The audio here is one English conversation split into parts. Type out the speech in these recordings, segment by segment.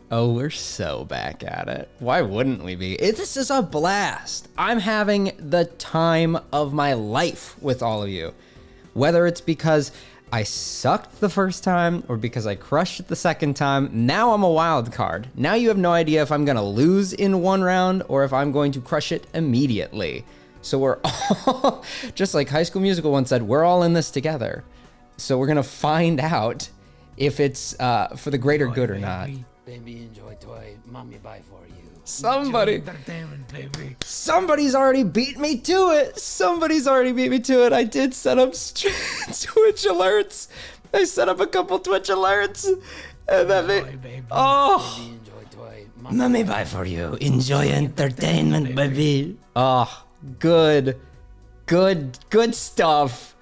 Oh, we're so back at it. Why wouldn't we be? This is a blast. I'm having the time of my life with all of you. Whether it's because I sucked the first time or because I crushed it the second time, now I'm a wild card. Now you have no idea if I'm gonna lose in one round or if I'm going to crush it immediately. So we're all, just like High School Musical once said, we're all in this together. So we're gonna find out if it's for the greater good or not. Baby, enjoy toy. Mommy buy for you. Somebody's already beat me to it. Somebody's already beat me to it. I did set up Twitch alerts. I set up a couple Twitch alerts. And that made, oh, Baby, enjoy toy. mommy buy for you. Enjoy entertainment, baby. Oh, good stuff.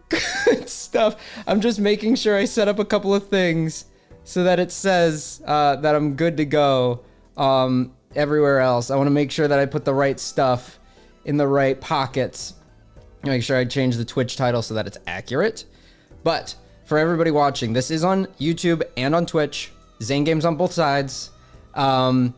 Good stuff. I'm just making sure I set up a couple of things so that it says that I'm good to go everywhere else. I want to make sure that I put the right stuff in the right pockets. Make sure I change the Twitch title so that it's accurate. But for everybody watching, this is on YouTube and on Twitch. Zane Games on both sides. I'm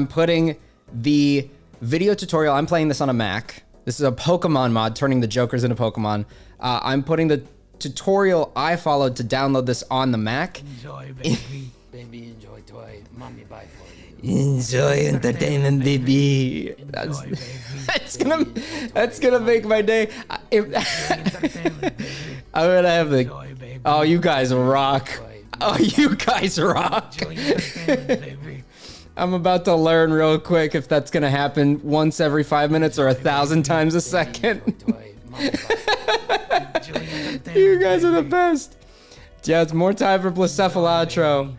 putting the video tutorial. I'm playing this on a Mac. This is a Pokermon mod, turning the Jokers into Pokemon. I'm putting the tutorial I followed to download this on the Mac. Enjoy, baby. Baby, enjoy toy. Mommy buy for you. Enjoy entertainment, baby. That's gonna make my day. I'm gonna have the. Oh, you guys rock. Oh, you guys rock. I'm about to learn real quick if that's gonna happen once every 5 minutes or 1,000 times a second. You guys are the best. Yeah, it's more time for Balatro.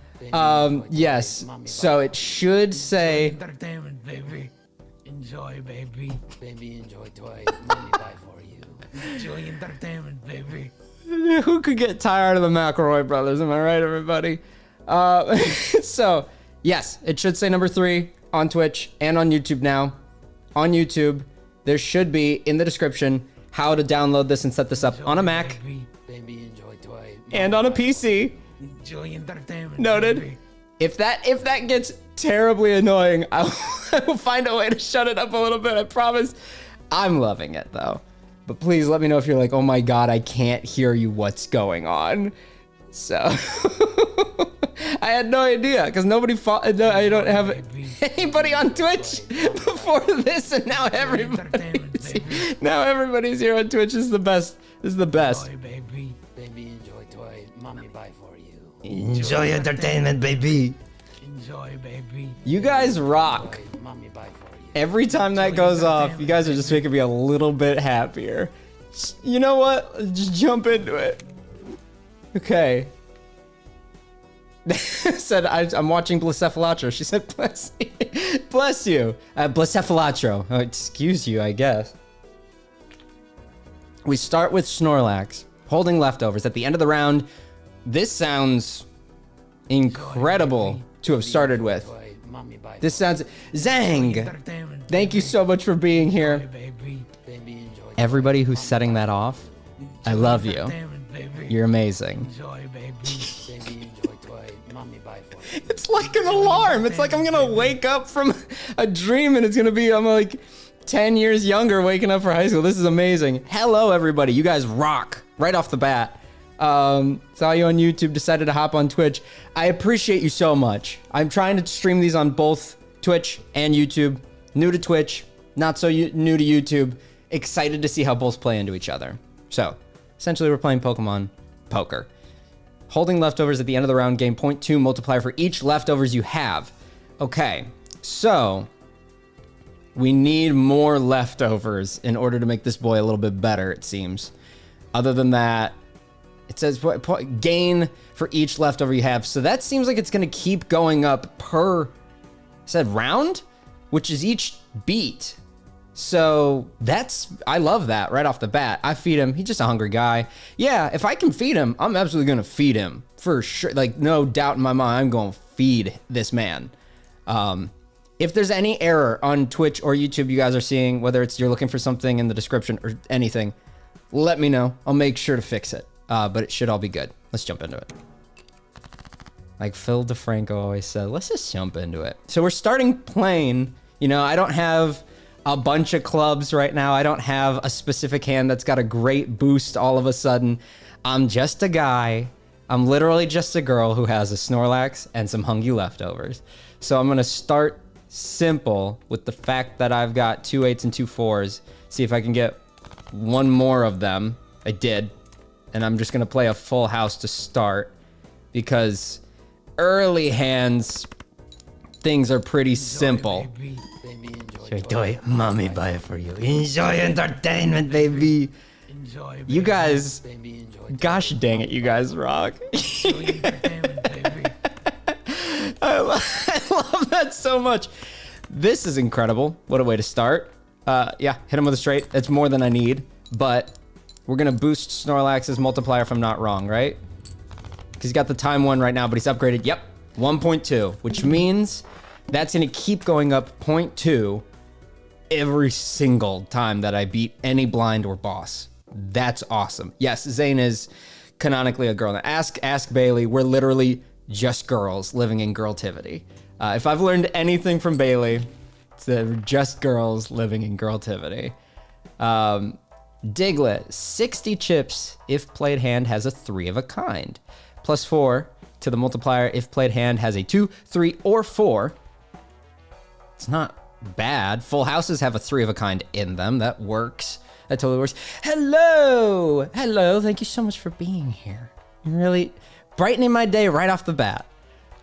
Yes. So it should say. Entertainment, baby. Enjoy, baby. Baby, enjoy toy. Mommy buy for you. Enjoy entertainment, baby. Who could get tired of the McElroy brothers? Am I right, everybody? So yes, it should say number 3 on Twitch and on YouTube now. On YouTube, there should be in the description how to download this and set this up on a Mac Baby, enjoy toy. and on a PC. Enjoy entertainment. Noted. Baby. If that gets terribly annoying, I will find a way to shut it up a little bit. I promise. I'm loving it though. But please let me know if you're like, oh my god, I can't hear you. What's going on? So I had no idea because nobody. I don't have anybody on Twitch before this, and now everybody's here on Twitch. This is the best. This is the best. Enjoy, baby. Baby, enjoy toy. Mommy buy for you. Enjoy entertainment, baby. Enjoy, baby. You guys rock. Mommy buy for you. Every time that goes off, you guys are just making me a little bit happier. You know what? Just jump into it. Okay. Said I'm watching Balatro. She said bless you. Bless you. Balatro. Oh, excuse you, I guess. We start with Snorlax, holding leftovers at the end of the round. This sounds incredible to have started with. This sounds Zang. Thank you so much for being here. Everybody who's setting that off, I love you. You're amazing. It's like an alarm. It's like I'm gonna wake up from a dream and it's gonna be, I'm like 10 years younger waking up for high school. This is amazing. Hello, everybody. You guys rock right off the bat. Saw you on YouTube, decided to hop on Twitch. I appreciate you so much. I'm trying to stream these on both Twitch and YouTube. New to Twitch, not so new to YouTube. Excited to see how both play into each other. So, essentially we're playing Pokemon Poker. Holding leftovers at the end of the round, gain 0.2 multiplier for each leftovers you have. Okay, so we need more leftovers in order to make this boy a little bit better, it seems. Other than that, it says gain for each leftover you have. So that seems like it's gonna keep going up per, said round, which is each beat. So I love that right off the bat. I feed him. He's just a hungry guy. Yeah, if I can feed him, I'm absolutely gonna feed him for sure. Like no doubt in my mind, I'm gonna feed this man. If there's any error on Twitch or YouTube you guys are seeing, whether it's you're looking for something in the description or anything, let me know. I'll make sure to fix it. But it should all be good. Let's jump into it. Like Phil DeFranco always said, let's just jump into it. So we're starting plain. You know, I don't have a bunch of clubs right now. I don't have a specific hand that's got a great boost all of a sudden. I'm just a guy. I'm literally just a girl who has a Snorlax and some Hungry leftovers. So I'm gonna start simple with the fact that I've got 2 8s and 2 4s. See if I can get one more of them. I did. And I'm just gonna play a full house to start because early hands, things are pretty simple. Baby, enjoy. Enjoy, mommy buy it for you. Enjoy entertainment, baby. Enjoy, You guys, baby, enjoy. gosh dang it, you guys rock. Enjoy entertainment, baby. I love that so much. This is incredible. What a way to start. Yeah, hit him with a straight. That's more than I need, but we're gonna boost Snorlax's multiplier if I'm not wrong, right? Because he's got the time 1 right now, but he's upgraded. Yep, 1.2, which means that's gonna keep going up 0.2 every single time that I beat any blind or boss. That's awesome. Yes, Zane is canonically a girl. Now ask Bailey. We're literally just girls living in girltivity. If I've learned anything from Bailey, it's that we're just girls living in girltivity. Diglett, 60 chips if played hand has a 3 of a kind. Plus 4 to the multiplier if played hand has a 2, 3, or 4. It's not bad. Full houses have a 3 of a kind in them. That works. That totally works. Hello! Hello, thank you so much for being here. You're really brightening my day right off the bat.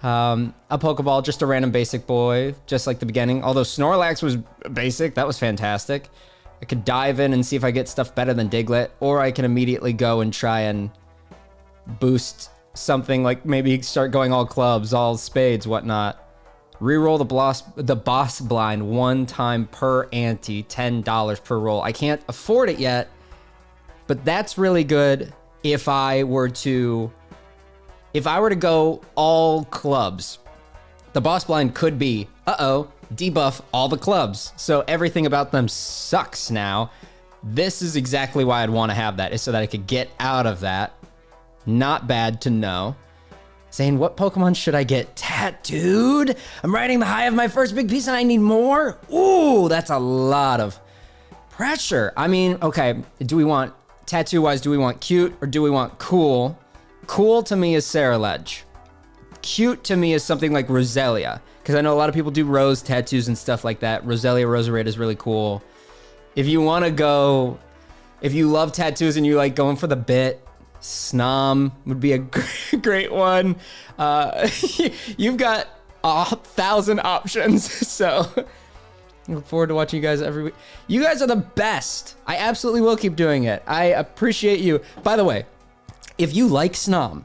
A Pokeball, just a random basic boy, just like the beginning. Although Snorlax was basic, that was fantastic. I could dive in and see if I get stuff better than Diglett, or I can immediately go and try and boost something like maybe start going all clubs, all spades, whatnot. Reroll the boss blind 1 time per ante, $10 per roll. I can't afford it yet, but that's really good if I were to go all clubs. The boss blind could be, debuff all the clubs. So everything about them sucks now. This is exactly why I'd want to have that, is so that I could get out of that. Not bad to know. Saying, what Pokemon should I get tattooed? I'm riding the high of my first big piece and I need more? Ooh, that's a lot of pressure. I mean, okay, do we want, tattoo-wise, do we want cute or do we want cool? Cool to me is Ceruledge. Cute to me is something like Roselia, because I know a lot of people do rose tattoos and stuff like that. Roselia Roserade is really cool. If you want to go, if you love tattoos and you like going for the bit, Snom would be a great one. You've got 1,000 options, so I look forward to watching you guys every week. You guys are the best. I absolutely will keep doing it. I appreciate you. By the way, if you like Snom,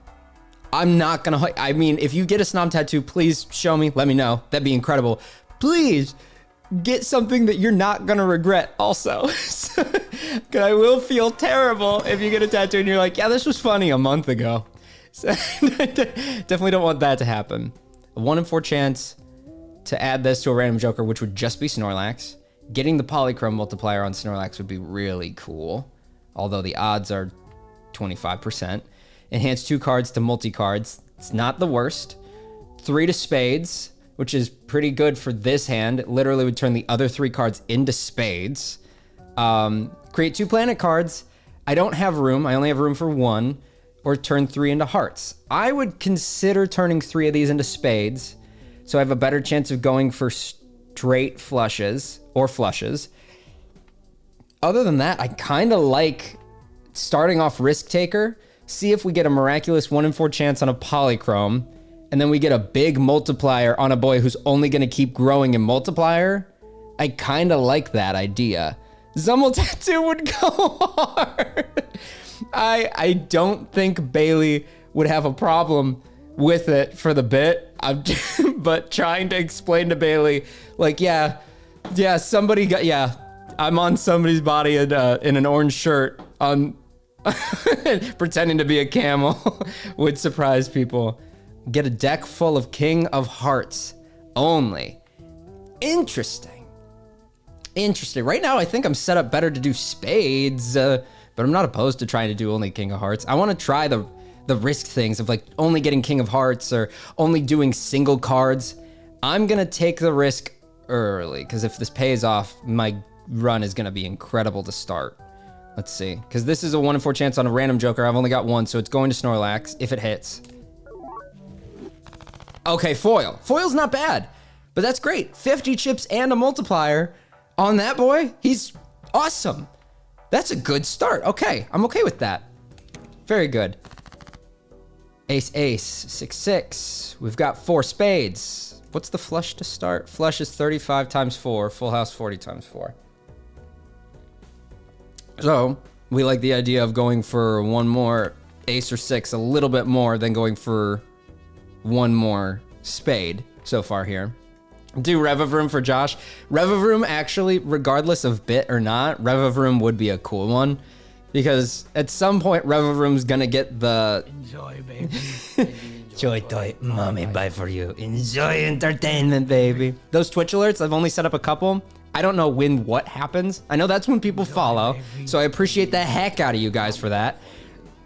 I'm not gonna, I mean, if you get a Snom tattoo, please show me, let me know. That'd be incredible. Please get something that you're not gonna regret also. Cause I will feel terrible if you get a tattoo and you're like, yeah, this was funny a month ago. So definitely don't want that to happen. A 1 in 4 chance to add this to a random Joker, which would just be Snorlax. Getting the Polychrome multiplier on Snorlax would be really cool. Although the odds are 25%. Enhance 2 cards to multi-cards. It's not the worst. 3 to spades, which is pretty good for this hand. It literally would turn the other 3 cards into spades. Create 2 planet cards. I don't have room. I only have room for 1. Or turn 3 into hearts. I would consider turning 3 of these into spades, so I have a better chance of going for straight flushes or flushes. Other than that, I kind of like starting off Risk Taker. See if we get a miraculous 1 in 4 chance on a Polychrome, and then we get a big multiplier on a boy who's only going to keep growing in multiplier. I kind of like that idea. Zummel Tattoo would go hard. I don't think Bailey would have a problem with it for the bit. But trying to explain to Bailey, like, yeah, somebody got, I'm on somebody's body in an orange shirt on pretending to be a camel would surprise people. Get a deck full of King of Hearts only. Interesting. Right now, I think I'm set up better to do spades, but I'm not opposed to trying to do only King of Hearts. I want to try the the risk things of like only getting King of Hearts or only doing single cards, I'm gonna take the risk early, because if this pays off, my run is gonna be incredible to start. Let's see, because this is a 1 in 4 chance on a random joker. I've only got one, so it's going to Snorlax if it hits. Okay, foil. Foil's not bad, but that's great. 50 chips and a multiplier on that boy. He's awesome. That's a good start. Okay, I'm okay with that. Very good. Ace, ace, 6, 6. We've got 4 spades. What's the flush to start? Flush is 35 times 4. Full house, 40 times 4. So, we like the idea of going for one more ace or 6, a little bit more than going for one more spade so far here. Do Revavroom for Josh. Revavroom, actually, regardless of bit or not, Revavroom would be a cool one. Because at some point, Revavroom's gonna get the... Enjoy, baby. Enjoy toy, mommy buy for you. Enjoy entertainment, baby. Those Twitch alerts, I've only set up a couple. I don't know when what happens. I know that's when people follow, so I appreciate the heck out of you guys for that.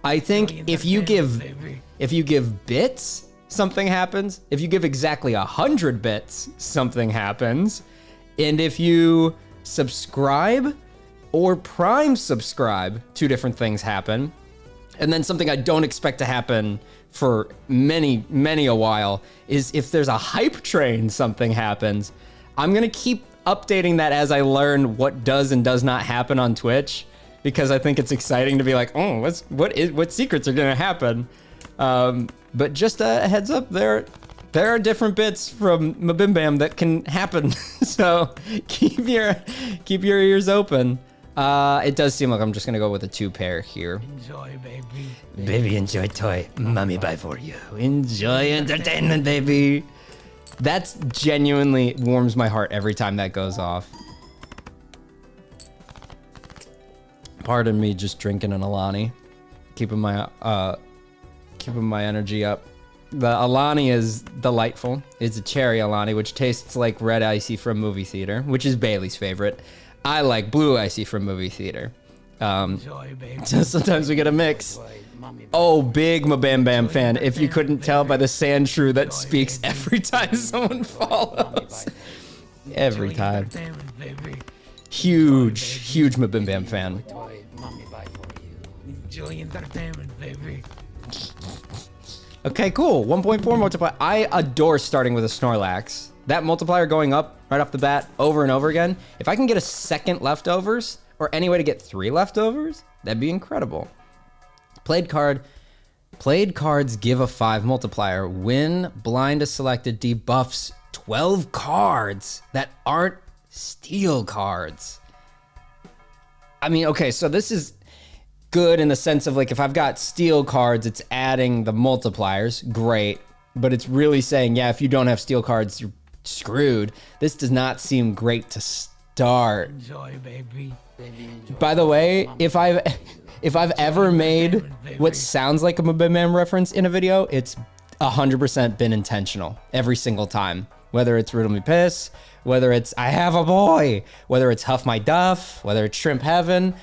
I think if you give bits, something happens. If you give exactly 100 bits, something happens. And if you subscribe or prime subscribe, 2 different things happen. And then something I don't expect to happen for many, many a while is if there's a hype train, something happens. I'm gonna keep updating that as I learn what does and does not happen on Twitch, because I think it's exciting to be like, oh, what secrets are gonna happen? But just a heads up, there are different bits from Mabimbam that can happen. So keep your ears open. It does seem like I'm just gonna go with a 2 pair here. Enjoy, baby. Baby, enjoy toy. Mommy buy for you. Enjoy entertainment, baby. That's genuinely warms my heart every time that goes off. Pardon me, just drinking an Alani, keeping my energy up. The Alani is delightful. It's a cherry Alani, which tastes like red icy from movie theater, which is Bailey's favorite. I like blue icy from movie theater. Enjoy, baby. So sometimes we get a mix. Oh, big Mabam fan. If you couldn't tell by the sand shrew that speaks every time someone follows. Every time. Huge Mabam fan. Enjoy entertainment, baby. Okay, cool. 1.4 multiplier. I adore starting with a Snorlax. That multiplier going up right off the bat over and over again. If I can get a second leftovers, or any way to get 3 leftovers, that'd be incredible. Played cards give a 5 multiplier. When blind is selected, debuffs 12 cards that aren't steel cards. I mean, okay, so this is good in the sense of like, if I've got steel cards, it's adding the multipliers, great. But it's really saying, yeah, if you don't have steel cards, you're screwed. This does not seem great to start. Enjoy, baby. By the way, if I've ever made what sounds like a Mabim reference in a video, it's 100% been intentional every single time. Whether it's Riddle Me Piss, whether it's I Have a Boy, whether it's Huff My Duff, whether it's Shrimp Heaven,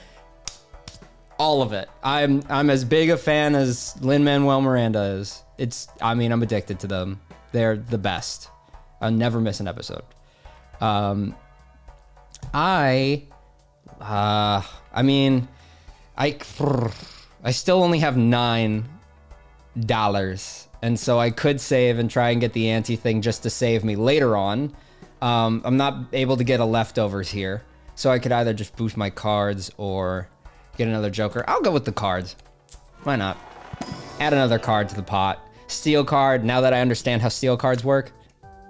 all of it. I'm as big a fan as Lin-Manuel Miranda is. I'm addicted to them. They're the best. I'll never miss an episode. I still only have $9, and so I could save and try and get the ante thing just to save me later on. I'm not able to get a leftovers here, so I could either just boost my cards or get another joker. I'll go with the cards. Why not? Add another card to the pot. Steel card, now that I understand how steel cards work,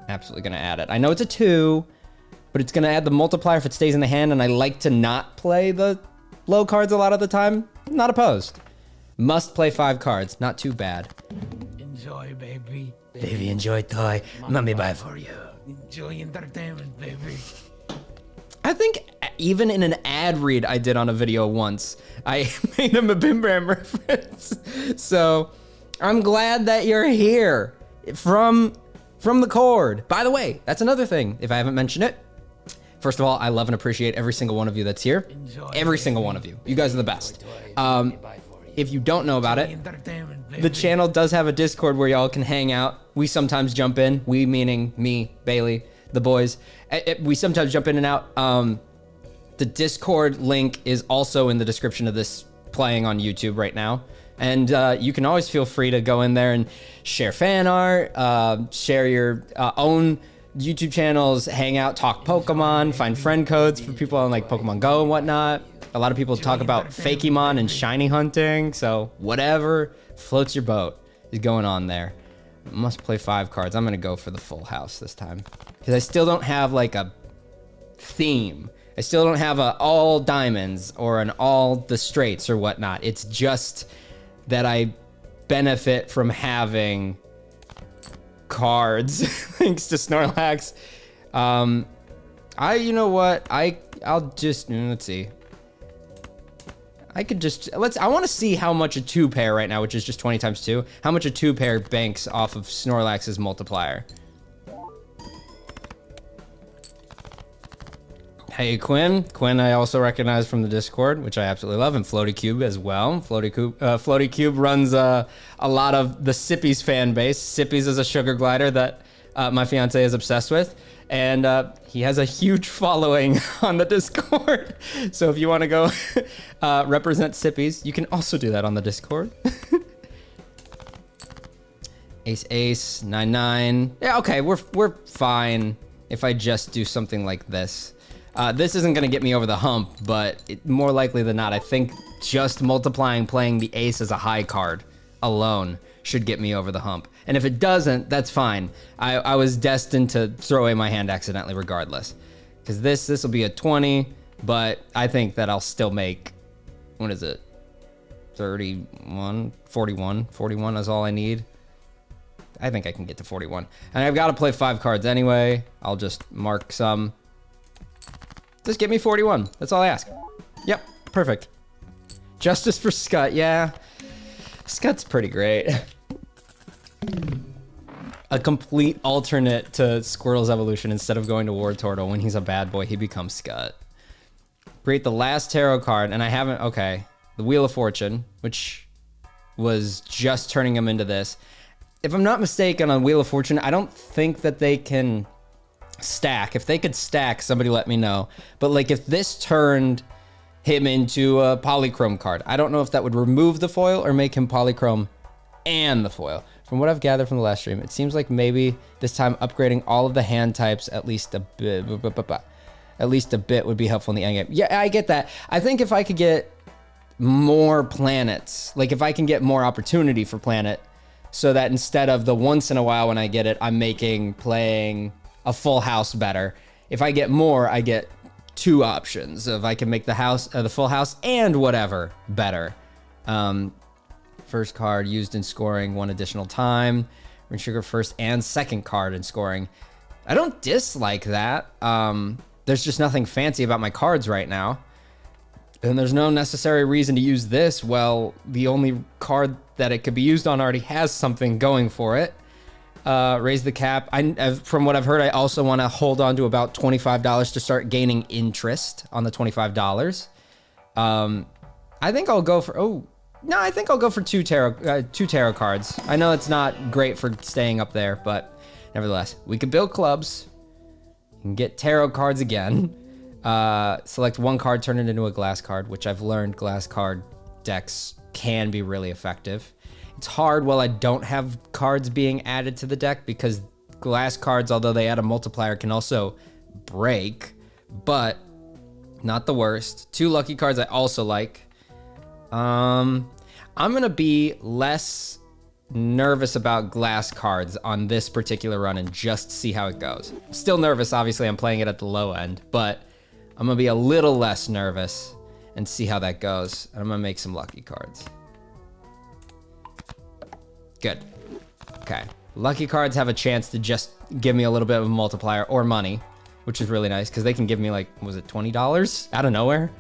absolutely gonna add it. I know it's a 2, but it's gonna add the multiplier if it stays in the hand, and I like to not play the low cards a lot of the time. Not opposed. Must play 5 cards, not too bad. Enjoy, baby. Baby, enjoy toy. Mommy buy for you. Enjoy entertainment, baby. I think even in an ad read I did on a video once, I made him a Bim Bam reference. So I'm glad that you're here from the cord. By the way, that's another thing, if I haven't mentioned it. First of all, I love and appreciate every single one of you that's here. Every single one of you. You guys are the best. If you don't know about it, The channel does have a Discord where y'all can hang out. We sometimes jump in. We meaning me, Bailey, the boys. We sometimes jump in and out. The Discord link is also in the description of this playing on YouTube right now. And you can always feel free to go in there and share fan art, share your own YouTube channels, hang out, talk Pokemon, find friend codes for people on like Pokemon Go and whatnot. A lot of people talk about Fakemon and shiny hunting, so whatever floats your boat is going on there. Must play 5 cards. I'm gonna go for the full house this time because I still don't have like a theme. I still don't have a all diamonds or an all the straights or whatnot. It's just that I benefit from having cards thanks to Snorlax. You know what? I'll just, let's see. I could just, I want to see how much a 2-pair right now, which is just 20 times 2, how much a 2-pair banks off of Snorlax's multiplier. Hey, Quinn. Quinn, I also recognize from the Discord, which I absolutely love, and Floaty Cube as well. Floaty Cube runs a lot of the Sippies fan base. Sippies is a sugar glider that my fiance is obsessed with, and he has a huge following on the Discord. So if you want to go represent Sippies, you can also do that on the Discord. Ace, ace, 9-9. Yeah, okay, we're fine if I just do something like this. This isn't going to get me over the hump, but more likely than not, I think just multiplying playing the ace as a high card alone should get me over the hump. And if it doesn't, that's fine. I was destined to throw away my hand accidentally regardless. Because this will be a 20, but I think that I'll still make, what is it? 31, 41. 41 is all I need. I think I can get to 41. And I've got to play 5 cards anyway. I'll just mark some. Just get me 41. That's all I ask. Yep, perfect. Justice for Scott, yeah. Scott's pretty great. A complete alternate to Squirtle's evolution. Instead of going to War Turtle, when he's a bad boy, he becomes Scott. Create the last tarot card, and I haven't, okay. The Wheel of Fortune, which was just turning him into this. If I'm not mistaken, on Wheel of Fortune, I don't think that they can stack. If they could stack, somebody let me know. But like if this turned him into a polychrome card, I don't know if that would remove the foil or make him polychrome and the foil. From what I've gathered from the last stream, it seems like maybe this time upgrading all of the hand types at least a bit would be helpful in the endgame. Yeah, I get that. I think if I could get more planets, like if I can get more opportunity for planet, so that instead of the once in a while when I get it, I'm making playing a full house better. If I get more, I get 2 options. If I can make the house, the full house and whatever better. First card used in scoring 1 additional time. Trigger first and second card in scoring. I don't dislike that. There's just nothing fancy about my cards right now. And there's no necessary reason to use this. Well, the only card that it could be used on already has something going for it. Raise the cap. From what I've heard, I also want to hold on to about $25 to start gaining interest on the $25. I think I'll go for, I think I'll go for 2 tarot cards. I know it's not great for staying up there, but nevertheless, we could build clubs and get tarot cards again. Select 1 card, turn it into a glass card, which I've learned glass card decks can be really effective. It's hard while I don't have cards being added to the deck because glass cards, although they add a multiplier, can also break, but not the worst. 2 lucky cards I also like. I'm gonna be less nervous about glass cards on this particular run and just see how it goes. Still nervous, obviously I'm playing it at the low end, but I'm gonna be a little less nervous and see how that goes. And I'm gonna make some lucky cards. Good. Okay. Lucky cards have a chance to just give me a little bit of a multiplier or money, which is really nice because they can give me like, was it $20 out of nowhere?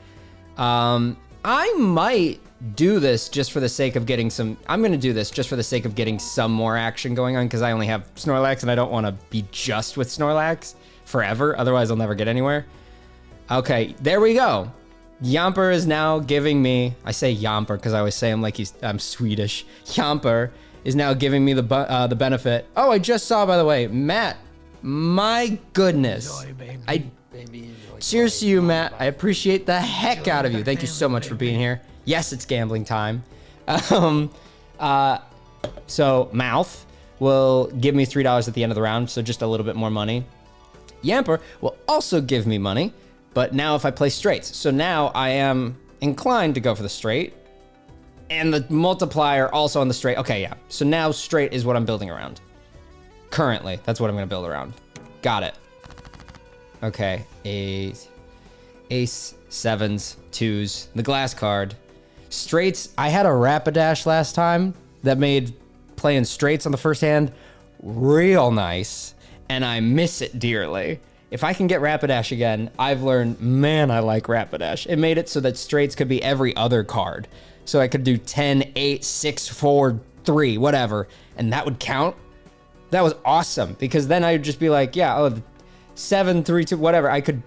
I might do this just for the sake of getting some, I'm going to do this just for the sake of getting some more action going on because I only have Snorlax and I don't want to be just with Snorlax forever. Otherwise I'll never get anywhere. Okay, there we go. Jamper is now giving me, I say Jamper because I always say him like I'm Swedish. Jamper is now giving me the benefit. Oh, I just saw, by the way, Matt, my goodness. Enjoy, baby. Baby, enjoy. Cheers to you, Matt. I appreciate the heck out of you. Thank you so much for being here. Yes, it's gambling time. So Mouth will give me $3 at the end of the round, so just a little bit more money. Yamper will also give me money, but now if I play straights. So now I am inclined to go for the straight, and the multiplier also on the straight. Okay, yeah. So now straight is what I'm building around. Currently, that's what I'm gonna build around. Got it. Okay, ace, sevens, twos, the glass card. Straights, I had a Rapidash last time that made playing straights on the first hand real nice, and I miss it dearly. If I can get Rapidash again, I've learned, man, I like Rapidash. It made it so that straights could be every other card. So I could do 10, 8, 6, 4, 3, whatever, and that would count. That was awesome, because then I'd just be like, yeah, oh, 7, 3, 2, whatever. I could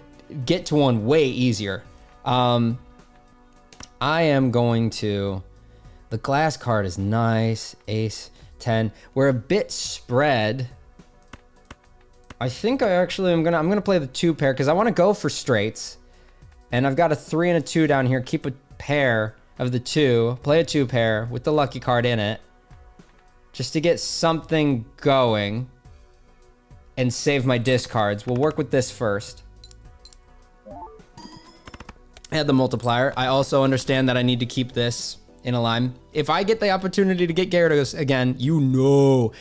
get to one way easier. I am going to, the glass card is nice, ace, 10. We're a bit spread. I think I'm gonna play the 2 pair because I want to go for straights, and I've got a 3 and a 2 down here. Keep a pair of the 2, play a 2 pair with the lucky card in it, just to get something going and save my discards. We'll work with this first. Add the multiplier. I also understand that I need to keep this in a line. If I get the opportunity to get Gyarados again, you know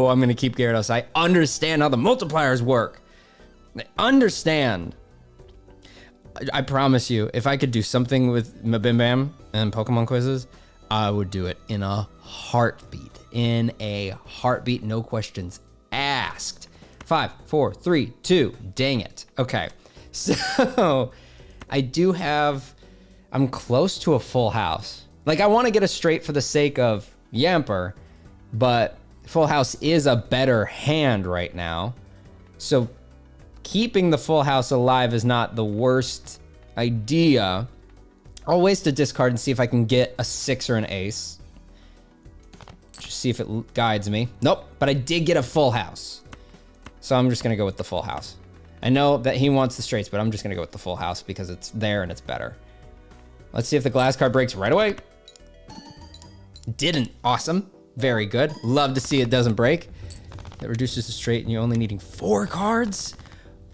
I'm gonna keep Gyarados. I understand how the multipliers work. I understand. I promise you, if I could do something with Mabim Bam and Pokemon quizzes, I would do it in a heartbeat. In a heartbeat, no questions asked. 5, 4, 3, 2, dang it. Okay, so I'm close to a full house. Like, I want to get a straight for the sake of Yamper, but full house is a better hand right now. So keeping the full house alive is not the worst idea. I'll waste a discard and see if I can get a 6 or an ace. Just see if it guides me. Nope, but I did get a full house. So I'm just gonna go with the full house. I know that he wants the straights, but I'm just gonna go with the full house because it's there and it's better. Let's see if the glass card breaks right away. Didn't. Awesome. Very good. Love to see it doesn't break. That reduces the straight and you're only needing 4 cards.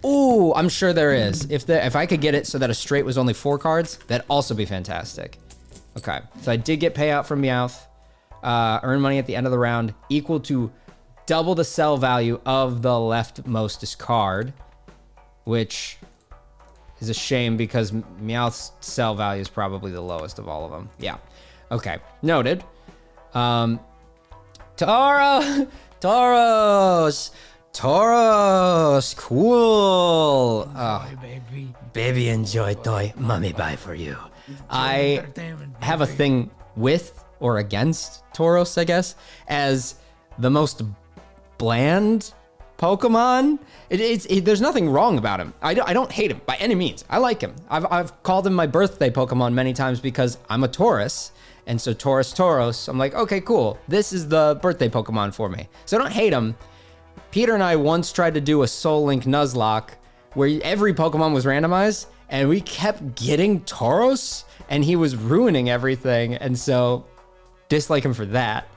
Ooh, I'm sure there is. If I could get it so that a straight was only 4 cards, that'd also be fantastic. Okay, so I did get payout from Meowth. Earn money at the end of the round equal to double the sell value of the leftmost card, which is a shame because Meowth's sell value is probably the lowest of all of them. Yeah. Okay. Noted. Tauros. Cool. Enjoy, baby. Baby, enjoy toy. Mommy buy for you. I Entertainment, have a baby. thing with or against Tauros, I guess, as the most bland Pokemon. There's nothing wrong about him. I don't hate him by any means. I like him. I've called him my birthday Pokemon many times because I'm a Taurus, and so Tauros. I'm like, okay, cool. This is the birthday Pokemon for me. So I don't hate him. Peter and I once tried to do a Soul Link Nuzlocke where every Pokemon was randomized, and we kept getting Tauros, and he was ruining everything, and so dislike him for that.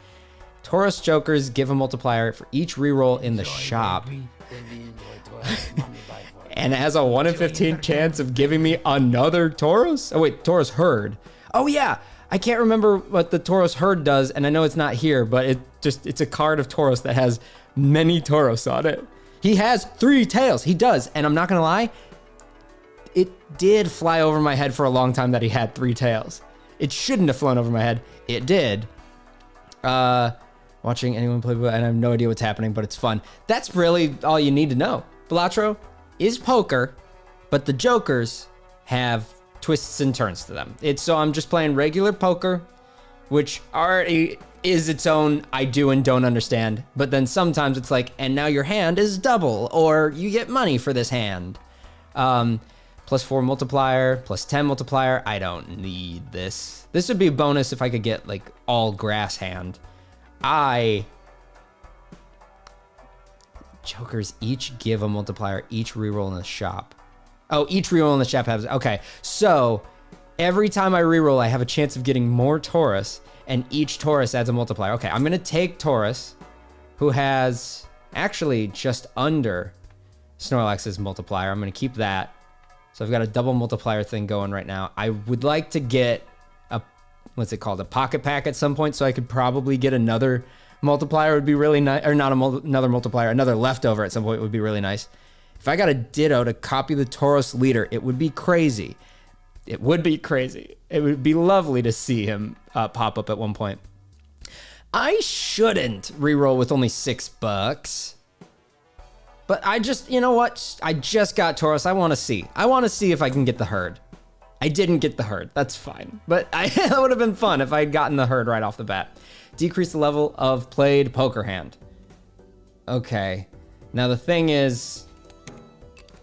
Tauros Jokers give a multiplier for each reroll in the shop, Baby. Baby, enjoy toy. Mommy buy for you. and has a 1 in 15 chance of giving me another Tauros. Oh wait, Tauros Herd. Oh yeah, I can't remember what the Tauros Herd does, and I know it's not here, but it's a card of Tauros that has many Tauros on it. He has 3 tails. He does, and I'm not gonna lie, it did fly over my head for a long time that he had 3 tails. It shouldn't have flown over my head. It did. Watching anyone play, and I have no idea what's happening, but it's fun. That's really all you need to know. Balatro is poker, but the Jokers have twists and turns to them. So I'm just playing regular poker, which already is its own I do and don't understand. But then sometimes it's like, and now your hand is double, or you get money for this hand. Plus 4 multiplier, plus 10 multiplier. I don't need this. This would be a bonus if I could get like all grass hand. Jokers each give a multiplier, each reroll in the shop. Oh, each reroll in the shop has, okay. So every time I reroll, I have a chance of getting more Taurus, and each Taurus adds a multiplier. Okay, I'm gonna take Taurus, who has actually just under Snorlax's multiplier. I'm gonna keep that. So I've got a double multiplier thing going right now. I would like to get a, what's it called? A pocket pack at some point, so I could probably get another multiplier would be really nice, or not another multiplier, another leftover at some point would be really nice. If I got a Ditto to copy the Tauros leader, it would be crazy. It would be crazy. It would be lovely to see him pop up at one point. I shouldn't reroll with only $6. But I just, you know what? I just got Tauros. I want to see. I want to see if I can get the herd. I didn't get the herd. That's fine. But that would have been fun if I had gotten the herd right off the bat. Decrease the level of played poker hand. Okay. Now the thing is,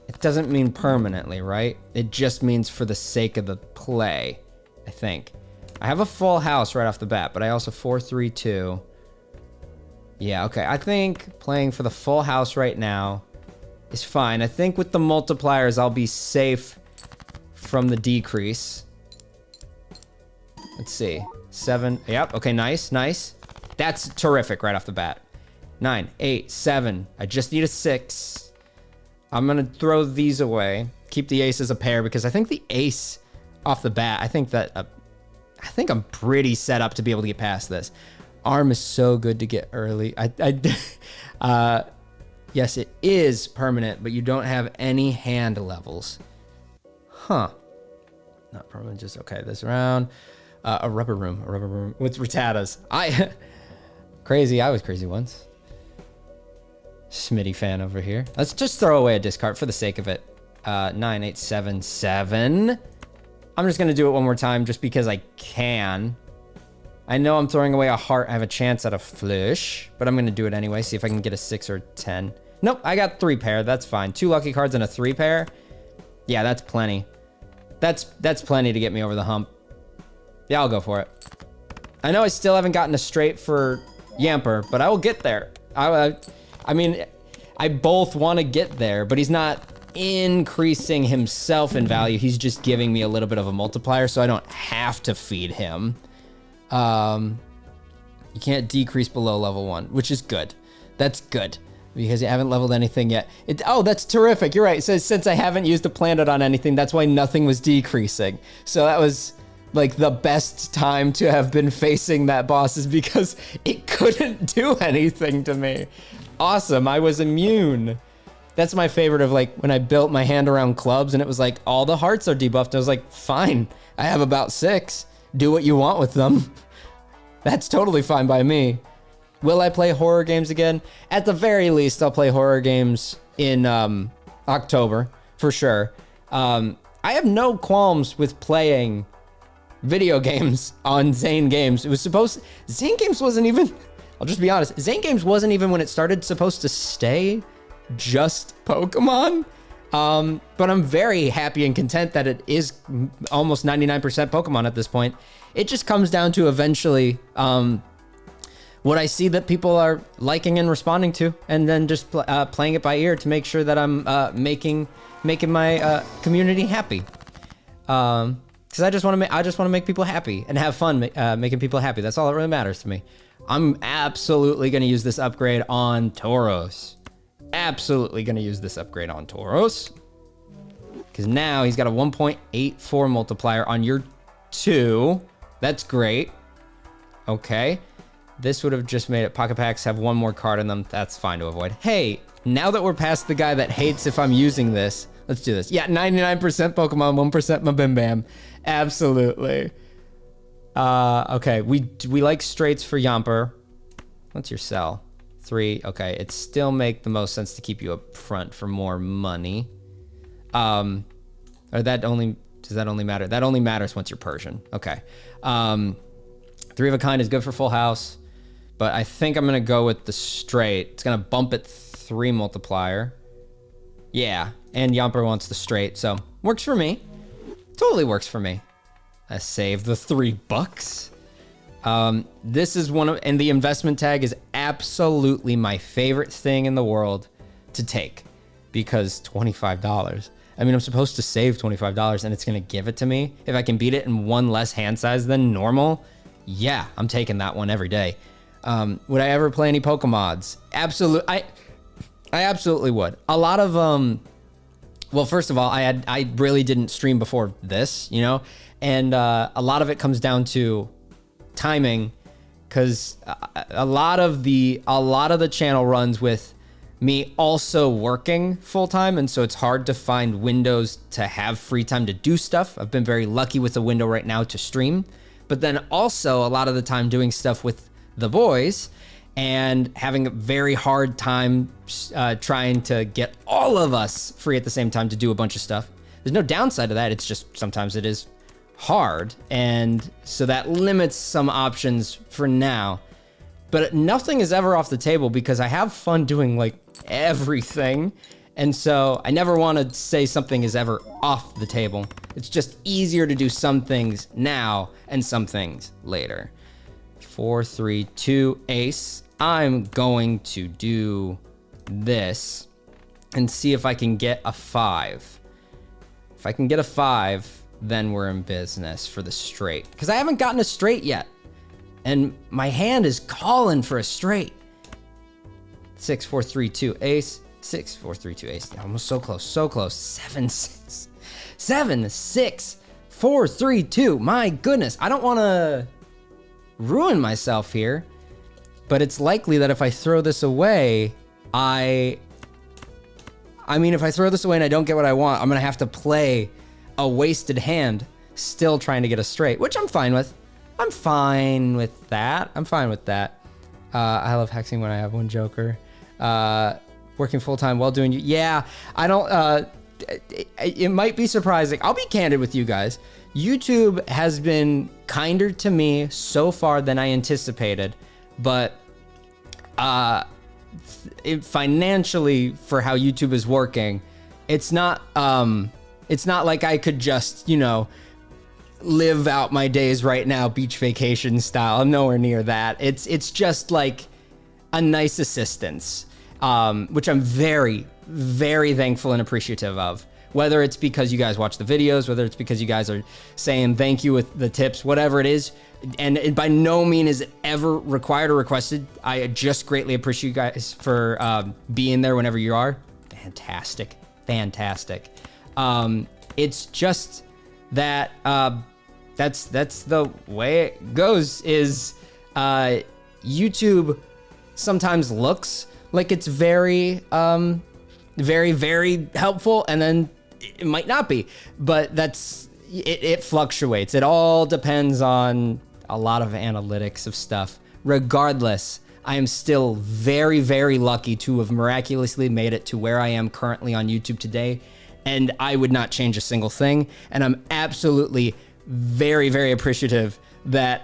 it doesn't mean permanently, right? It just means for the sake of the play, I think. I have a full house right off the bat, but I also 4-3-2. Yeah, okay. I think playing for the full house right now is fine. I think with the multipliers, I'll be safe from the decrease. Let's see. 7. Yep. Okay, nice, nice. That's terrific right off the bat. 9, 8, 7. I just need a 6. I'm going to throw these away. Keep the ace as a pair because I think the ace off the bat, I think I'm pretty set up to be able to get past this. Arm is so good to get early. Yes, it is permanent, but you don't have any hand levels. Huh. Not permanent, just okay. This round, a rubber room with Rattatas. Crazy. I was crazy once. Smitty fan over here. Let's just throw away a discard for the sake of it. 9, 8, 7, 7. I'm just gonna do it one more time just because I can. I know I'm throwing away a heart. I have a chance at a flush, but I'm gonna do it anyway. See if I can get a 6 or 10. Nope, I got 3 pair. That's fine. 2 lucky cards and a 3 pair. Yeah, that's plenty. That's plenty to get me over the hump. Yeah, I'll go for it. I know I still haven't gotten a straight for Yamper, but I will get there. I mean, I both want to get there, but he's not increasing himself in value. He's just giving me a little bit of a multiplier, so I don't have to feed him. You can't decrease below level 1, which is good. That's good because you haven't leveled anything yet. Oh, that's terrific. You're right. So since I haven't used a planet on anything, that's why nothing was decreasing. So that was like the best time to have been facing that boss is because it couldn't do anything to me. Awesome. I was immune. That's my favorite of like when I built my hand around clubs and it was like all the hearts are debuffed. I was like, fine. I have about 6. Do what you want with them. That's totally fine by me. Will I play horror games again? At the very least, I'll play horror games in October, for sure. I have no qualms with playing video games on Zane Games. It was Zane Games wasn't even, I'll just be honest, Zane Games wasn't even when it started supposed to stay just Pokemon. But I'm very happy and content that it is almost 99% Pokemon at this point. It just comes down to eventually what I see that people are liking and responding to, and then just playing it by ear to make sure that I'm making my community happy. Because I just want to make people happy and have fun making people happy. That's all that really matters to me. I'm absolutely going to use this upgrade on Tauros. Absolutely going to use this upgrade on Tauros. Because now he's got a 1.84 multiplier on your 2. That's great. Okay. This would have just made it. Pocket packs have 1 more card in them. That's fine to avoid. Hey, now that we're past the guy that hates if I'm using this, let's do this. Yeah, 99% Pokemon, 1% Mabim Absolutely. Okay, we like straights for Yamper. What's your sell? 3. Okay, it still make the most sense to keep you up front for more money. Or does that only matter? That only matters once you're Persian. Okay. 3 of a kind is good for full house, but I think I'm gonna go with the straight. It's gonna bump it 3 multiplier. Yeah, and Yamper wants the straight, so Works for me. Totally works for me. I saved the $3. This is one of, and the investment tag is absolutely my favorite thing in the world to take, because $25. I mean, I'm supposed to save $25 and it's going to give it to me. If I can beat it in one less hand size than normal, yeah, I'm taking that one every day. Would I ever play any Pokemods? Absolutely. I absolutely would. A lot of, well, first of all, I really didn't stream before this, you know, and a lot of it comes down to timing, because a lot of the channel runs with me also working full time, and so it's hard to find windows to have free time to do stuff. I've been very lucky with the window right now to stream, but then also a lot of the time doing stuff with the boys and having a very hard time trying to get all of us free at the same time to do a bunch of stuff. There's no downside to that. It's just sometimes it is hard, and so that limits some options for now. But nothing is ever off the table because I have fun doing like everything, and so I never want to say something is ever off the table. It's just easier to do some things now and some things later. 4, 3, 2, ace. I'm going to do this and see if I can get a 5. If I can get a 5, then we're in business for the straight, because I haven't gotten a straight yet, and my hand is calling for a straight. 6, 4, 3, 2, ace. 6, 4, 3, 2, ace. Almost so close, so close. 7, 6, 7, 6, 4, 3, 2. My goodness, I don't want to ruin myself here, but it's likely that if I throw this away, I mean, if I throw this away and I don't get what I want, I'm gonna have to play a wasted hand, still trying to get a straight, which I'm fine with. I'm fine with that. I love hexing when I have one joker. Working full-time while doing, yeah, I don't, it might be surprising. I'll be candid with you guys. YouTube has been kinder to me so far than I anticipated, but financially, for how YouTube is working, it's not like I could just, you know, live out my days right now, beach vacation style. I'm nowhere near that. It's just like a nice assistance, which I'm very, very thankful and appreciative of. Whether it's because you guys watch the videos, whether it's because you guys are saying thank you with the tips, whatever it is. And it by no means is it ever required or requested. I just greatly appreciate you guys for being there whenever you are. Fantastic. It's just that that's the way it goes, is YouTube sometimes looks like it's very, very helpful, and then it might not be, but it fluctuates. It all depends on a lot of analytics of stuff. Regardless, I am still very, very lucky to have miraculously made it to where I am currently on YouTube today, and I would not change a single thing. And I'm absolutely very, very appreciative that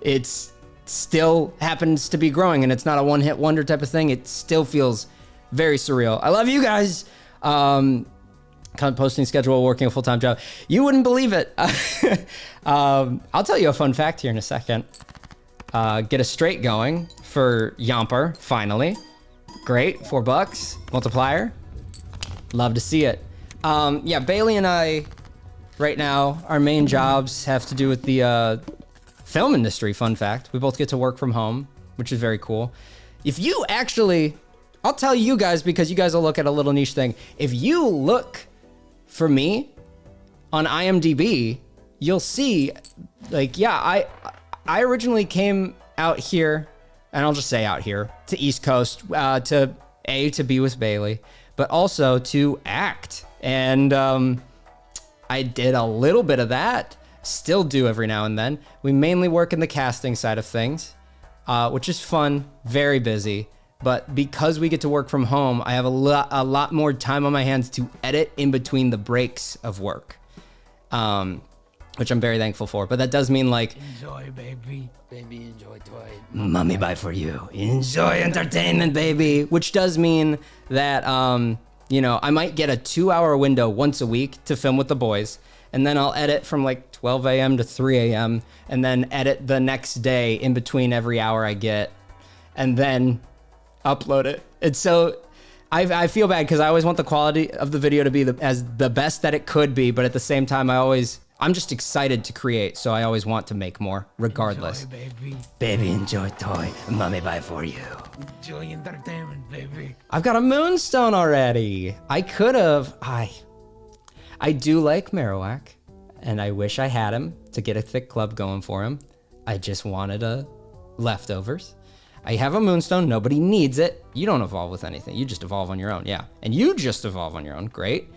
it's still happens to be growing, and it's not a one-hit wonder type of thing. It still feels very surreal. I love you guys. Posting schedule, working a full-time job. You wouldn't believe it. I'll tell you a fun fact here in a second. Get a straight going for Yomper, finally. Great, $4, multiplier. Love to see it. Yeah, Bailey and I, right now, our main jobs have to do with the film industry, fun fact. We both get to work from home, which is very cool. If you actually, I'll tell you guys, because you guys will look at a little niche thing. If you look for me on IMDb, you'll see, like, yeah, I originally came out here, and I'll just say out here, to East Coast, to be with Bailey, but also to act. And I did a little bit of that, still do every now and then. We mainly work in the casting side of things, which is fun, very busy. But because we get to work from home, I have a lot more time on my hands to edit in between the breaks of work, which I'm very thankful for. But that does mean, like, Enjoy, baby. Baby, enjoy toy. mommy buy for you. Enjoy entertainment, baby. Which does mean that, you know, I might get a 2-hour window once a week to film with the boys. And then I'll edit from like 12 a.m. to 3 a.m. and then edit the next day in between every hour I get and then upload it. And so I feel bad because I always want the quality of the video to be the best that it could be. But at the same time, I'm just excited to create. So I always want to make more regardless. Enjoy, baby. Baby, enjoy toy. Mommy buy for you. Enjoy entertainment, baby. I've got a moonstone already. I could have. I do like Marowak, and I wish I had him to get a thick club going for him. I just wanted a leftovers. I have a moonstone. Nobody needs it. You don't evolve with anything. You just evolve on your own. Yeah, and you just evolve on your own. Great.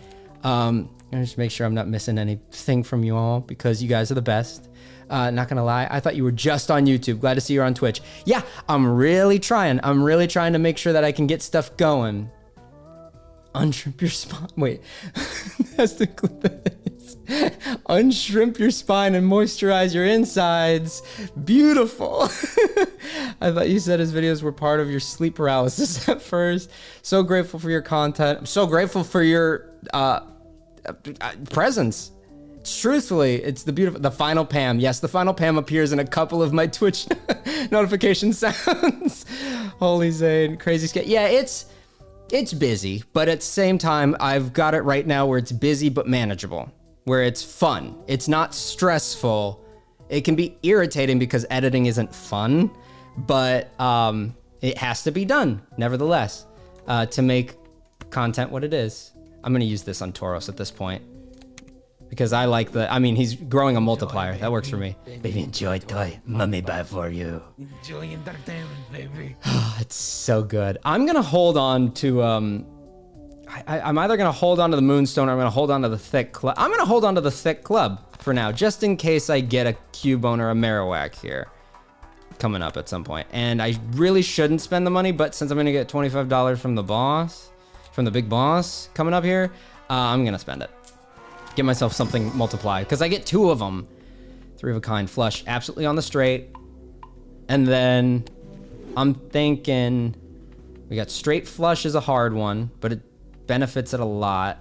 I'm gonna just make sure I'm not missing anything from you all because you guys are the best. Not gonna lie, I thought you were just on YouTube. Glad to see you're on Twitch. Yeah, I'm really trying. I'm really trying to make sure that I can get stuff going. Unshrimp your spine. Wait, that's the clip. Unshrimp your spine and moisturize your insides. Beautiful. I thought you said his videos were part of your sleep paralysis at first. So grateful for your content. I'm so grateful for your presence. Truthfully, it's the final Pam. Yes, the final Pam appears in a couple of my Twitch notification sounds. Holy Zane, crazy skate. Yeah, it's busy, but at the same time, I've got it right now where it's busy but manageable, where it's fun. It's not stressful. It can be irritating because editing isn't fun, but it has to be done, nevertheless, to make content what it is. I'm gonna use this on Tauros at this point because I like he's growing a multiplier. That works for me. Baby, enjoy toy. Mommy buy for you. Enjoy entertainment, baby. It's so good. I'm gonna hold on to I'm either gonna hold on to the moonstone or I'm gonna hold on to the thick club. I'm gonna hold on to the thick club for now, just in case I get a Cubone or a Marowak here coming up at some point. And I really shouldn't spend the money, but since I'm gonna get $25 from the boss, from the big boss coming up here, I'm gonna spend it. Get myself something multiply because I get 2 of them. 3 of a kind flush, absolutely on the straight. And then I'm thinking we got straight flush is a hard one, but it benefits it a lot.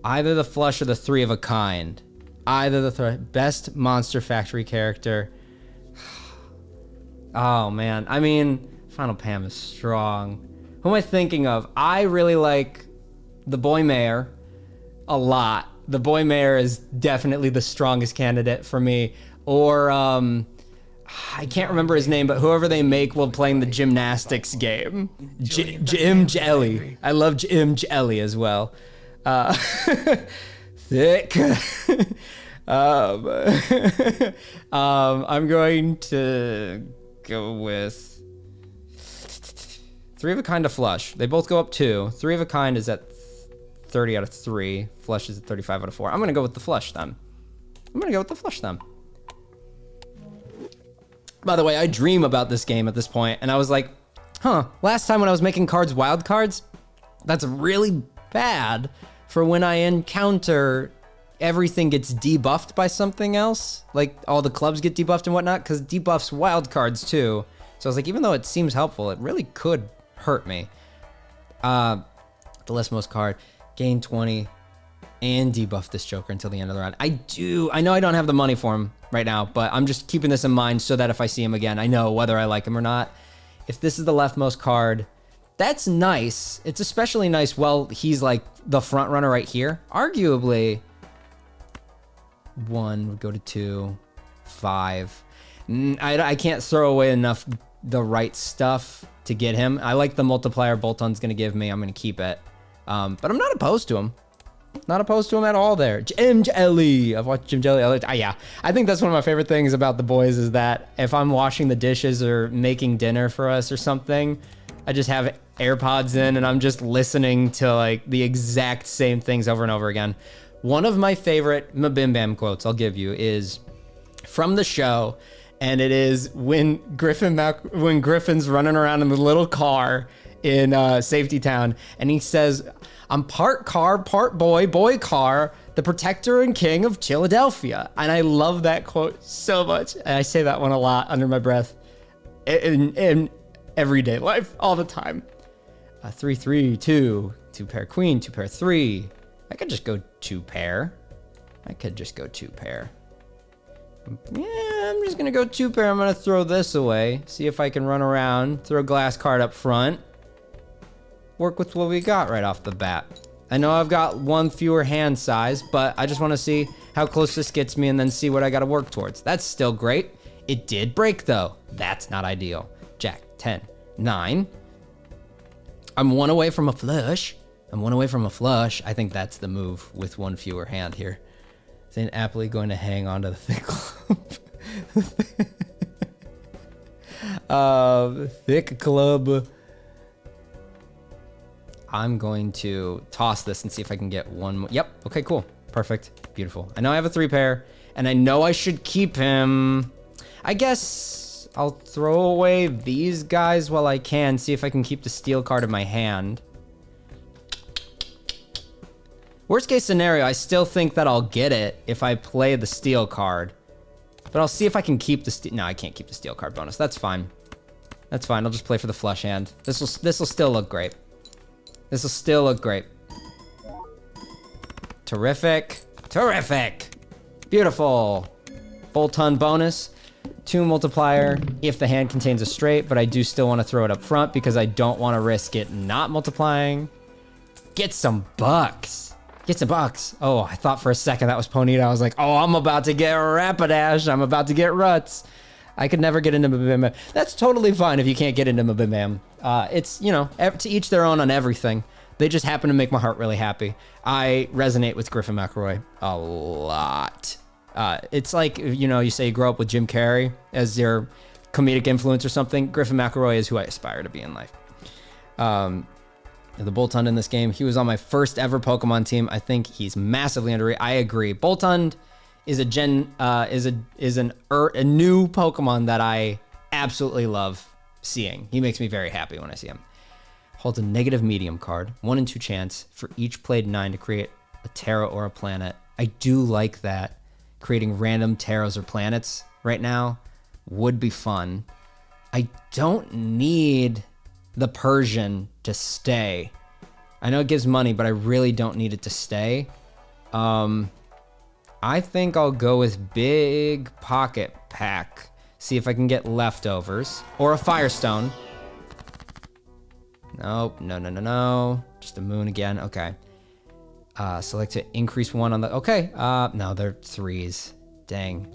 Either the flush or the 3 of a kind. Either the best Monster Factory character. Oh man, I mean, Final Pam is strong. Who am I thinking of? I really like the Boy Mayor a lot. The Boy Mayor is definitely the strongest candidate for me. Or I can't remember his name, but whoever they make while playing the gymnastics game. Jim Jelly. I love Jim Jelly as well. Thick. I'm going to go with 3 of a kind to flush. They both go up 2. 3 of a kind is at 30 out of 3. Flush is at 35 out of 4. I'm gonna go with the flush then. By the way, I dream about this game at this point, and I was like, last time when I was making cards, wild cards, that's really bad for when I encounter everything gets debuffed by something else. Like all the clubs get debuffed and whatnot, because debuffs wild cards too. So I was like, even though it seems helpful, it really could hurt me. The leftmost card, gain 20 and debuff this Joker until the end of the round. I know I don't have the money for him right now, but I'm just keeping this in mind so that if I see him again, I know whether I like him or not. If this is the leftmost card, that's nice. It's especially nice while he's like the front runner right here. Arguably, 1 would go to 2, 5. I can't throw away enough the right stuff to get him. I like the multiplier Bolton's gonna give me. I'm gonna keep it. But I'm not opposed to him. Not opposed to him at all there. Jim Jelly. I've watched Jim Jelly. Yeah. I think that's one of my favorite things about the boys is that if I'm washing the dishes or making dinner for us or something, I just have AirPods in and I'm just listening to like the exact same things over and over again. One of my favorite Mabim Bam quotes I'll give you is from the show, and it is when Griffin's running around in the little car in Safety Town, and he says, "I'm part car, part boy, boy car, the protector and king of Philadelphia." And I love that quote so much. And I say that one a lot under my breath in everyday life, all the time. 3 3 2 two pair queen, two pair three. I could just go two pair. Yeah, I'm just gonna go two pair. I'm gonna throw this away. See if I can run around, throw glass card up front. Work with what we got right off the bat. I know I've got one fewer hand size, but I just wanna see how close this gets me and then see what I gotta work towards. That's still great. It did break though. That's not ideal. Jack, 10, 9. I'm one away from a flush. I think that's the move with one fewer hand here. Saint aptly going to hang on to the thick club. Thick club. I'm going to toss this and see if I can get one more. Yep. Okay, cool. Perfect. Beautiful. I know I have a 3 pair, and I know I should keep him. I guess I'll throw away these guys while I can, see if I can keep the steel card in my hand. Worst case scenario, I still think that I'll get it if I play the steel card. But I'll see if I can keep the steel. No, I can't keep the steel card bonus. That's fine. That's fine. I'll just play for the flush hand. This will still look great. This will still look great. Terrific. Terrific. Beautiful. Bolt-on bonus. 2 multiplier if the hand contains a straight, but I do still want to throw it up front because I don't want to risk it not multiplying. Get some bucks. Get some bucks. Oh, I thought for a second that was Ponita. I was like, oh, I'm about to get Rapidash. I'm about to get Ruts. I could never get into Mabim. That's totally fine if you can't get into Mabim. It's, you know, to each their own on everything. They just happen to make my heart really happy. I resonate with Griffin McElroy a lot. It's like, you know, you say you grow up with Jim Carrey as your comedic influence or something. Griffin McElroy is who I aspire to be in life. The Boltund in this game, he was on my first ever Pokemon team. I think he's massively underrated. I agree. Boltund is a new Pokemon that I absolutely love seeing. He makes me very happy when I see him. Holds a negative medium card, 1 in 2 chance for each played 9 to create a Terra or a planet. I do like that. Creating random Terras or planets right now would be fun. I don't need the Persian to stay. I know it gives money, but I really don't need it to stay. I think I'll go with Big Pocket Pack. See if I can get leftovers. Or a Firestone. Nope, no. Just a moon again, okay. Select to increase 1 on the, okay. No, they're 3s, dang.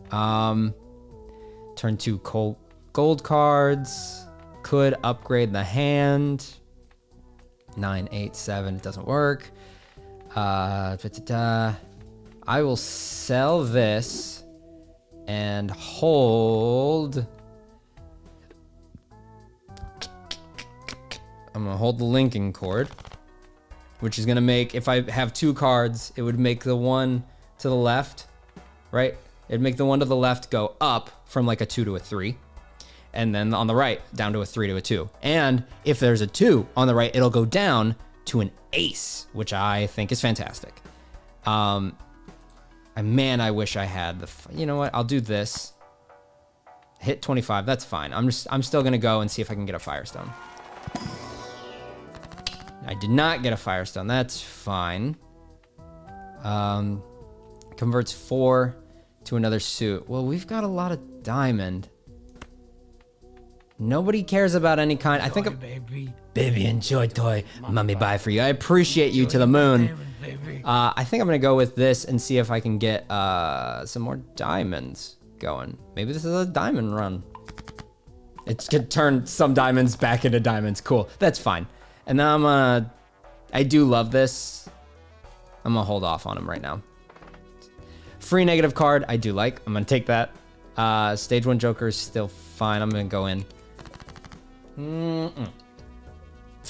Turn 2 gold cards. Could upgrade the hand. 9, 8, 7, it doesn't work. I will sell this and hold. I'm gonna hold the linking cord, which is gonna make, if I have 2 cards, it would make the one to the left, right? It'd make the one to the left go up from like a 2 to a 3. And then on the right, down to a 3 to a 2. And if there's a 2 on the right, it'll go down to an ace, which I think is fantastic. Man, I wish I had the, you know what? I'll do this. Hit 25, that's fine. I'm still gonna go and see if I can get a Firestone. I did not get a Firestone, that's fine. Converts 4 to another suit. Well, we've got a lot of diamond. Nobody cares about any kind. I think. Baby, enjoy toy. Mommy, buy for you. I appreciate you to the moon. I think I'm gonna go with this and see if I can get some more diamonds going. Maybe this is a diamond run. It could turn some diamonds back into diamonds. Cool. That's fine. And then I do love this. I'm gonna hold off on him right now. Free negative card. I do like. I'm gonna take that. Stage 1 Joker is still fine. I'm gonna go in.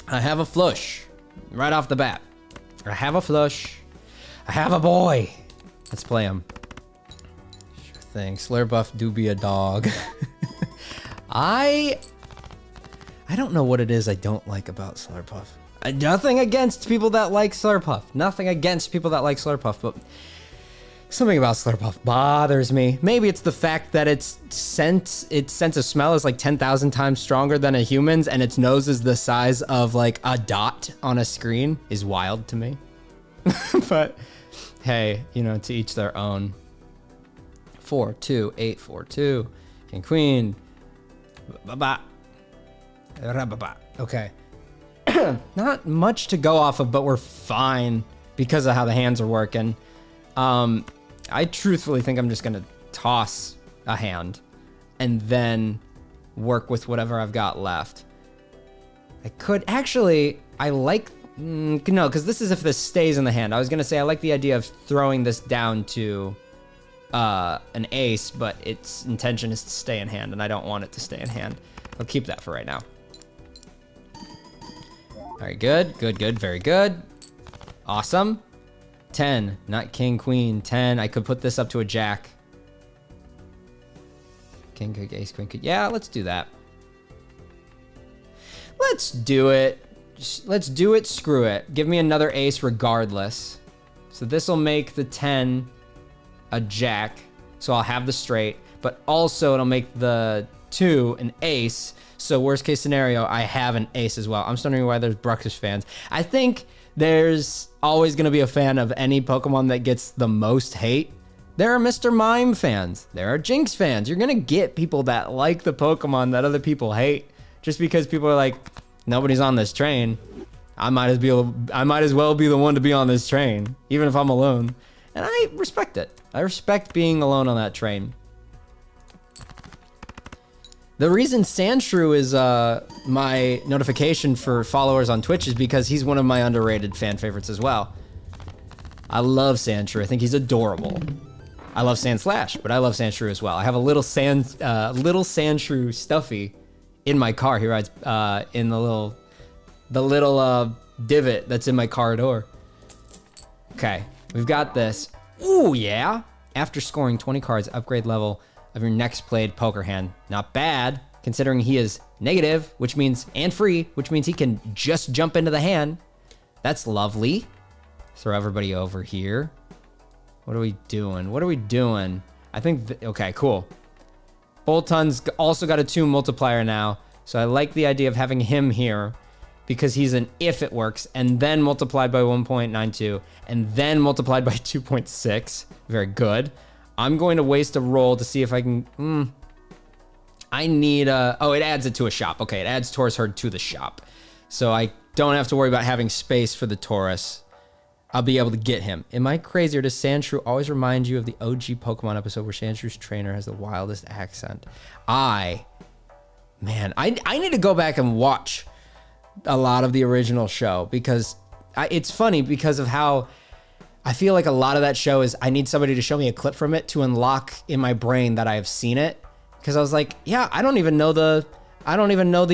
I have a flush right off the bat. I have a flush. I have a boy. Let's play him. Sure thing. Slurpuff do be a dog. I don't know what it is I don't like about Slurpuff. Nothing against people that like Slurpuff. Nothing against people that like Slurpuff, but Something about Slurpuff bothers me. Maybe it's the fact that its sense of smell is like 10,000 times stronger than a human's, and its nose is the size of like a dot on a screen is wild to me. But hey, you know, to each their own. 4, 2, 8, 4, 2. King, queen. Ba-ba. Ra-ba-ba. Okay. Not much to go off of, but we're fine because of how the hands are working. I truthfully think I'm just going to toss a hand and then work with whatever I've got left. I could actually, I like, no, because this is if this stays in the hand. I was going to say I like the idea of throwing this down to an ace, but its intention is to stay in hand, and I don't want it to stay in hand. I'll keep that for right now. Very good, good, good, very good. Awesome. 10, not king, queen, 10. I could put this up to a jack. King, king, ace, queen, queen. Yeah, let's do that. Let's do it. Let's do it, screw it. Give me another ace regardless. So this will make the 10 a jack. So I'll have the straight, but also it'll make the 2 an ace. So worst case scenario, I have an ace as well. I'm just wondering why there's Bruxish fans. I think there's always going to be a fan of any Pokemon that gets the most hate. There are Mr. Mime fans. There are Jinx fans. You're going to get people that like the Pokemon that other people hate. Just because people are like, nobody's on this train. I might as well be the one to be on this train, even if I'm alone. And I respect it. I respect being alone on that train. The reason Sandshrew is my notification for followers on Twitch is because he's one of my underrated fan favorites as well. I love Sandshrew. I think he's adorable. I love Sandslash, but I love Sandshrew as well. I have a little Sandshrew stuffy in my car. He rides in the little divot that's in my car door. Okay, we've got this. Ooh, yeah. After scoring 20 cards, upgrade level of your next played poker hand. Not bad, considering he is negative, which means, and free, which means he can just jump into the hand. That's lovely. Throw everybody over here. What are we doing? What are we doing? I think, okay, cool. Boltun's also got a 2 multiplier now, so I like the idea of having him here because he's an if it works, and then multiplied by 1.92, and then multiplied by 2.6. Very good. I'm going to waste a roll to see if I can, I need oh, it adds it to a shop. Okay, it adds Taurus Herd to the shop. So I don't have to worry about having space for the Taurus. I'll be able to get him. Am I crazy, or does Sandshrew always remind you of the OG Pokemon episode where Sandshrew's trainer has the wildest accent? Man, I need to go back and watch a lot of the original show because it's funny because of how I feel like a lot of that show is I need somebody to show me a clip from it to unlock in my brain that I have seen it. Because I was like, yeah, I don't even know the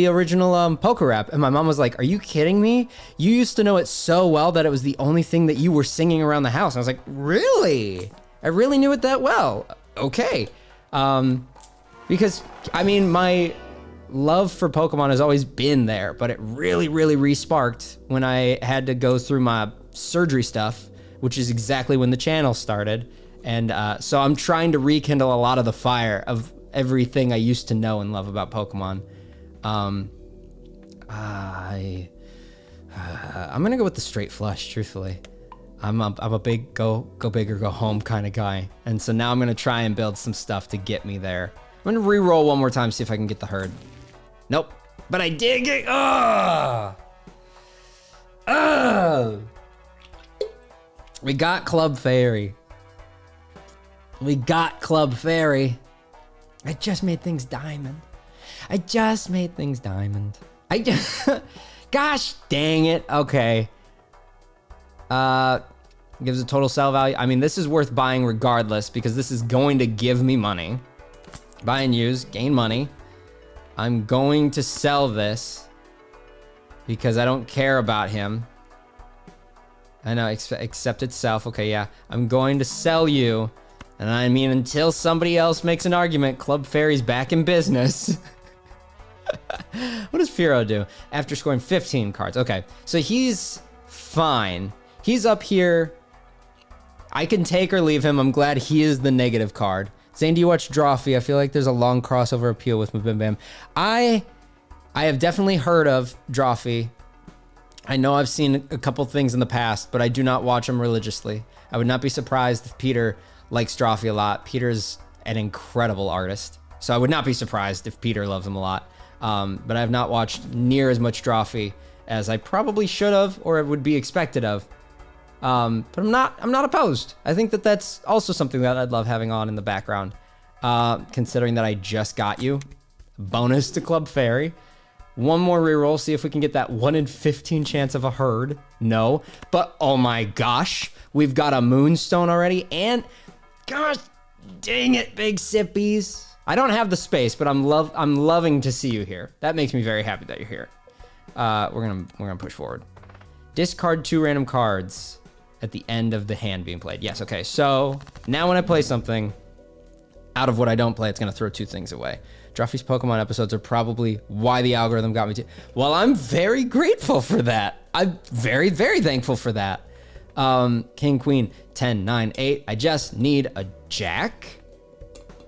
original poker rap. And my mom was like, are you kidding me? You used to know it so well that it was the only thing that you were singing around the house. And I was like, really? I really knew it that well. Okay. Because I mean, my love for Pokemon has always been there, but it really, really re-sparked when I had to go through my surgery stuff, which is exactly when the channel started. And so I'm trying to rekindle a lot of the fire of everything I used to know and love about Pokemon. I'm gonna go with the straight flush, truthfully. I'm a big go big or go home kind of guy. And so now I'm gonna try and build some stuff to get me there. I'm gonna re-roll one more time, see if I can get the herd. Nope, but I did get, we got Club Fairy. We got Club Fairy. I just made things diamond. Gosh dang it. Okay. Gives a total sell value. I mean, this is worth buying regardless because this is going to give me money. Buy and use, gain money. I'm going to sell this because I don't care about him. I know, accept itself. Okay, yeah. I'm going to sell you. And I mean, until somebody else makes an argument, Club Fairy's back in business. What does Firo do? After scoring 15 cards. Okay, so he's fine. He's up here I can take or leave him. I'm glad he is the negative card. Zane, do you watch Drawfee? I feel like there's a long crossover appeal with Bim Bam. I have definitely heard of Drawfee. I know I've seen a couple things in the past, but I do not watch him religiously. I would not be surprised if Peter likes Drawfee a lot. Peter's an incredible artist, so I would not be surprised if Peter loves him a lot. But I have not watched near as much Drawfee as I probably should have or it would be expected of. But I'm not opposed. I think that that's also something that I'd love having on in the background. Considering that I just got you. Bonus to Club Fairy. One more reroll, see if we can get that 1 in 15 chance of a herd. No, but oh my gosh, we've got a Moonstone already, and gosh, dang it, Big Sippies. I don't have the space, but I'm loving to see you here. That makes me very happy that you're here. We're gonna push forward. Discard 2 random cards at the end of the hand being played. Yes, okay. So now when I play something out of what I don't play, it's gonna throw 2 things away. Drawfee's Pokemon episodes are probably why the algorithm got me to. Well, I'm very grateful for that. I'm very, very thankful for that. King, Queen, 10, 9, 8. I just need a Jack.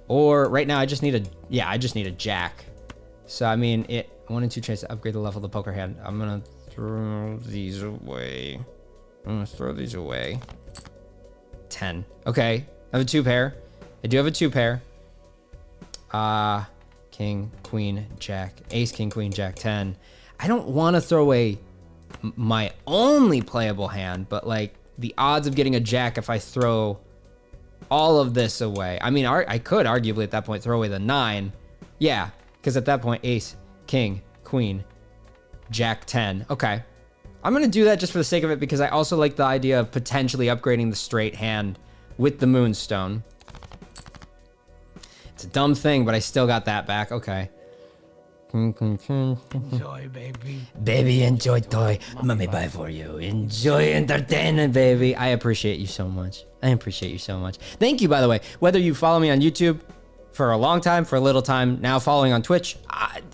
Or right now I just need a Jack. So I mean, 1 in 2 chance to upgrade the level of the poker hand. I'm gonna throw these away. 10. Okay. I have a 2 pair. I do have a 2 pair. King, Queen, Jack, Ace, King, Queen, Jack, 10. I don't want to throw away my only playable hand, but like the odds of getting a Jack if I throw all of this away. I mean, I could arguably at that point throw away the 9. Yeah, because at that point, Ace, King, Queen, Jack, 10. Okay. I'm going to do that just for the sake of it because I also like the idea of potentially upgrading the straight hand with the Moonstone. It's a dumb thing, but I still got that back. Okay. Enjoy, baby. Baby, enjoy toy. Mommy buy for you. Enjoy entertainment, baby. I appreciate you so much. Thank you, by the way. Whether you follow me on YouTube for a long time, for a little time, now following on Twitch,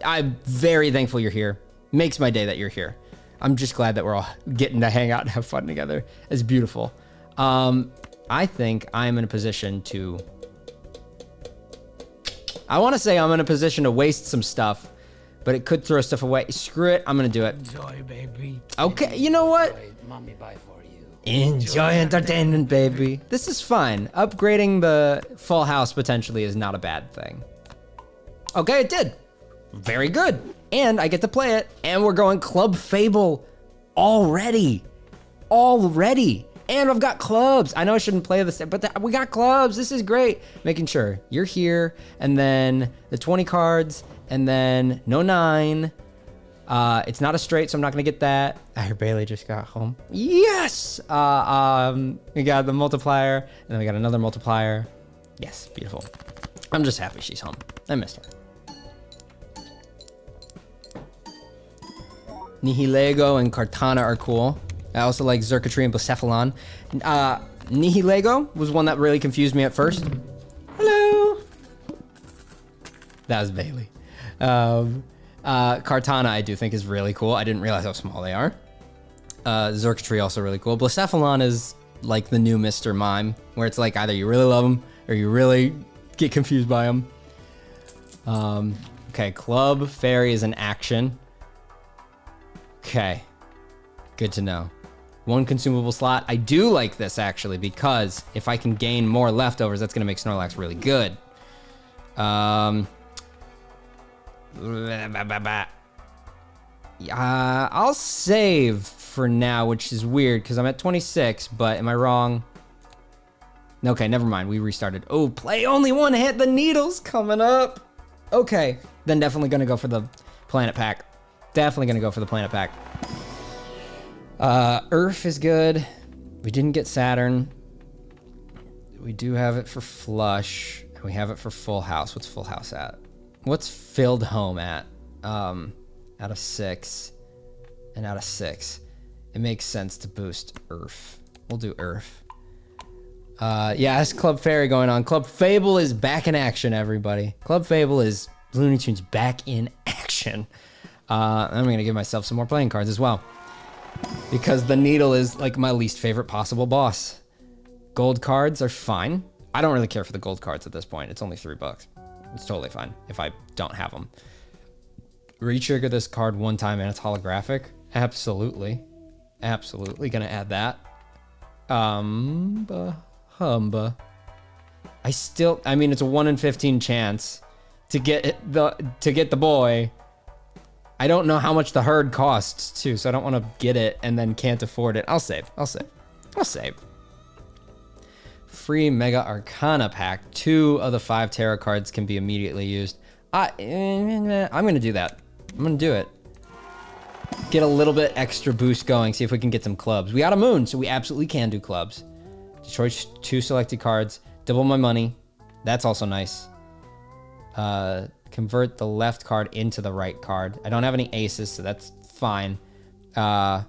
I'm very thankful you're here. Makes my day that you're here. I'm just glad that we're all getting to hang out and have fun together. It's beautiful. I think I'm in a position to... I want to say I'm in a position to waste some stuff, but it could throw stuff away. Screw it. I'm going to do it. Enjoy, baby. Okay, you know what? Mommy buy for you. Enjoy entertainment, baby. This is fine. Upgrading the full house potentially is not a bad thing. Okay, it did. Very good. And I get to play it. And we're going Club Fable already. And I've got clubs. I know I shouldn't play this, but we got clubs. This is great. Making sure you're here. And then the 20 cards. And then no 9. It's not a straight, so I'm not going to get that. I hear Bailey just got home. Yes! We got the multiplier. And then we got another multiplier. Yes, beautiful. I'm just happy she's home. I missed her. Nihilego and Kartana are cool. I also like Xurkitree and Blacephalon. Nihilego was one that really confused me at first. Hello. That was Bailey. Kartana I do think is really cool. I didn't realize how small they are. Xurkitree also really cool. Blacephalon is like the new Mr. Mime, where it's like either you really love him or you really get confused by him. Okay, Club Fairy is an action. Okay, good to know. 1 consumable slot. I do like this actually because if I can gain more leftovers, that's gonna make Snorlax really good. I'll save for now, which is weird because I'm at 26, but am I wrong? Okay, never mind. We restarted. Oh, play only 1 hit. The needle's coming up. Okay, then definitely gonna go for the planet pack. Earth is good. We didn't get Saturn. We do have it for flush. And we have it for full house. What's full house at? What's filled home at? Out of 6 and out of 6. It makes sense to boost Earth. We'll do Earth. Yeah, that's Club Fairy going on. Club Fable is back in action, everybody. Club Fable is Looney Tunes back in action. I'm gonna give myself some more playing cards as well. Because the needle is like my least favorite possible boss. Gold cards are fine. I don't really care for the gold cards at this point. It's only $3. It's totally fine if I don't have them. Retrigger this card one time and it's holographic. Absolutely. Absolutely gonna add that. Humba. I mean, it's a 1 in 15 chance to get the boy. I don't know how much the herd costs too, so I don't want to get it and then can't afford it. I'll save. Free Mega Arcana pack. 2 of the 5 tarot cards can be immediately used. I'm gonna do that. I'm gonna do it. Get a little bit extra boost going. See if we can get some clubs. We got a moon, so we absolutely can do clubs. Destroy 2 selected cards. Double my money. That's also nice. Convert the left card into the right card. I don't have any aces, so that's fine. Could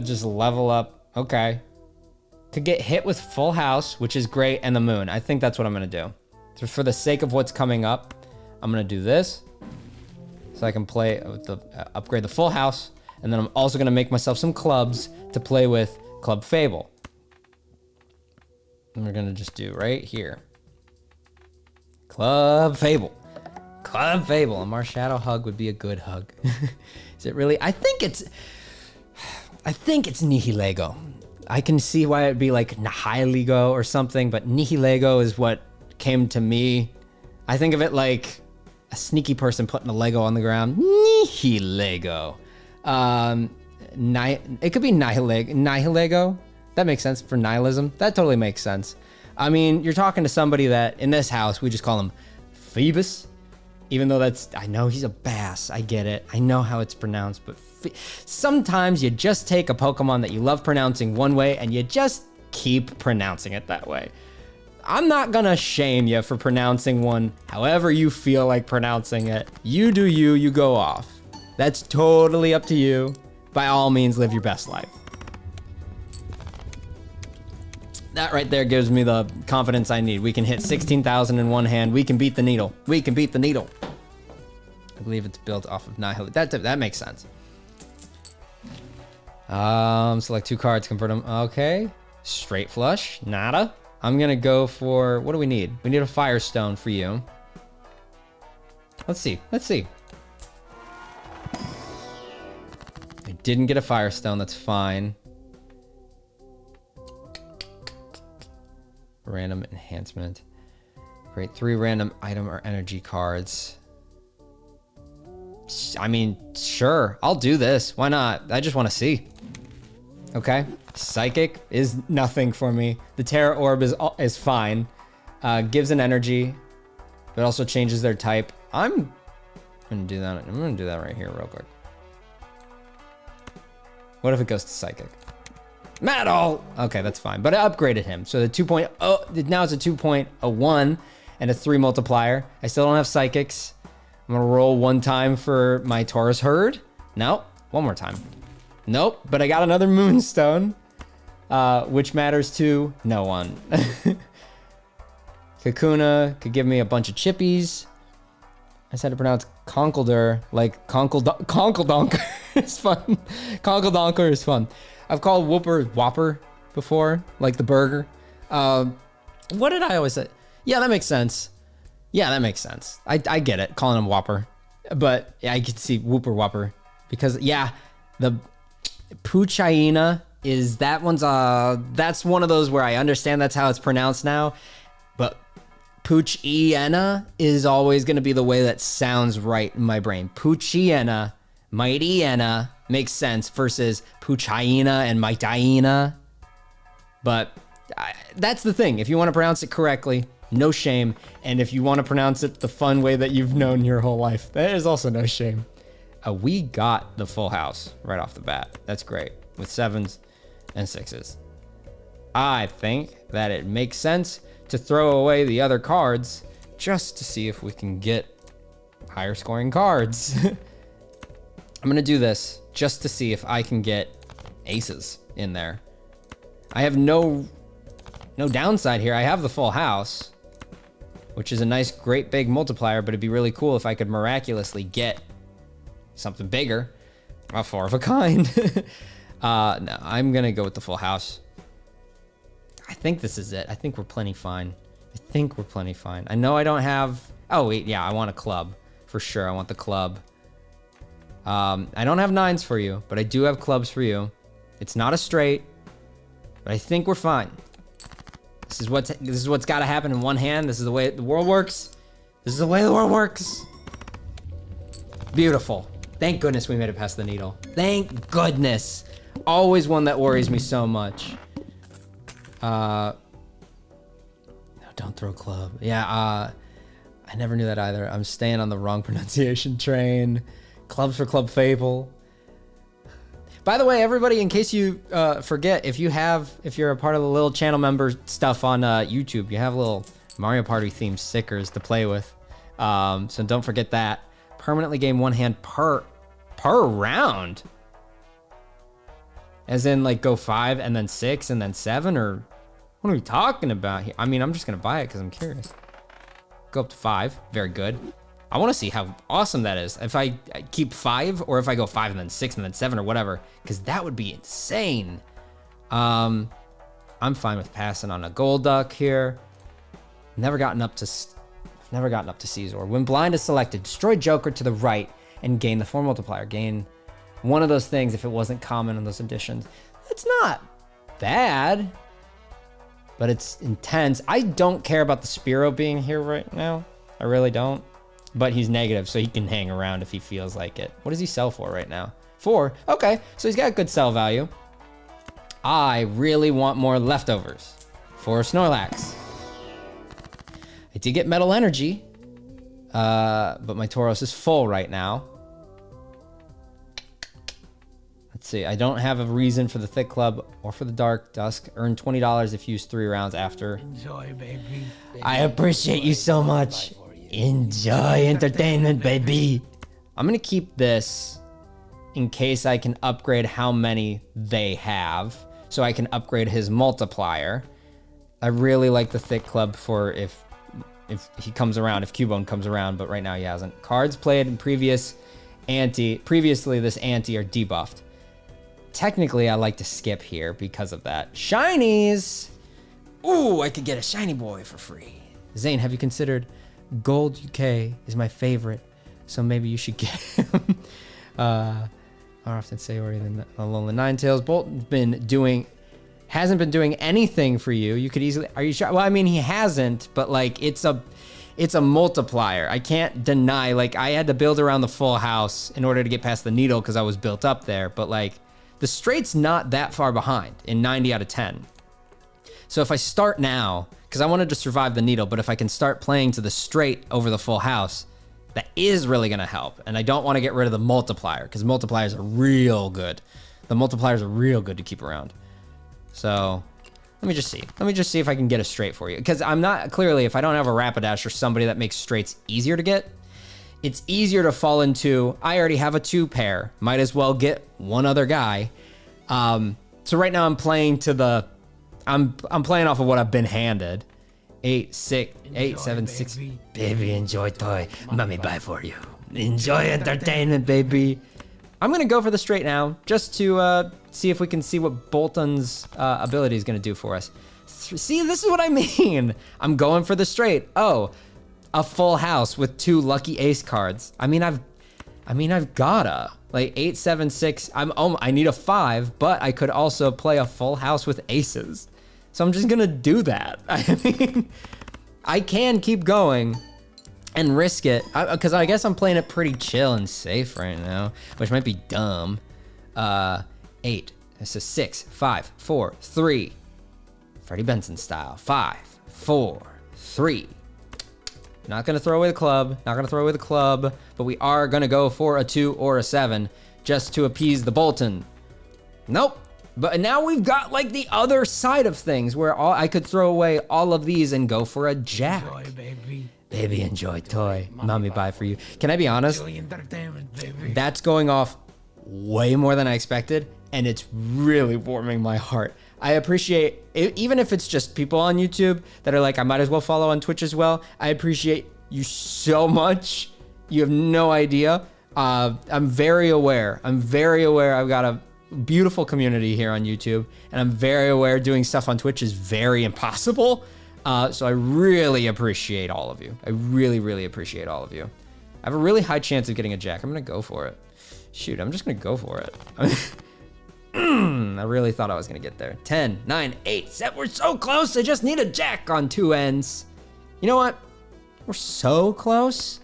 just level up. Okay. Could get hit with full house, which is great, and the moon. I think that's what I'm gonna do. So for the sake of what's coming up, I'm gonna do this. So I can play with the upgrade the full house, and then I'm also gonna make myself some clubs to play with Club Fable. And we're gonna just do right here. Club Fable. Club Fable. A Marshadow hug would be a good hug. Is it really? I think it's Nihilego. I can see why it'd be like Nihilego or something, but Nihilego is what came to me. I think of it like a sneaky person putting a Lego on the ground. Nihilego. It could be Nihilego. That makes sense for nihilism. That totally makes sense. I mean, you're talking to somebody that in this house, we just call him Phoebus. Even though I know he's a bass. I get it. I know how it's pronounced, but sometimes you just take a Pokemon that you love pronouncing one way and you just keep pronouncing it that way. I'm not gonna shame you for pronouncing one however you feel like pronouncing it. You do you, you go off. That's totally up to you. By all means, live your best life. That right there gives me the confidence I need. We can hit 16,000 in one hand. We can beat the needle. We can beat the needle. I believe it's built off of Nihil. That makes sense. Select 2 cards, convert them. Okay. Straight flush. Nada. I'm gonna go for, what do we need? We need a Firestone for you. Let's see. I didn't get a Firestone. That's fine. Random enhancement. Create 3 random item or energy cards. I mean, sure, I'll do this. Why not? I just want to see. Okay. Psychic is nothing for me. The Terra Orb is fine. Gives an energy, but also changes their type. I'm gonna do that. I'm gonna do that right here real quick. What if it goes to Psychic? Metal! Okay, that's fine. But I upgraded him. So the 2.0, now it's a 2.01 and a 3 multiplier. I still don't have Psychics. I'm gonna roll 1 time for my Taurus Herd. Nope, 1 more time. Nope, but I got another Moonstone, which matters to no one. Kakuna could give me a bunch of chippies. I said to pronounce Conkeldurr like Conkeldonker is fun. Conkeldonker is fun. I've called Whooper Whopper before, like the burger. What did I always say? Yeah, that makes sense. I get it, calling him Whopper. But yeah, I could see Whooper Whopper. Because, yeah, the Puchaina is, that's one of those where I understand that's how it's pronounced now. But Puchiena is always going to be the way that sounds right in my brain. Puchiena, Mightyena makes sense versus Puchaina and Mightyena. But that's the thing. If you want to pronounce it correctly, no shame. And if you want to pronounce it the fun way that you've known your whole life, that is also no shame. We got the full house right off the bat. That's great. With 7s and 6s. I think that it makes sense to throw away the other cards just to see if we can get higher scoring cards. I'm gonna do this just to see if I can get aces in there. I have no downside here. I have the full house, which is a nice, great big multiplier, but it'd be really cool if I could miraculously get something bigger. A 4 of a kind. No, I'm gonna go with the full house. think this is it. I think we're plenty fine. I know I don't have... Oh, wait, yeah, I want a club. For sure, I want the club. I don't have 9s for you, but I do have clubs for you. It's not a straight, but I think we're fine. This is what's got to happen in one hand. This is the way the world works. Beautiful. Thank goodness we made it past the needle. Thank goodness. Always one that worries me so much. No, don't throw club. Yeah, I never knew that either. I'm staying on the wrong pronunciation train. Clubs for Club Fable. By the way, everybody, in case you forget, if you're a part of the little channel member stuff on YouTube, you have little Mario Party themed stickers to play with. So don't forget that. Permanently game one hand per round. As in, like, go 5 and then 6 and then 7, or what are we talking about here? I mean, I'm just gonna buy it because I'm curious. Go up to 5. Very good. I want to see how awesome that is. If I keep 5, or if I go 5 and then 6 and then 7 or whatever, because that would be insane. I'm fine with passing on a gold duck here. Never gotten up to Caesar. When blind is selected, destroy Joker to the right and gain the 4 multiplier. Gain one of those things if it wasn't common in those editions. That's not bad, but it's intense. I don't care about the Spiro being here right now. I really don't. But he's negative, so he can hang around if he feels like it. What does he sell for right now? 4. Okay, so he's got good sell value. I really want more leftovers for Snorlax. I did get Metal Energy, but my Tauros is full right now. Let's see. I don't have a reason for the Thick Club or for the Dark Dusk. Earn $20 if used 3 rounds after. Enjoy, baby. I appreciate you so much. Enjoy entertainment, baby. I'm gonna keep this in case I can upgrade how many they have, so I can upgrade his multiplier. I really like the Thick Club for if he comes around, if Cubone comes around, but right now he hasn't. Cards played in previously this ante are debuffed. Technically, I like to skip here because of that. Shinies! Ooh, I could get a shiny boy for free. Zane, have you considered Gold UK is my favorite, so maybe you should get him. I often say or even along the Ninetales. Bolton's hasn't been doing anything for you. You could easily, are you sure? Well, I mean, he hasn't, but like it's a multiplier. I can't deny, like I had to build around the full house in order to get past the needle because I was built up there, but like the straight's not that far behind in 90 out of 10. So if I start now, because I wanted to survive the needle, but if I can start playing to the straight over the full house, that is really going to help. And I don't want to get rid of the multiplier, because multipliers are real good. The multipliers are real good to keep around. So let me just see. Let me just see if I can get a straight for you. Because I'm not, clearly, if I don't have a Rapidash or somebody that makes straights easier to get, it's easier to fall into, I already have a 2 pair. Might as well get one other guy. So right now I'm playing to the, I'm playing off of what I've been handed. 8, 6, 8, 7, 6. Baby, enjoy toy. Mommy buy for you. Enjoy entertainment, baby. I'm gonna go for the straight now, just to see if we can see what Bolton's ability is gonna do for us. See, this is what I mean. I'm going for the straight. Oh, a full house with 2 lucky ace cards. I mean, I've gotta. Like 8, 7, 6. I need a 5, but I could also play a full house with aces. So I'm just gonna do that. I mean, I can keep going and risk it, because I guess I'm playing it pretty chill and safe right now, which might be dumb. 8. This is 6, 5, 4, 3. Freddie Benson style. 5, 4, 3. Not gonna throw away the club. Not gonna throw away the club, but we are gonna go for a 2 or a 7 just to appease the Bolton. Nope. But now we've got like the other side of things where I could throw away all of these and go for a jack. Enjoy, baby. Baby, enjoy toy. Mommy buy for you. Can I be honest? Enjoy entertainment, baby. That's going off way more than I expected, and it's really warming my heart. I appreciate it, even if it's just people on YouTube that are like, I might as well follow on Twitch as well. I appreciate you so much. You have no idea. I'm very aware. I've got beautiful community here on YouTube, and I'm very aware doing stuff on Twitch is very impossible. So I really appreciate all of you. I really, really appreciate all of you. I have a really high chance of getting a jack. I'm gonna go for it. Shoot, I'm just gonna go for it. I really thought I was gonna get there. 10, 9, 8, 7. We're so close. I just need a jack on 2 ends. You know what? We're so close.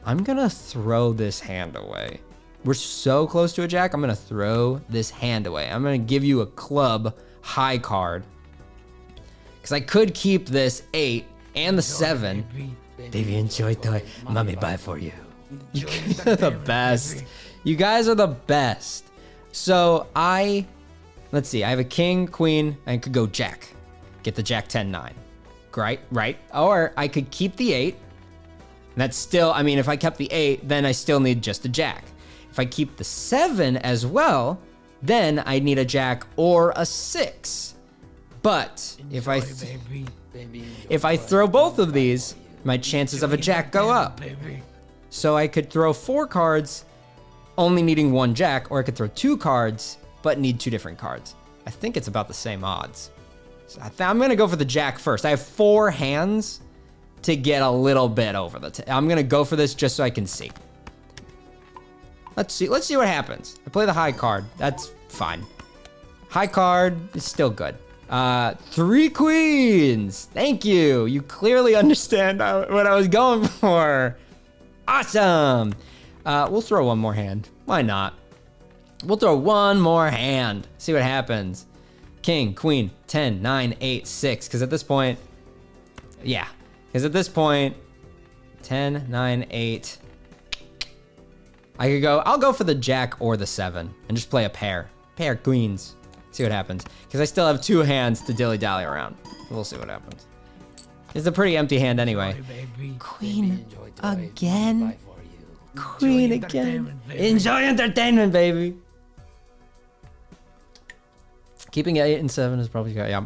I'm gonna throw this hand away. We're so close to a jack. I'm gonna throw this hand away. I'm gonna give you a club high card. Because I could keep this 8 and the 7. Baby, enjoy toy. Mommy buy for you. You guys are the best. You guys are the best. So let's see. I have a king, queen, and I could go jack. Get the jack 10, 9. Great, right? Or I could keep the 8. And that's still, I mean, if I kept the 8, then I still need just a jack. If I keep the 7 as well, then I need a jack or a 6. But if I throw both of these, my chances of a jack go up. So I could throw 4 cards, only needing 1 jack, or I could throw 2 cards, but need 2 different cards. I think it's about the same odds. So I'm gonna go for the jack first. I have 4 hands to get a little bit over the I'm gonna go for this just so I can see. Let's see what happens. I play the high card. That's fine. High card is still good. 3 queens. Thank you. You clearly understand what I was going for. Awesome. We'll throw 1 more hand. Why not? We'll throw 1 more hand. See what happens. King, queen, 10, 9, 8, 6. Because at this point, yeah. Because at this point, 10, 9, 8. I'll go for the jack or the 7 and just play a pair. Pair queens. See what happens. Because I still have 2 hands to dilly-dally around. We'll see what happens. It's a pretty empty hand anyway. Queen again? Queen again. Enjoy entertainment, baby. Keeping 8 and 7 is probably good, yeah.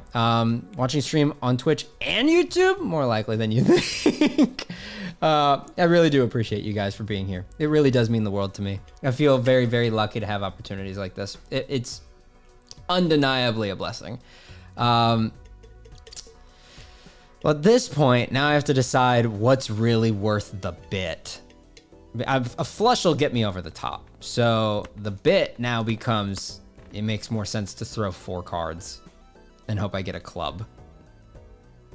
Watching stream on Twitch and YouTube? More likely than you think. I really do appreciate you guys for being here. It really does mean the world to me. I feel very, very lucky to have opportunities like this. It's undeniably a blessing. Well, at this point, now I have to decide what's really worth the bit. A flush will get me over the top. So the bit now becomes, it makes more sense to throw 4 cards and hope I get a club.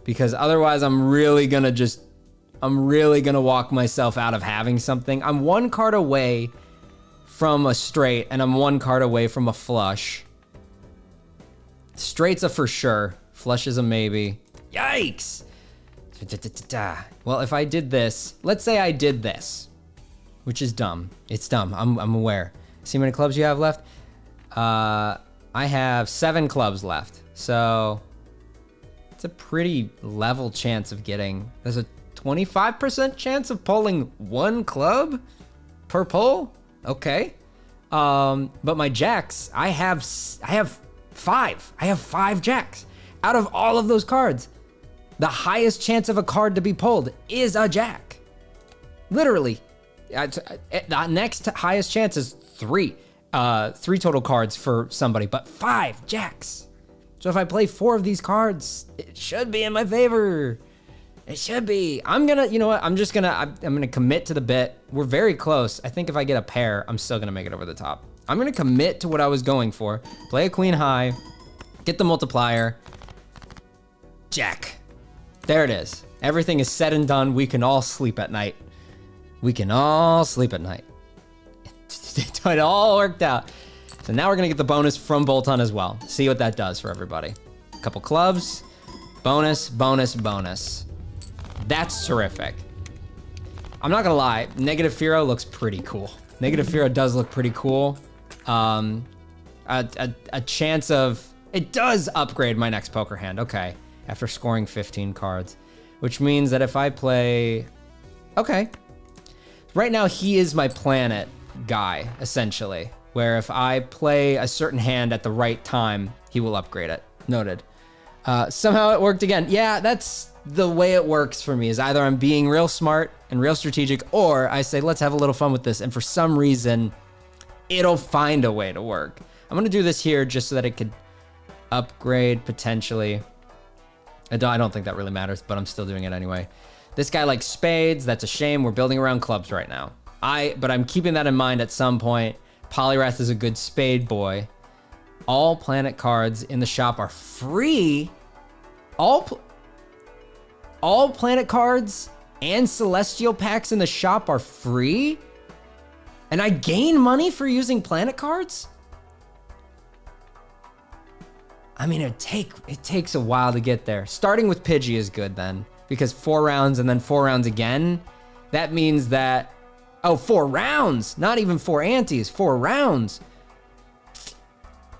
Because otherwise I'm really gonna walk myself out of having something. I'm 1 card away from a straight and I'm 1 card away from a flush. Straight's a for sure. Flush is a maybe. Yikes! Well, if I did this, let's say I did this, which is dumb. It's dumb. I'm aware. See how many clubs you have left? I have 7 clubs left. So it's a pretty level chance of getting. There's a 25% chance of pulling 1 club per pull. Okay. But my jacks, I have 5. I have 5 jacks. Out of all of those cards, the highest chance of a card to be pulled is a jack. Literally. The next highest chance is 3. 3 total cards for somebody, but 5 jacks. So if I play 4 of these cards, it should be in my favor. It should be. I'm gonna, you know what? I'm gonna commit to the bit. We're very close. I think if I get a pair, I'm still gonna make it over the top. I'm gonna commit to what I was going for. Play a queen high, get the multiplier. Jack. There it is. Everything is said and done. We can all sleep at night. We can all sleep at night. It all worked out. So now we're gonna get the bonus from Bolton as well. See what that does for everybody. A couple clubs. Bonus, bonus, bonus. That's terrific. I'm not gonna lie, Negative Firo looks pretty cool. Negative Firo does look pretty cool. A chance of, it does upgrade my next poker hand, okay. After scoring 15 cards. Which means that if I play, okay. Right now he is my planet guy, essentially. Where if I play a certain hand at the right time, he will upgrade it. Noted. Somehow it worked again. Yeah, that's the way it works for me, is either I'm being real smart and real strategic, or I say, let's have a little fun with this, and for some reason, it'll find a way to work. I'm gonna do this here just so that it could upgrade potentially. I don't think that really matters, but I'm still doing it anyway. This guy likes spades. That's a shame. We're building around clubs right now. But I'm keeping that in mind at some point. Polyrath is a good spade boy. All planet cards in the shop are free. All planet cards and celestial packs in the shop are free? And I gain money for using planet cards? I mean, it takes a while to get there. Starting with Pidgey is good then, because 4 rounds and then 4 rounds again. That means that, 4 rounds, not even 4 antes, 4 rounds.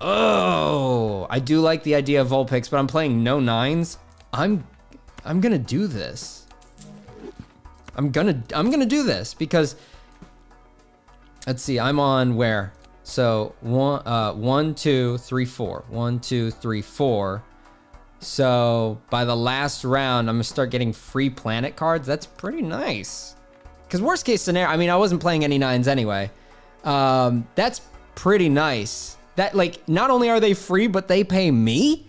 Oh, I do like the idea of Vulpix, but I'm playing no 9s. I'm gonna do this. I'm gonna do this because, let's see, I'm on where? So 1, 2, 3, 4. 1, 2, 3, 4. So by the last round, I'm gonna start getting free planet cards. That's pretty nice. Because worst case scenario, I mean, I wasn't playing any 9s anyway. That's pretty nice. That, like, not only are they free, but they pay me?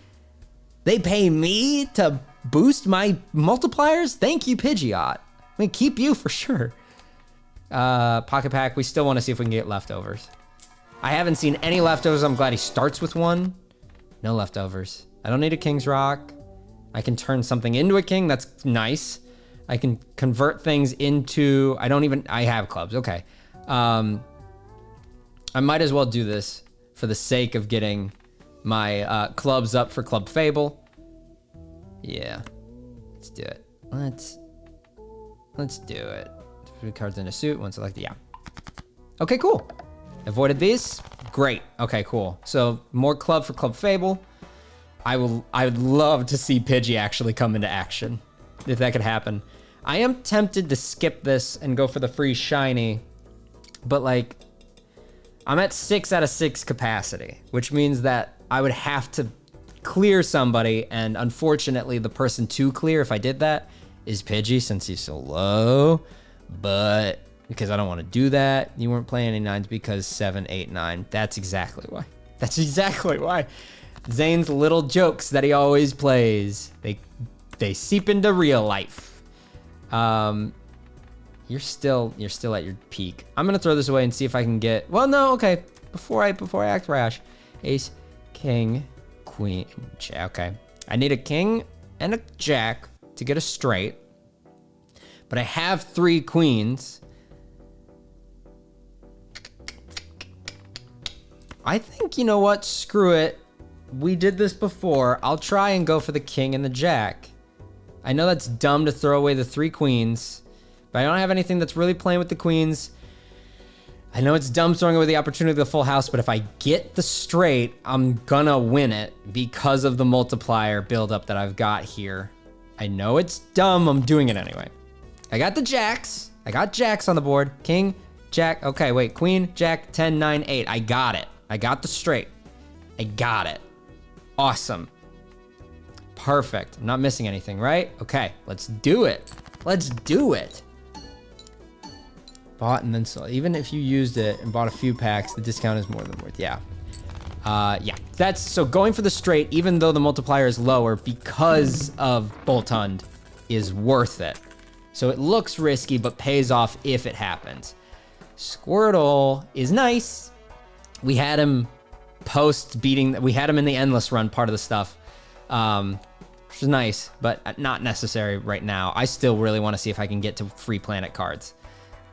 They pay me to boost my multipliers? Thank you, Pidgeot. I mean, keep you for sure. Pocket Pack, we still want to see if we can get leftovers. I haven't seen any leftovers. I'm glad he starts with 1. No leftovers. I don't need a King's Rock. I can turn something into a king. That's nice. I can convert things into... I have clubs. Okay. I might as well do this for the sake of getting my clubs up for Club Fable. Yeah. Let's do it. Let's do it. 3 cards in a suit. 1 selected. Yeah. Okay, cool. Avoided these. Great. Okay, cool. So more club for Club Fable. I would love to see Pidgey actually come into action, if that could happen. I am tempted to skip this and go for the free shiny, but like, I'm at 6 out of 6 capacity, which means that I would have to clear somebody, and unfortunately the person to clear if I did that is Pidgey since he's so low, but because I don't want to do that. You weren't playing any 9s because 7, 8, 9. That's exactly why. That's exactly why. Zane's little jokes that he always plays, they seep into real life. You're still at your peak. I'm gonna throw this away and see if I can get. Well, no, okay. Before I act rash, ace, king, queen, jack. Okay, I need a king and a jack to get a straight, but I have 3 queens. I think, you know what? Screw it. We did this before. I'll try and go for the king and the jack. I know that's dumb to throw away the 3 queens, but I don't have anything that's really playing with the queens. I know it's dumb throwing away the opportunity of the full house, but if I get the straight, I'm gonna win it because of the multiplier buildup that I've got here. I know it's dumb. I'm doing it anyway. I got the jacks. I got jacks on the board. King, jack. Okay, wait. Queen, jack, 10, 9, 8. I got it. I got the straight. I got it. Awesome. Perfect. I'm not missing anything, right? Okay, let's do it. Let's do it. Bought and then sold. Even if you used it and bought a few packs, the discount is more than worth. Yeah. Yeah. That's so going for the straight, even though the multiplier is lower because of Boltund, is worth it. So it looks risky, but pays off if it happens. Squirtle is nice. We had him post beating. We had him in the endless run part of the stuff. Which is nice, but not necessary right now. I still really want to see if I can get to free planet cards.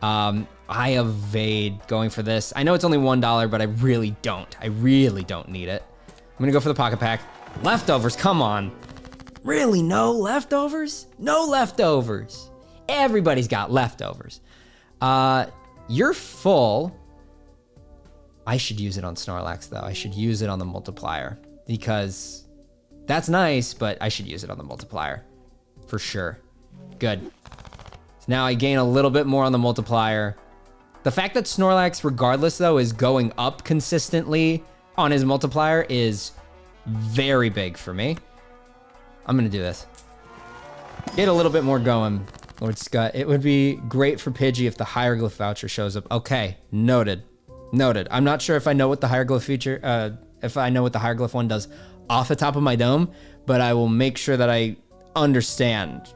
I evade going for this. I know it's only $1, but I really don't. I really don't need it. I'm gonna go for the pocket pack. Leftovers, come on. Really, no leftovers? No leftovers. Everybody's got leftovers. You're full. I should use it on Snorlax, though. I should use it on the multiplier because that's nice, but I should use it on the multiplier for sure. Good. So now I gain a little bit more on the multiplier. The fact that Snorlax, regardless, though, is going up consistently on his multiplier is very big for me. I'm going to do this. Get a little bit more going, Lord Scott. It would be great for Pidgey if the hieroglyph voucher shows up. Okay, noted. Noted. I'm not sure if I know what the hieroglyph feature, if I know what the hieroglyph one does off the top of my dome, but I will make sure that I understand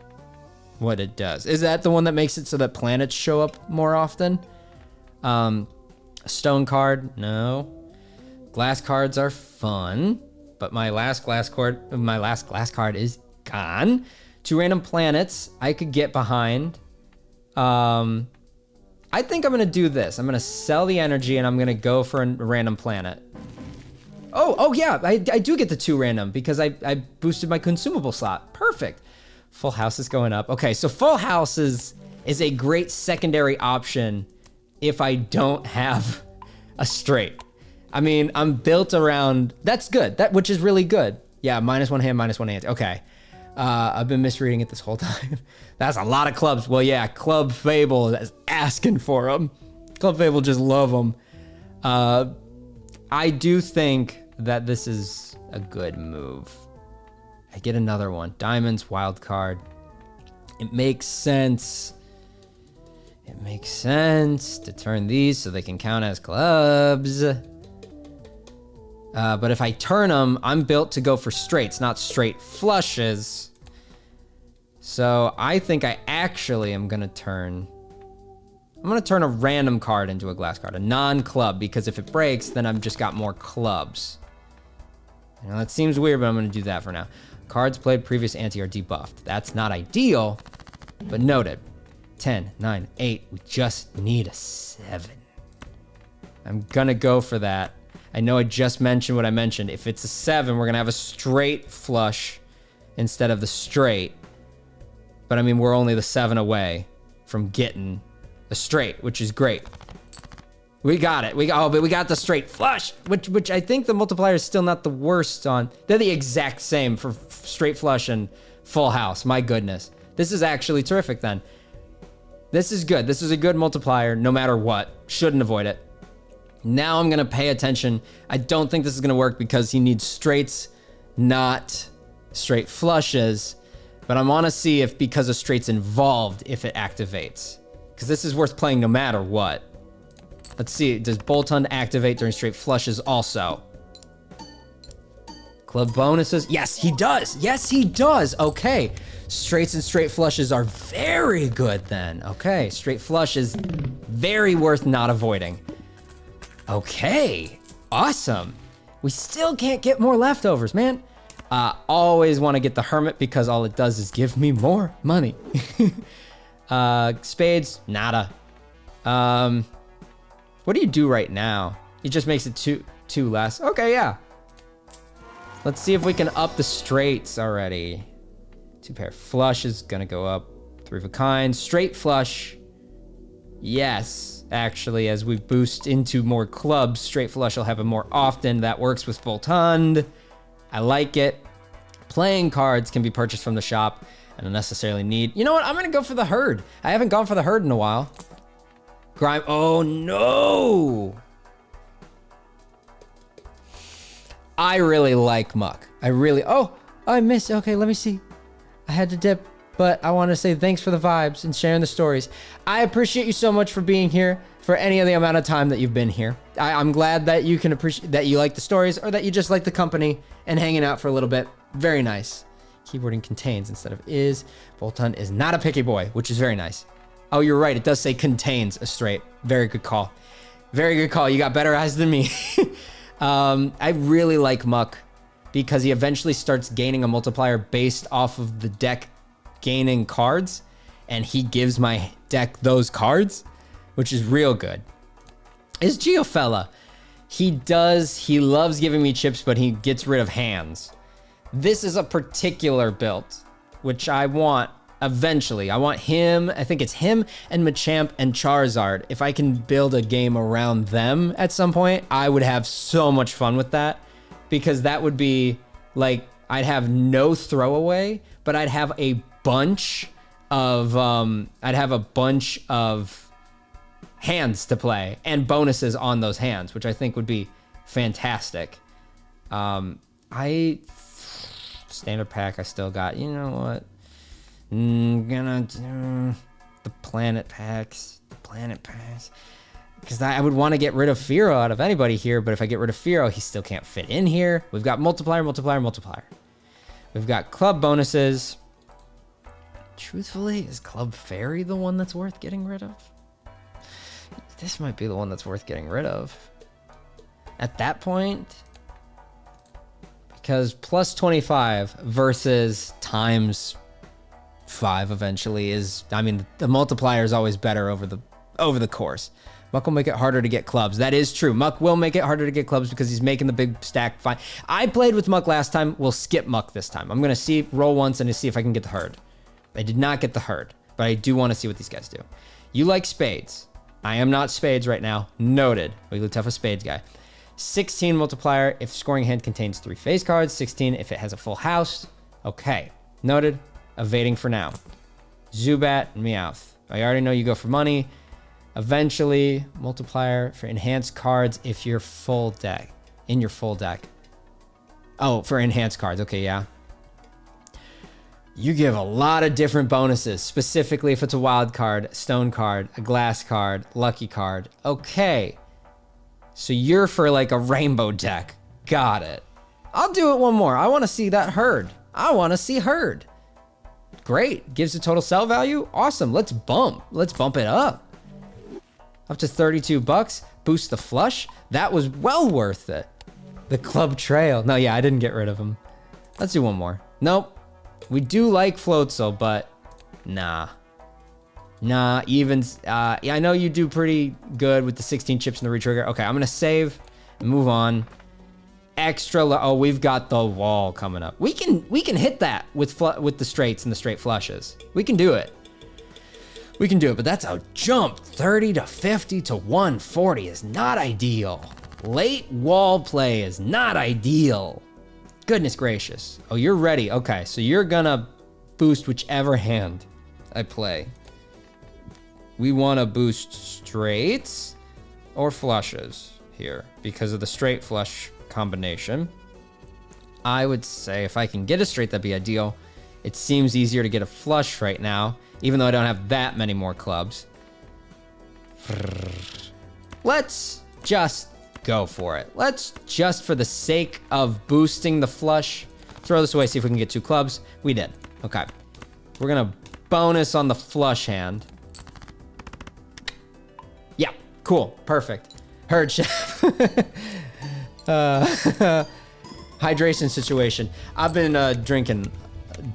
what it does. Is that the one that makes it so that planets show up more often? Stone card, no. Glass cards are fun, but my last glass card is gone. 2 random planets I could get behind. I think I'm gonna do this. I'm gonna sell the energy and I'm gonna go for a random planet. Oh yeah, I do get the 2 random because I boosted my consumable slot. Perfect. Full house is going up. Okay, so full house is a great secondary option if I don't have a straight. I mean, I'm built around, that's good, which is really good. Yeah, -1 hand, -1 hand, okay. I've been misreading it this whole time. That's a lot of clubs. Well, yeah, Club Fable is asking for them. Club Fable just love them. I do think that this is a good move. I get another one. Diamonds, wild card. It makes sense. It makes sense to turn these so they can count as clubs. But if I turn them, I'm built to go for straights, not straight flushes. So I think I actually am gonna turn a random card into a glass card, a non-club, because if it breaks, then I've just got more clubs. You know, that seems weird, but I'm gonna do that for now. Cards played previous ante are debuffed. That's not ideal, but noted. 10, 9, 8, we just need a 7. I'm gonna go for that. I know I just mentioned what I mentioned. If it's a 7, we're gonna have a straight flush instead of the straight. But I mean, we're only the 7 away from getting a straight, which is great. We got it. But we got the straight flush, which I think the multiplier is still not the worst on. They're the exact same for straight flush and full house. My goodness. This is actually terrific then. This is good. This is a good multiplier no matter what. Shouldn't avoid it. Now I'm gonna pay attention. I don't think this is gonna work because he needs straights, not straight flushes. But I wanna see if because of straights involved, if it activates. Because this is worth playing no matter what. Let's see, does Bolt Hunt activate during straight flushes also? Club bonuses, yes, he does. Yes, he does, okay. Straights and straight flushes are very good then. Okay, straight flush is very worth not avoiding. Okay, awesome. We still can't get more leftovers, man. Always want to get the Hermit because all it does is give me more money. Spades, nada. What do you do right now? He just makes it two less. Okay, yeah. Let's see if we can up the straights already. 2 pair flush is gonna go up. 3 of a kind. Straight flush. Yes, actually, as we boost into more clubs, straight flush will happen more often. That works with Bolt Hunt. I like it. Playing cards can be purchased from the shop. I don't necessarily need. You know what? I'm gonna go for the herd. I haven't gone for the herd in a while. Grime. Oh no! I really like Muck. I really. Oh, I missed. Okay, let me see. I had to dip, but I want to say thanks for the vibes and sharing the stories. I appreciate you so much for being here for any of the amount of time that you've been here. I'm glad that you can appreciate that you like the stories or that you just like the company and hanging out for a little bit. Very nice. Keyboarding contains instead of is. Bolt Hunt is not a picky boy, which is very nice. Oh, you're right. It does say contains a straight. Very good call. Very good call. You got better eyes than me. I really like Muck because he eventually starts gaining a multiplier based off of the deck gaining cards, and he gives my deck those cards, which is real good. Is Geofella. He loves giving me chips, but he gets rid of hands. This is a particular build, which I want eventually. I want him, I think it's him and Machamp and Charizard. If I can build a game around them at some point, I would have so much fun with that, because that would be like, I'd have no throwaway, but I'd have a bunch of hands to play and bonuses on those hands, which I think would be fantastic. Standard pack I still got. You know what? I'm gonna do the planet packs. Because I would want to get rid of Firo out of anybody here, but if I get rid of Firo, he still can't fit in here. We've got multiplier, multiplier, multiplier. We've got club bonuses. Truthfully, is Club Fairy the one that's worth getting rid of? This might be the one that's worth getting rid of. At that point, because plus 25 versus times 5 eventually is, I mean, the multiplier is always better over the course. Muck will make it harder to get clubs. That is true. Muck will make it harder to get clubs because he's making the big stack fine. I played with Muck last time. We'll skip Muck this time. I'm going to roll once and to see if I can get the herd. I did not get the herd, but I do want to see what these guys do. You like spades. I am not spades right now. Noted. Wigglytuff a spades guy. 16 multiplier if scoring hand contains 3 face cards. 16 if it has a full house. Okay. Noted. Evading for now. Zubat, Meowth. I already know you go for money. Eventually, multiplier for enhanced cards if you're full deck. In your full deck. Oh, for enhanced cards. Okay, yeah. You give a lot of different bonuses, specifically if it's a wild card, stone card, a glass card, lucky card. Okay. So you're for like a rainbow deck. Got it. I'll do it one more. I want to see that herd. I want to see herd. Great. Gives a total sell value. Awesome. Let's bump it up. Up to 32 bucks. Boost the flush. That was well worth it. The club trail. No, yeah, I didn't get rid of him. Let's do one more. Nope. We do like Floatzel, but nah. Nah, evens. Yeah, I know you do pretty good with the 16 chips and the retrigger. Okay, I'm going to save and move on. Oh, we've got the wall coming up. We can hit that with the straights and the straight flushes. We can do it. We can do it, but that's a jump. 30 to 50 to 140 is not ideal. Late wall play is not ideal. Goodness gracious. Oh, you're ready. Okay, so you're gonna boost whichever hand I play. We want to boost straights or flushes here because of the straight flush combination. I would say if I can get a straight, that'd be ideal. It seems easier to get a flush right now, even though I don't have that many more clubs. Let's just go for it. Let's just, for the sake of boosting the flush, throw this away, see if we can get 2 clubs. We did. Okay. We're going to bonus on the flush hand. Yeah, cool. Perfect. Herd chef. Hydration situation. I've been drinking.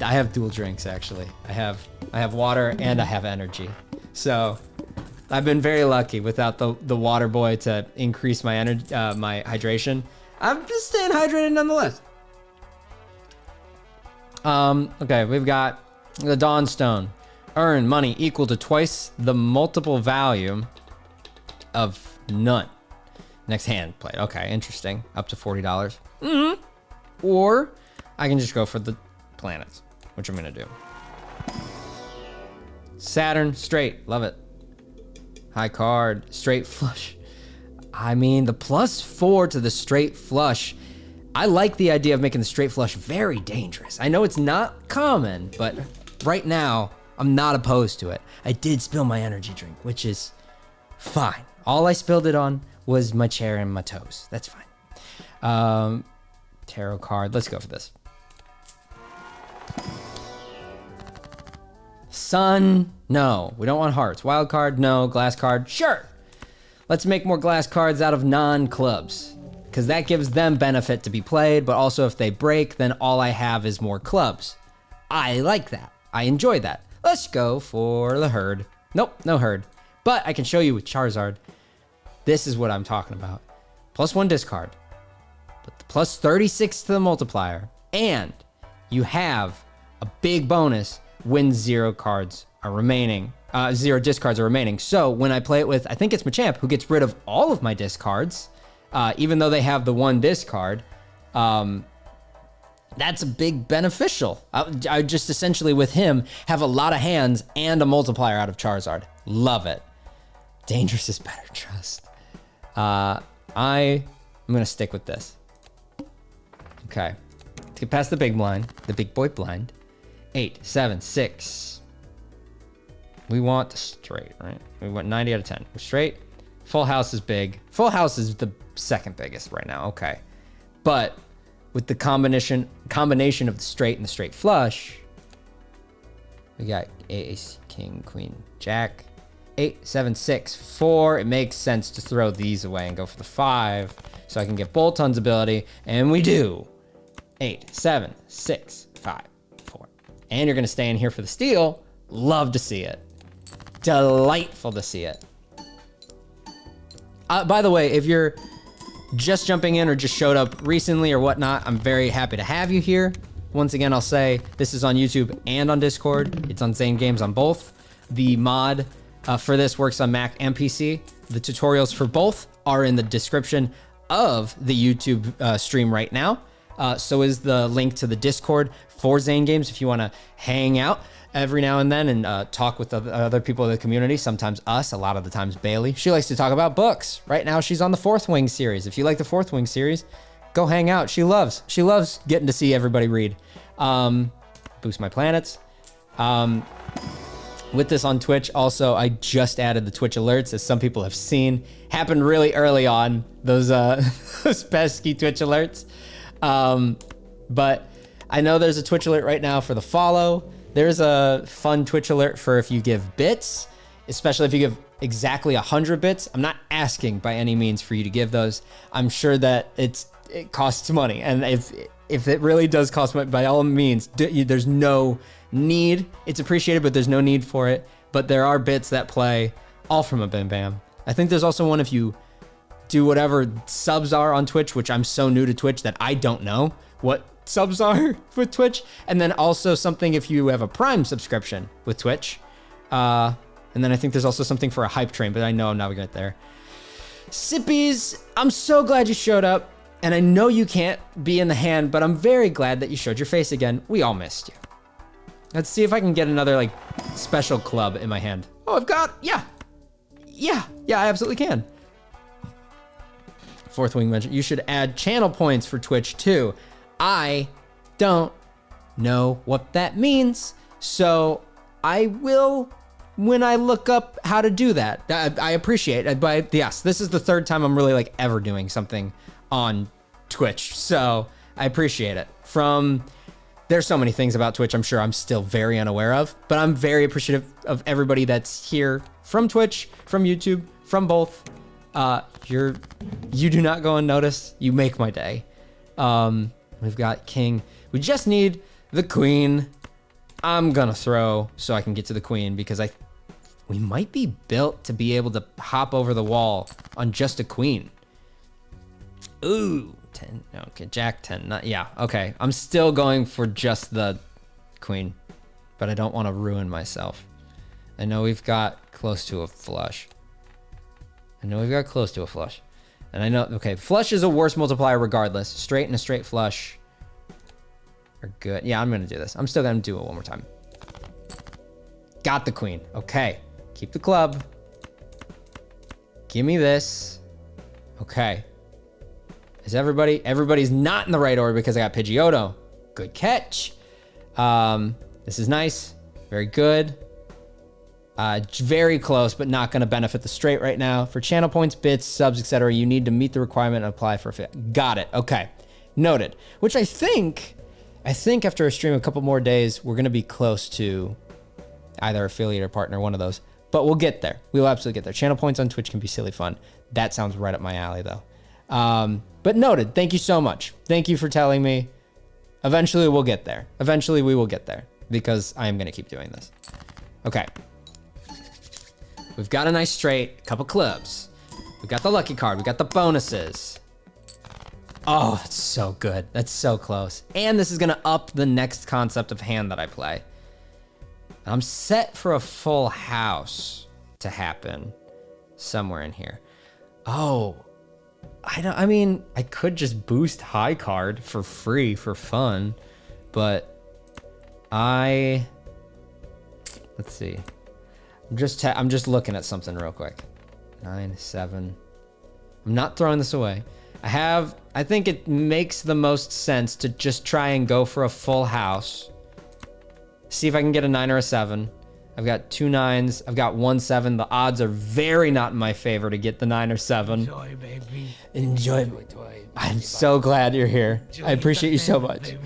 I have dual drinks, actually. I have water and I have energy. So I've been very lucky without the water boy to increase my energy, my hydration. I'm just staying hydrated nonetheless. Okay, we've got the Dawn Stone. Earn money equal to twice the multiple value of none. Next hand played. Okay, interesting. Up to $40. Or I can just go for the planets, which I'm gonna do. Saturn, straight, love it. High card, straight flush. I mean, the +4 to the straight flush. I like the idea of making the straight flush very dangerous. I know it's not common, but right now, I'm not opposed to it. I did spill my energy drink, which is fine. All I spilled it on was my chair and my toes. That's fine. Tarot card, let's go for this. Sun, no. We don't want hearts. Wild card, no. Glass card, sure. Let's make more glass cards out of non-clubs, because that gives them benefit to be played, but also if they break, then all I have is more clubs. I like that. I enjoy that. Let's go for the herd. Nope, no herd. But I can show you with Charizard. This is what I'm talking about. +1 discard. But the +36 to the multiplier. And you have a big bonus when 0 cards are remaining. 0 discards are remaining. So when I play it with, I think it's Machamp, who gets rid of all of my discards, even though they have the 1 discard, that's a big beneficial. I just essentially with him have a lot of hands and a multiplier out of Charizard. Love it. Dangerous is better, trust. I'm gonna stick with this. Okay. Let's get past the big blind, the big boy blind. 8, 7, 6. We want the straight, right? We want 90 out of 10. We're straight. Full house is big. Full house is the second biggest right now. Okay. But with the combination of the straight and the straight flush, we got ace, king, queen, jack, 8, 7, 6, 4. It makes sense to throw these away and go for the 5 so I can get Bolton's ability. And we do. 8, 7, 6, 5, 4. And you're going to stay in here for the steal. Love to see it. Delightful to see it. By the way, if you're just jumping in or just showed up recently or whatnot, I'm very happy to have you here. Once again, I'll say this is on YouTube and on Discord. It's on Zane Games on both. The mod for this works on Mac and PC. The tutorials for both are in the description of the YouTube stream right now. So is the link to the Discord for Zane Games if you want to hang out every now and then and talk with other people in the community. Sometimes us, a lot of the times Bailey. She likes to talk about books. Right now she's on the Fourth Wing series. If you like the Fourth Wing series, go hang out. She loves getting to see everybody read. Boost my planets. With this on Twitch, also, I just added the Twitch alerts, as some people have seen. Happened really early on, those those pesky Twitch alerts. But I know there's a Twitch alert right now for the follow. There's a fun Twitch alert for if you give bits, especially if you give exactly 100 bits. I'm not asking by any means for you to give those. I'm sure that it costs money. And if it really does cost money, by all means, there's no need. It's appreciated, but there's no need for it. But there are bits that play all from a Bim Bam. I think there's also one if you do whatever subs are on Twitch, which I'm so new to Twitch that I don't know what subs are with Twitch. And then also something if you have a Prime subscription with Twitch. And then I think there's also something for a hype train, but I know I'm not gonna get there. Sippies, I'm so glad you showed up. And I know you can't be in the hand, but I'm very glad that you showed your face again. We all missed you. Let's see if I can get another like special club in my hand. Oh, I've got, yeah, I absolutely can. Fourth Wing mentioned you should add channel points for Twitch too. I don't know what that means, so I will when I look up how to do that. I appreciate it, but yes, this is the third time I'm really like ever doing something on Twitch, so I appreciate it. There's so many things about Twitch I'm sure I'm still very unaware of, but I'm very appreciative of everybody that's here from Twitch, from YouTube, from both. You do not go unnoticed. You make my day. We've got king. We just need the queen. I'm gonna throw so I can get to the queen because we might be built to be able to hop over the wall on just a queen. Ooh, 10. Okay, jack 10. Not, yeah, okay. I'm still going for just the queen, but I don't want to ruin myself. I know we've got close to a flush. And I know, okay, flush is a worse multiplier regardless. Straight and a straight flush are good. Yeah, I'm going to do this. I'm still going to do it one more time. Got the queen. Okay. Keep the club. Give me this. Okay. Is everybody's not in the right order because I got Pidgeotto. Good catch. This is nice. Very good. Very close, but not going to benefit the straight right now. For channel points, bits, subs, etc., you need to meet the requirement and apply for a fit. Got it. Okay. Noted. Which I think after a stream a couple more days, we're going to be close to either affiliate or partner, one of those. But we'll get there. We will absolutely get there. Channel points on Twitch can be silly fun. That sounds right up my alley, though. But noted. Thank you so much. Thank you for telling me. Eventually, we'll get there. Eventually, we will get there because I am going to keep doing this. Okay. We've got a nice straight, couple clubs. We've got the lucky card. We got the bonuses. Oh, that's so good. That's so close. And this is going to up the next concept of hand that I play. I'm set for a full house to happen somewhere in here. Oh, I mean, I could just boost high card for free for fun, but let's see. I'm just looking at something real quick. 9, 7. I'm not throwing this away. I think it makes the most sense to just try and go for a full house. See if I can get a 9 or a 7. I've got 2 9s. I've got 1 7. The odds are very not in my favor to get the 9 or 7. Enjoy, baby. Enjoy. toy. I'm so glad you're here. I appreciate you so much.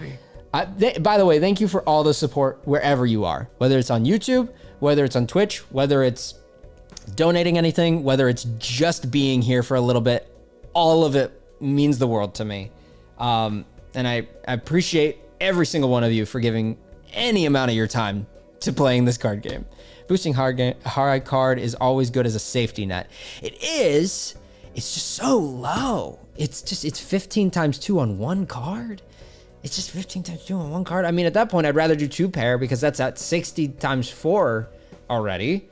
By the way, thank you for all the support wherever you are, whether it's on YouTube, whether it's on Twitch, whether it's donating anything, whether it's just being here for a little bit. All of it means the world to me. And I appreciate every single one of you for giving any amount of your time to playing this card game. Boosting hard card is always good as a safety net. It is. It's just so low. It's 15 times 2 on one card. It's just 15 times 2 on one card. I mean, at that point, I'd rather do 2 pair because that's at 60 times 4 already.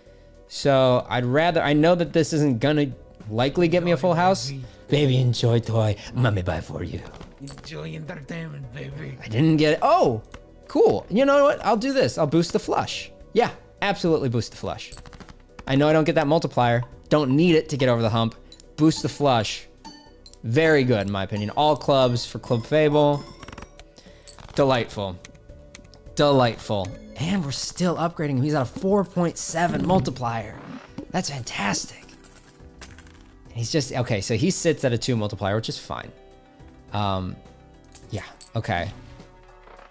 So I'd rather, I know that this isn't gonna likely get me a full house. Baby, enjoy toy. Mommy buy for you. Enjoy entertainment, baby. I didn't get it. Oh, cool. You know what? I'll do this. I'll boost the flush. Yeah, absolutely boost the flush. I know I don't get that multiplier. Don't need it to get over the hump. Boost the flush. Very good, in my opinion. All clubs for Club Fable. Delightful. Delightful. And we're still upgrading him. He's at a 4.7 multiplier. That's fantastic. And he's just, okay, so he sits at a 2 multiplier, which is fine. Yeah, okay.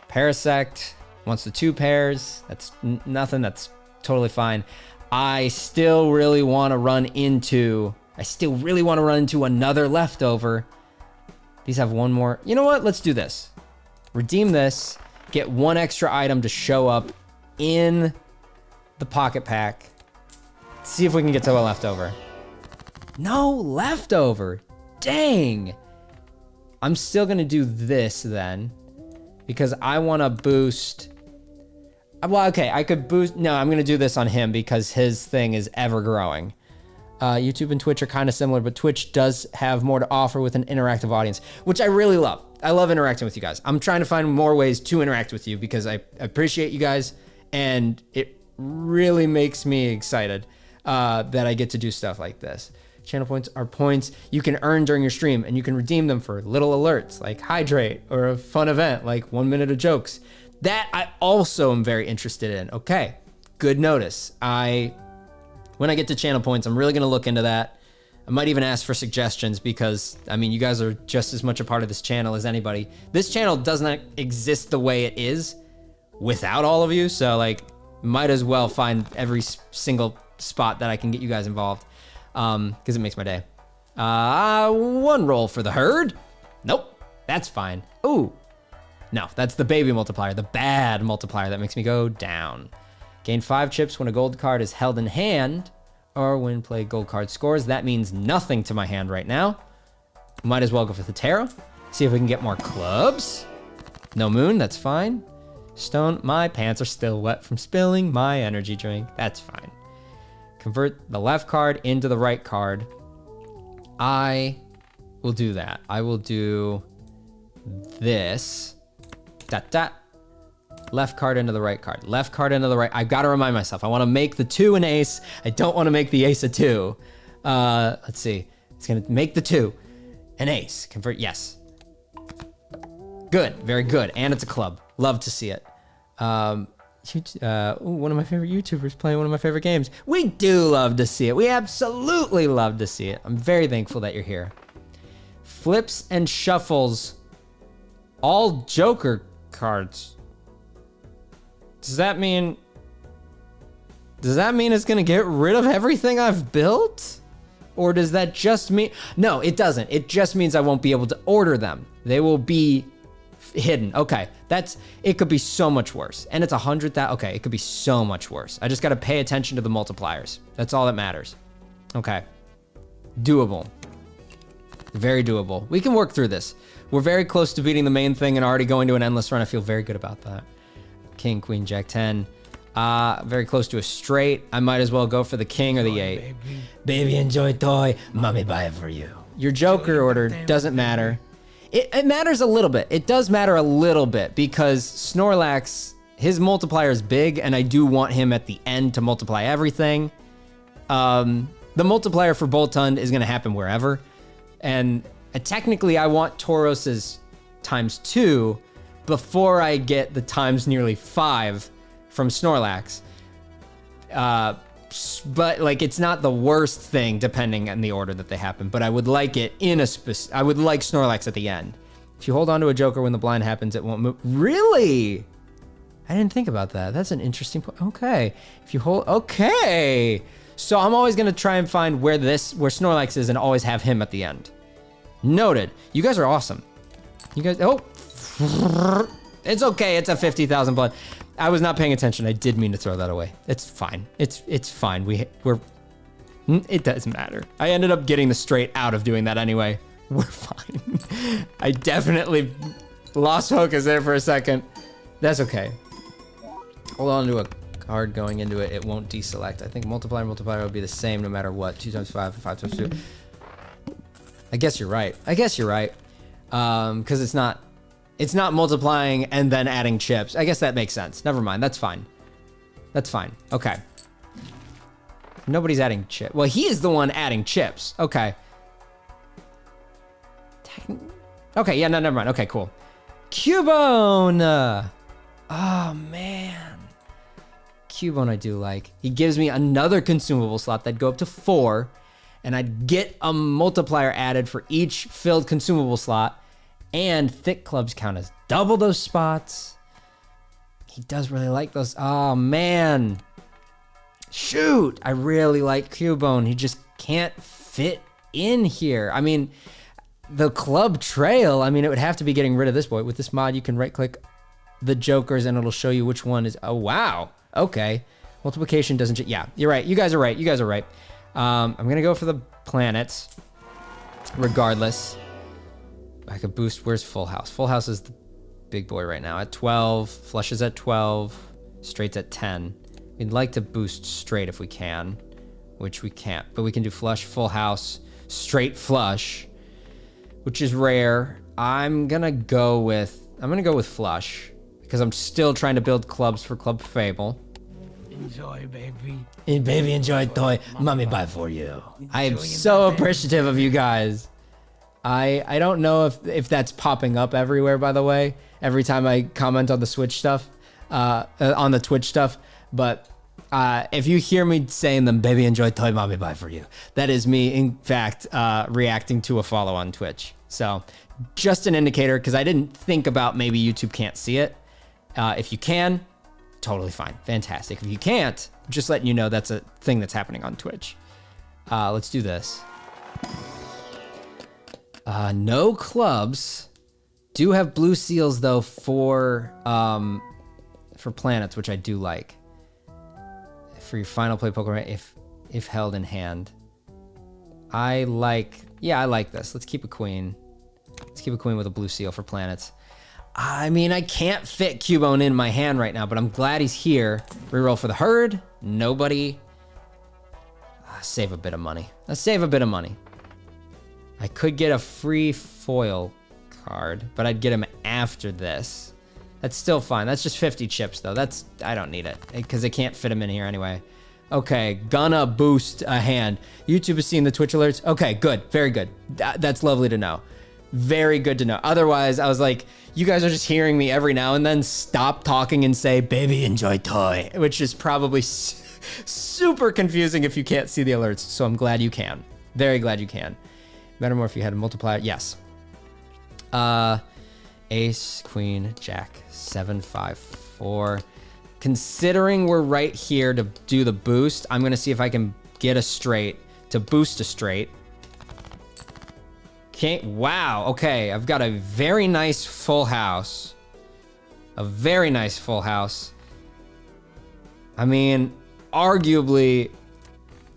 Parasect wants the 2 pairs. That's nothing. That's totally fine. I still really want to run into another leftover. These have one more. You know what? Let's do this. Redeem this. Get 1 extra item to show up in the pocket pack. See if we can get to a leftover. No leftover. Dang. I'm still going to do this then. Because I want to boost. Well, okay. I could boost. No, I'm going to do this on him because his thing is ever growing. YouTube and Twitch are kind of similar, but Twitch does have more to offer with an interactive audience, which I really love. I love interacting with you guys. I'm trying to find more ways to interact with you because I appreciate you guys, and it really makes me excited that I get to do stuff like this. Channel points are points you can earn during your stream, and you can redeem them for little alerts like hydrate or a fun event like 1 minute of jokes. That I also am very interested in. Okay, good notice. When I get to channel points, I'm really going to look into that. I might even ask for suggestions because, I mean, you guys are just as much a part of this channel as anybody. This channel does not exist the way it is without all of you. So, like, might as well find every single spot that I can get you guys involved because it makes my day. 1 roll for the herd. Nope, that's fine. Ooh, no, that's the baby multiplier, the bad multiplier that makes me go down. Gain 5 chips when a gold card is held in hand, or when play gold card scores. That means nothing to my hand right now. Might as well go for the tarot. See if we can get more clubs. No moon, that's fine. Stone, my pants are still wet from spilling my energy drink. That's fine. Convert the left card into the right card. I will do that. I will do this. Dot, dot. Left card into the right card. Left card into the right. I've got to remind myself. I want to make the 2 an ace. I don't want to make the ace a 2. Let's see. It's going to make the 2 an ace. Convert. Yes. Good. Very good. And it's a club. Love to see it. One of my favorite YouTubers playing one of my favorite games. We do love to see it. We absolutely love to see it. I'm very thankful that you're here. Flips and shuffles all Joker cards. Does that mean it's gonna get rid of everything I've built? Or does that just mean, no, it doesn't. It just means I won't be able to order them. They will be hidden. Okay, it could be so much worse. And it's 100,000, okay, it could be so much worse. I just gotta pay attention to the multipliers. That's all that matters. Okay, doable. Very doable. We can work through this. We're very close to beating the main thing and already going to an endless run. I feel very good about that. King, queen, jack 10. Very close to a straight. I might as well go for the king or the 8. Baby, enjoy toy. Mommy buy it for you. Your Joker order doesn't matter. It matters a little bit. It does matter a little bit because Snorlax, his multiplier is big, and I do want him at the end to multiply everything. The multiplier for Boltund is going to happen wherever. And technically, I want Tauros's ×2 before I get the times nearly 5 from Snorlax. But like, it's not the worst thing depending on the order that they happen. But I would like it in a I would like Snorlax at the end. If you hold on to a Joker when the blind happens, it won't move. Really? I didn't think about that. That's an interesting point. Okay. If you hold, okay. So I'm always gonna try and find where Snorlax is and always have him at the end. Noted. You guys are awesome. You guys, oh. It's okay, it's a 50,000 blood. I was not paying attention. I did mean to throw that away. It's fine. It's fine. It doesn't matter. I ended up getting the straight out of doing that anyway. We're fine. I definitely lost focus there for a second. That's okay. Hold on to a card going into it. It won't deselect. I think multiplier will be the same no matter what. 2 times 5, 5 times 2. I guess you're right. Because it's not multiplying and then adding chips. I guess that makes sense. Never mind. That's fine. Okay. Nobody's adding chip. Well, he is the one adding chips. Okay. Okay, yeah, no, never mind. Okay, cool. Cubone! Oh, man. Cubone I do like. He gives me another consumable slot that'd go up to 4, and I'd get a multiplier added for each filled consumable slot, and thick clubs count as double those spots. He does really like those. Oh, man. Shoot! I really like Cubone. He just can't fit in here. I mean, the club trail, I mean, it would have to be getting rid of this boy. With this mod, you can right-click the jokers, and it'll show you which one is... Oh, wow. Okay. Multiplication doesn't... Yeah, you're right. You guys are right. I'm going to go for the planets, regardless. I could boost... Where's Full House? Full House is the big boy right now. At 12. Flush is at 12. Straight's at 10. We'd like to boost straight if we can, which we can't. But we can do flush, full house, straight flush, which is rare. I'm gonna go with flush because I'm still trying to build clubs for Club Fable. Enjoy, baby. And baby, enjoy toy. Mommy buy for you. I am so appreciative of you guys. I don't know if that's popping up everywhere, by the way, every time I comment on the Switch stuff, on the Twitch stuff, but if you hear me saying them, baby, enjoy toy, mommy buy for you, that is me, in fact, reacting to a follow on Twitch. So just an indicator, because I didn't think about maybe YouTube can't see it. If you can, totally fine. Fantastic. If you can't, just letting you know that's a thing that's happening on Twitch. Let's do this. No clubs. Do have blue seals, though, for planets, which I do like. For your final play Pokemon, if held in hand. I like this. Let's keep a queen. Let's keep a queen with a blue seal for planets. I mean, I can't fit Cubone in my hand right now, but I'm glad he's here. Reroll for the herd. Nobody. Save a bit of money. Let's save a bit of money. I could get a free foil card, but I'd get him after this. That's still fine. That's just 50 chips, though. I don't need it, because they can't fit him in here anyway. Okay, gonna boost a hand. YouTube is seeing the Twitch alerts. Okay, good. Very good. That's lovely to know. Very good to know. Otherwise, I was like, you guys are just hearing me every now and then stop talking and say, baby, enjoy toy, which is probably super confusing if you can't see the alerts, so I'm glad you can. Very glad you can. Better more if you had a multiplier. Yes. Ace, queen, jack, 7, 5, 4. Considering we're right here to do the boost, I'm going to see if I can get a straight to boost a straight. Okay, wow. Okay, I've got a very nice full house. A very nice full house. I mean, arguably,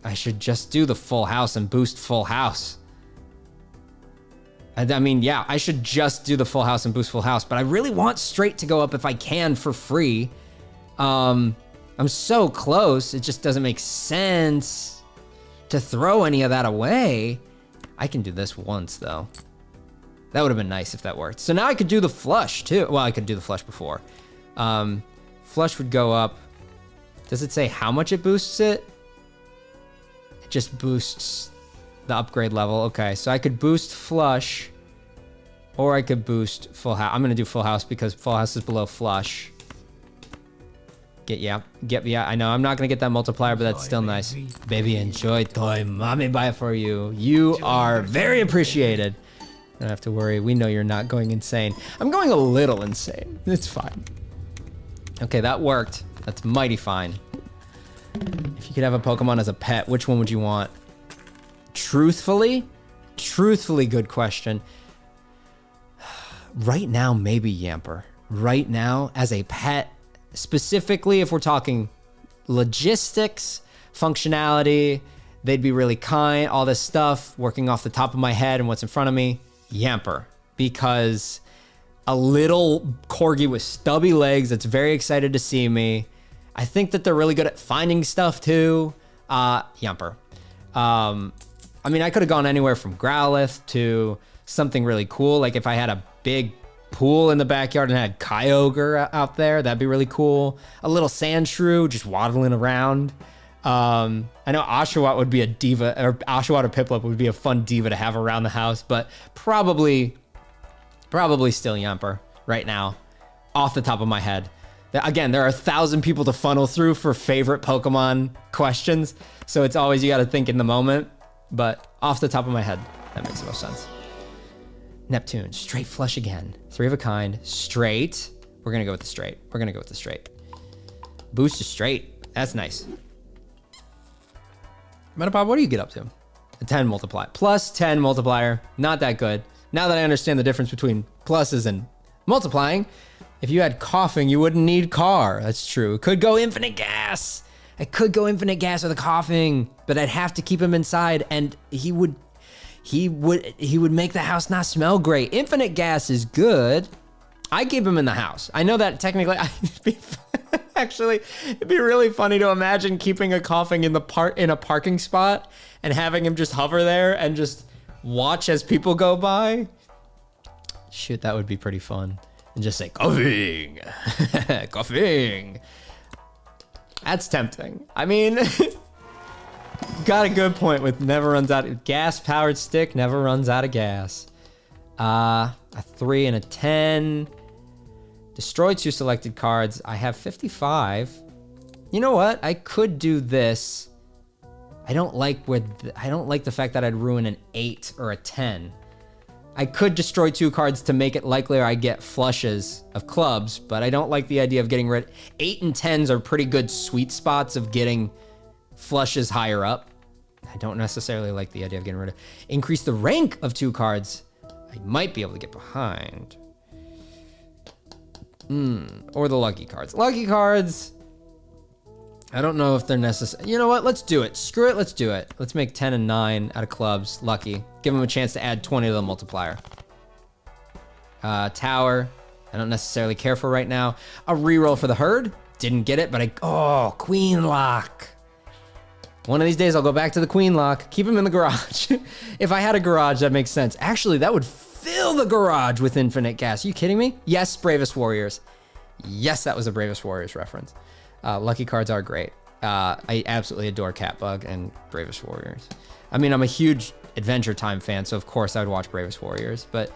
I should just do the full house and boost full house. I mean, yeah, I should just do the full house and boost full house, but I really want straight to go up if I can for free. I'm so close, it just doesn't make sense to throw any of that away. I can do this once, though. That would have been nice if that worked. So now I could do the flush, too. Well, I could do the flush before. Flush would go up. Does it say how much it boosts it? It just boosts the upgrade level. Okay, so I could boost flush, or I could boost full house. I'm gonna do full house because full house is below flush. Yeah, I know I'm not gonna get that multiplier, but that's still nice. Baby, enjoy toy. Mommy buy it for you. You are very appreciated. Don't have to worry. We know you're not going insane. I'm going a little insane. It's fine. Okay, that worked. That's mighty fine. If you could have a Pokemon as a pet, which one would you want? Truthfully, good question. Right now, maybe Yamper. Right now, as a pet, specifically if we're talking logistics, functionality, they'd be really kind, all this stuff, working off the top of my head and what's in front of me, Yamper. Because a little corgi with stubby legs that's very excited to see me. I think that they're really good at finding stuff too. Yamper. I mean, I could have gone anywhere from Growlithe to something really cool. Like if I had a big pool in the backyard and had Kyogre out there, that'd be really cool. A little Sandshrew just waddling around. I know Oshawott would be a diva, or Oshawott or Piplup would be a fun diva to have around the house, but probably still Yamper right now, off the top of my head. Again, there are 1,000 people to funnel through for favorite Pokemon questions, so it's always you got to think in the moment. But off the top of my head, that makes the most sense. Neptune, straight flush again. 3 of a kind, straight. We're gonna go with the straight. Boost to straight. That's nice. Metapod, what do you get up to? A 10 multiply. Plus 10 multiplier. Not that good. Now that I understand the difference between pluses and multiplying, if you had coughing, you wouldn't need car. That's true. Could go infinite gas. I could go infinite gas with a coughing, but I'd have to keep him inside, and he would make the house not smell great. Infinite gas is good. I keep him in the house. I know that technically, actually, it'd be really funny to imagine keeping a coughing in a parking spot and having him just hover there and just watch as people go by. Shoot, that would be pretty fun. And just say, coughing, coughing. That's tempting. I mean, got a good point with never runs out of gas-powered stick, never runs out of gas. A 3 and a 10. Destroy 2 selected cards. I have 55. You know what? I could do this. I don't like the fact that I'd ruin an 8 or a 10. I could destroy 2 cards to make it likelier I get flushes of clubs, but I don't like the idea of getting rid. 8 and 10s are pretty good sweet spots of getting flushes higher up. I don't necessarily like the idea of getting rid of. Increase the rank of 2 cards. I might be able to get behind. Or the lucky cards. Lucky cards, I don't know if they're necessary. You know what? Let's do it. Screw it. Let's do it. Let's make 10 and 9 out of clubs. Lucky. Give them a chance to add 20 to the multiplier. Tower. I don't necessarily care for right now. A reroll for the herd. Didn't get it, but Queen Lock. One of these days, I'll go back to the Queen Lock. Keep him in the garage. If I had a garage, that makes sense. Actually, that would fill the garage with infinite gas. Are you kidding me? Yes, Bravest Warriors. Yes, that was a Bravest Warriors reference. Lucky cards are great. I absolutely adore Catbug and Bravest Warriors. I mean, I'm a huge Adventure Time fan, so of course I would watch Bravest Warriors. But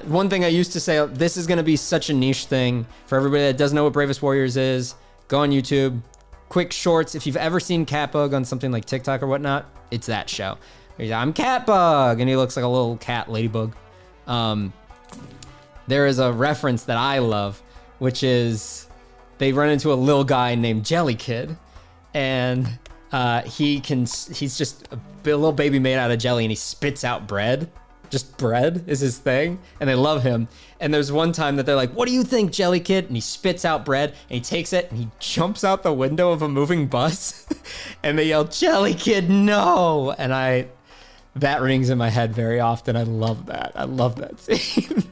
one thing I used to say, this is going to be such a niche thing for everybody that doesn't know what Bravest Warriors is. Go on YouTube. Quick shorts. If you've ever seen Catbug on something like TikTok or whatnot, it's that show. I'm Catbug, and he looks like a little cat ladybug. There is a reference that I love, which is they run into a little guy named Jelly Kid, and he's just a little baby made out of jelly, and he spits out bread. Just bread is his thing, and they love him. And there's one time that they're like, "What do you think, Jelly Kid?" And he spits out bread, and he takes it, and he jumps out the window of a moving bus, and they yell, "Jelly Kid, no!" And that rings in my head very often. I love that. I love that scene.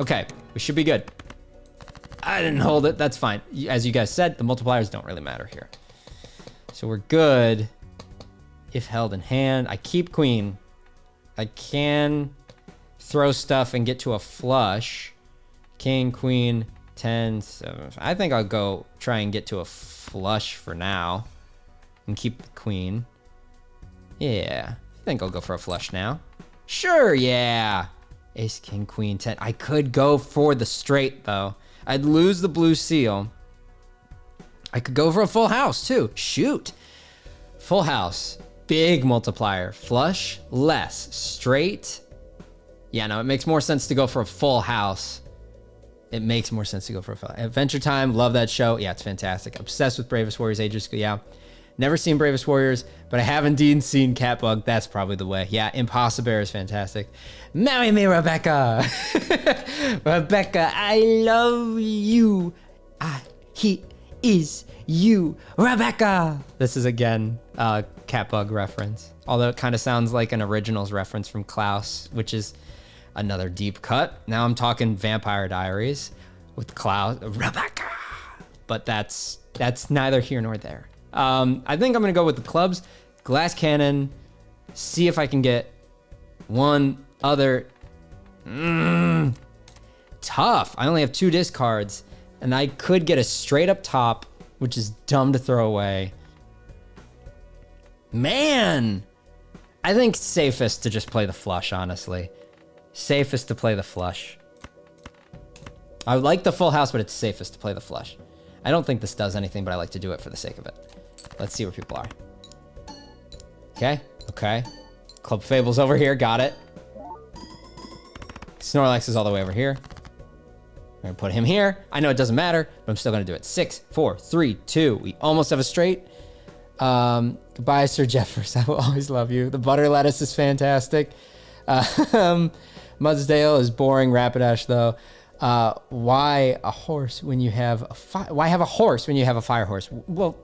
Okay, we should be good. I didn't hold it. That's fine. As you guys said, the multipliers don't really matter here. So we're good. If held in hand, I keep queen. I can throw stuff and get to a flush. King, queen, 10, 7. I think I'll go try and get to a flush for now and keep the queen. Yeah, I think I'll go for a flush now. Sure, yeah. Ace, king, queen, 10. I could go for the straight, though. I'd lose the blue seal. I could go for a full house too. Shoot. Full house. Big multiplier. Flush. Less. Straight. Yeah, no, it makes more sense to go for a full house. It makes more sense to go for a full house. Adventure Time. Love that show. Yeah, it's fantastic. Obsessed with Bravest Warriors Ages. Yeah. Never seen Bravest Warriors, but I have indeed seen Catbug. That's probably the way. Yeah, Impossibear is fantastic. Marry me, Rebecca. Rebecca, I love you. He is you, Rebecca. This is again a Catbug reference, although it kind of sounds like an Originals reference from Klaus, which is another deep cut. Now I'm talking Vampire Diaries with Klaus, Rebecca, but that's neither here nor there. I think I'm gonna go with the clubs, glass cannon, see if I can get one other. Tough. I only have 2 discards, and I could get a straight up top, which is dumb to throw away. Man, I think safest to just play the flush, honestly. Safest to play the flush. I would like the full house, but it's safest to play the flush. I don't think this does anything, but I like to do it for the sake of it. Let's see where people are. Okay, okay. Club Fable's over here, got it. Snorlax is all the way over here. We're gonna put him here. I know it doesn't matter, but I'm still gonna do it. 6, 4, 3, 2. We almost have a straight. Goodbye, Sir Jeffers. I will always love you. The butter lettuce is fantastic. Mudsdale is boring. Rapidash though. Why a horse when you have a why have a horse when you have a fire horse? Well,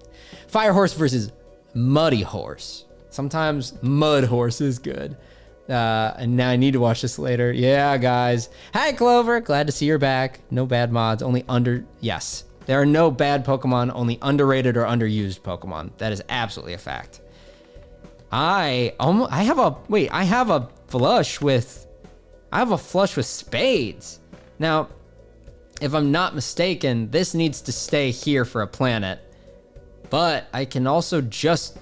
fire horse versus muddy horse. Sometimes mud horse is good. And now I need to watch this later. Yeah, guys. Hi, Clover. Glad to see you're back. No bad mods, only yes. There are no bad Pokemon, only underrated or underused Pokemon. That is absolutely a fact. I have a flush with spades. Now, if I'm not mistaken, this needs to stay here for a planet, but I can also just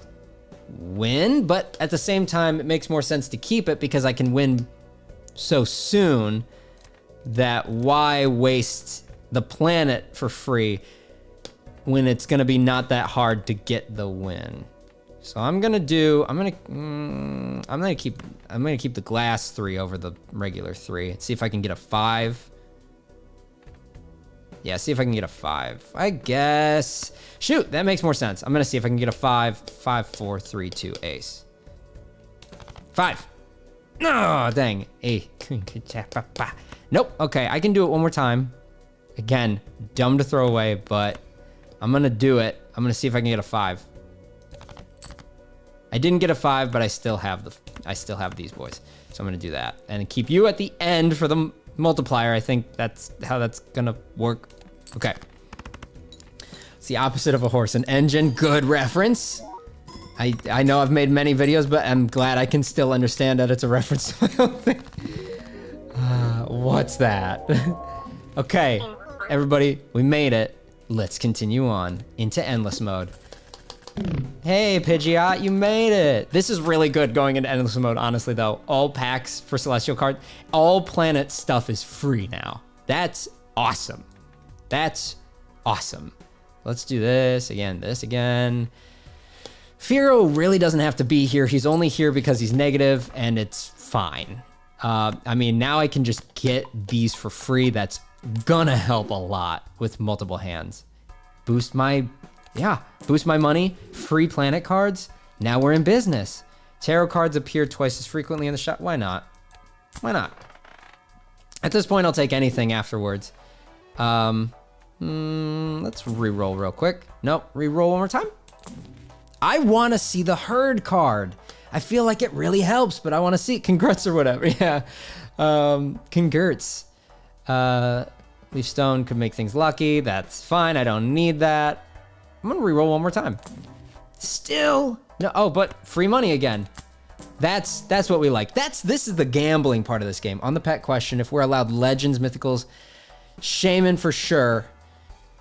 win, but at the same time, it makes more sense to keep it because I can win so soon that why waste the planet for free when it's gonna be not that hard to get the win. So I'm gonna keep the glass 3 over the regular 3. See if I can get a 5. Yeah, see if I can get a 5. I guess. Shoot, that makes more sense. I'm gonna see if I can get a 5. 5, 4, 3, 2, ace. 5. Oh, dang. Nope. Okay, I can do it one more time. Again, dumb to throw away, but I'm gonna do it. I'm gonna see if I can get a 5. I didn't get a 5, but I still have these boys. So I'm gonna do that and keep you at the end for the multiplier. I think that's how that's gonna work. Okay. It's the opposite of a horse. An engine. Good reference. I know I've made many videos, but I'm glad I can still understand that it's a reference to my own thing. What's that? Okay, everybody, we made it. Let's continue on into endless mode. Hey, Pidgeot, you made it. This is really good going into endless mode, honestly, though. All packs for Celestial Card, all planet stuff is free now. That's awesome. That's awesome. Let's do this again, Firo really doesn't have to be here. He's only here because he's negative, and it's fine. I mean, now I can just get these for free. That's gonna help a lot with multiple hands. Boost my money. Free planet cards. Now we're in business. Tarot cards appear twice as frequently in the shop. Why not? Why not? At this point, I'll take anything afterwards. Let's re-roll real quick. Nope, re-roll one more time. I want to see the herd card. I feel like it really helps, but I want to see congrats or whatever. Yeah, congrats. Leaf Stone could make things lucky. That's fine. I don't need that. I'm gonna re-roll one more time. Still no. Oh, but free money again. That's what we like. This is the gambling part of this game. On the pet question, if we're allowed legends, mythicals, Shaman for sure.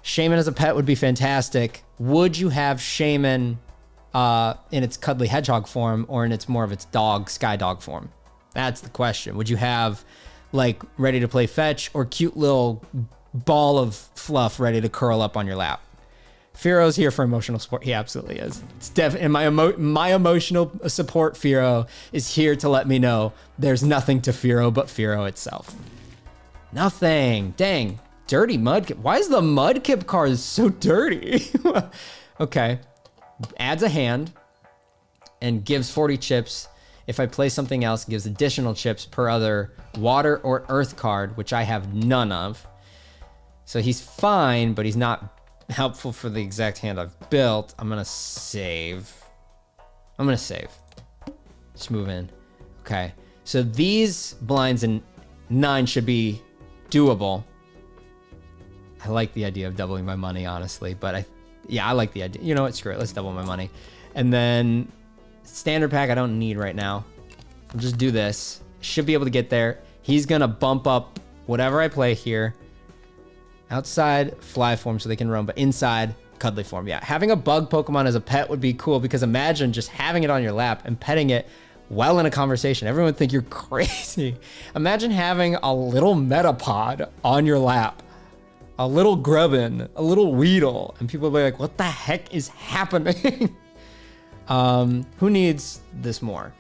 Shaman as a pet would be fantastic. Would you have Shaman in its cuddly hedgehog form or in its more of its dog, sky dog form? That's the question. Would you have like ready to play fetch or cute little ball of fluff ready to curl up on your lap? Firo's here for emotional support. He absolutely is. It's definitely my emotional support. Firo is here to let me know there's nothing to Firo but Firo itself. Nothing. Dang. Dirty Mudkip. Why is the Mudkip card so dirty? Okay. Adds a hand and gives 40 chips. If I play something else, it gives additional chips per other water or earth card, which I have none of. So he's fine, but he's not helpful for the exact hand I've built. I'm gonna save. Just move in. Okay. So these blinds and 9 should be doable. I like the idea of doubling my money, honestly, but I like the idea. You know what? Screw it. Let's double my money. And then standard pack I don't need right now. I'll just do this. Should be able to get there. He's gonna bump up whatever I play here. Outside, fly form so they can roam, but inside, cuddly form. Yeah, having a bug Pokemon as a pet would be cool because imagine just having it on your lap and petting it while in a conversation. Everyone would think you're crazy. Imagine having a little Metapod on your lap, a little Grubbin, a little Weedle, and people would be like, what the heck is happening? Who needs this more?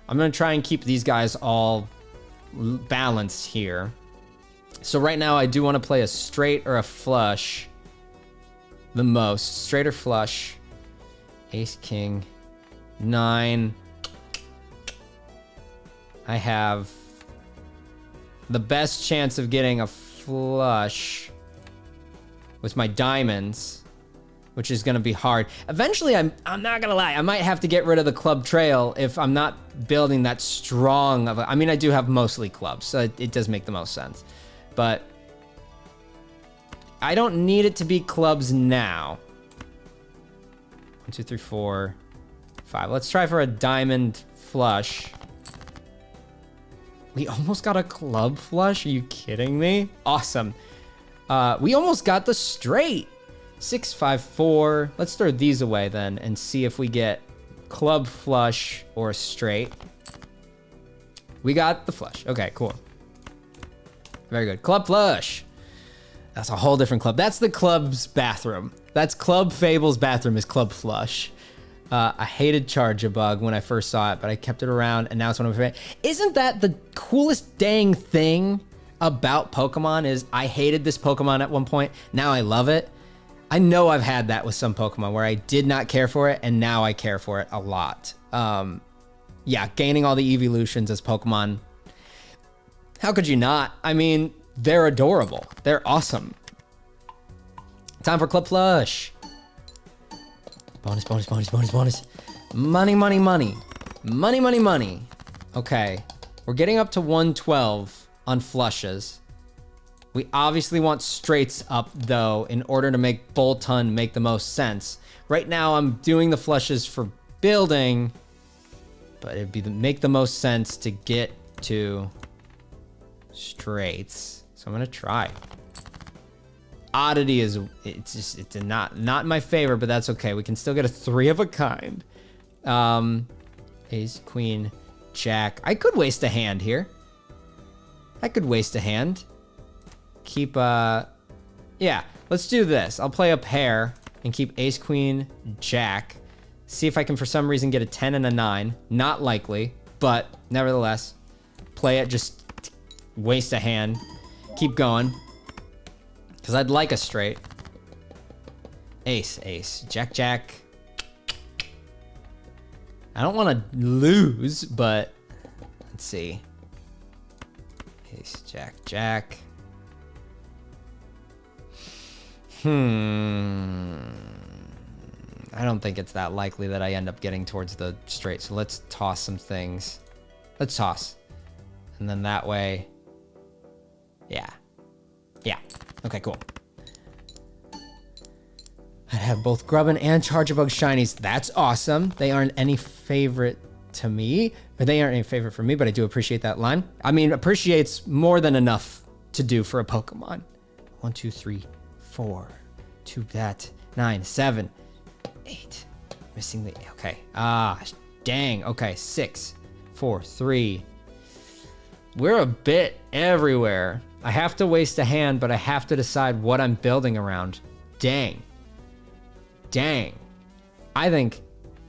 I'm gonna try and keep these guys all balanced here. So right now I do want to play a straight or a flush the most. Straight or flush. Ace, king, 9. I have the best chance of getting a flush with my diamonds, which is going to be hard. Eventually, I'm not going to lie, I might have to get rid of the club trail if I'm not building that strong of a, I mean, I do have mostly clubs, so it does make the most sense. But I don't need it to be clubs now. 1, 2, 3, 4, 5. Let's try for a diamond flush. We almost got a club flush. Are you kidding me? Awesome. We almost got the straight. 6, 5, 4. Let's throw these away then and see if we get club flush or straight. We got the flush. Okay, cool. Very good. Club flush. That's a whole different club. That's the club's bathroom. That's Club Fable's bathroom is club flush. I hated Charge-a-Bug when I first saw it, but I kept it around, and now it's one of my favorite. Isn't that the coolest dang thing about Pokemon is I hated this Pokemon at one point. Now I love it. I know I've had that with some Pokemon where I did not care for it, and now I care for it a lot. Yeah, gaining all the evolutions as Pokemon. How could you not? I mean, they're adorable. They're awesome. Time for Club Flush. Bonus, bonus, bonus, bonus, bonus. Money, money, money. Money, money, money. Okay. We're getting up to 112 on flushes. We obviously want straights up, though, in order to make Boltund make the most sense. Right now, I'm doing the flushes for building, but it'd be make the most sense to get to straights. So I'm gonna try. Oddity is it's not my favorite, but that's okay. We can still get a 3 of a kind. Ace, queen, jack. I could waste a hand here. I could waste a hand. Keep yeah, let's do this. I'll play a pair and keep ace, queen, jack. See if I can for some reason get a 10 and a 9. Not likely, but nevertheless, play it, just waste a hand. Keep going. Because I'd like a straight. Ace, ace, jack, jack. I don't want to lose, but let's see. Ace, jack, jack. I don't think it's that likely that I end up getting towards the straight. So let's toss some things. Let's toss. And then that way. Yeah. Yeah. Okay, cool. I'd have both Grubbin and Charge-a-Bug shinies. That's awesome. They aren't any favorite to me. Or they aren't any favorite for me, but I do appreciate that line. I mean, appreciate's more than enough to do for a Pokemon. 1, 2, 3, 4. 2 that. 9, 7, 8. Missing the... Okay. Ah, dang. Okay, 6, 4, 3. We're a bit everywhere. I have to waste a hand, but I have to decide what I'm building around. Dang. Dang. I think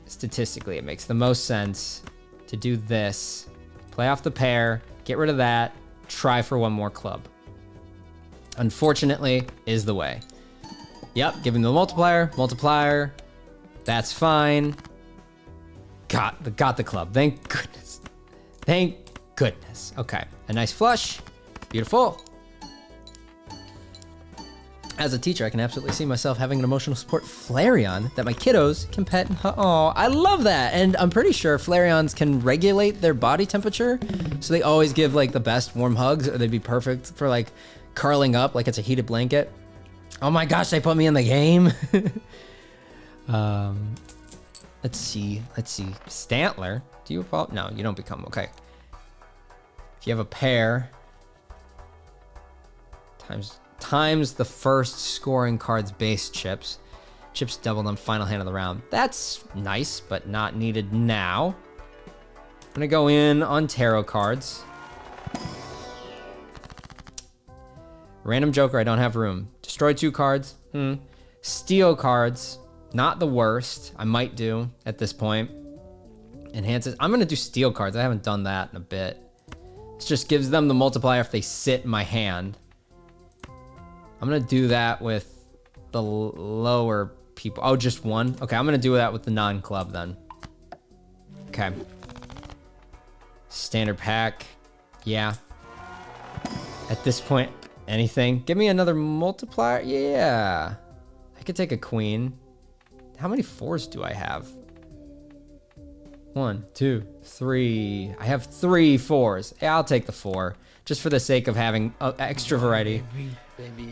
statistically it makes the most sense to do this. Play off the pair, get rid of that, try for one more club. Unfortunately, is the way. Yep, give him the multiplier. That's fine. Got the club. Thank goodness. Thank goodness. Okay, a nice flush. Beautiful. As a teacher, I can absolutely see myself having an emotional support Flareon that my kiddos can pet and oh, I love that. And I'm pretty sure Flareons can regulate their body temperature. So they always give like the best warm hugs, or they'd be perfect for like curling up like it's a heated blanket. Oh my gosh, they put me in the game. Let's see. Stantler, do you evolve? No, you don't become, okay. If you have a pair, times the first scoring card's base chips. Chips doubled on final hand of the round. That's nice, but not needed now. I'm gonna go in on tarot cards. Random Joker, I don't have room. Destroy 2 cards. Steal cards, not the worst. I might do at this point. Enhances. I'm gonna do steal cards. I haven't done that in a bit. It just gives them the multiplier if they sit in my hand. I'm gonna do that with the lower people. Oh, just one? Okay, I'm gonna do that with the non-club then. Okay. Standard pack. Yeah. At this point, anything. Give me another multiplier. Yeah. I could take a queen. How many 4s do I have? 1, 2, 3. I have 3 4s. Yeah, I'll take the 4. Just for the sake of having extra variety.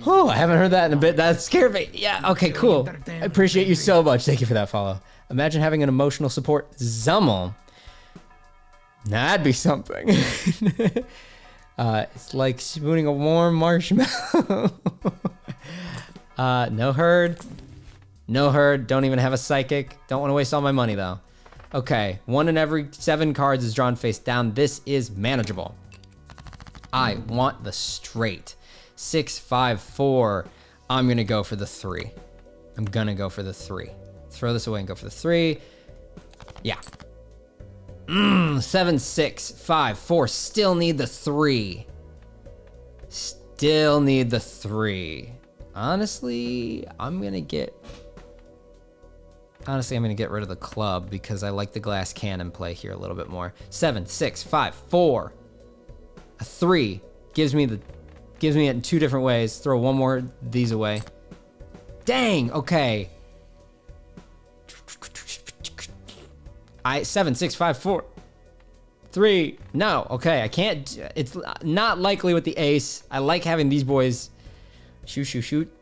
Oh, I haven't heard that in a bit. That scared me. Yeah, okay, cool. I appreciate you so much. Thank you for that follow. Imagine having an emotional support Zummel. That'd be something. It's like spooning a warm marshmallow. No herd. No herd. Don't even have a psychic. Don't want to waste all my money, though. Okay, 1 in every 7 cards is drawn face down. This is manageable. I want the straight. 6, 5, 4. I'm going to go for the 3. I'm going to go for the 3. Throw this away and go for the 3. Yeah. 7, 6, 5, 4. Still need the 3. Still need the 3. Honestly, I'm going to get rid of the club because I like the glass cannon play here a little bit more. 7, 6, 5, 4. A 3 gives me it in 2 different ways. Throw one more of these away. Dang, okay. 7, 6, 5, 4. 3. No, okay, I can't. It's not likely with the ace. I like having these boys shoot.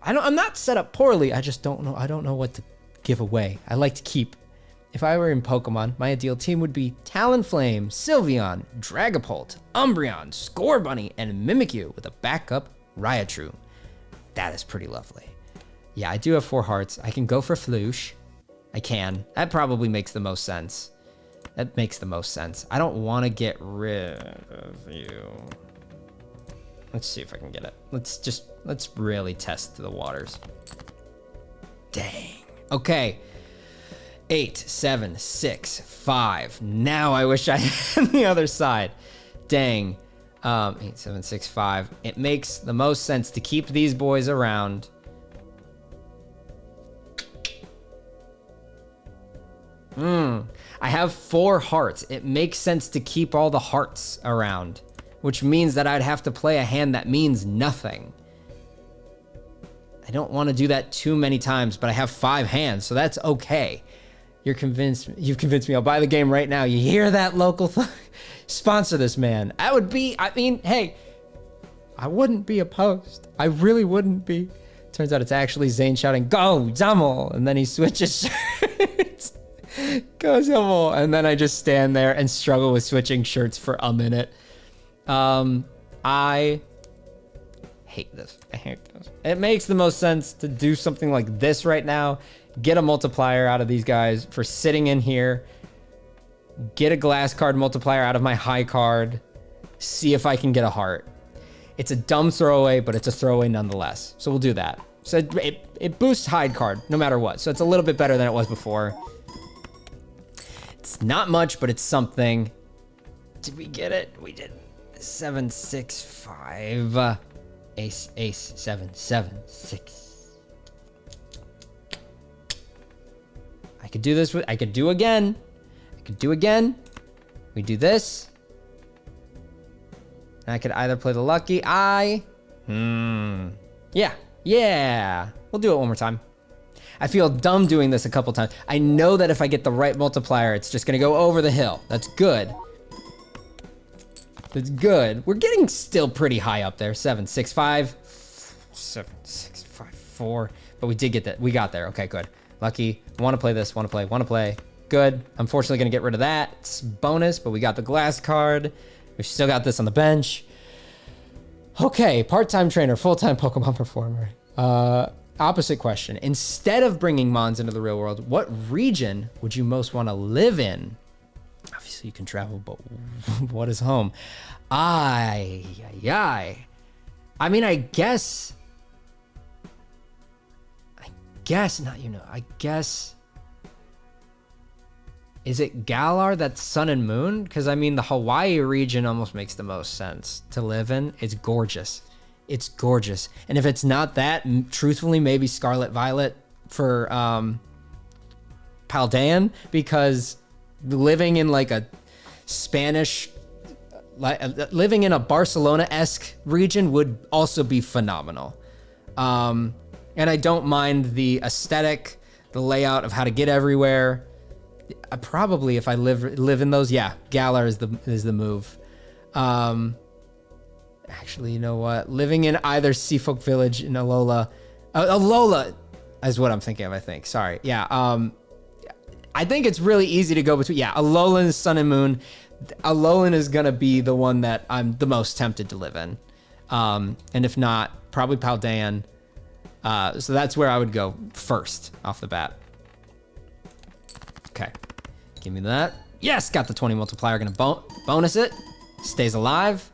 I'm not set up poorly. I just don't know. I don't know what to give away. I like to keep. If I were in Pokemon, my ideal team would be Talonflame, Sylveon, Dragapult, Umbreon, Scorbunny, and Mimikyu with a backup Raichu. That is pretty lovely. Yeah, I do have 4 hearts. I can go for Floosh. I can. That probably makes the most sense. That makes the most sense. I don't want to get rid of you. Let's see if I can get it. Let's really test the waters. Dang. Okay. 8, 7, 6, 5. Now I wish I had the other side. Dang. 8, 7, 6, 5. It makes the most sense to keep these boys around. I have 4 hearts. It makes sense to keep all the hearts around, which means that I'd have to play a hand that means nothing. I don't want to do that too many times, but I have 5 hands, so that's okay. You've convinced me. I'll buy the game right now. You hear that, local? Sponsor this man. Hey, I wouldn't be opposed. I really wouldn't be. Turns out it's actually Zane shouting, "Go, Zummel!" And then he switches shirts. Go, Zummel. And then I just stand there and struggle with switching shirts for a minute. I hate this. It makes the most sense to do something like this right now. Get a multiplier out of these guys for sitting in here. Get a glass card multiplier out of my high card. See if I can get a heart. It's a dumb throwaway, but it's a throwaway nonetheless. So we'll do that. So it boosts hide card no matter what. So it's a little bit better than it was before. It's not much, but it's something. Did we get it? We did. 7, 6, 5. Ace, ace, 7, 7, 6. I could do this with, I could do again. I could do again. We do this. And I could either play the lucky eye. Yeah. Yeah. We'll do it one more time. I feel dumb doing this a couple times. I know that if I get the right multiplier, it's just gonna go over the hill. That's good. That's good. We're getting still pretty high up there. 7, 6, 5. 7, 6, 5, 4. But we did get that. We got there. Okay, good. Lucky. Want to play this. Want to play. Good. Unfortunately, gonna get rid of that. It's bonus, but we got the glass card. We've still got this on the bench. Okay, part-time trainer, full-time Pokemon performer. Opposite question. Instead of bringing Mons into the real world, what region would you most want to live in? Obviously, you can travel, but what is home? I mean, I guess not, I guess. Is it Galar that's sun and moon? Because I mean, the Hawaii region almost makes the most sense to live in. It's gorgeous. It's gorgeous. And if it's not that, truthfully, maybe Scarlet Violet for Paldean, because living in like a Spanish, living in a Barcelona-esque region would also be phenomenal. And I don't mind the aesthetic, the layout of how to get everywhere. Probably if I live in those, yeah, Galar is the move. Actually, you know what? Living in either Seafolk Village in Alola, Alola is what I'm thinking of. I think. Sorry, yeah. I think it's really easy to go between. Yeah, Alolan, Sun and Moon. Alolan is gonna be the one that I'm the most tempted to live in, and if not, probably Paldean. So that's where I would go first off the bat. Okay, give me that. Yes, got the 20 multiplier. Gonna bonus it. Stays alive.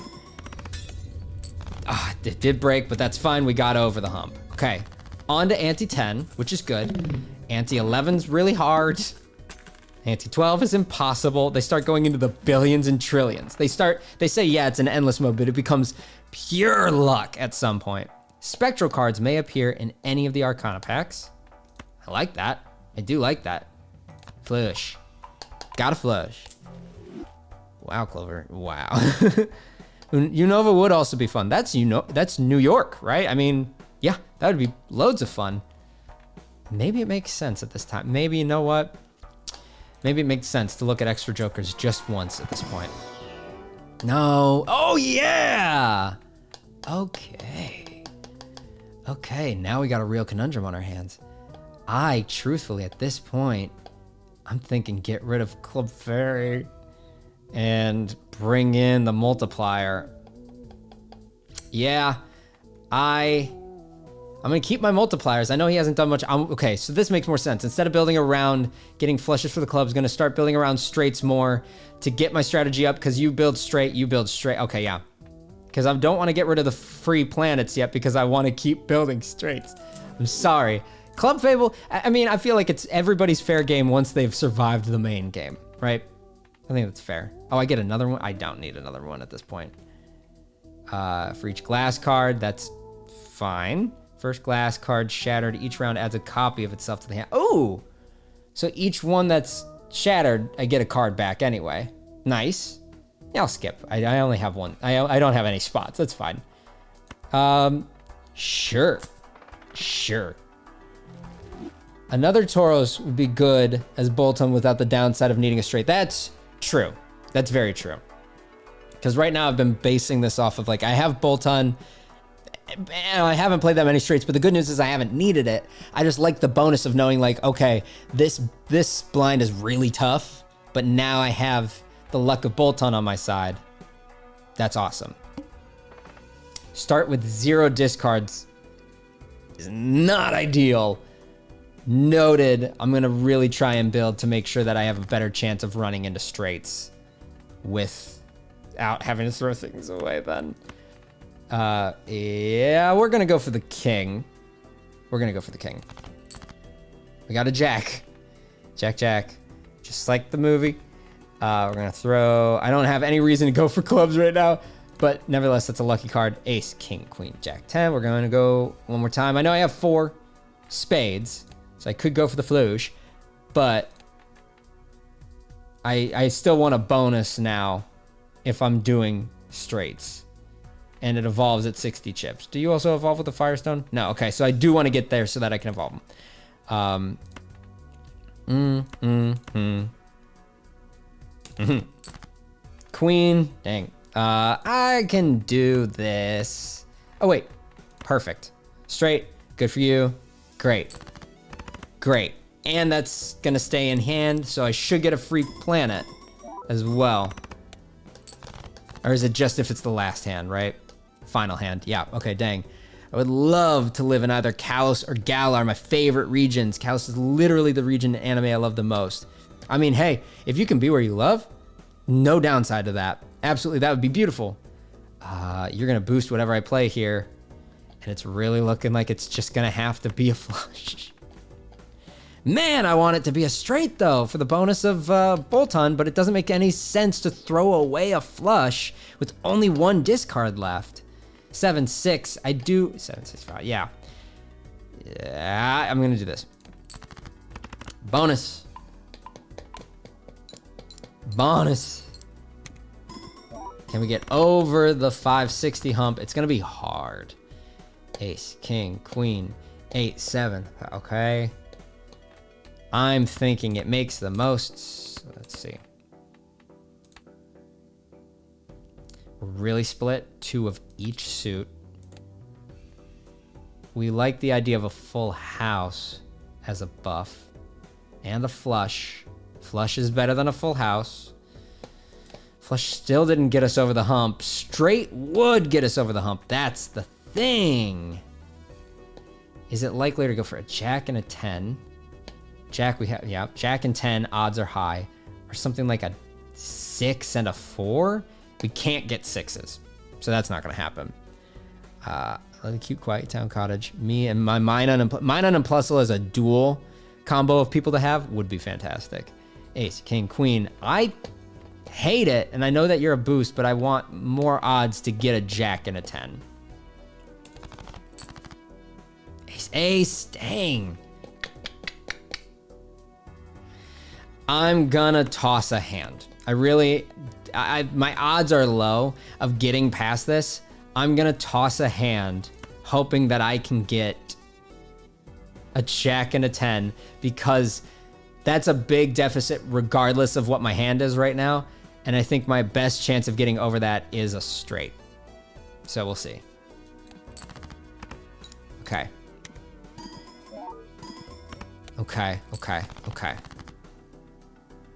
It did break, but that's fine. We got over the hump. Okay, on to Ante 10, which is good. Ante 11's really hard. Ante 12 is impossible. They start going into the billions and trillions. They say, yeah, it's an endless mode, but it becomes pure luck at some point. Spectral cards may appear in any of the Arcana packs. I like that. I do like that. Flush. Got a flush. Wow, Clover. Wow. Unova would also be fun. That's New York, right? I mean, yeah, that would be loads of fun. Maybe it makes sense at this time. Maybe, you know what? Maybe it makes sense to look at extra jokers just once at this point. No. Oh, yeah. Okay. Okay, now we got a real conundrum on our hands. Truthfully, at this point, I'm thinking get rid of Club Fairy and bring in the multiplier. Yeah, I'm gonna keep my multipliers. I know he hasn't done much. Okay, so this makes more sense. Instead of building around getting flushes for the clubs, gonna start building around straights more to get my strategy up, because you build straight. Okay, yeah. Because I don't want to get rid of the free planets yet, because I want to keep building straights. I'm sorry. Club Fable, I mean, I feel like it's everybody's fair game once they've survived the main game, right? I think that's fair. Oh, I get another one? I don't need another one at this point. For each glass card, that's fine. First glass card shattered. Each round adds a copy of itself to the hand. Oh! So each one that's shattered, I get a card back anyway. Nice. Yeah, I'll skip. I only have one. I don't have any spots. That's fine. Sure. Another Tauros would be good as Bolton without the downside of needing a straight. That's true. That's very true. Because right now I've been basing this off of, like, I have Bolton. I haven't played that many straights, but the good news is I haven't needed it. I just like the bonus of knowing, like, okay, this blind is really tough, but now I have the luck of Bolton on my side. That's awesome. Start with 0 discards is not ideal. Noted. I'm going to really try and build to make sure that I have a better chance of running into straights without having to throw things away then. Yeah, we're going to go for the king. We're gonna go for the king. We got a jack. Jack, jack. Just like the movie. We're gonna throw... I don't have any reason to go for clubs right now, but nevertheless, that's a lucky card. Ace, king, queen, jack, 10. We're going to go one more time. I know I have 4 spades, so I could go for the flush, but I still want a bonus now if I'm doing straights. And it evolves at 60 chips. Do you also evolve with the Firestone? No, okay, so I do want to get there so that I can evolve them. Queen, dang. I can do this. Oh, wait, perfect. Straight, good for you. Great, great. And that's gonna stay in hand, so I should get a free planet as well. Or is it just if it's the last hand, right? Final hand, yeah, okay, dang. I would love to live in either Kalos or Galar, my favorite regions. Kalos is literally the region in anime I love the most. I mean, hey, if you can be where you love, no downside to that. Absolutely, that would be beautiful. You're gonna boost whatever I play here, and it's really looking like it's just gonna have to be a flush. Man, I want it to be a straight though for the bonus of Bolton, but it doesn't make any sense to throw away a flush with only 1 discard left. 7-6, I do 7-6-5. Yeah, I'm gonna do this. Bonus. Bonus. Can we get over the 560 hump? It's gonna be hard. Ace, king, queen, 8, 7. Okay. I'm thinking it makes the most. Let's see. We're really split 2 of each suit. We like the idea of a full house as a buff. And a flush. Flush is better than a full house. Flush still didn't get us over the hump. Straight would get us over the hump. That's the thing. Is it likely to go for a jack and a 10? Jack we have, yeah, jack and 10, odds are high. Or something like a 6 and a 4? We can't get 6s, so that's not gonna happen. Really cute quiet town cottage. Me and my Minun and Plusle as a dual combo of people to have would be fantastic. Ace, king, queen. I hate it, and I know that you're a boost, but I want more odds to get a jack and a 10. Ace, dang. I'm gonna toss a hand. My odds are low of getting past this. I'm gonna toss a hand, hoping that I can get a jack and a 10, because that's a big deficit regardless of what my hand is right now. And I think my best chance of getting over that is a straight. So we'll see. Okay. Okay.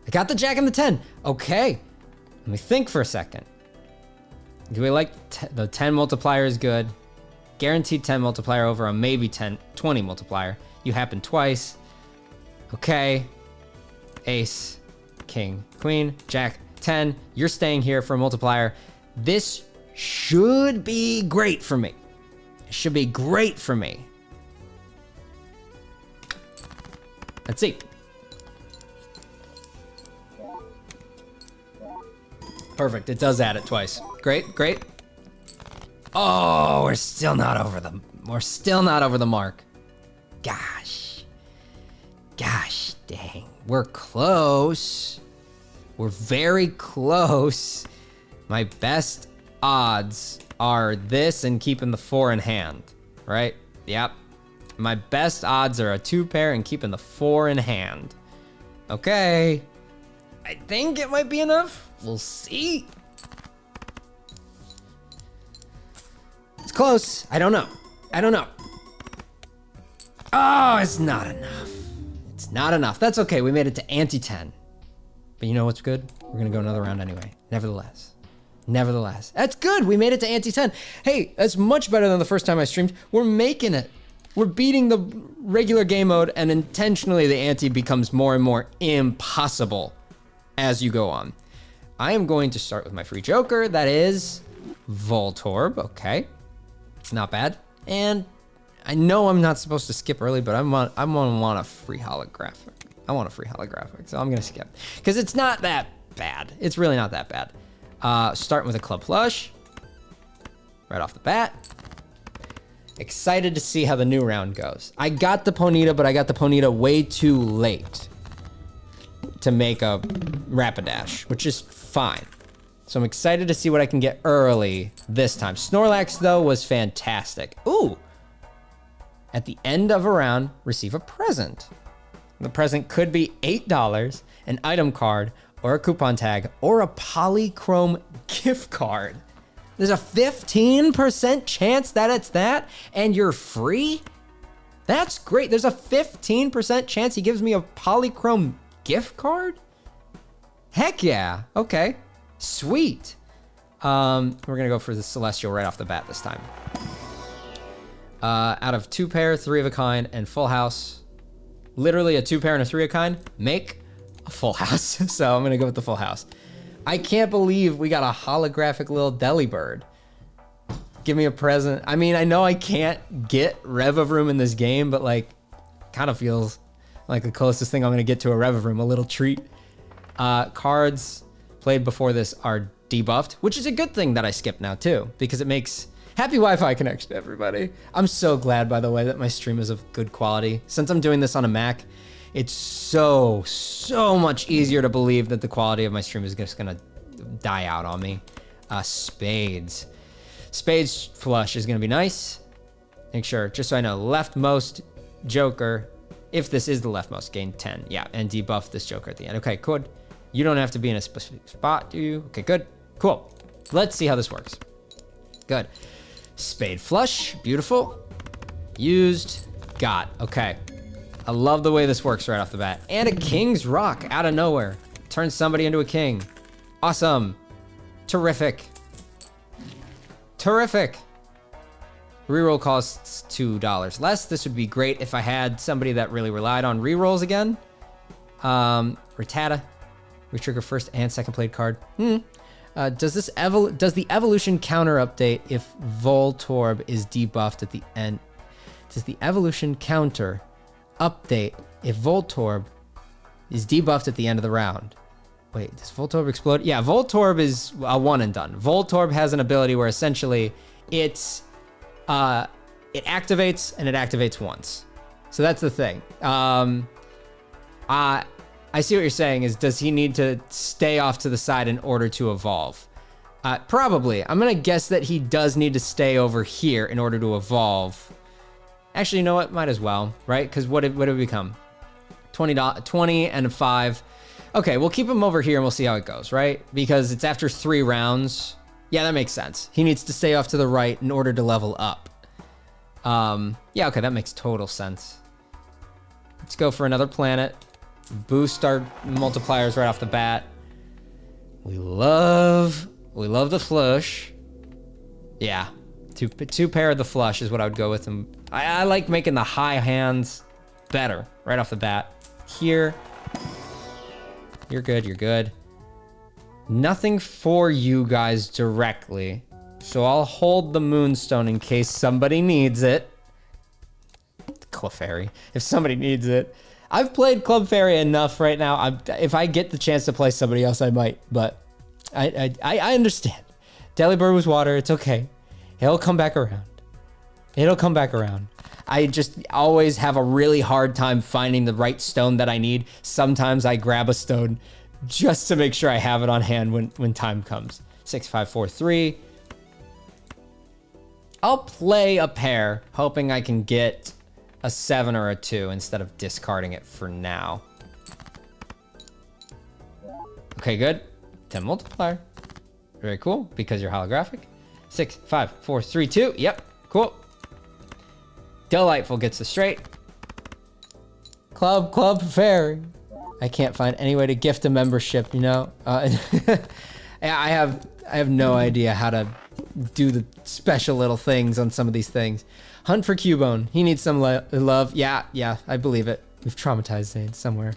I got the jack and the 10. Okay. Let me think for a second. Do we like the 10 multiplier is good. Guaranteed 10 multiplier over a maybe 20 multiplier. You happen twice. Okay. Ace, king, queen, jack, 10. You're staying here for a multiplier. This should be great for me. It should be great for me. Let's see. Perfect, it does add it twice. Great, great. Oh, we're still not over the mark. Gosh, dang. We're close. We're very close. My best odds are this and keeping the 4 in hand, right? Yep. My best odds are a 2 pair and keeping the 4 in hand. Okay. I think it might be enough. We'll see. It's close. I don't know. Oh, it's not enough. It's not enough. That's okay. We made it to ante 10. But you know what's good? We're going to go another round anyway. Nevertheless. That's good. We made it to ante 10. Hey, that's much better than the first time I streamed. We're making it. We're beating the regular game mode, and intentionally the ante becomes more and more impossible as you go on. I am going to start with my free joker. That is Voltorb. Okay. Not bad. And I know I'm not supposed to skip early, but I'm gonna want a free holographic. I want a free holographic, so I'm gonna skip. Because it's not that bad. It's really not that bad. Starting with a club flush. Right off the bat. Excited to see how the new round goes. I got the Ponyta, but I got the Ponyta way too late to make a Rapidash, which is fine. So I'm excited to see what I can get early this time. Snorlax, though, was fantastic. Ooh! At the end of a round, receive a present. The present could be $8, an item card, or a coupon tag, or a Polychrome gift card. There's a 15% chance that it's that, and you're free? That's great. There's a 15% chance he gives me a Polychrome gift card? Heck yeah. Okay. Sweet. We're gonna go for the Celestial right off the bat this time. Out of 2 pair, 3 of a kind, and full house. Literally a 2 pair and a 3 of a kind. Make a full house. So I'm gonna go with the full house. I can't believe we got a holographic little Delibird. Give me a present. I mean, I know I can't get Revavroom in this game, but like, kind of feels like the closest thing I'm gonna get to a Revavroom, a little treat. Cards played before this are debuffed, which is a good thing that I skipped now too, because it makes happy Wi-Fi connection, everybody. I'm so glad, by the way, that my stream is of good quality. Since I'm doing this on a Mac, it's so much easier to believe that the quality of my stream is just gonna die out on me. Spades. Spades flush is gonna be nice. Make sure, just so I know, leftmost Joker, if this is the leftmost, gain 10. Yeah, and debuff this Joker at the end. Okay, good. You don't have to be in a specific spot, do you? Okay, good. Cool. Let's see how this works. Good. Spade flush, beautiful. Used, got, okay. I love the way this works right off the bat. And a King's Rock out of nowhere. Turns somebody into a king. Awesome. Terrific. Terrific. Reroll costs $2 less. This would be great if I had somebody that really relied on rerolls again. Rattata. We trigger first and second played card. Does the evolution counter update if Voltorb is debuffed at the end? Does the evolution counter update if Voltorb is debuffed at the end of the round? Wait, does Voltorb explode? Yeah, Voltorb is a one and done. Voltorb has an ability where essentially it activates and it activates once. So that's the thing. I see what you're saying is, does he need to stay off to the side in order to evolve? Probably. I'm gonna guess that he does need to stay over here in order to evolve. Actually, you know what? Might as well, right? Because what did it become? 20 and a 5. Okay, we'll keep him over here and we'll see how it goes, right? Because it's after 3 rounds. Yeah, that makes sense. He needs to stay off to the right in order to level up. Yeah, okay, that makes total sense. Let's go for another planet. Boost our multipliers right off the bat. We love the flush. Yeah, two pair of the flush is what I would go with. And I like making the high hands better right off the bat. Here, you're good, you're good. Nothing for you guys directly, so I'll hold the Moonstone in case somebody needs it. Clefairy, if somebody needs it. I've played Clefairy enough right now. If I get the chance to play somebody else, I might, but I understand. Delibird was water, it's okay. It'll come back around. It'll come back around. I just always have a really hard time finding the right stone that I need. Sometimes I grab a stone just to make sure I have it on hand when time comes. 6, 5, 4, 3. I'll play a pair, hoping I can get a 7 or a 2 instead of discarding it for now. Okay, good. 10 multiplier. Very cool, because you're holographic. 6, 5, 4, 3, 2. Yep, cool. Delightful gets the straight. Club Fairy. I can't find any way to gift a membership, you know? I have no idea how to do the special little things on some of these things. Hunt for Cubone. He needs some love. Yeah, I believe it. We've traumatized Zane somewhere.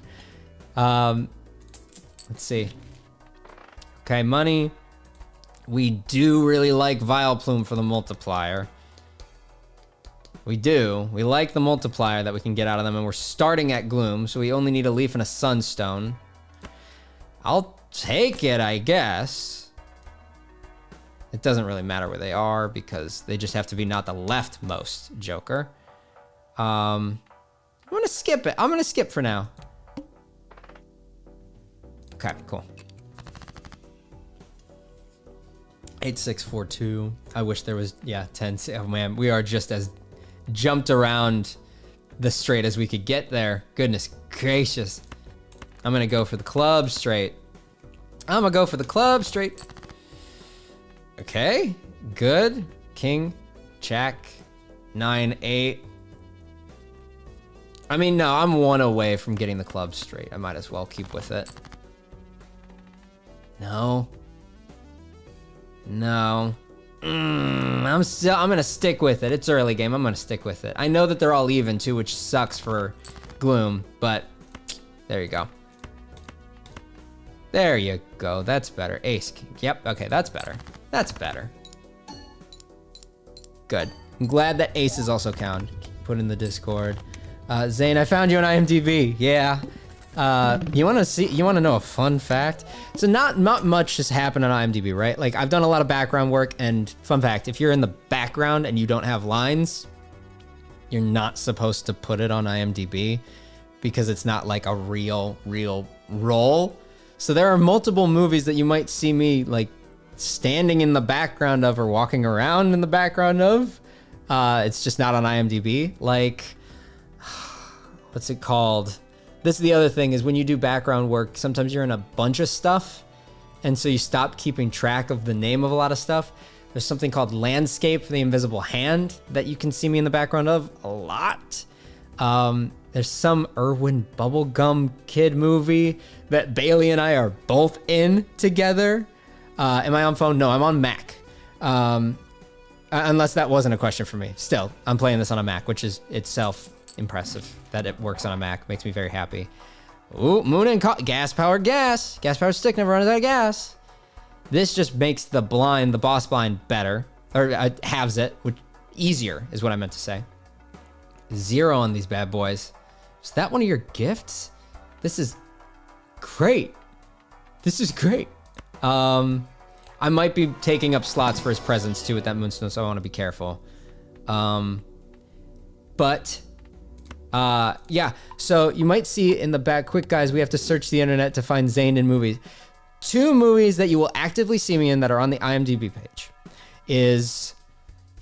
Let's see. Okay, money. We do really like Vileplume for the multiplier. We do. We like the multiplier that we can get out of them, and we're starting at gloom, so we only need a leaf and a sunstone. I'll take it, I guess. It doesn't really matter where they are because they just have to be not the leftmost joker. I'm gonna skip it. I'm gonna skip for now. Okay, cool. 8642. I wish there was, 10. Oh man, we are just as jumped around the straight as we could get there. Goodness gracious. I'm gonna go for the club straight. Okay, good. King, jack, 9-8. I mean, no, I'm one away from getting the club straight. I might as well keep with it. No. I'm gonna stick with it. It's early game. I'm gonna stick with it. I know that they're all even too, which sucks for gloom, but there you go. There you go. That's better. Ace king. Yep. Okay, that's better. Good. I'm glad that aces also count. Put in the Discord. Zane, I found you on IMDb. Yeah. You want to know a fun fact? So not much has happened on IMDb, right? Like I've done a lot of background work, and fun fact, if you're in the background and you don't have lines, you're not supposed to put it on IMDb because it's not like a real role. So there are multiple movies that you might see me like standing in the background of or walking around in the background of. It's just not on IMDb. Like, what's it called? This is the other thing is when you do background work, sometimes you're in a bunch of stuff. And so you stop keeping track of the name of a lot of stuff. There's something called Landscape for the Invisible Hand that you can see me in the background of a lot. There's some Irwin Bubblegum Kid movie that Bailey and I are both in together. Am I on phone? No, I'm on Mac. Unless that wasn't a question for me. Still, I'm playing this on a Mac, which is itself impressive that it works on a Mac. Makes me very happy. Ooh, moon and gas-powered gas. Gas-powered stick never runs out of gas. This just makes the boss blind better. Or halves it, which easier is what I meant to say. 0 on these bad boys. Is that one of your gifts? This is great. I might be taking up slots for his presents too with that moonstone, so I want to be careful. Yeah, so you might see in the back, quick guys, we have to search the internet to find Zane in movies. 2 movies that you will actively see me in that are on the IMDb page is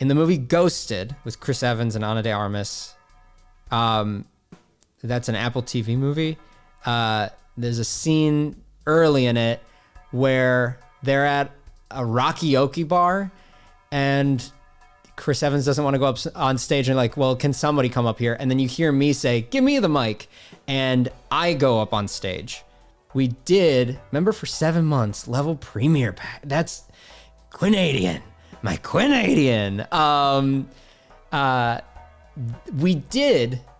in the movie Ghosted with Chris Evans and Ana de Armas. That's an Apple TV movie. There's a scene early in it where they're at a karaoke bar and Chris Evans doesn't want to go up on stage and like, well, can somebody come up here? And then you hear me say, give me the mic. And I go up on stage. We did, remember for 7 months, level premiere pack. That's Quinadian, my Quinadian.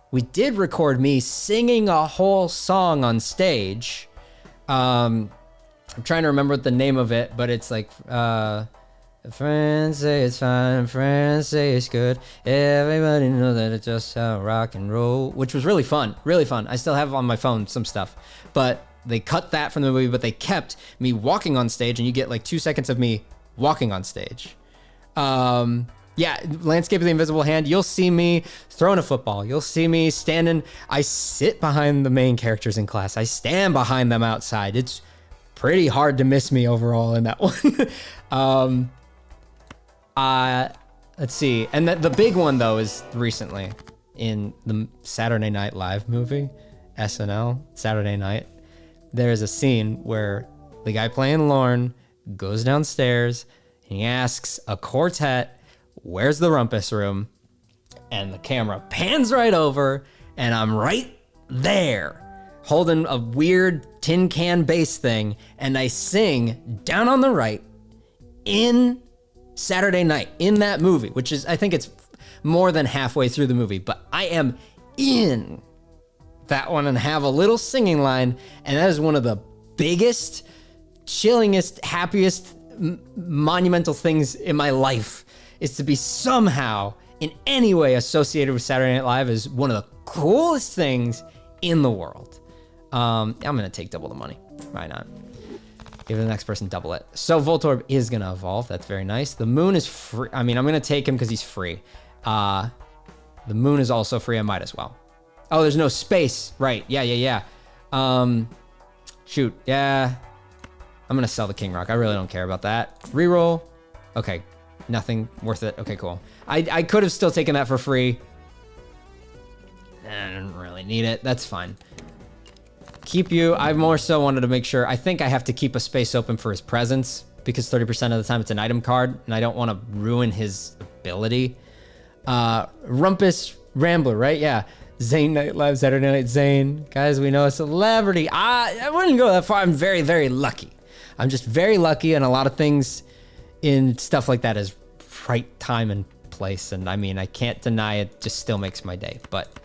We did record me singing a whole song on stage. I'm trying to remember what the name of it, but it's like, friends say it's fine, friends say it's good. Everybody knows that it's just how rock and roll, which was really fun. I still have on my phone some stuff, but they cut that from the movie, but they kept me walking on stage, and you get like 2 seconds of me walking on stage. Yeah, Landscape of the Invisible Hand, you'll see me throwing a football. You'll see me standing. I sit behind the main characters in class. I stand behind them outside. It's pretty hard to miss me overall in that one. Let's see. And the big one, though, is recently in the Saturday Night Live movie, SNL, Saturday Night. There's a scene where the guy playing Lorne goes downstairs and he asks a quartet, where's the rumpus room? And the camera pans right over, and I'm right there holding a weird tin can bass thing, and I sing down on the right in Saturday Night in that movie, which is, I think it's more than halfway through the movie, but I am in that one and have a little singing line, and that is one of the biggest, chillingest, happiest, monumental things in my life, is to be somehow in any way associated with Saturday Night Live is one of the coolest things in the world. I'm gonna take double the money. Why not? Give the next person double it. So Voltorb is gonna evolve. That's very nice. The moon is free. I mean, I'm gonna take him because he's free. The moon is also free. I might as well. Oh, there's no space. Right. Yeah. Shoot. Yeah. I'm gonna sell the King Rock. I really don't care about that. Reroll. Okay. Nothing worth it. Okay, cool. I could have still taken that for free. I didn't really need it. That's fine. Keep you. I more so wanted to make sure. I think I have to keep a space open for his presence because 30% of the time it's an item card and I don't want to ruin his ability. Rumpus Rambler, right? Yeah. Zane Night Live, Saturday Night Zane. Guys, we know a celebrity. I wouldn't go that far. I'm very, very lucky. I'm just very lucky, and a lot of things in stuff like that is right time and place. And I mean, I can't deny it just still makes my day. But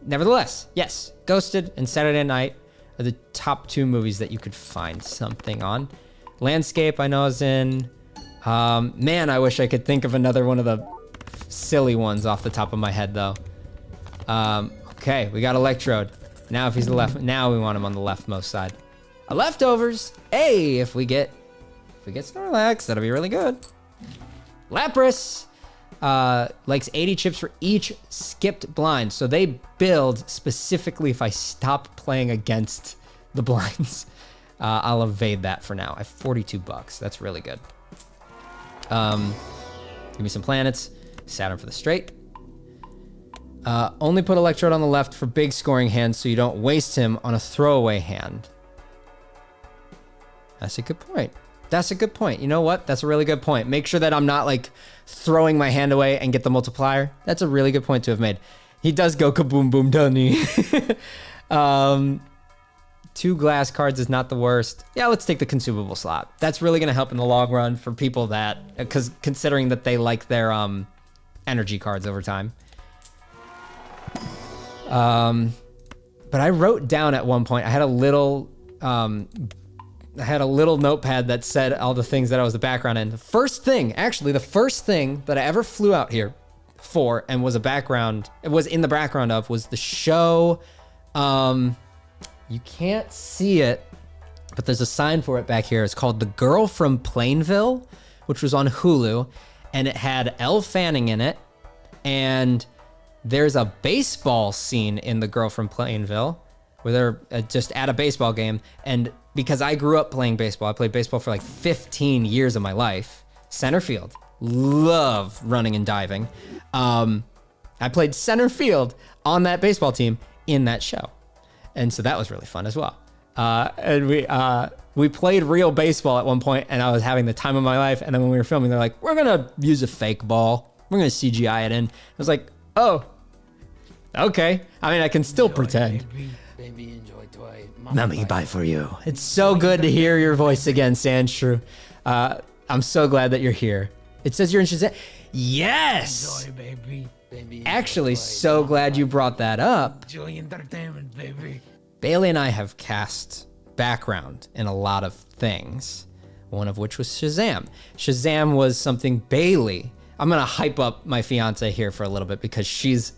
nevertheless, yes, Ghosted and Saturday Night are the top 2 movies that you could find something on. Landscape, I know, is in. Man, I wish I could think of another one of the silly ones off the top of my head, though. Okay, we got Electrode. Now if he's the left, now we want him on the leftmost side. Leftovers. Hey, if we get Snorlax, that'll be really good. Lapras likes 80 chips for each skipped blind. So they build specifically if I stop playing against the blinds. I'll evade that for now. I have 42 bucks. That's really good. Give me some planets. Saturn for the straight. Only put Electrode on the left for big scoring hands so you don't waste him on a throwaway hand. That's a good point. That's a good point. You know what? That's a really good point. Make sure that I'm not like throwing my hand away and get the multiplier. That's a really good point to have made. He does go kaboom boom, doesn't he? 2 glass cards is not the worst. Yeah, let's take the consumable slot. That's really going to help in the long run for people that, because considering that they like their energy cards over time. But I wrote down at one point, I had a little notepad that said all the things that I was the background in. The first thing that I ever flew out here for and was in the background of was the show. You can't see it, but there's a sign for it back here. It's called The Girl from Plainville, which was on Hulu, and it had Elle Fanning in it. And there's a baseball scene in The Girl from Plainville where they're just at a baseball game. And because I grew up playing baseball, I played baseball for like 15 years of my life. Center field. Love running and diving. I played center field on that baseball team in that show. And so that was really fun as well. And we played real baseball at one point, and I was having the time of my life. And then when we were filming, they're like, we're going to use a fake ball. We're going to CGI it in. I was like, oh, okay. I mean, I can still pretend. Baby, enjoy toy. Mommy, buy for you. It's so good to hear your voice again, Sandshrew. I'm so glad that you're here. It says you're in Shazam. Yes! Enjoy, baby. Baby, Actually, so glad you brought that up. Enjoy entertainment, baby. Bailey and I have cast background in a lot of things, one of which was Shazam. Shazam was something Bailey, I'm going to hype up my fiance here for a little bit because she's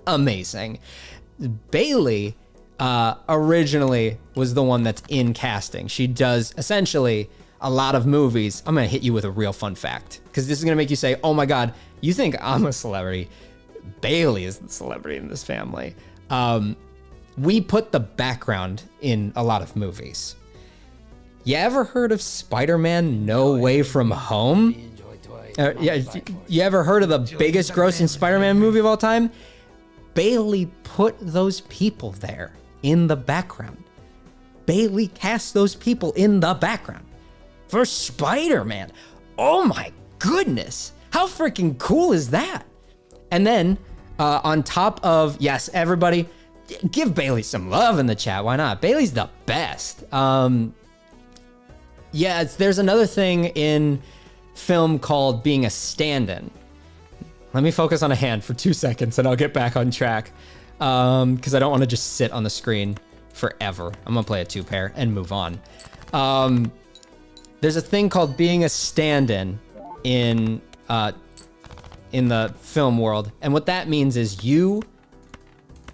amazing. Bailey originally was the one that's in casting. She does essentially a lot of movies. I'm going to hit you with a real fun fact because this is going to make you say, oh my God, you think I'm a celebrity? Bailey is the celebrity in this family. We put the background in a lot of movies. You ever heard of Spider-Man No Way From Home? You ever heard of the biggest grossing Spider-Man movie of all time? Bailey put those people there in the background. Bailey cast those people in the background for Spider-Man. Oh my goodness. How freaking cool is that? And then on top of, yes, everybody, give Bailey some love in the chat. Why not? Bailey's the best. Yeah, there's another thing in film called being a stand-in. Let me focus on a hand for 2 seconds and I'll get back on track. Because I don't want to just sit on the screen forever. I'm going to play a 2-pair and move on. There's a thing called being a stand-in in in the film world. And what that means is you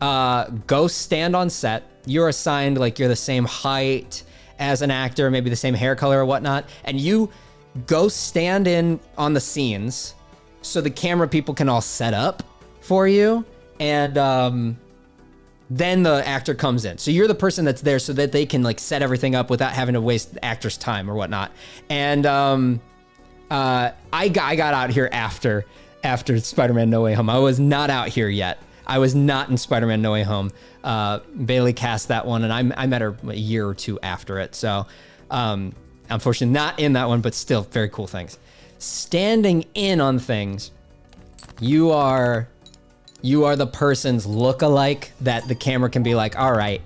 go stand on set. You're assigned, like, you're the same height as an actor, maybe the same hair color or whatnot, and you go stand in on the scenes so the camera people can all set up for you, and then the actor comes in. So you're the person that's there so that they can, like, set everything up without having to waste the actor's time or whatnot. And I got out here after Spider-Man No Way Home. I was not out here yet. I was not in Spider-Man No Way Home. Bailey cast that one, and I met her a year or two after it. So, unfortunately, not in that one, but still very cool things. Standing in on things, you are the person's look-alike that the camera can be like, all right,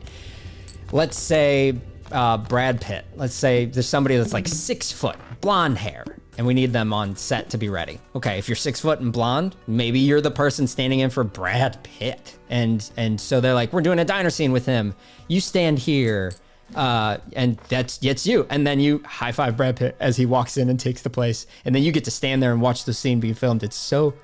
let's say Brad Pitt. Let's say there's somebody that's like 6 foot, blonde hair, and we need them on set to be ready. Okay, if you're 6 foot and blonde, maybe you're the person standing in for Brad Pitt. And so they're like, we're doing a diner scene with him. You stand here, and that's you. And then you high five Brad Pitt as he walks in and takes the place. And then you get to stand there and watch the scene being filmed. It's so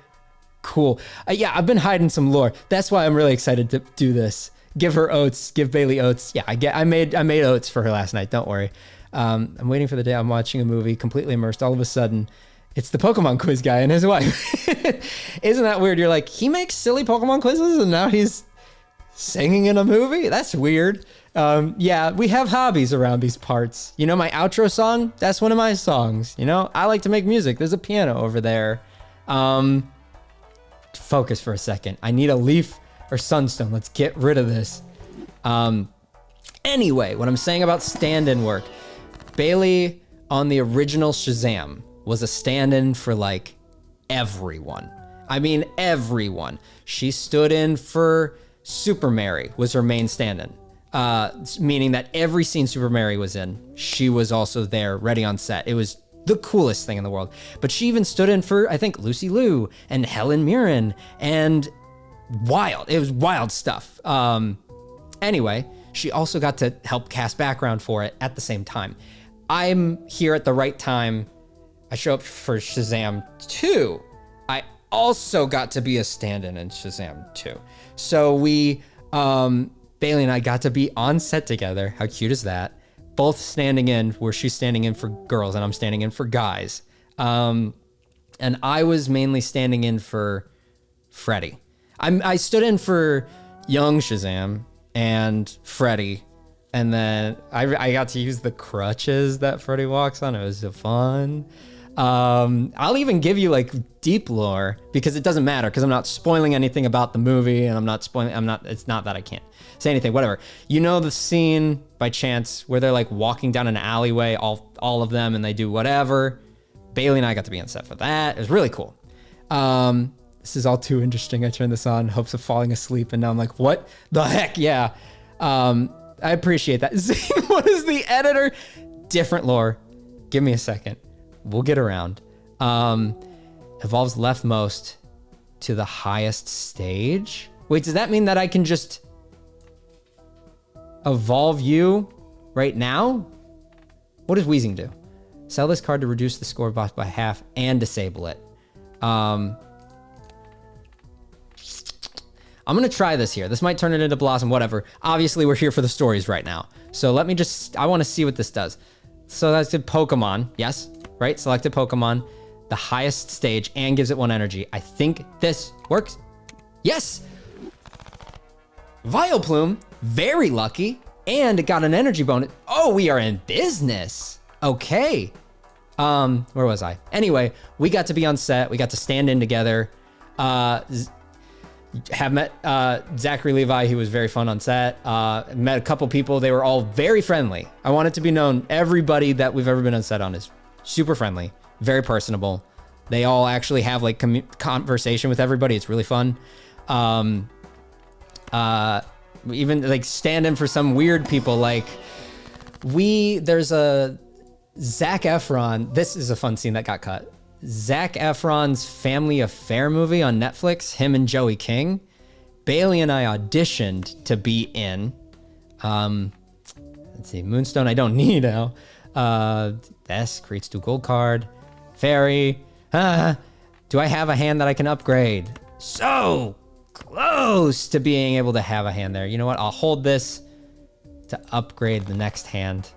cool. Yeah, I've been hiding some lore. That's why I'm really excited to do this. Give her oats. Give Bailey oats. Yeah, I made oats for her last night. Don't worry. I'm waiting for the day I'm watching a movie, completely immersed. All of a sudden, it's the Pokemon quiz guy and his wife. Isn't that weird? You're like, he makes silly Pokemon quizzes and now he's singing in a movie? That's weird. Yeah, we have hobbies around these parts. You know, my outro song, that's one of my songs. You know, I like to make music. There's a piano over there. Focus for a second. I need a leaf or sunstone. Let's get rid of this. Anyway, what I'm saying about stand-in work, Bailey on the original Shazam was a stand-in for, like, everyone. I mean, everyone. She stood in for Super Mary, was her main stand-in. Meaning that every scene Super Mary was in, she was also there, ready on set. It was the coolest thing in the world. But she even stood in for, I think, Lucy Liu and Helen Mirren, and it was wild stuff. Anyway, she also got to help cast background for it at the same time. I'm here at the right time. I show up for Shazam 2. I also got to be a stand-in in Shazam 2. So we, Bailey and I got to be on set together. How cute is that? Both standing in, where she's standing in for girls and I'm standing in for guys. And I was mainly standing in for Freddy. I stood in for young Shazam and Freddy. And then I got to use the crutches that Freddy walks on. It was so fun. I'll even give you, like, deep lore because it doesn't matter because I'm not spoiling anything about the movie, and it's not that I can't say anything, whatever. You know the scene by chance where they're, like, walking down an alleyway, all of them, and they do whatever. Bailey and I got to be on set for that. It was really cool. This is all too interesting. I turned this on, hopes of falling asleep, and now I'm like, what the heck? Yeah. I appreciate that. What is the editor? Different lore. Give me a second. We'll get around. Evolves leftmost to the highest stage. Wait, does that mean that I can just evolve you right now? What does Weezing do? Sell this card to reduce the score box by half and disable it. I'm going to try this here. This might turn it into Blossom, whatever. Obviously, we're here for the stories right now. So let me I want to see what this does. So that's the Pokemon. Yes, right? Selected Pokemon. The highest stage and gives it 1 energy. I think this works. Yes! Vileplume, very lucky. And it got an energy bonus. Oh, we are in business. Okay. Where was I? Anyway, we got to be on set. We got to stand in together. Have met Zachary Levi. He was very fun on set. Met a couple people. They were all very friendly. I want it to be known, everybody that we've ever been on set on is super friendly, very personable. They all actually have, like, conversation with everybody. It's really fun. Even, like, stand in for some weird people. Like, there's a Zac Efron. This is a fun scene that got cut. Zac Efron's Family Affair movie on Netflix, him and Joey King. Bailey and I auditioned to be in. Let's see, Moonstone I don't need now. This creates 2 gold card. Fairy. Do I have a hand that I can upgrade? So close to being able to have a hand there. You know what? I'll hold this to upgrade the next hand.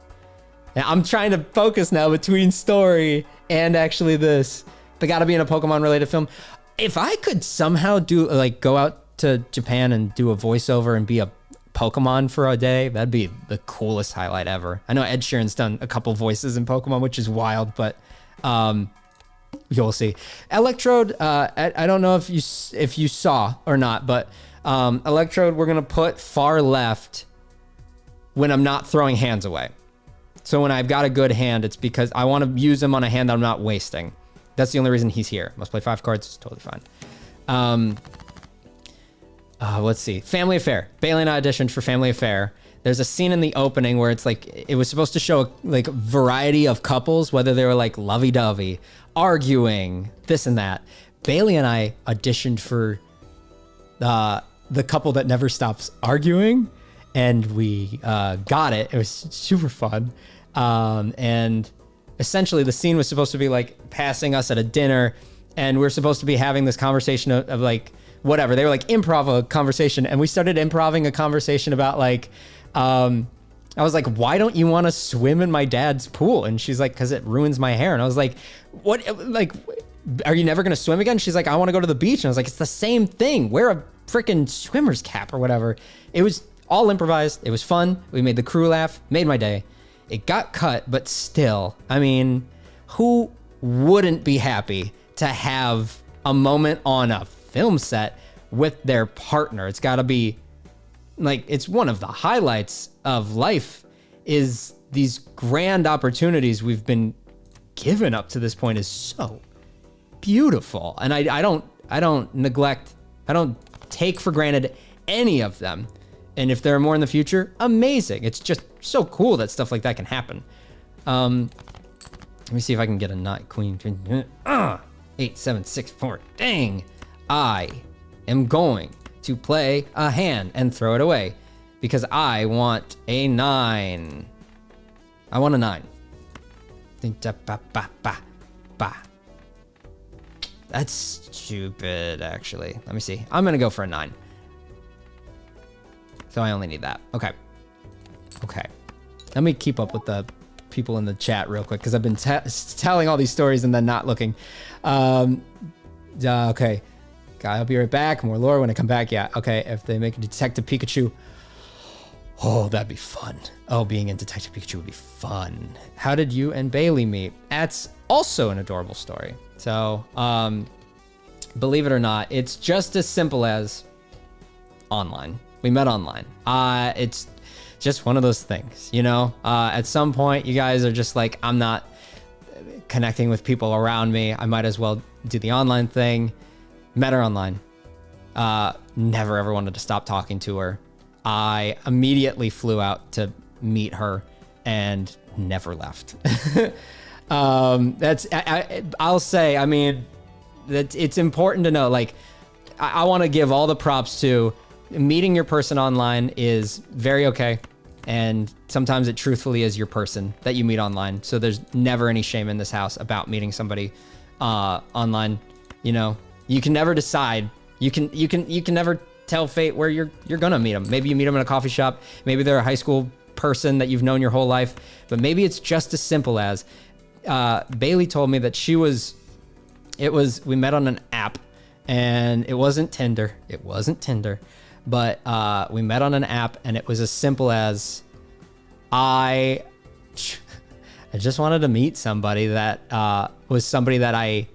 Now, I'm trying to focus now between story and actually this. They gotta be in a Pokemon related film. If I could somehow do like go out to Japan and do a voiceover and be a Pokemon for a day, that'd be the coolest highlight ever. I know Ed Sheeran's done a couple voices in Pokemon, which is wild, but you'll see. Electrode, I don't know if you saw or not, but Electrode we're gonna put far left when I'm not throwing hands away. So when I've got a good hand, it's because I want to use him on a hand that I'm not wasting. That's the only reason he's here. Must play 5 cards. It's totally fine. Let's see. Family Affair. Bailey and I auditioned for Family Affair. There's a scene in the opening where it's like, it was supposed to show like a variety of couples, whether they were like lovey-dovey, arguing, this and that. Bailey and I auditioned for the couple that never stops arguing, and we got it. It was super fun. And essentially the scene was supposed to be like passing us at a dinner, and we're supposed to be having this conversation of like, whatever. They were like, improv a conversation, and we started improving a conversation about like, I was like, why don't you want to swim in my dad's pool? And she's like, because it ruins my hair. And I was like, what, like, are you never going to swim again? She's like, I want to go to the beach. And I was like, it's the same thing. Wear a freaking swimmer's cap or whatever. It was all improvised. It was fun. We made the crew laugh, made my day. It got cut, but still, I mean, who wouldn't be happy to have a moment on a film set with their partner? It's got to be like, it's one of the highlights of life, is these grand opportunities we've been given up to this point is so beautiful. And I don't neglect, I don't take for granted any of them. And if there are more in the future, amazing. It's just so cool that stuff like that can happen. Let me see if I can get a nut queen. 8, 7, 6, 4. Dang. I am going to play a hand and throw it away because I want a 9. I want a 9. That's stupid, actually. Let me see. I'm going to go for a 9. So I only need that. Okay. Okay. Let me keep up with the people in the chat real quick, because I've been telling all these stories and then not looking. Okay. I'll be right back. More lore when I come back. Yeah. Okay. If they make a Detective Pikachu. Oh, that'd be fun. Oh, being in Detective Pikachu would be fun. How did you and Bailey meet? That's also an adorable story. So, believe it or not, it's just as simple as online. We met online. It's just one of those things, you know? At some point, you guys are just like, I'm not connecting with people around me. I might as well do the online thing. Met her online. Never ever wanted to stop talking to her. I immediately flew out to meet her and never left. I'll say, I mean, that it's important to know, like, I want to give all the props to meeting your person online is very okay. And sometimes it truthfully is your person that you meet online. So there's never any shame in this house about meeting somebody online. You know, you can never decide. You can never tell fate where you're gonna meet them. Maybe you meet them in a coffee shop. Maybe they're a high school person that you've known your whole life. But maybe it's just as simple as Bailey told me that we met on an app, and it wasn't Tinder. It wasn't Tinder. But we met on an app, and it was as simple as I just wanted to meet somebody that was somebody that I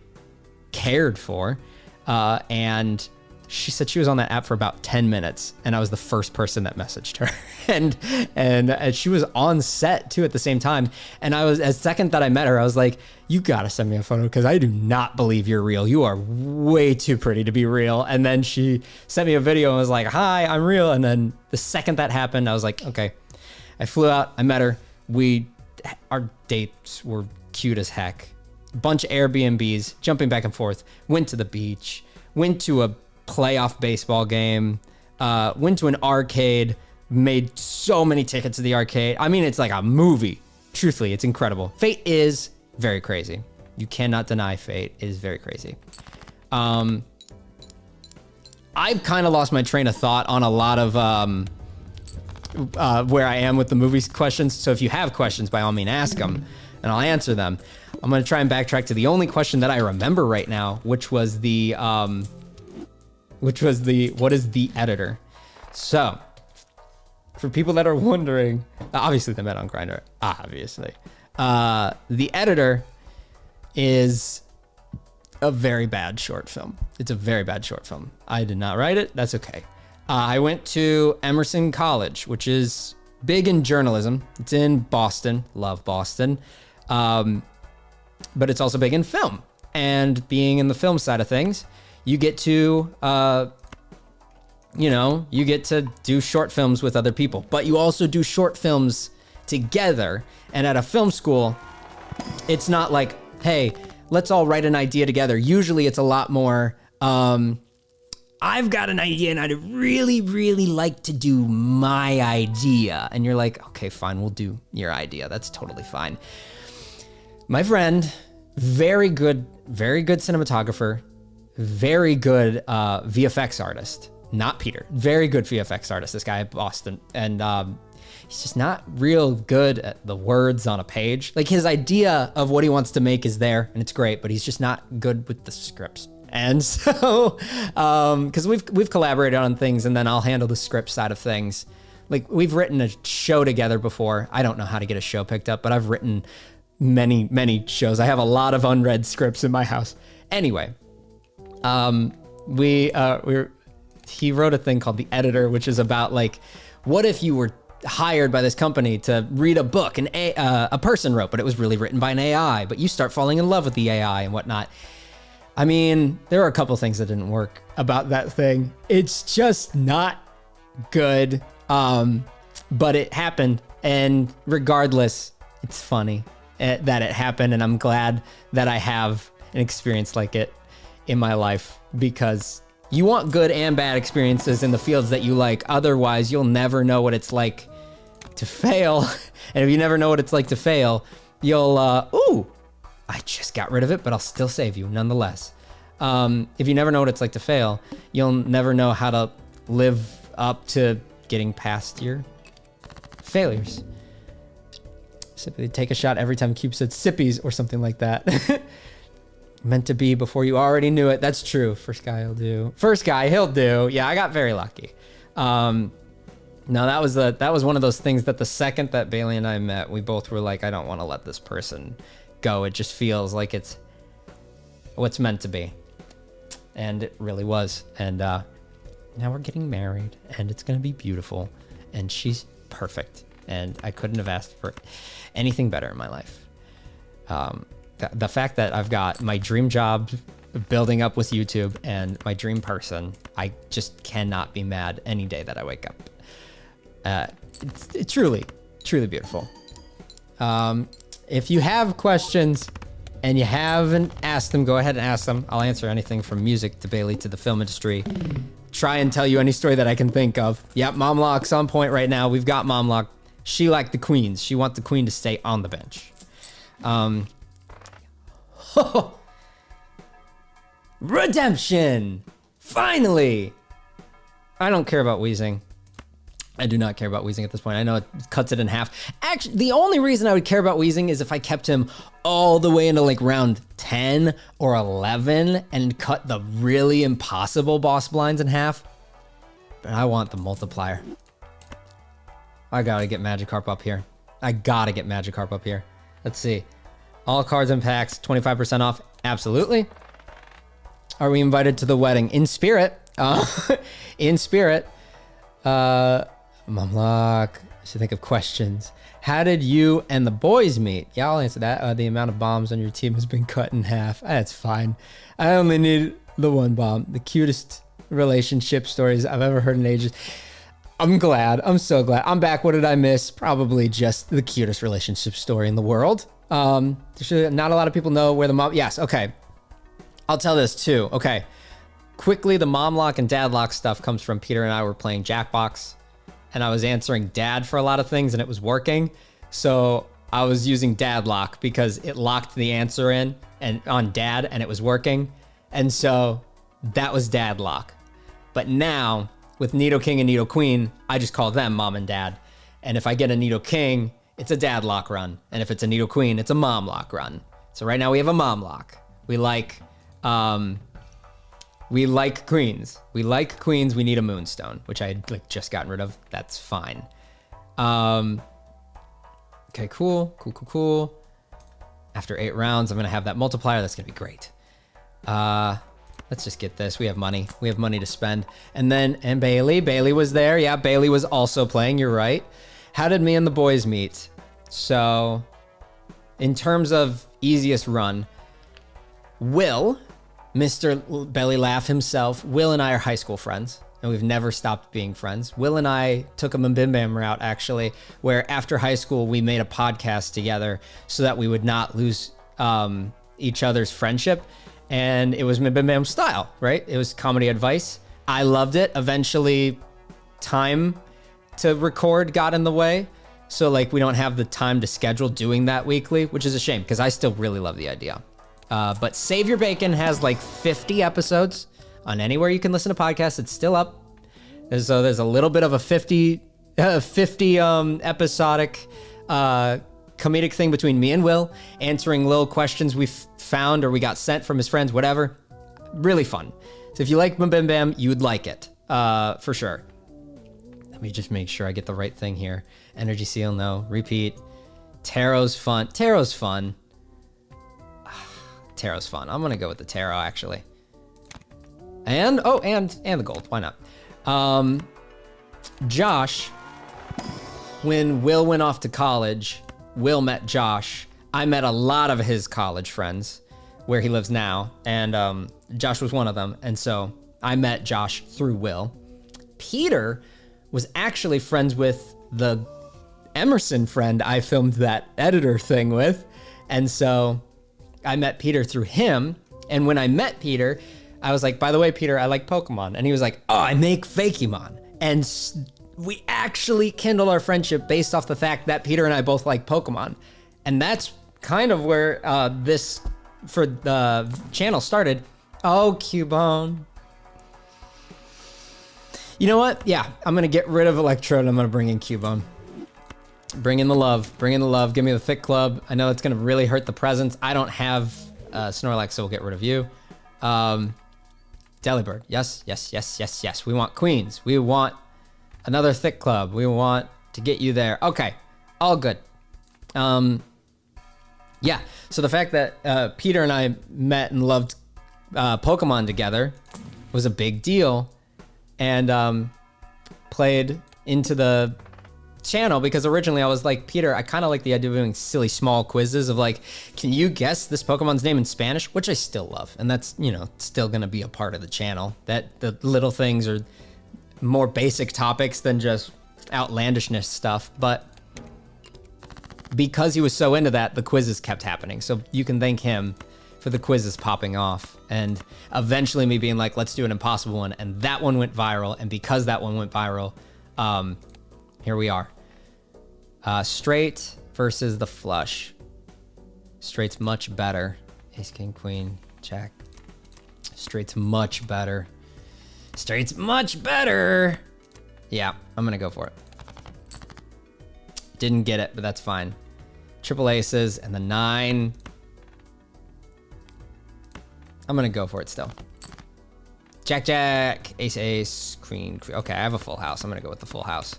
cared for. And she said she was on that app for about 10 minutes, and I was the first person that messaged her. and she was on set too at the same time. And I was, as second that I met her, I was like, you gotta send me a photo, because I do not believe you're real. You are way too pretty to be real. And then she sent me a video and was like, hi, I'm real. And then the second that happened, I was like, okay. I flew out, I met her. Our dates were cute as heck. Bunch of Airbnbs, jumping back and forth, went to the beach, went to a playoff baseball game, went to an arcade, made so many tickets to the arcade. I mean, it's like a movie. Truthfully, it's incredible. Fate is very crazy. You cannot deny fate is very crazy. I've kind of lost my train of thought on a lot of where I am with the movies questions. So if you have questions, by all means, ask them, and I'll answer them. I'm gonna try and backtrack to the only question that I remember right now, which was the what is the editor? So for people that are wondering, obviously they met on Grindr, obviously. The editor is a very bad short film. It's a very bad short film. I did not write it. That's okay. I went to Emerson College, which is big in journalism. It's in Boston. Love Boston. But it's also big in film. And being in the film side of things, you get to, you get to do short films with other people. But you also do short films together. And at a film school, it's not like, hey, let's all write an idea together. Usually it's a lot more, I've got an idea and I'd really, really like to do my idea. And you're like, okay, fine, we'll do your idea. That's totally fine. My friend, very good cinematographer, very good VFX artist. Not Peter, very good VFX artist, this guy at Boston. And he's just not real good at the words on a page. Like his idea of what he wants to make is there and it's great, but he's just not good with the scripts. And so, cause we've collaborated on things and then I'll handle the script side of things. Like we've written a show together before. I don't know how to get a show picked up, but I've written many shows. I have a lot of unread scripts in my house. Anyway, he wrote a thing called The Editor, which is about like, what if you were hired by this company to read a book a person wrote, but it was really written by an AI, but you start falling in love with the AI and whatnot. I mean, there are a couple things that didn't work about that thing. It's just not good, but it happened. And regardless, it's funny that it happened. And I'm glad that I have an experience like it in my life, because you want good and bad experiences in the fields that you like. Otherwise, you'll never know what it's like to fail. And if you never know what it's like to fail, you'll, I just got rid of it, but I'll still save you nonetheless. If you never know what it's like to fail, you'll never know how to live up to getting past your failures. Simply take a shot every time Cube said sippies or something like that. Meant to be before you already knew it. That's true. First guy he'll do. First guy he'll do. Yeah, I got very lucky. No, that was one of those things that the second that Bailey and I met, we both were like, I don't want to let this person go. It just feels like it's what's meant to be. And it really was. And now we're getting married and it's going to be beautiful. And she's perfect. And I couldn't have asked for anything better in my life. The fact that I've got my dream job building up with YouTube and my dream person, I just cannot be mad any day that I wake up. It's truly, truly beautiful. If you have questions and you haven't asked them, go ahead and ask them. I'll answer anything from music to Bailey to the film industry. Try and tell you any story that I can think of. Yep, Mom Lock's on point right now. We've got Mom Lock. She like the queens. She wants the queen to stay on the bench. Redemption! Finally! I don't care about wheezing. I do not care about wheezing at this point. I know it cuts it in half. Actually, the only reason I would care about wheezing is if I kept him all the way into like round 10 or 11 and cut the really impossible boss blinds in half. But I want the multiplier. I gotta get Magikarp up here. Let's see. All cards and packs, 25% off. Absolutely. Are we invited to the wedding? In spirit. In spirit. Mumlock. I should think of questions. How did you and the boys meet? Yeah, I'll answer that. The amount of bombs on your team has been cut in half. That's fine. I only need the one bomb. The cutest relationship stories I've ever heard in ages. I'm glad. I'm so glad. I'm back. What did I miss? Probably just the cutest relationship story in the world. Not a lot of people know where the mom... Yes, okay. I'll tell this too. Okay. Quickly, the mom lock and dad lock stuff comes from Peter and I were playing Jackbox. And I was answering dad for a lot of things and it was working. So I was using dad lock because it locked the answer in and on dad and it was working. And so that was dad lock. But now with Nido King and Nido Queen, I just call them mom and dad. And if I get a Nido King, it's a dad lock run. And if it's a Nido Queen, it's a mom lock run. So right now we have a mom lock. We like queens. We like queens. We need a moonstone, which I had like just gotten rid of. That's fine. Okay, cool. After 8 rounds, I'm gonna have that multiplier. That's gonna be great. Let's just get this. We have money. We have money to spend. And Bailey. Bailey was there. Yeah, Bailey was also playing. You're right. How did me and the boys meet? So, in terms of easiest run, Will, Mr. Belly Laugh himself, Will and I are high school friends, and we've never stopped being friends. Will and I took a Mbim Bam route, actually, where after high school, we made a podcast together so that we would not lose each other's friendship. And it was Mbim Bam style, right? It was comedy advice. I loved it. Eventually, time to record got in the way. So, like, we don't have the time to schedule doing that weekly, which is a shame because I still really love the idea. But Save Your Bacon has like 50 episodes on anywhere you can listen to podcasts. It's still up. So there's a little bit of a 50 episodic comedic thing between me and Will, answering little questions we found or we got sent from his friends, whatever. Really fun. So if you like Bim Bam Bam, you would like it, for sure. Let me just make sure I get the right thing here. Energy Seal, no. Repeat. Tarot's fun. Tarot's fun. Tarot's fun. I'm gonna go with the tarot, actually. And the gold. Why not? Josh, when Will went off to college, Will met Josh. I met a lot of his college friends where he lives now, and Josh was one of them. And so I met Josh through Will. Peter was actually friends with the Emerson friend I filmed that editor thing with. And so I met Peter through him. And when I met Peter, I was like, by the way, Peter, I like Pokemon. And he was like, oh, I make Fakemon. And we actually kindled our friendship based off the fact that Peter and I both like Pokemon. And that's kind of where this for the channel started. Oh, Cubone. You know what? Yeah, I'm going to get rid of Electrode and I'm going to bring in Cubone. Bring in the love. Bring in the love. Give me the Thick Club. I know it's going to really hurt the presence. I don't have Snorlax, so we'll get rid of you. Delibird. Yes. We want queens. We want another Thick Club. We want to get you there. Okay. All good. Yeah. So the fact that Peter and I met and loved Pokemon together was a big deal. And played into the channel because originally I was like, Peter, I kind of like the idea of doing silly small quizzes of like, can you guess this Pokemon's name in Spanish? Which I still love. And that's, you know, still going to be a part of the channel. That the little things are more basic topics than just outlandishness stuff. But because he was so into that, the quizzes kept happening. So you can thank him for the quizzes popping off and eventually me being like, let's do an impossible one. And that one went viral. And because that one went viral, here we are. Straight versus the flush. Straight's much better. Ace, King, Queen, Jack. Straight's much better. Straight's much better. Yeah, I'm gonna go for it. Didn't get it, but that's fine. Triple aces and the 9. I'm gonna go for it still. Jack, Jack, Ace, Ace, Queen, Queen. Okay, I have a full house. I'm gonna go with the full house.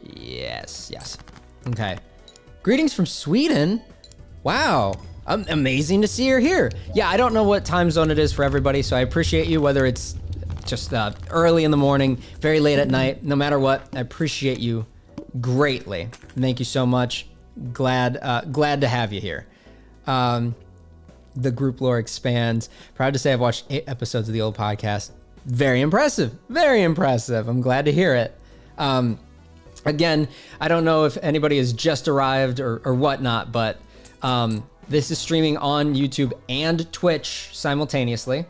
Yes. Okay. Greetings from Sweden. Wow. Amazing to see her here. Yeah, I don't know what time zone it is for everybody, so I appreciate you, whether it's just early in the morning, very late at night, no matter what, I appreciate you greatly. Thank you so much. Glad to have you here. The group lore expands. Proud to say I've watched 8 episodes of the old podcast. Very impressive. Very impressive. I'm glad to hear it. Again, I don't know if anybody has just arrived or whatnot, but this is streaming on YouTube and Twitch simultaneously.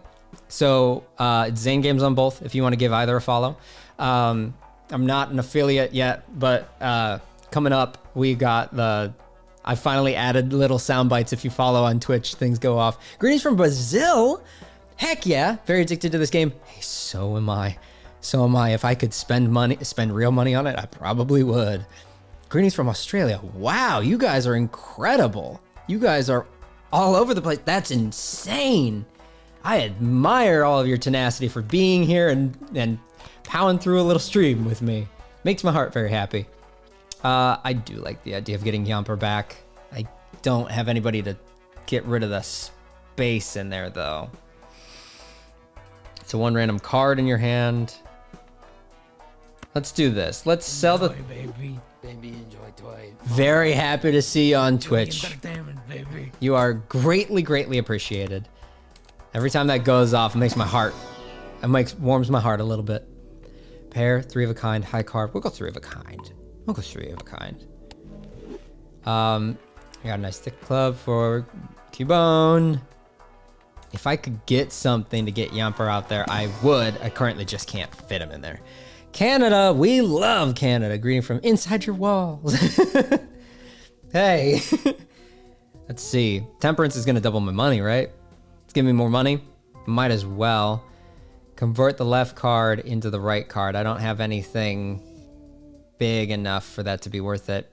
So it's Zane Games on both if you want to give either a follow. I'm not an affiliate yet, but coming up, we got the I finally added little sound bites. If you follow on Twitch, things go off. Greetings from Brazil. Heck yeah. Very addicted to this game. Hey, so am I. So am I. If I could spend real money on it, I probably would. Greetings from Australia. Wow, you guys are incredible. You guys are all over the place. That's insane. I admire all of your tenacity for being here and powering through a little stream with me. Makes my heart very happy. I do like the idea of getting Yamper back. I don't have anybody to get rid of the space in there, though. So one random card in your hand. Let's do this. Let's sell the... Baby. Baby, enjoy toy. Very happy to see you on Twitch. Entertainment, baby. You are greatly, greatly appreciated. Every time that goes off, it makes my heart... warms my heart a little bit. Pair, 3 of a kind, high card. We'll go 3 of a kind. We'll go 3 of a kind. I got a nice thick club for Cubone. If I could get something to get Yamper out there, I would. I currently just can't fit him in there. Canada, we love Canada. Greeting from inside your walls. Hey. Let's see. Temperance is going to double my money, right? It's giving me more money. Might as well. Convert the left card into the right card. I don't have anything big enough for that to be worth it.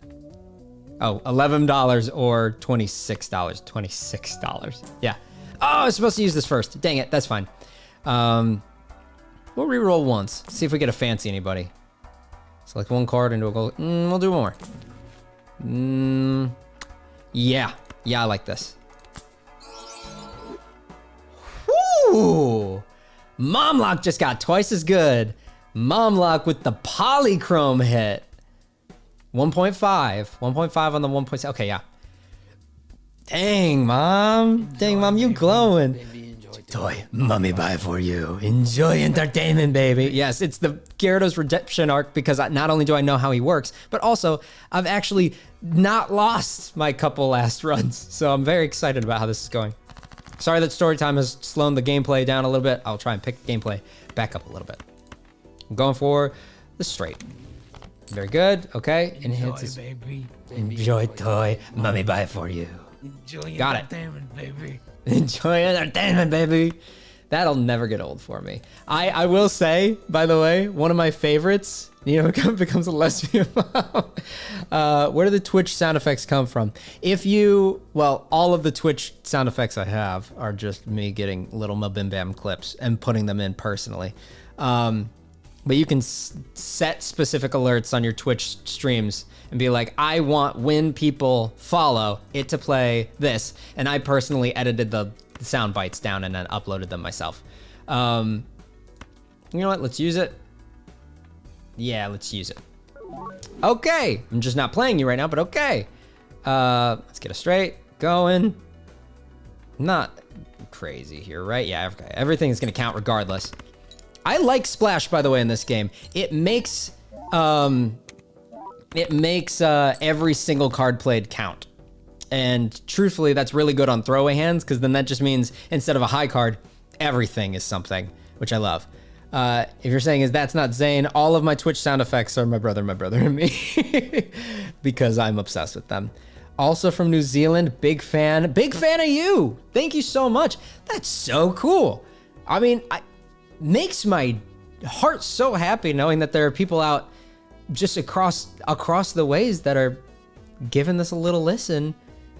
Oh, $11 or $26. $26. Yeah. Oh, I was supposed to use this first. Dang it. That's fine. We'll re-roll once. See if we get a fancy anybody. Select one card into a gold. We'll do one more. Yeah. Yeah, I like this. Woo! Momlock just got twice as good. Momlock with the polychrome hit. 1.5. 1.5 on the 1.6. Okay, yeah. Dang, Mom. Dang, Mom, you glowing. Baby, enjoy Toy, mommy buy for you. Enjoy entertainment, baby. Yes, it's the Gyarados redemption arc because not only do I know how he works, but also I've actually not lost my couple last runs. So I'm very excited about how this is going. Sorry that story time has slowed the gameplay down a little bit. I'll try and pick the gameplay back up a little bit. I'm going for the straight. Very good. Okay. And Enjoy, hits his baby. enjoy toy. Mommy buy it for you. Enjoy Got it. entertainment, baby. Enjoy entertainment, baby. That'll never get old for me. I will say, by the way, one of my favorites, becomes a lesbian mom. Where do the Twitch sound effects come from? All of the Twitch sound effects I have are just me getting little Mabim Bam clips and putting them in personally. But you can set specific alerts on your Twitch streams and be like, I want when people follow it to play this. And I personally edited the sound bites down and then uploaded them myself. You know what? Let's use it. Yeah, let's use it. Okay. I'm just not playing you right now, but okay. Let's get it straight. Going. Not crazy here, right? Yeah, okay. Everything is going to count regardless. I like Splash, by the way, in this game. It makes every single card played count. And truthfully, that's really good on throwaway hands, because then that just means instead of a high card, everything is something, which I love. If you're saying that's not Zane, all of my Twitch sound effects are my brother, and me, because I'm obsessed with them. Also from New Zealand, big fan of you. Thank you so much. That's so cool. I mean, makes my heart so happy knowing that there are people out just across the ways that are giving this a little listen.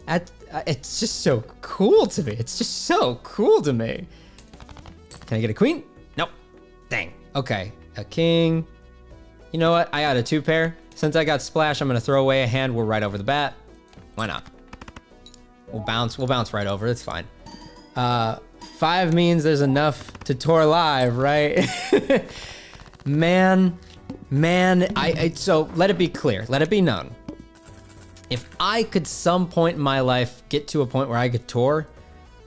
It's just so cool to me. It's just so cool to me. Can I get a queen? Nope. Dang. Okay. A king. You know what? I got a 2-pair. Since I got Splash, I'm going to throw away a hand. We're right over the bat. Why not? We'll bounce right over. It's fine. 5 means there's enough to tour live, right? Man, so let it be clear. Let it be known. If I could some point in my life get to a point where I could tour,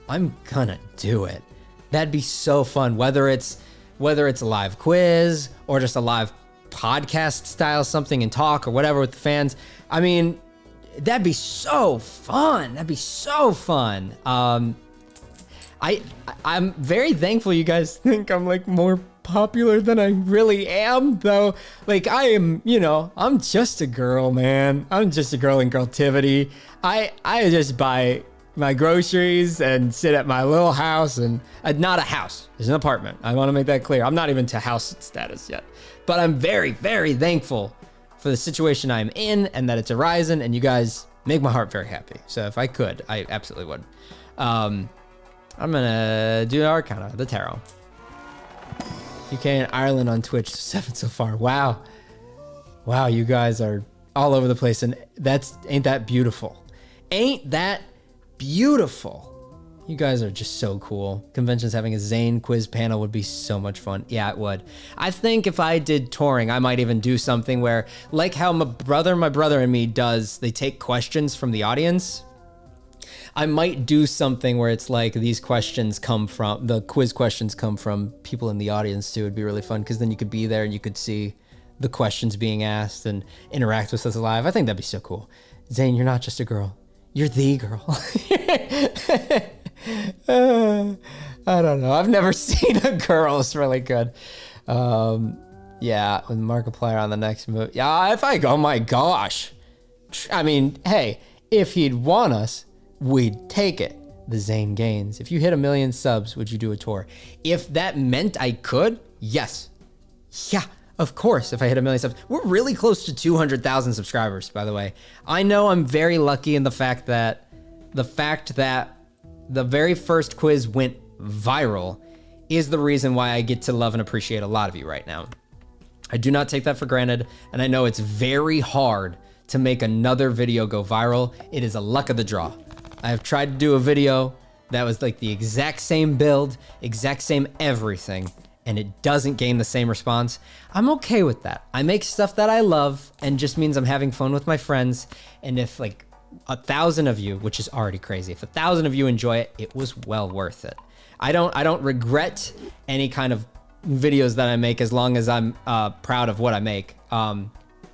I'm gonna do it. That'd be so fun. Whether it's a live quiz or just a live podcast style something and talk or whatever with the fans. I mean, that'd be so fun. I'm very thankful you guys think I'm like more popular than I really am, though. Like, I am, I'm just a girl, man. I'm just a girl in girltivity. I just buy my groceries and sit at my little house, and not a house. It's an apartment. I want to make that clear. I'm not even to house status yet, but I'm very, very thankful for the situation I'm in and that it's arising, and you guys make my heart very happy. So if I could, I absolutely would. I'm gonna do Arcana, the tarot. UK and Ireland on Twitch, 7 so far. Wow, you guys are all over the place, and ain't that beautiful? Ain't that beautiful? You guys are just so cool. Conventions having a Zane quiz panel would be so much fun. Yeah, it would. I think if I did touring, I might even do something where, like how my brother and me does, they take questions from the audience. I might do something where it's like the quiz questions come from people in the audience too. It'd be really fun because then you could be there and you could see the questions being asked and interact with us live. I think that'd be so cool. Zane, you're not just a girl. You're the girl. I don't know. I've never seen a girl. It's really good. Yeah, with Markiplier on the next move. Yeah, oh my gosh. I mean, hey, if he'd want us, we'd take it. The Zane Gaines. If you hit 1 million subs, would you do a tour? If that meant I could, yes. Yeah, of course, if I hit 1 million subs. We're really close to 200,000 subscribers, by the way. I know I'm very lucky in the fact that the very first quiz went viral is the reason why I get to love and appreciate a lot of you right now. I do not take that for granted, and I know it's very hard to make another video go viral. It is a luck of the draw. I have tried to do a video that was like the exact same build, exact same everything, and it doesn't gain the same response. I'm okay with that. I make stuff that I love and just means I'm having fun with my friends. And if like 1,000 of you, which is already crazy, if 1,000 of you enjoy it, it was well worth it. I don't regret any kind of videos that I make as long as I'm proud of what I make.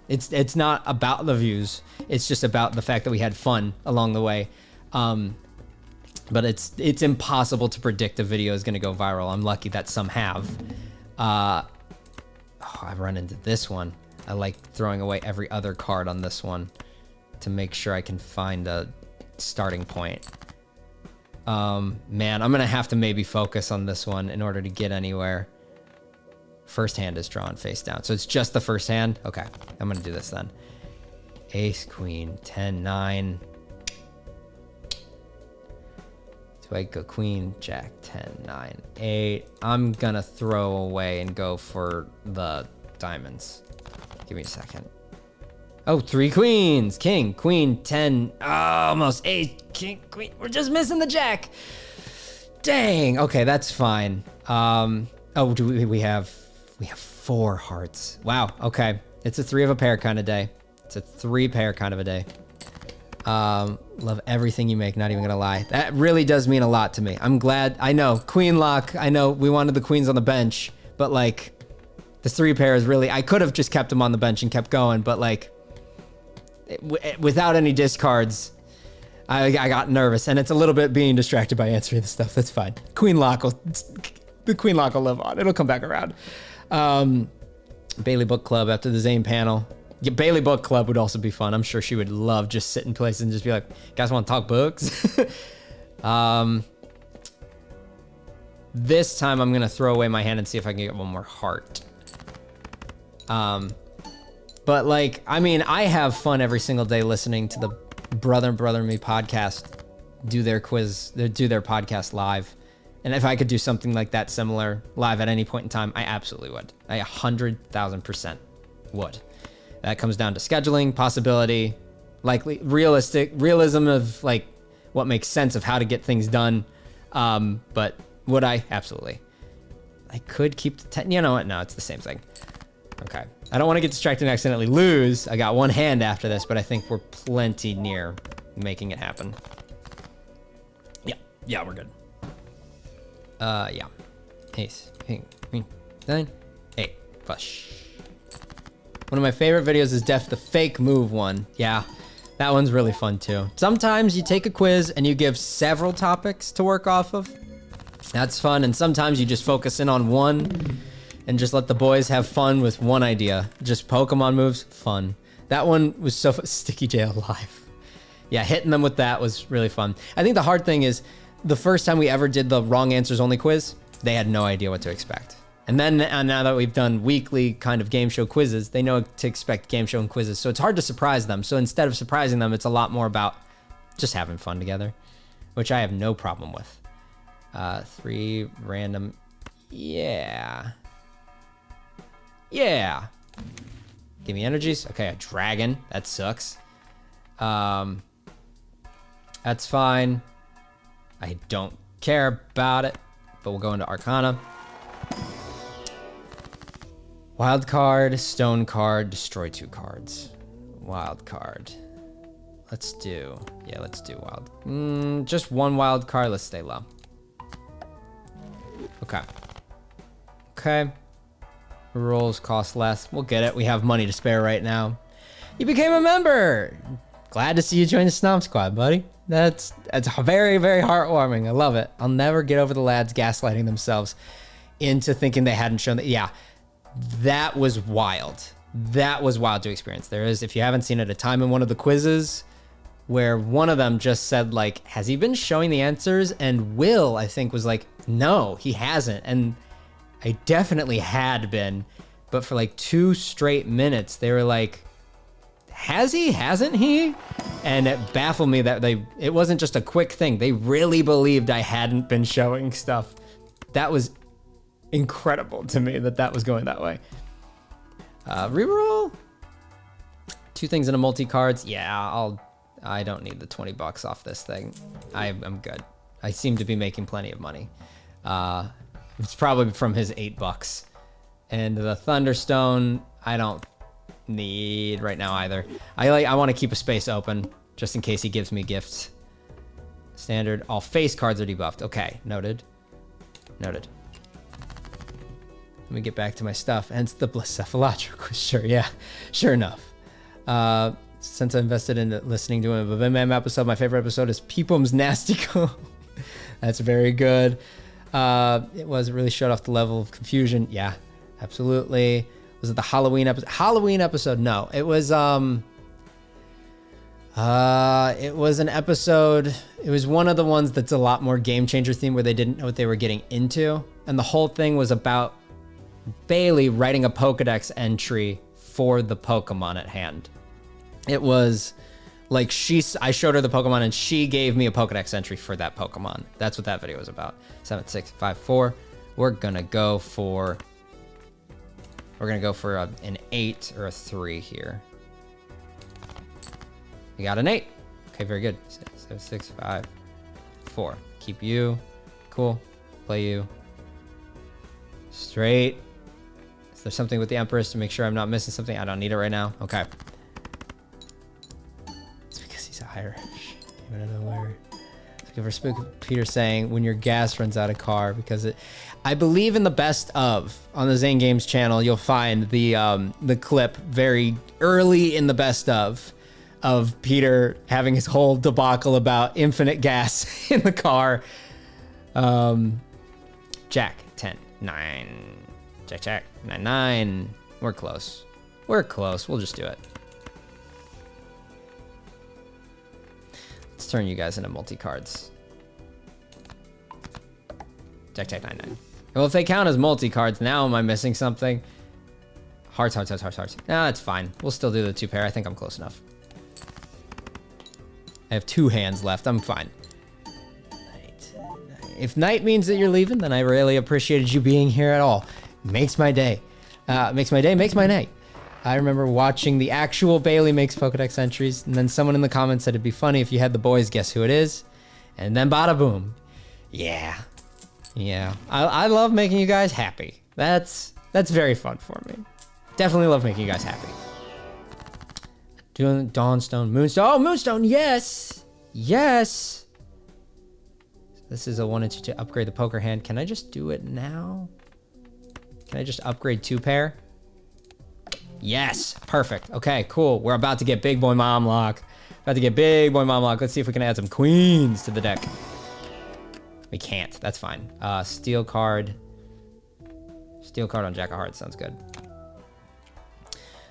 It's not about the views. It's just about the fact that we had fun along the way. But it's impossible to predict a video is going to go viral. I'm lucky that some have. I've run into this one. I like throwing away every other card on this one to make sure I can find a starting point. Man, I'm going to have to maybe focus on this one in order to get anywhere. First hand is drawn face down. So it's just the first hand? Okay, I'm going to do this then. Ace, queen, 10, 9. Do I go queen, jack, 10, 9, 8? I'm going to throw away and go for the diamonds. Give me a second. Oh, 3 queens. King, queen, 10. Oh, almost 8. King, queen. We're just missing the jack. Dang. Okay, that's fine. Oh, we have 4 hearts. Wow. Okay. It's a 3 of a pair kind of day. It's a 3 pair kind of a day. Love everything you make. Not even gonna lie. That really does mean a lot to me. I'm glad. I know queen lock. I know we wanted the queens on the bench, but like the 3 pair is really, I could have just kept them on the bench and kept going, but like without any discards, I got nervous, and it's a little bit being distracted by answering the stuff. That's fine. The queen lock will live on. It'll come back around. Bailey Book Club after the Zane panel. Yeah, Bailey Book Club would also be fun. I'm sure she would love just sit in place and just be like, guys want to talk books? This time I'm going to throw away my hand and see if I can get one more heart. But like, I mean, I have fun every single day listening to the Brother and Me podcast do their podcast live. And if I could do something like that similar live at any point in time, I absolutely would. I 100,000% would. That comes down to scheduling, possibility, likely realism of like what makes sense of how to get things done. But would I? Absolutely. I could keep the 10. You know what? No, it's the same thing. Okay. I don't want to get distracted and accidentally lose. I got one hand after this, but I think we're plenty near making it happen. Yeah, we're good. Yeah. Ace, king, queen, 9, 8, flush. One of my favorite videos is the fake move one. Yeah, that one's really fun too. Sometimes you take a quiz and you give several topics to work off of. That's fun. And sometimes you just focus in on one and just let the boys have fun with one idea. Just Pokemon moves, fun. That one was so Sticky J alive. Yeah, hitting them with that was really fun. I think the hard thing is the first time we ever did the wrong answers only quiz, they had no idea what to expect. And then now that we've done weekly kind of game show quizzes, they know to expect game show and quizzes. So it's hard to surprise them. So instead of surprising them, it's a lot more about just having fun together, which I have no problem with. 3 random. Yeah. Yeah. Give me energies. Okay, a dragon. That sucks. That's fine. I don't care about it, but we'll go into Arcana. Wild card, stone card, destroy 2 cards. Wild card. Let's do wild. Just 1 wild card. Let's stay low. Okay. Okay. Rolls cost less. We'll get it. We have money to spare right now. You became a member. Glad to see you join the Snomp Squad, buddy. That's very, very heartwarming. I love it. I'll never get over the lads gaslighting themselves into thinking they hadn't shown that. Yeah, that was wild. That was wild to experience. There is, if you haven't seen it, a time in one of the quizzes where one of them just said, like, has he been showing the answers? And Will, I think, was like, no, he hasn't. And I definitely had been. But for like 2 straight minutes, they were like, has he? Hasn't he? And it baffled me that it wasn't just a quick thing. They really believed I hadn't been showing stuff. That was incredible to me that was going that way. Reroll. 2 things in a multi-cards. Yeah, I don't need the $20 off this thing. I'm good. I seem to be making plenty of money. It's probably from his $8. And the Thunderstone, I don't need right now either. I want to keep a space open just in case he gives me gifts. Standard. All face cards are debuffed. Okay, noted. Noted. Let me get back to my stuff. Hence the Balatro quiz. Sure, yeah. Sure enough. Since I invested in listening to a Bim Bam episode, my favorite episode is Peepum's Nastico. That's very good. It really showed off the level of confusion. Yeah, absolutely. Was it the Halloween episode? Halloween episode? No, it was an episode. It was one of the ones that's a lot more game changer theme where they didn't know what they were getting into, and the whole thing was about Bailey writing a Pokedex entry for the Pokemon at hand. It was like I showed her the Pokemon and she gave me a Pokedex entry for that Pokemon. That's what that video was about. 7, 6, 5, 4. We're gonna go for an 8 or a 3 here. We got an 8. Okay, very good. 6, 6, 5, 4. Keep you. Cool. Play you. Straight. Is there something with the Empress to make sure I'm not missing something? I don't need it right now. Okay. It's because he's Irish. Even out of nowhere. Looking for Spook Peter saying when your gas runs out of car because it. I believe in the best of on the Zane Games channel. You'll find the clip very early in the best of Peter having his whole debacle about infinite gas in the car. Jack 10 9. Jack 9 9. We're close. We'll just do it. Let's turn you guys into multi-cards. Jack 9 9. Well, if they count as multi-cards, now am I missing something? Hearts. No, that's fine. We'll still do the 2 pair. I think I'm close enough. I have 2 hands left. I'm fine. Night. If night means that you're leaving, then I really appreciated you being here at all. Makes my day. Makes my day, makes my night. I remember watching the actual Bailey Makes Pokedex entries, and then someone in the comments said it'd be funny if you had the boys guess who it is. And then bada boom. Yeah. I love making you guys happy. That's very fun for me. Definitely love making you guys happy. Doing Dawnstone, Moonstone. Oh, Moonstone, yes. This is a 1 and 2 to upgrade the poker hand. Can I just do it now? Can I just upgrade 2 pair? Yes, perfect. Okay, cool. We're about to get Big Boy Mom Lock. Let's see if we can add some queens to the deck. We can't. That's fine. Steel card. Steel card on Jack of Hearts sounds good.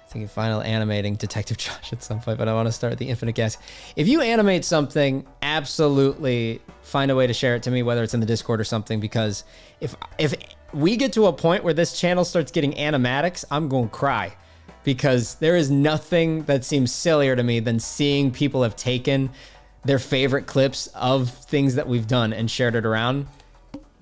Thinking final animating Detective Josh at some point, but I want to start the Infinite Gas. If you animate something, absolutely find a way to share it to me, whether it's in the Discord or something, because if we get to a point where this channel starts getting animatics, I'm going to cry, because there is nothing that seems sillier to me than seeing people have taken their favorite clips of things that we've done and shared it around.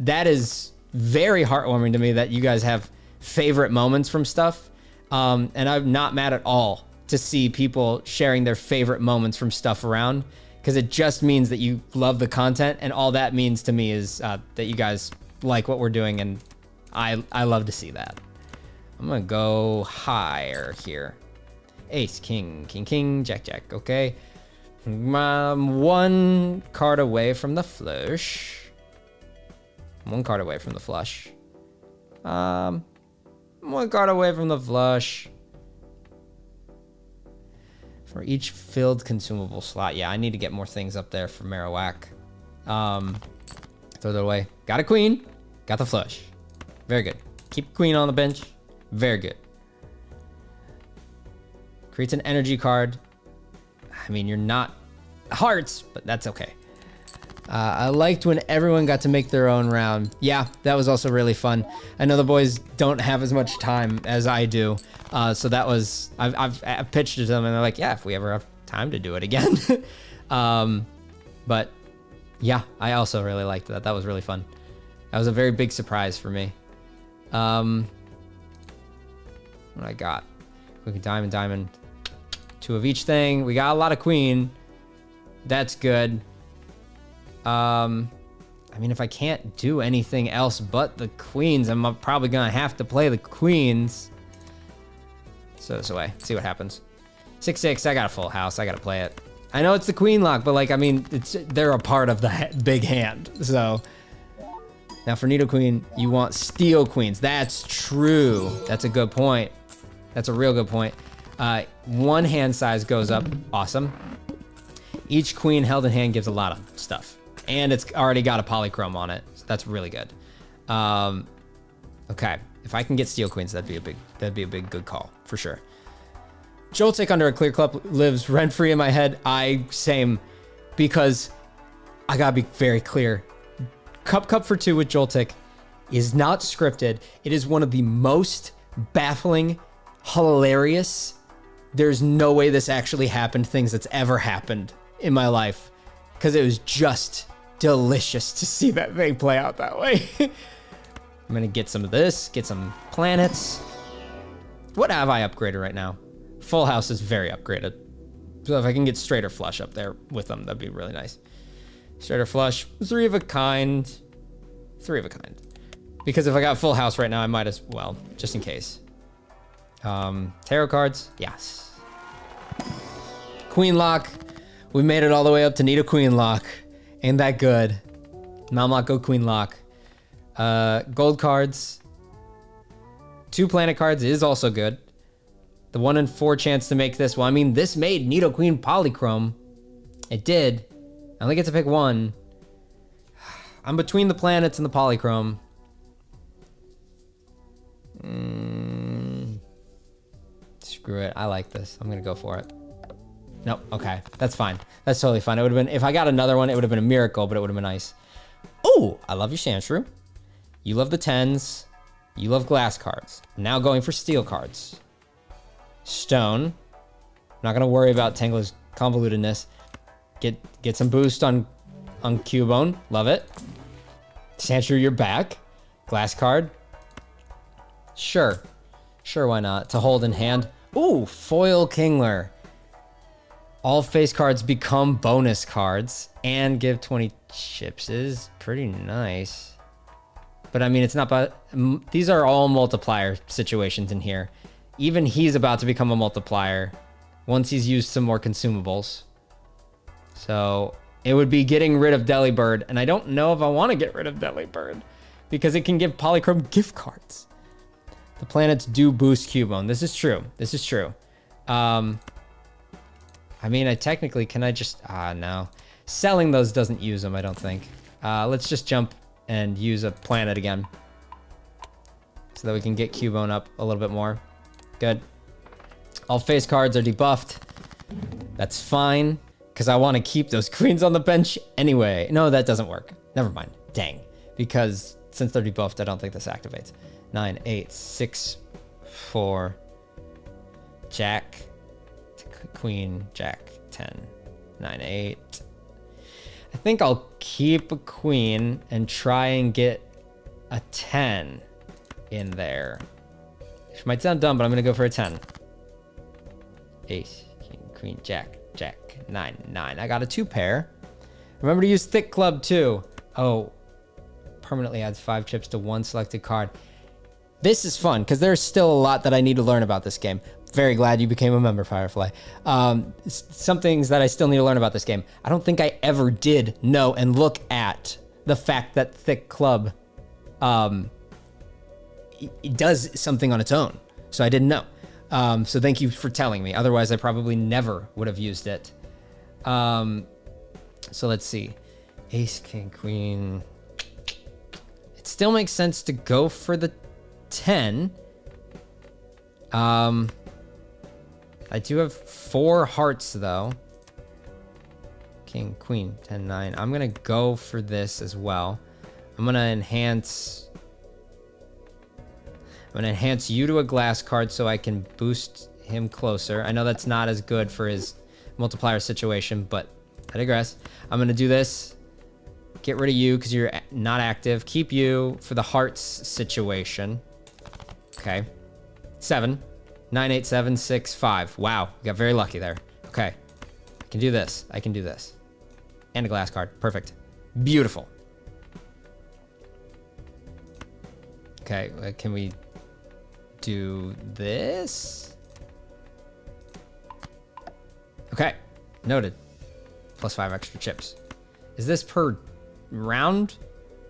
That is very heartwarming to me that you guys have favorite moments from stuff. And I'm not mad at all to see people sharing their favorite moments from stuff around, because it just means that you love the content, and all that means to me is that you guys like what we're doing, and I love to see that. I'm gonna go higher here. Ace, king, king, king, jack, jack. Okay, one card away from the flush. One card away from the flush. One card away from the flush. For each filled consumable slot. Yeah, I need to get more things up there for Marowak. Throw that away. Got a queen. Got the flush. Very good. Keep queen on the bench. Very good. Creates an energy card. I mean, you're not hearts, but that's okay. I liked when everyone got to make their own round. Yeah, that was also really fun. I know the boys don't have as much time as I do, so that was I've pitched it to them, and they're like, yeah, if we ever have time to do it again. But yeah, I also really liked that. That was really fun. That was a very big surprise for me. What I got? We can diamond, diamond. 2 of each thing. We got a lot of queen. That's good. I mean, if I can't do anything else but the queens, I'm probably gonna have to play the queens. So this away, see what happens. 6-6, I got a full house, I gotta play it. I know it's the queen lock, but like, I mean, they're a part of the big hand, so. Now for Nido Queen, you want steel queens. That's true, that's a good point. That's a real good point. 1 hand size goes up, awesome. Each queen held in hand gives a lot of stuff. And it's already got a polychrome on it, so that's really good. Okay, if I can get steel queens, that'd be a big good call for sure. Joltik under a clear cup lives rent free in my head. Same, because I gotta be very clear. Cup for 2 with Joltik is not scripted. It is one of the most baffling, hilarious, there's no way this actually happened things that's ever happened in my life, because it was just delicious to see that thing play out that way. I'm gonna get some of this, get some planets. What have I upgraded right now? Full house is very upgraded. So if I can get straight or flush up there with them, that'd be really nice. Straight or flush, 3 of a kind. 3 of a kind. Because if I got full house right now, I might as well, just in case. Tarot cards, yes. Queen lock. We made it all the way up to Nido Queen lock. Ain't that good? Malmlock, go Queen lock. Gold cards. 2 planet cards is also good. The 1 in 4 chance to make this one. I mean, this made Nido Queen polychrome. It did. I only get to pick 1. I'm between the planets and the polychrome. Screw it. I like this. I'm gonna go for it. Nope. Okay. That's fine. That's totally fine. It would have been, if I got another one, it would have been a miracle, but it would have been nice. Oh, I love your Sandshrew. You love the 10s. You love glass cards. Now going for steel cards. Stone. Not gonna worry about Tangler's convolutedness. Get some boost on Cubone. Love it. Sandshrew, you're back. Glass card. Sure. Sure, why not? To hold in hand. Ooh, foil Kingler. All face cards become bonus cards and give 20 chips is pretty nice. But I mean, it's not, but these are all multiplier situations in here. Even he's about to become a multiplier once he's used some more consumables. So it would be getting rid of Delibird, and I don't know if I want to get rid of Delibird because it can give polychrome gift cards. The planets do boost Cubone. This is true. This is true. I mean, I technically, can I just, no. Selling those doesn't use them, I don't think. Let's just jump and use a planet again. so that we can get Cubone up a little bit more. Good. All face cards are debuffed. That's fine, because I want to keep those queens on the bench anyway. No, that doesn't work. Never mind. Dang. Because since they're debuffed, I don't think this activates. 9, 8, 6, 4, Jack, Queen, Jack, 10, 9, 8. I think I'll keep a queen and try and get a 10 in there. Which might sound dumb, but I'm going to go for a 10. Ace, King, Queen, Jack, Jack, 9, 9. I got a 2 pair. Remember to use Thick Club too. Oh, permanently adds 5 chips to one selected card. This is fun because there's still a lot that I need to learn about this game. Very glad you became a member, Firefly. Some things that I still need to learn about this game. I don't think I ever did know and look at the fact that Thick Club it does something on its own. So I didn't know. So thank you for telling me. Otherwise, I probably never would have used it. So let's see. Ace, King, Queen. It still makes sense to go for the 10. I do have 4 hearts though. King, Queen, 10, 9. I'm gonna go for this as well. I'm gonna enhance you to a glass card so I can boost him closer. I know that's not as good for his multiplier situation, but I digress. I'm gonna do this. Get rid of you because you're not active. Keep you for the hearts situation. Okay. 7. 9, 8, 7, 6, 5. Wow, we got very lucky there. Okay. I can do this. I can do this. And a glass card. Perfect. Beautiful. Okay, can we do this? Okay, noted. Plus 5 extra chips. Is this per round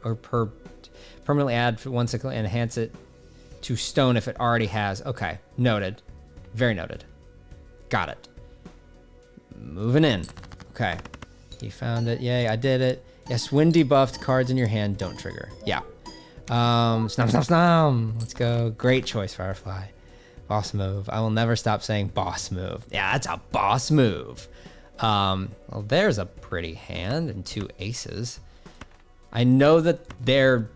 or per permanently add for 1 cycle and enhance it to stone if it already has? Okay, noted. Very noted. Got it. Moving in. Okay. You found it. Yay, I did it. Yes, when debuffed, cards in your hand don't trigger. Yeah. Snom, snom, snom. Let's go. Great choice, Firefly. Boss move. I will never stop saying boss move. Yeah, that's a boss move. Well, there's a pretty hand and 2 aces. I know that they're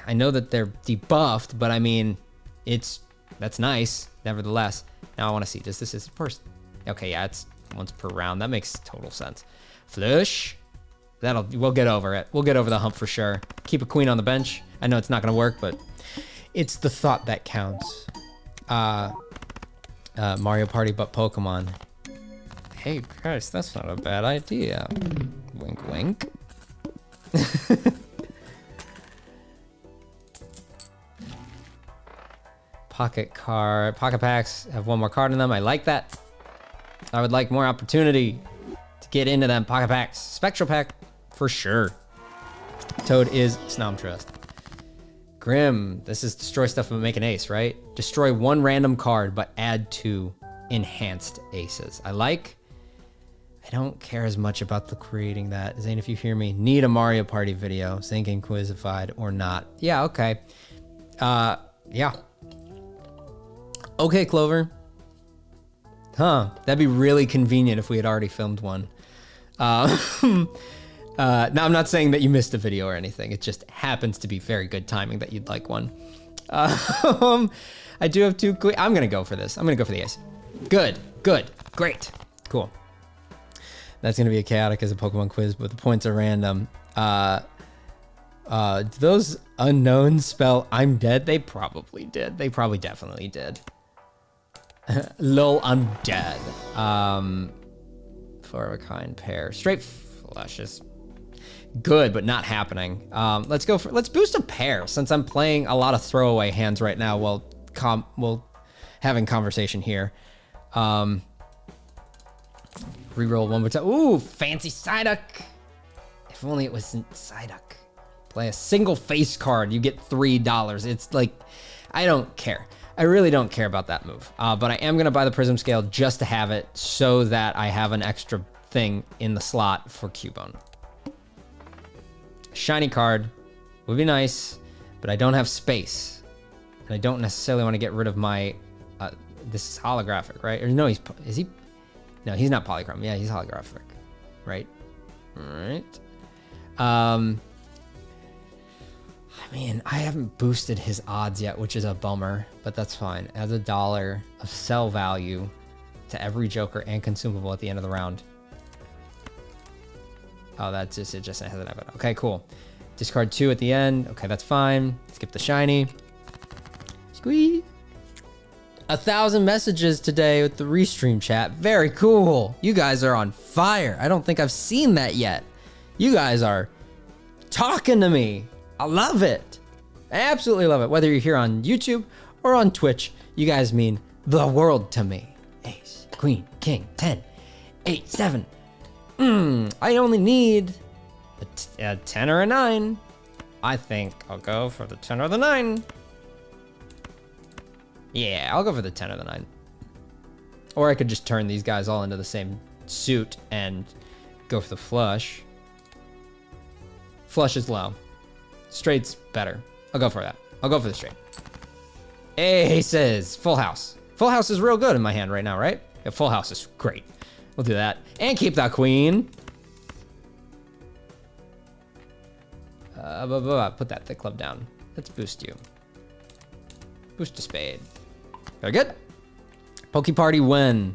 debuffed, but I mean, that's nice. Nevertheless, now I want to see. Does this is first? Okay, yeah, it's once per round. That makes total sense. Flush. We'll get over it. We'll get over the hump for sure. Keep a queen on the bench. I know it's not gonna work, but it's the thought that counts. Mario Party, but Pokemon. Hey, Christ, that's not a bad idea. Wink, wink. Pocket packs have 1 more card in them. I like that. I would like more opportunity to get into them pocket packs. Spectral pack, for sure. Toad is Snom Trust. Grim, this is destroy stuff but make an ace, right? Destroy 1 random card, but add 2 enhanced aces. I don't care as much about the creating that. Zane, if you hear me, need a Mario Party video. Zane Inquisified or not. Yeah, okay. Yeah. Okay, Clover. Huh, that'd be really convenient if we had already filmed one. Now, I'm not saying that you missed a video or anything. It just happens to be very good timing that you'd like one. I do have 2 queens. I'm going to go for this. I'm going to go for the ace. Good, great, cool. That's going to be a chaotic as a Pokemon quiz, but the points are random. Do those unknowns spell I'm dead? They probably did. They probably definitely did. Lol, I'm dead. 4 of a kind pair. Straight flush is good, but not happening. Let's boost a pair since I'm playing a lot of throwaway hands right now while having conversation here. Reroll 1 more time. Ooh, fancy Psyduck. If only it wasn't Psyduck. Play a single face card, you get $3. It's like, I don't care. I really don't care about that move. But I am gonna buy the Prism Scale just to have it so that I have an extra thing in the slot for Cubone. Shiny card would be nice, but I don't have space. And I don't necessarily want to get rid of my, this is holographic, right? Or no, is he? No, he's not polychrome. Yeah, he's holographic, right? All right. I mean, I haven't boosted his odds yet, which is a bummer, but that's fine. Adds $1 of sell value to every joker and consumable at the end of the round. Oh, that's just, it just has an event. Okay, cool. Discard 2 at the end. Okay, that's fine. Skip the shiny. Squeeze. 1,000 messages today with the restream chat. Very cool. You guys are on fire. I don't think I've seen that yet. You guys are talking to me. I love it. I absolutely love it. Whether you're here on YouTube or on Twitch, you guys mean the world to me. Ace, queen, king, 10, 8, 7. I only need a 10 or a 9. I think I'll go for the 10 or the 9. Yeah, I'll go for the 10 or the 9. Or I could just turn these guys all into the same suit and go for the flush. Flush is low. Straight's better. I'll go for that. I'll go for the straight. Aces. Full house. Full house is real good in my hand right now, right? Yeah, full house is great. We'll do that. And keep that queen. Put that thick club down. Let's boost you. Boost a spade. Very good. Poke Party win.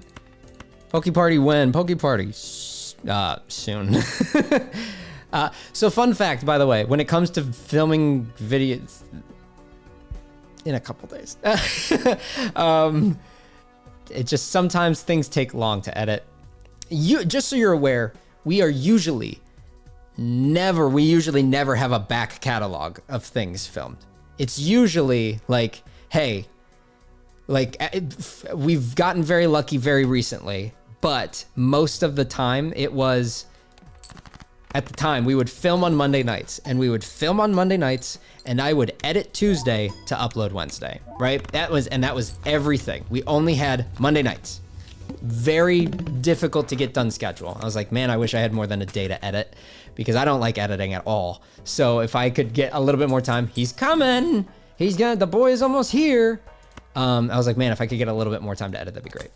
Poke Party win. Poke Party. Soon. So fun fact, by the way, when it comes to filming videos in a couple days, it just sometimes things take long to edit. Just so you're aware, we usually never have a back catalog of things filmed. It's usually like, hey, like we've gotten very lucky very recently, but most of the time it was, at the time we would film on Monday nights and I would edit Tuesday to upload Wednesday, right? That was everything. We only had Monday nights. Very difficult to get done schedule. I was like, man, I wish I had more than a day to edit because I don't like editing at all. So if I could get a little bit more time, he's coming. The boy is almost here. I was like, man, if I could get a little bit more time to edit, that'd be great.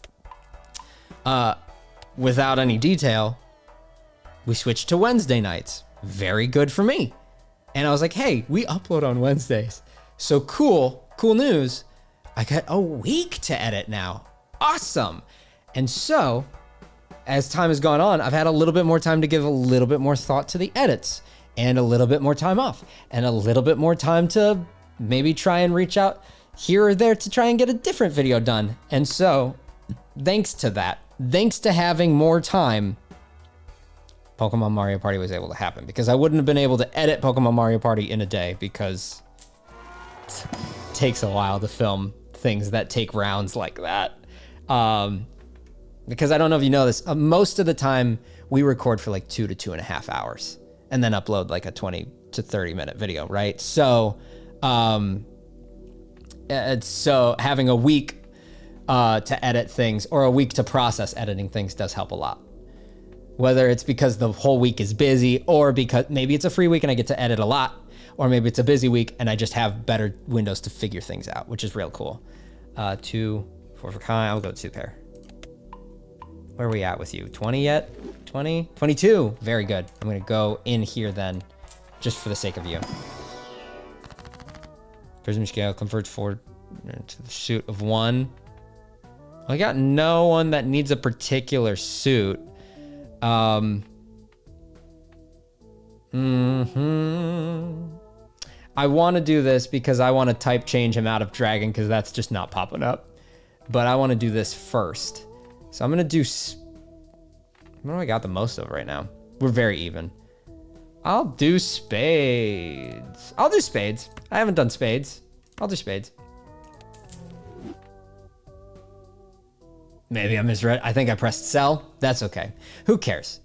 Without any detail, we switched to Wednesday nights. Very good for me. And I was like, hey, we upload on Wednesdays. So cool news. I got a week to edit now. Awesome. And so, as time has gone on, I've had a little bit more time to give a little bit more thought to the edits and a little bit more time off and a little bit more time to maybe try and reach out here or there to try and get a different video done. And so, thanks to that, thanks to having more time, Pokemon Mario Party was able to happen because I wouldn't have been able to edit Pokemon Mario Party in a day because it takes a while to film things that take rounds like that. Because I don't know if you know this, most of the time we record for like 2 to 2.5 hours and then upload like a 20 to 30 minute video, right? So, so having a week to edit things or a week to process editing things does help a lot. Whether it's because the whole week is busy or because maybe it's a free week and I get to edit a lot, or maybe it's a busy week and I just have better windows to figure things out, which is real cool. 2, 4 for Kai, I'll go 2 pair. Where are we at with you? 20 yet? 20? 22. Very good. I'm going to go in here then, just for the sake of you. Prism scale converts forward to the suit of 1. I got no one that needs a particular suit. I want to do this because I want to type change him out of dragon because that's just not popping up. But I want to do this first. So I'm going to do... What do I got the most of right now? We're very even. I'll do spades. I haven't done spades. I'll do spades. Maybe I misread. I think I pressed sell. That's okay. Who cares?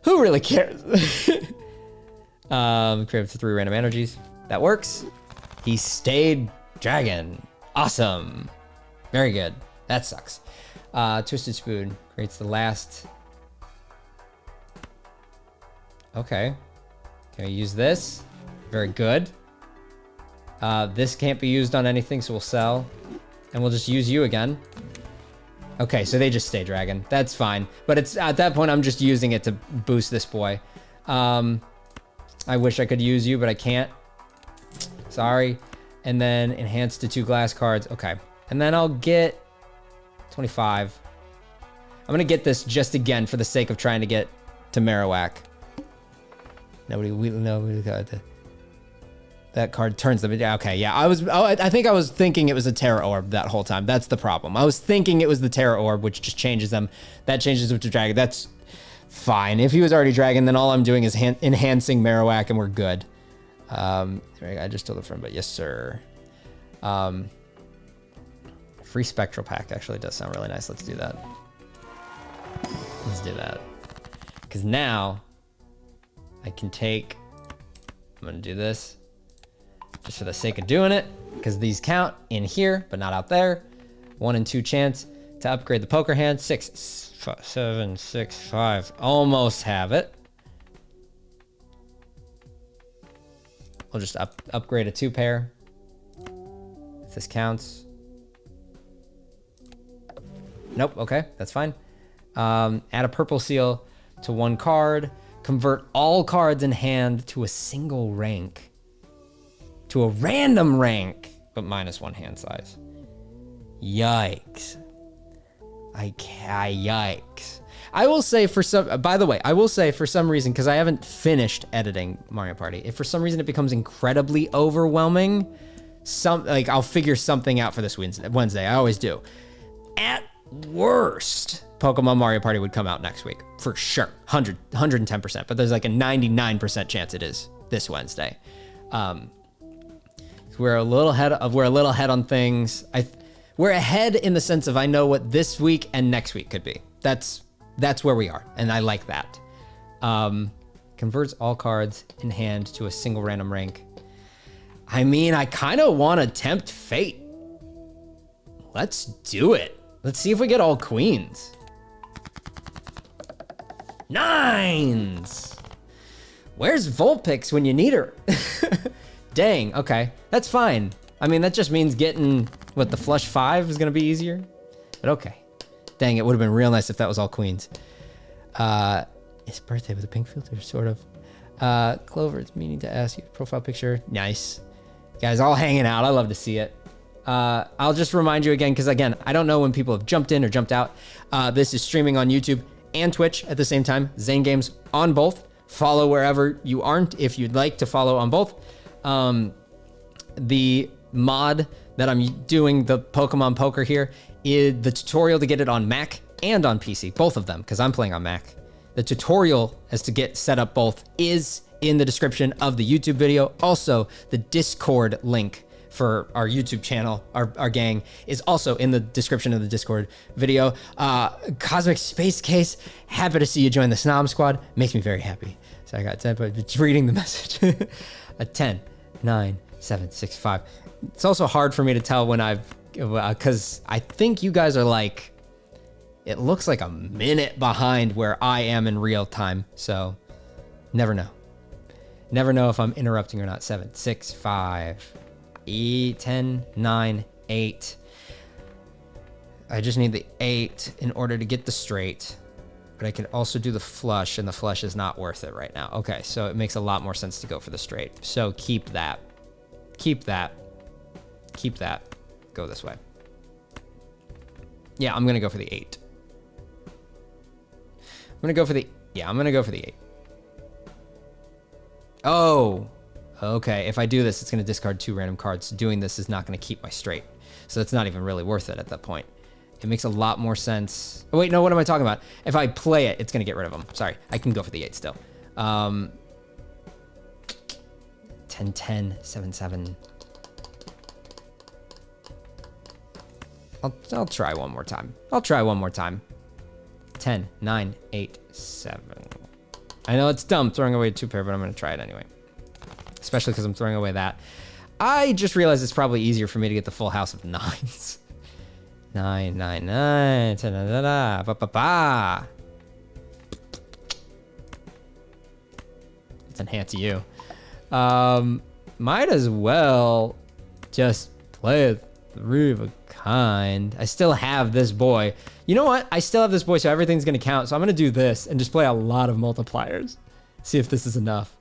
Who really cares? Create 3 random energies. That works. He stayed dragon. Awesome. Very good. That sucks. Twisted Spoon creates the last. Okay. Can I use this? Very good. This can't be used on anything, so we'll sell. And we'll just use you again. Okay, so they just stay dragon. That's fine. But it's at that point, I'm just using it to boost this boy. I wish I could use you, but I can't. Sorry. And then enhance to 2 glass cards. Okay. And then I'll get 25. I'm going to get this just again for the sake of trying to get to Marowak. We got that card turns them. Okay, yeah. I think I was thinking it was a Terra Orb that whole time. That's the problem. I was thinking it was the Terra Orb, which just changes them. That changes them to Dragon. That's fine. If he was already Dragon, then all I'm doing is enhancing Marowak, and we're good. I just told a friend, but yes, sir. Free Spectral Pack actually does sound really nice. Let's do that. Let's do that. Because now I can take... I'm going to do this just for the sake of doing it, because these count in here, but not out there. 1 and 2 chance to upgrade the poker hand. 6, 7, 6, 5. Almost have it. We'll just upgrade a 2 pair. If this counts. Nope, okay, that's fine. Add a purple seal to 1 card. Convert all cards in hand to a single rank. To a random rank, but -1 hand size. Yikes. Yikes. I will say for some, by the way, I will say for some reason, because I haven't finished editing Mario Party, if for some reason it becomes incredibly overwhelming, I'll figure something out for this Wednesday. I always do. At worst, Pokemon Mario Party would come out next week for sure, 110%. But there's like a 99% chance it is this Wednesday. We're a little ahead on things. We're ahead in the sense of I know what this week and next week could be. That's where we are, and I like that. Converts all cards in hand to a single random rank. I mean, I kind of want to tempt fate. Let's do it. Let's see if we get all queens. 9s. Where's Vulpix when you need her? Dang, okay. That's fine. I mean, that just means getting, the flush 5 is going to be easier? But okay. Dang, it would have been real nice if that was all queens. It's birthday with a pink filter, sort of. Clover, it's meaning to ask you. Profile picture, nice. You guys all hanging out. I love to see it. I'll just remind you again, because again, I don't know when people have jumped in or jumped out. This is streaming on YouTube and Twitch at the same time. Zane Games on both. Follow wherever you aren't if you'd like to follow on both. The mod that I'm doing, the Pokemon Poker here, is the tutorial to get it on Mac and on PC, both of them, because I'm playing on Mac. The tutorial as to get set up both is in the description of the YouTube video. Also, the Discord link for our YouTube channel, our gang, is also in the description of the Discord video. Cosmic Space Case, happy to see you join the Snom Squad. Makes me very happy. So I got 10, but reading the message. A 10, 9, 7, 6, 5. It's also hard for me to tell when because I think you guys are like, it looks like a minute behind where I am in real time. So never know. Never know if I'm interrupting or not. 7, 6, 5, 8, 10, 9, 8. I just need the 8 in order to get the straight. But I can also do the flush, and the flush is not worth it right now. Okay, so it makes a lot more sense to go for the straight. So keep that. Keep that. Keep that. Go this way. Yeah, I'm going to go for the 8. I'm going to go for the... Yeah, I'm going to go for the 8. Oh, okay. If I do this, it's going to discard 2 random cards. Doing this is not going to keep my straight. So it's not even really worth it at that point. It makes a lot more sense. Oh, wait, no, what am I talking about? If I play it, it's going to get rid of them. Sorry, I can go for the 8 still. 10, 10, 7, 7. I'll try one more time. 10, 9, 8, 7. I know it's dumb throwing away a 2 pair, but I'm going to try it anyway. Especially because I'm throwing away that. I just realized it's probably easier for me to get the full house of 9s. 9, 9, 9, 10, da, da, da, ba, ba, ba. Let's enhance you. Might as well just play a 3 of a kind. I still have this boy. You know what? I still have this boy, so everything's gonna count. So I'm gonna do this and just play a lot of multipliers. See if this is enough.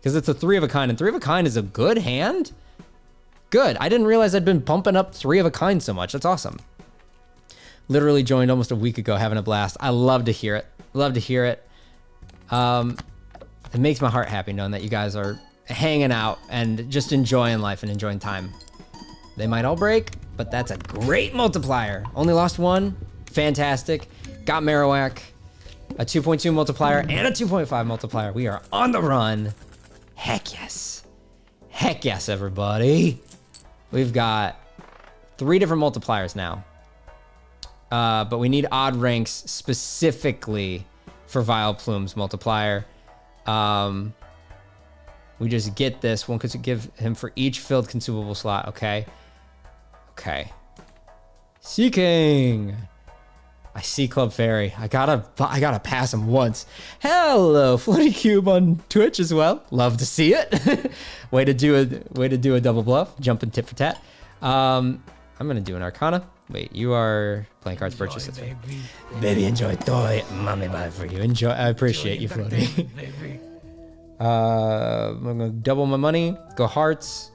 Because it's a 3 of a kind, and 3 of a kind is a good hand? Good. I didn't realize I'd been pumping up 3 of a kind so much. That's awesome. Literally joined almost a week ago, having a blast. I love to hear it. Love to hear it. It makes my heart happy knowing that you guys are hanging out and just enjoying life and enjoying time. They might all break, but that's a great multiplier. Only lost one. Fantastic. Got Marowak. A 2.2 multiplier and a 2.5 multiplier. We are on the run. Heck yes. Heck yes, everybody. We've got 3 different multipliers now. But we need odd ranks specifically for Vile Plume's multiplier. We just get this. One could give him for each filled consumable slot. Okay. Okay. Seeking. I see Club Fairy. I gotta pass him once. Hello, Floaty Cube on Twitch as well. Love to see it. way to do a double bluff. Jumping tit for tat. I'm gonna do an Arcana. Wait, you are playing cards purchase. Baby, enjoy toy. Mommy buy for you. Enjoy. I appreciate you, Floaty. I'm gonna double my money. Go hearts.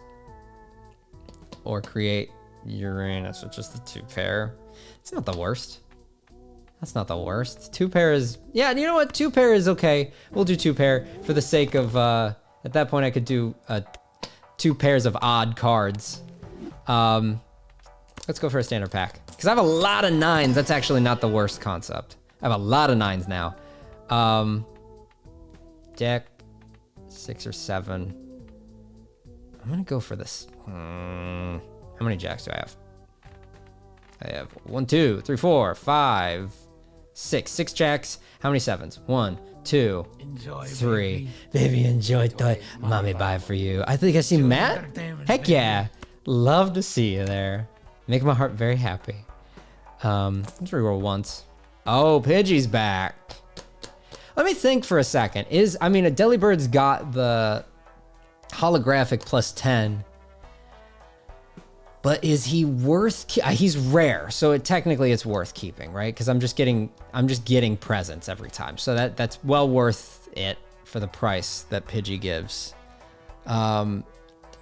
Or create Uranus, which is the 2 pair. It's not the worst. That's not the worst. 2 pair is, yeah, you know what? 2 pair is okay. We'll do 2 pair for the sake of, at that point I could do 2 pairs of odd cards. Let's go for a standard pack. Because I have a lot of 9s. That's actually not the worst concept. I have a lot of 9s now. Jack, 6 or 7. I'm gonna go for this. How many jacks do I have? I have 1, 2, 3, 4, 5, 6. 6 jacks. How many 7s? 1, 2, 3. Baby, enjoy toy. Mommy buy for you. I think I see Matt. Heck yeah. Love to see you there. Make my heart very happy. Let's reroll once. Oh, Pidgey's back. Let me think for a second. A Delibird's got the holographic +10. But is he worth? He's rare, so technically it's worth keeping, right? Because I'm just getting presents every time, so that's well worth it for the price that Pidgey gives.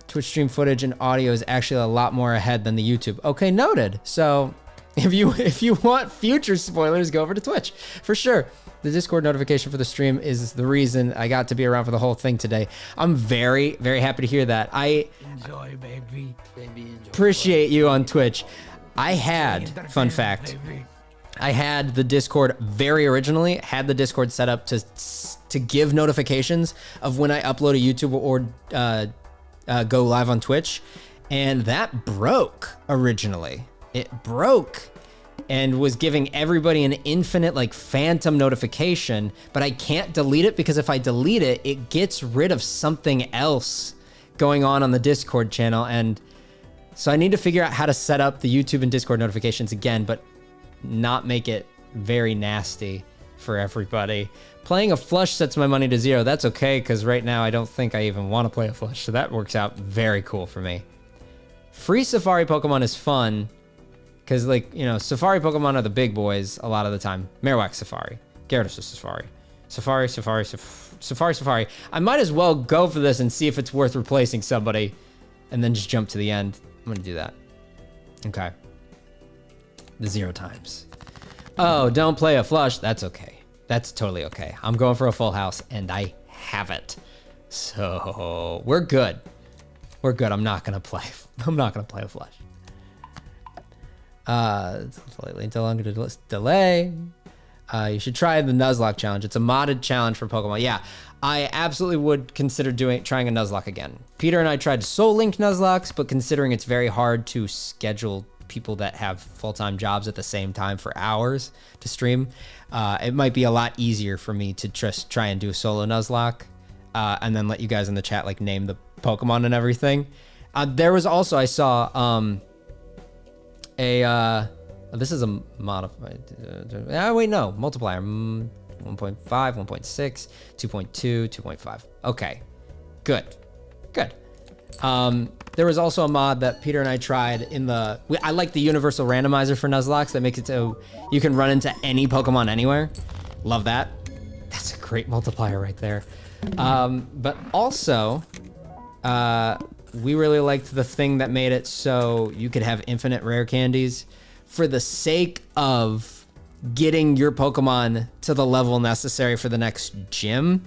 Twitch stream footage and audio is actually a lot more ahead than the YouTube. Okay, noted. So if you want future spoilers, go over to Twitch for sure. The Discord notification for the stream is the reason I got to be around for the whole thing today. I'm very, very happy to hear that. I enjoy, baby. Appreciate you on Twitch. I had, fun fact, I had the Discord very originally, had the Discord set up to give notifications of when I upload a YouTube or go live on Twitch, and that broke originally. It broke and was giving everybody an infinite phantom notification, but I can't delete it because if I delete it, it gets rid of something else going on the Discord channel. And so I need to figure out how to set up the YouTube and Discord notifications again, but not make it very nasty for everybody. Playing a flush sets my money to 0. That's okay, because right now I don't think I even want to play a flush, so that works out very cool for me. Free Safari Pokemon is fun, because Safari Pokemon are the big boys a lot of the time. Marowak Safari, Gyarados Safari, Safari. I might as well go for this and see if it's worth replacing somebody, and then just jump to the end. I'm gonna do that. Okay. The 0 times. Oh, don't play a flush. That's okay. That's totally okay. I'm going for a full house, and I have it. So we're good. We're good. I'm not gonna play a flush. Slightly until longer delay. You should try the Nuzlocke challenge. It's a modded challenge for Pokemon. Yeah, I absolutely would consider trying a Nuzlocke again. Peter and I tried Soul Link Nuzlocks, but considering it's very hard to schedule people that have full-time jobs at the same time for hours to stream, it might be a lot easier for me to just try and do a solo Nuzlocke, and then let you guys in the chat name the Pokemon and everything. There was also, I saw this is a modified, multiplier, 1.5, 1.6, 2.2, 2.5. Okay, good. There was also a mod that Peter and I tried I like the universal randomizer for Nuzlocke that makes it so you can run into any Pokemon anywhere. Love that. That's a great multiplier right there. But also, we really liked the thing that made it so you could have infinite rare candies for the sake of getting your Pokemon to the level necessary for the next gym,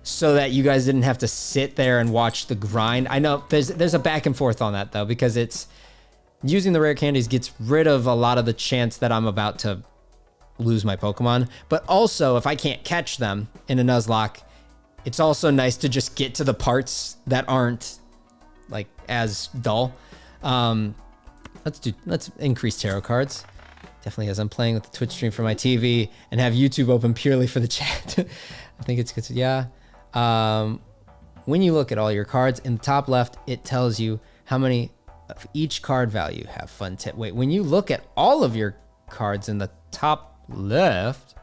so that you guys didn't have to sit there and watch the grind. I know there's a back and forth on that though, because it's using the rare candies gets rid of a lot of the chance that I'm about to lose my Pokemon. But also, if I can't catch them in a Nuzlocke, it's also nice to just get to the parts that aren't like as dull. Let's increase tarot cards. Definitely, as I'm playing with the Twitch stream for my TV and have YouTube open purely for the chat. I think it's good. Yeah. When you look at all your cards in the top left, it tells you how many of each card value have fun tip. Wait, when you look at all of your cards in the top left,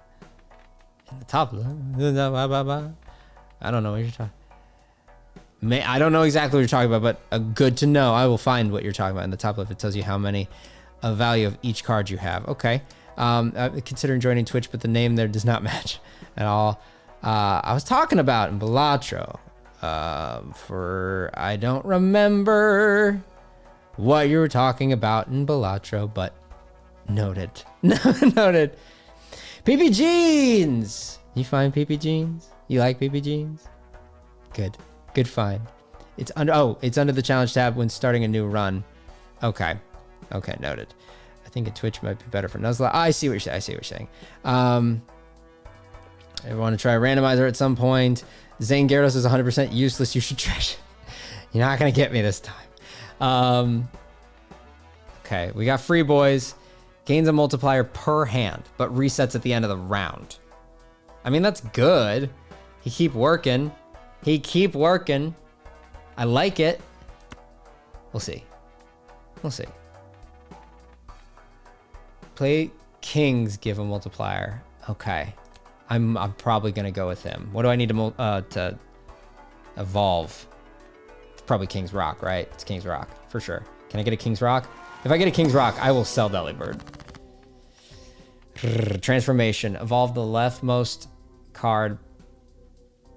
I don't know what you're talking. I don't know exactly what you're talking about, but good to know. I will find what you're talking about in the top left. It tells you how many value of each card you have. Okay. Considering joining Twitch, but the name there does not match at all. I was talking about in Balatro, I don't remember what you were talking about in Balatro, but noted. Noted. PP Jeans! You find PP Jeans? You like PP Jeans? Good find. It's under the challenge tab when starting a new run. Okay, noted. I think a Twitch might be better for Nuzlocke. I see what you're saying. I want to try a randomizer at some point. Zane Gyarados is 100% useless. You should trash it. You're not going to get me this time. Okay, we got Free Boys. Gains a multiplier per hand, but resets at the end of the round. I mean, that's good. He keep working. I like it. We'll see. Play Kings, give a multiplier. Okay. I'm probably gonna go with him. What do I need to evolve? It's probably King's Rock, right? It's King's Rock for sure. Can I get a King's Rock? If I get a King's Rock, I will sell Delibird. Transformation. Evolve the leftmost card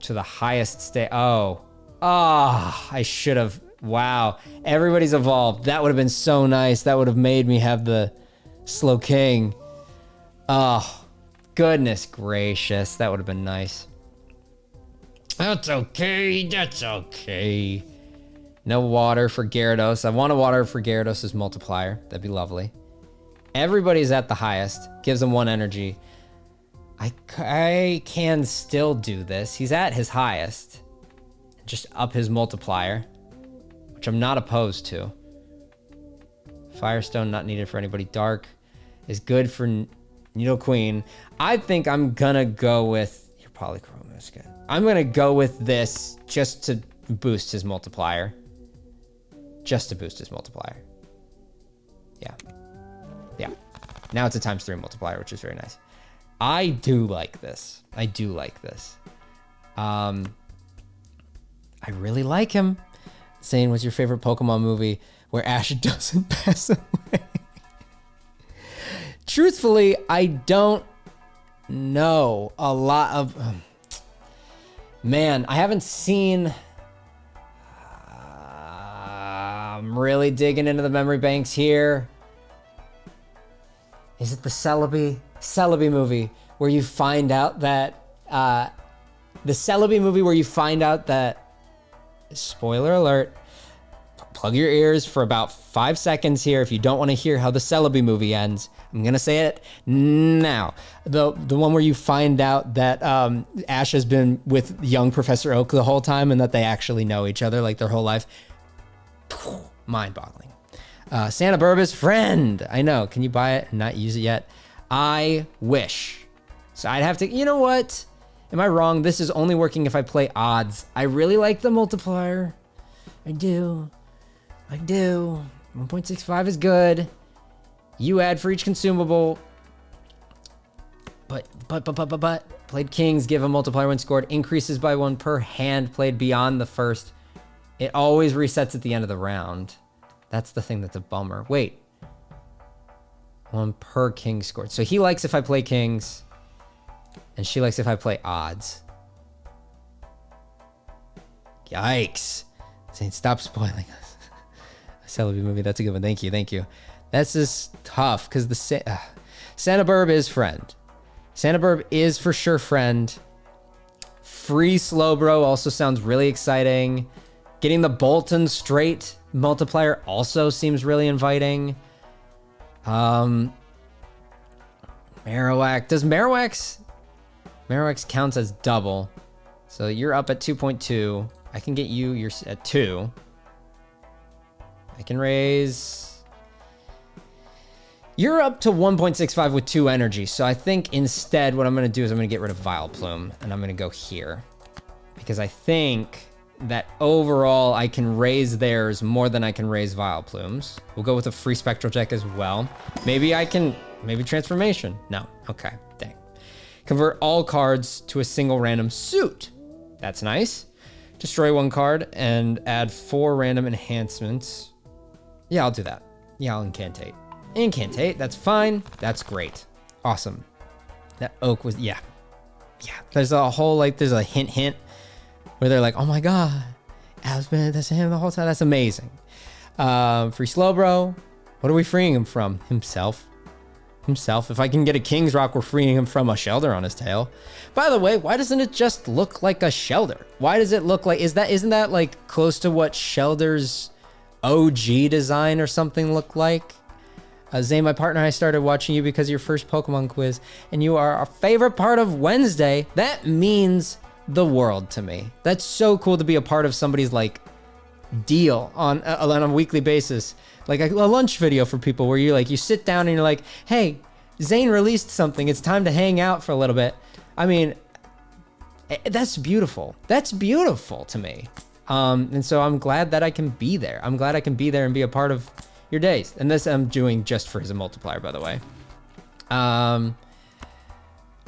to the highest state. I should have. Wow. Everybody's evolved. That would have been so nice. That would have made me have the Slow King. Oh. Goodness gracious, that would have been nice. That's okay. No water for Gyarados. I want a water for Gyarados' multiplier. That'd be lovely. Everybody's at the highest. Gives them 1 energy. I can still do this. He's at his highest. Just up his multiplier, which I'm not opposed to. Firestone not needed for anybody. Dark is good for Needle Queen. I think I'm gonna go with your Polychrome. That's good. I'm gonna go with this just to boost his multiplier. Yeah. Now it's a ×3 multiplier, which is very nice. I do like this. I really like him. Saying, what's your favorite Pokemon movie where Ash doesn't pass away? Truthfully, I don't know a lot of... man, I haven't seen... I'm really digging into the memory banks here. Is it the Celebi movie where you find out that... the Celebi movie where you find out that... Spoiler alert. Plug your ears for about 5 seconds here if you don't want to hear how the Celebi movie ends. I'm going to say it now. The one where you find out that Ash has been with young Professor Oak the whole time and that they actually know each other like their whole life. Mind-boggling. Santa Burba's friend. I know. Can you buy it and not use it yet? I wish. So I'd have to... You know what? Am I wrong? This is only working if I play odds. I really like the multiplier. I do. 1.65 is good. You add for each consumable. But. Played Kings, give a multiplier when scored. Increases by 1 per hand played beyond the first It always resets at the end of the round. That's the thing that's a bummer. Wait. 1 per king scored. So he likes if I play kings, and she likes if I play odds. Yikes. Saying stop spoiling us. A Celebi movie, that's a good one. Thank you, thank you. That's just tough, because the Santa Burb is friend. Santa Burb is for sure friend. Free Slowbro also sounds really exciting. Getting the Bolton straight multiplier also seems really inviting. Marowak. Does Marowak's counts as double. So you're up at 2.2. I can get you, you're at 2. I can raise... You're up to 1.65 with 2 energy. So I think instead what I'm going to do is I'm going to get rid of Vileplume. And I'm going to go here. Because I think that overall I can raise theirs more than I can raise Vileplume's. We'll go with a free Spectral Check as well. Maybe I can... Maybe Transformation. No. Okay. Dang. Convert all cards to a single random suit. That's nice. Destroy 1 card and add 4 random enhancements. Yeah, I'll do that. Yeah, I'll Incantate. Incantate, that's fine. That's great. Awesome. That oak was, yeah. Yeah, there's a whole, like, there's a hint where they're like, oh my god, Al's been that's him the whole time. That's amazing. Free Slowbro. What are we freeing him from? Himself. If I can get a King's Rock, we're freeing him from a Shelder on his tail. By the way, why doesn't it just look like a Shelder? Why does it look like, isn't that like close to what Shelder's OG design or something look like? Zane, my partner, I started watching you because of your first Pokemon quiz, and you are our favorite part of Wednesday. That means the world to me. That's so cool to be a part of somebody's like deal on a weekly basis. Like a lunch video for people where you like, you sit down and you're like, hey, Zane released something. It's time to hang out for a little bit. I mean, that's beautiful. That's beautiful to me. And so I'm glad that I can be there. I'm glad I can be there and be a part of your days. And this I'm doing just for his multiplier, by the way.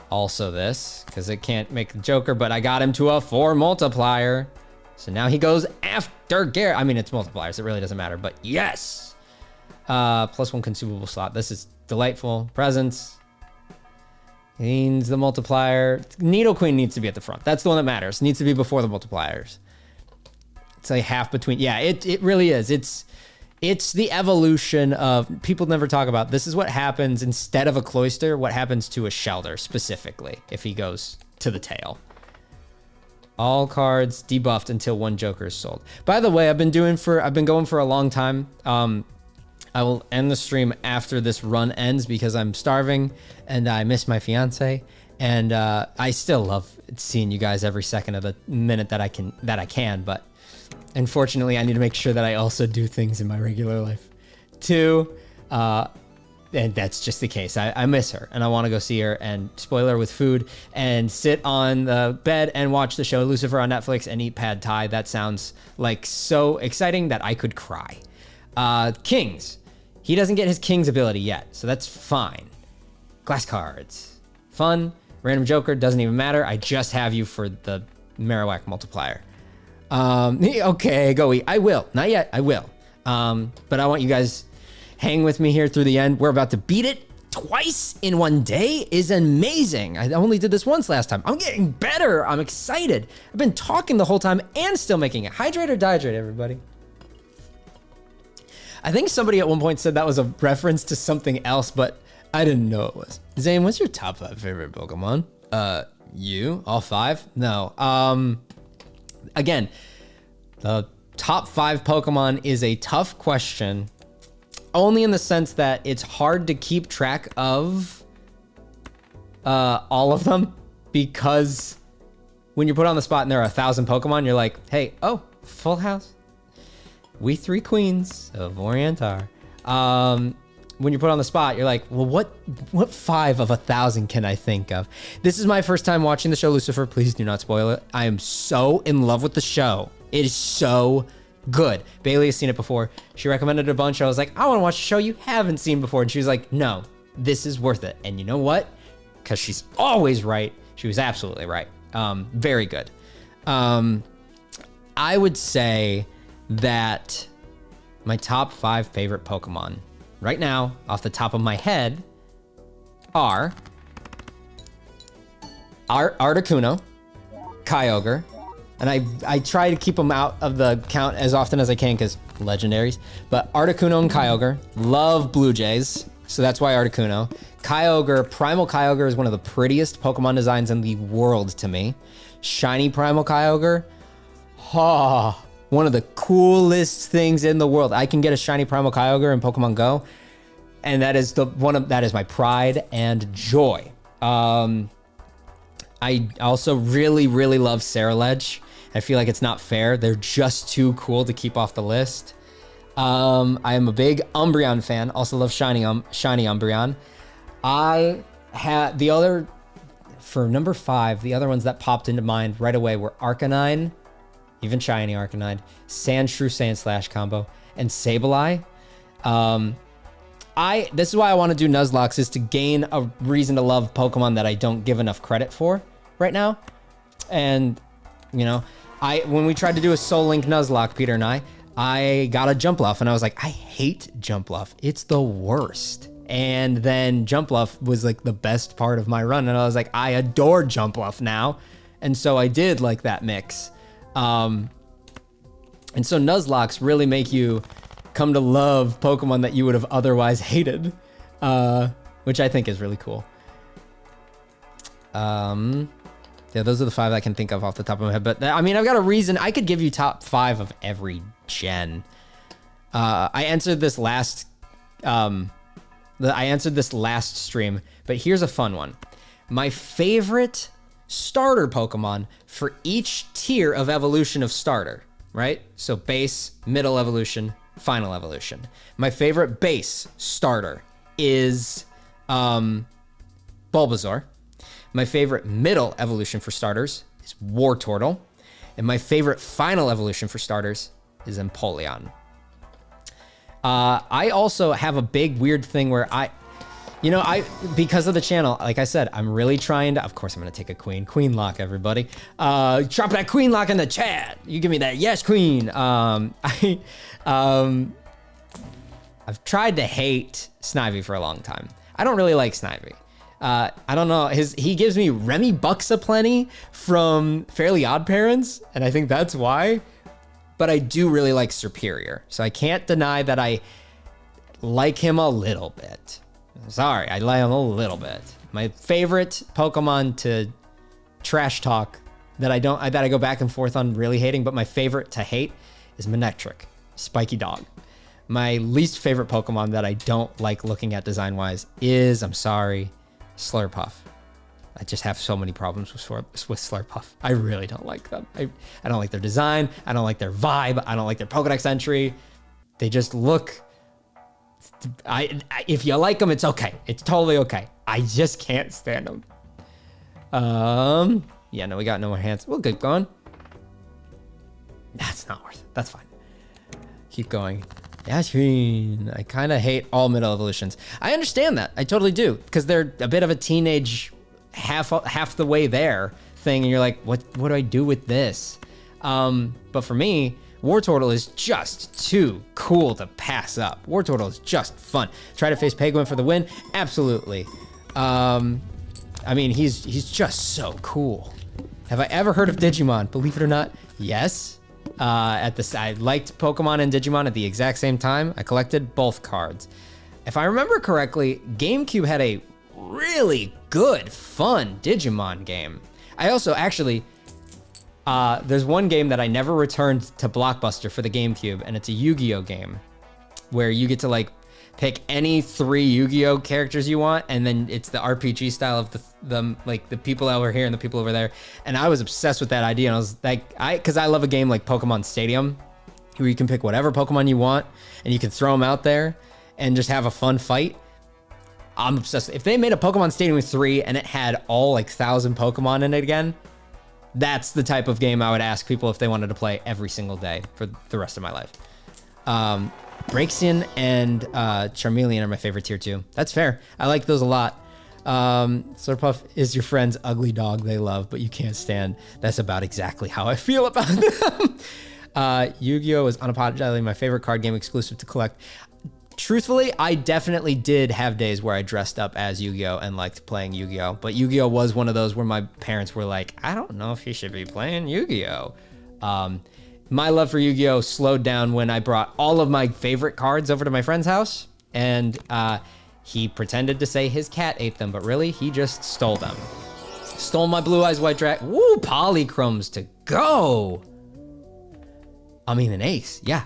Also this, because it can't make the Joker, but I got him to a 4 multiplier. So now he goes after Garrett. I mean, it's multipliers. It really doesn't matter, but yes. +1 consumable slot. This is delightful. Presence. Means the multiplier. Needle Queen needs to be at the front. That's the one that matters. Needs to be before the multipliers. It's like half between. Yeah, it really is. It's the evolution of, people never talk about, this is what happens instead of a Cloyster, what happens to a Shelder specifically if he goes to the tail. All cards debuffed until 1 Joker is sold. By the way, I've been going for a long time. I will end the stream after this run ends because I'm starving and I miss my fiance. And I still love seeing you guys every second of the minute that I can. But unfortunately, I need to make sure that I also do things in my regular life too. And that's just the case. I miss her and I want to go see her and spoil her with food and sit on the bed and watch the show Lucifer on Netflix and eat pad thai. That sounds like so exciting that I could cry. Kings. He doesn't get his King's ability yet, so that's fine. Glass cards. Fun. Random Joker, doesn't even matter. I just have you for the Marowak multiplier. Okay, go eat. I will. Not yet. I will. But I want you guys hang with me here through the end. We're about to beat it twice in one day is amazing. I only did this once last time. I'm getting better. I'm excited. I've been talking the whole time and still making it. Hydrate or dehydrate, everybody. I think somebody at one point said that was a reference to something else, but I didn't know it was. Zane, what's your top 5 favorite Pokemon? You? All 5? No. Again, the top 5 Pokemon is a tough question, only in the sense that it's hard to keep track of all of them, because when you're put on the spot and there are 1,000 Pokemon, you're like, hey, oh, full house. We 3 queens of Orientar. When you're put on the spot, you're like, well, what 5 of 1,000 can I think of? This is my first time watching the show Lucifer. Please do not spoil it. I am so in love with the show. It is so good. Bailey has seen it before. She recommended it a bunch. I was like, I want to watch a show you haven't seen before. And she was like, no, this is worth it. And you know what? Because she's always right. She was absolutely right. Very good. I would say that my top 5 favorite Pokemon right now, off the top of my head, are Articuno, Kyogre, and I try to keep them out of the count as often as I can because legendaries, but Articuno and Kyogre, love Blue Jays, so that's why Articuno. Kyogre, Primal Kyogre is one of the prettiest Pokemon designs in the world to me. Shiny Primal Kyogre, one of the coolest things in the world. I can get a shiny Primal Kyogre in Pokemon Go, and that is that is my pride and joy. I also really, really love Ceruledge. I feel like it's not fair. They're just too cool to keep off the list. I am a big Umbreon fan. Also love shiny Umbreon. I had the other, for number 5, the other ones that popped into mind right away were Arcanine, even shiny Arcanine, Sandshrew Sandslash combo, and Sableye. This is why I want to do Nuzlocke, is to gain a reason to love Pokemon that I don't give enough credit for right now. And, you know, when we tried to do a Soul Link Nuzlocke, Peter and I got a Jumpluff, and I was like, I hate Jumpluff. It's the worst. And then Jumpluff was like the best part of my run, and I was like, I adore Jumpluff now. And so I did like that mix. And so Nuzlocks really make you come to love Pokemon that you would have otherwise hated, which I think is really cool. Yeah, those are the 5 I can think of off the top of my head. But I mean, I've got a reason. I could give you top 5 of every gen. I answered this last stream, but here's a fun one. My favorite starter Pokemon for each tier of evolution of starter, right? So base, middle evolution, final evolution. My favorite base starter is Bulbasaur. My favorite middle evolution for starters is Wartortle. And my favorite final evolution for starters is Empoleon. I also have a big weird thing where because of the channel, like I said, I'm really trying to, of course I'm going to take a Queen Lock, everybody. Drop that Queen Lock in the chat. You give me that yes, Queen. I've tried to hate Snivy for a long time. I don't really like Snivy. I don't know. He gives me Remy Bucks aplenty from Fairly Odd Parents, and I think that's why. But I do really like Superior, so I can't deny that I like him a little bit. Sorry, I like him a little bit. My favorite Pokemon to trash talk that I go back and forth on really hating, but my favorite to hate is Manectric, Spiky Dog. My least favorite Pokemon that I don't like looking at design-wise is, I'm sorry, Slurpuff. I just have so many problems with Slurpuff. I really don't like them. I don't like their design. I don't like their vibe. I don't like their Pokedex entry. They just look... if you like them, it's okay. It's totally okay. I just can't stand them. Yeah, no, we got no more hands. We'll keep going. That's not worth it. That's fine. Keep going. Yashin. I kind of hate all middle evolutions. I understand that. I totally do. Because they're a bit of a teenage half the way there thing. And you're like, what do I do with this? But for me, Wartortle is just too cool to pass up. Wartortle is just fun. Try to face Penguin for the win? Absolutely. I mean, he's just so cool. Have I ever heard of Digimon? Believe it or not, yes. I liked Pokemon and Digimon at the exact same time. I collected both cards. If I remember correctly, GameCube had a really good, fun Digimon game. I also actually... there's one game that I never returned to Blockbuster for the GameCube, and it's a Yu-Gi-Oh game where you get to like pick any 3 Yu-Gi-Oh characters you want, and then it's the RPG style of the people over here and the people over there. And I was obsessed with that idea, and I was like, because I love a game like Pokemon Stadium, where you can pick whatever Pokemon you want, and you can throw them out there and just have a fun fight. I'm obsessed. If they made a Pokemon Stadium with 3 and it had all like 1,000 Pokemon in it again, that's the type of game I would ask people if they wanted to play every single day for the rest of my life. Braixen and Charmeleon are my favorite tier 2. That's fair. I like those a lot. Slurpuff is your friend's ugly dog they love, but you can't stand. That's about exactly how I feel about them. Yu-Gi-Oh! Is unapologetically my favorite card game exclusive to collect. Truthfully, I definitely did have days where I dressed up as Yu-Gi-Oh! And liked playing Yu-Gi-Oh! But Yu-Gi-Oh! Was one of those where my parents were like, I don't know if you should be playing Yu-Gi-Oh! My love for Yu-Gi-Oh! Slowed down when I brought all of my favorite cards over to my friend's house, and he pretended to say his cat ate them, but really, he just stole them. Stole my Blue Eyes White Dragon. Woo, polychromes to go. I mean, an ace, yeah.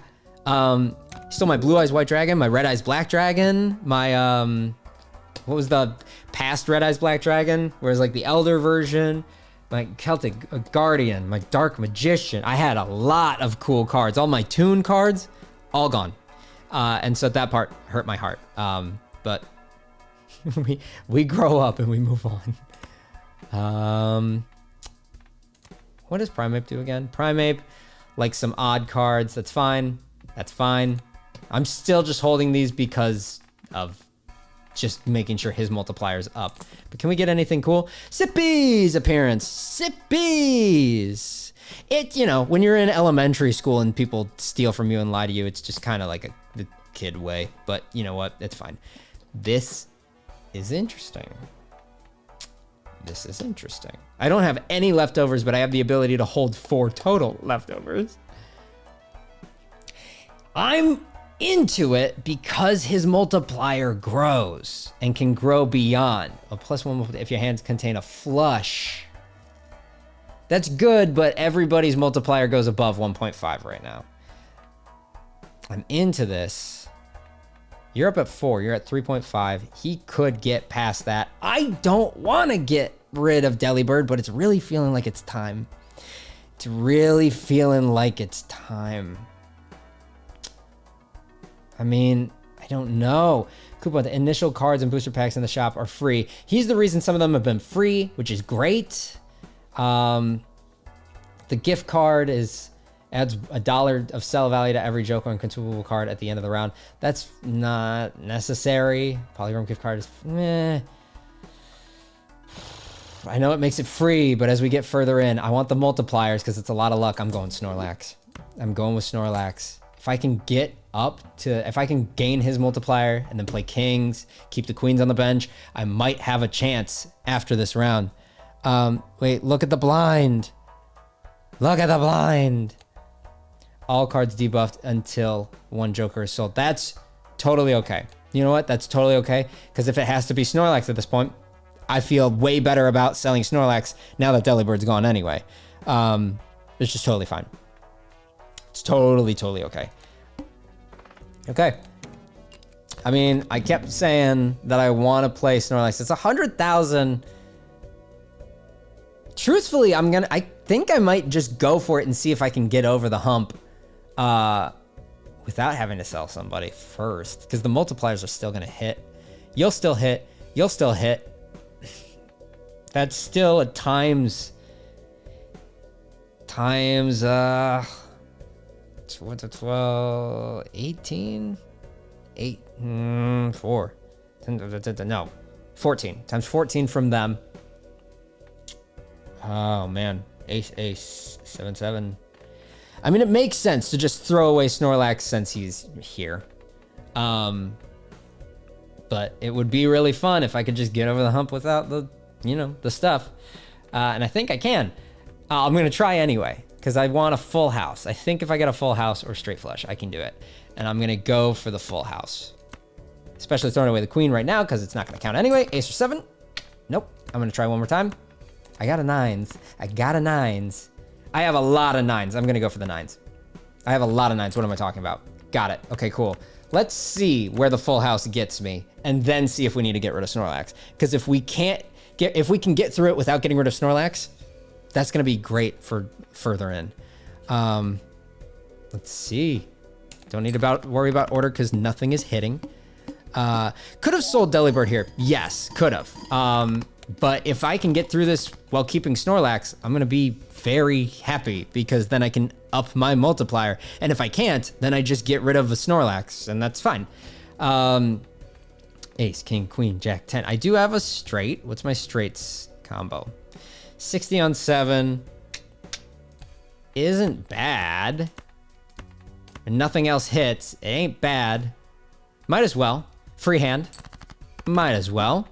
Stole my Blue Eyes White Dragon, my Red Eyes Black Dragon, my, what was the past Red Eyes Black Dragon? Whereas like the Elder version, my Celtic Guardian, my Dark Magician. I had a lot of cool cards. All my Toon cards, all gone. And so that part hurt my heart. But we grow up and we move on. What does Primeape do again? Primeape, like some odd cards. That's fine. That's fine. I'm still just holding these because of just making sure his multiplier's up. But can we get anything cool? Sippy's appearance. Sippy's. It, you know, when you're in elementary school and people steal from you and lie to you, it's just kind of like the kid way. But you know what? It's fine. This is interesting. This is interesting. I don't have any leftovers, but I have the ability to hold 4 total leftovers. I'm into it because his multiplier grows and can grow beyond. A +1 if your hands contain a flush. That's good, but everybody's multiplier goes above 1.5 right now. I'm into this. You're up at 4. You're at 3.5. He could get past that. I don't want to get rid of Delibird, but it's really feeling like it's time. It's really feeling like it's time. I mean, I don't know. Coupon, the initial cards and booster packs in the shop are free. He's the reason some of them have been free, which is great. The gift card adds $1 of sell value to every Joker and consumable card at the end of the round. That's not necessary. Polychrome gift card is meh. I know it makes it free, but as we get further in, I want the multipliers because it's a lot of luck. I'm going Snorlax. I'm going with Snorlax. If I can get if I can gain his multiplier and then play kings, keep the queens on the bench, I might have a chance after this round. Wait, look at the blind. Look at the blind. All cards debuffed until 1 Joker is sold. That's totally okay. You know what? That's totally okay. Because if it has to be Snorlax at this point, I feel way better about selling Snorlax now that Delibird's gone anyway. It's just totally fine. It's totally okay. Okay. I mean, I kept saying that I want to play Snorlax. It's 100,000. Truthfully, I think I might just go for it and see if I can get over the hump without having to sell somebody first, because the multipliers are still going to hit. You'll still hit. You'll still hit. That's still a times 12, 18, 4. No, 14 times 14 from them. Oh man, ace, 7, 7. I mean, it makes sense to just throw away Snorlax since he's here. But it would be really fun if I could just get over the hump without the stuff. And I think I can. I'm gonna try anyway, because I want a full house. I think if I get a full house or straight flush, I can do it. And I'm gonna go for the full house. Especially throwing away the queen right now, because it's not gonna count anyway. Ace or 7. Nope. I'm gonna try one more time. I got a 9s. I have a lot of 9s. I'm gonna go for the 9s. I have a lot of 9s. What am I talking about? Got it. Okay, cool. Let's see where the full house gets me, and then see if we need to get rid of Snorlax. Because if we can get through it without getting rid of Snorlax, that's gonna be great for further in. Let's see. Don't need to worry about order because nothing is hitting. Could have sold Delibird here. Yes, could have. But if I can get through this while keeping Snorlax, I'm gonna be very happy, because then I can up my multiplier. And if I can't, then I just get rid of a Snorlax, and that's fine. Ace, king, queen, jack, 10. I do have a straight. What's my straights combo? 60 on 7 isn't bad. and nothing else hits, it ain't bad. Might as well. Free hand. Might as well.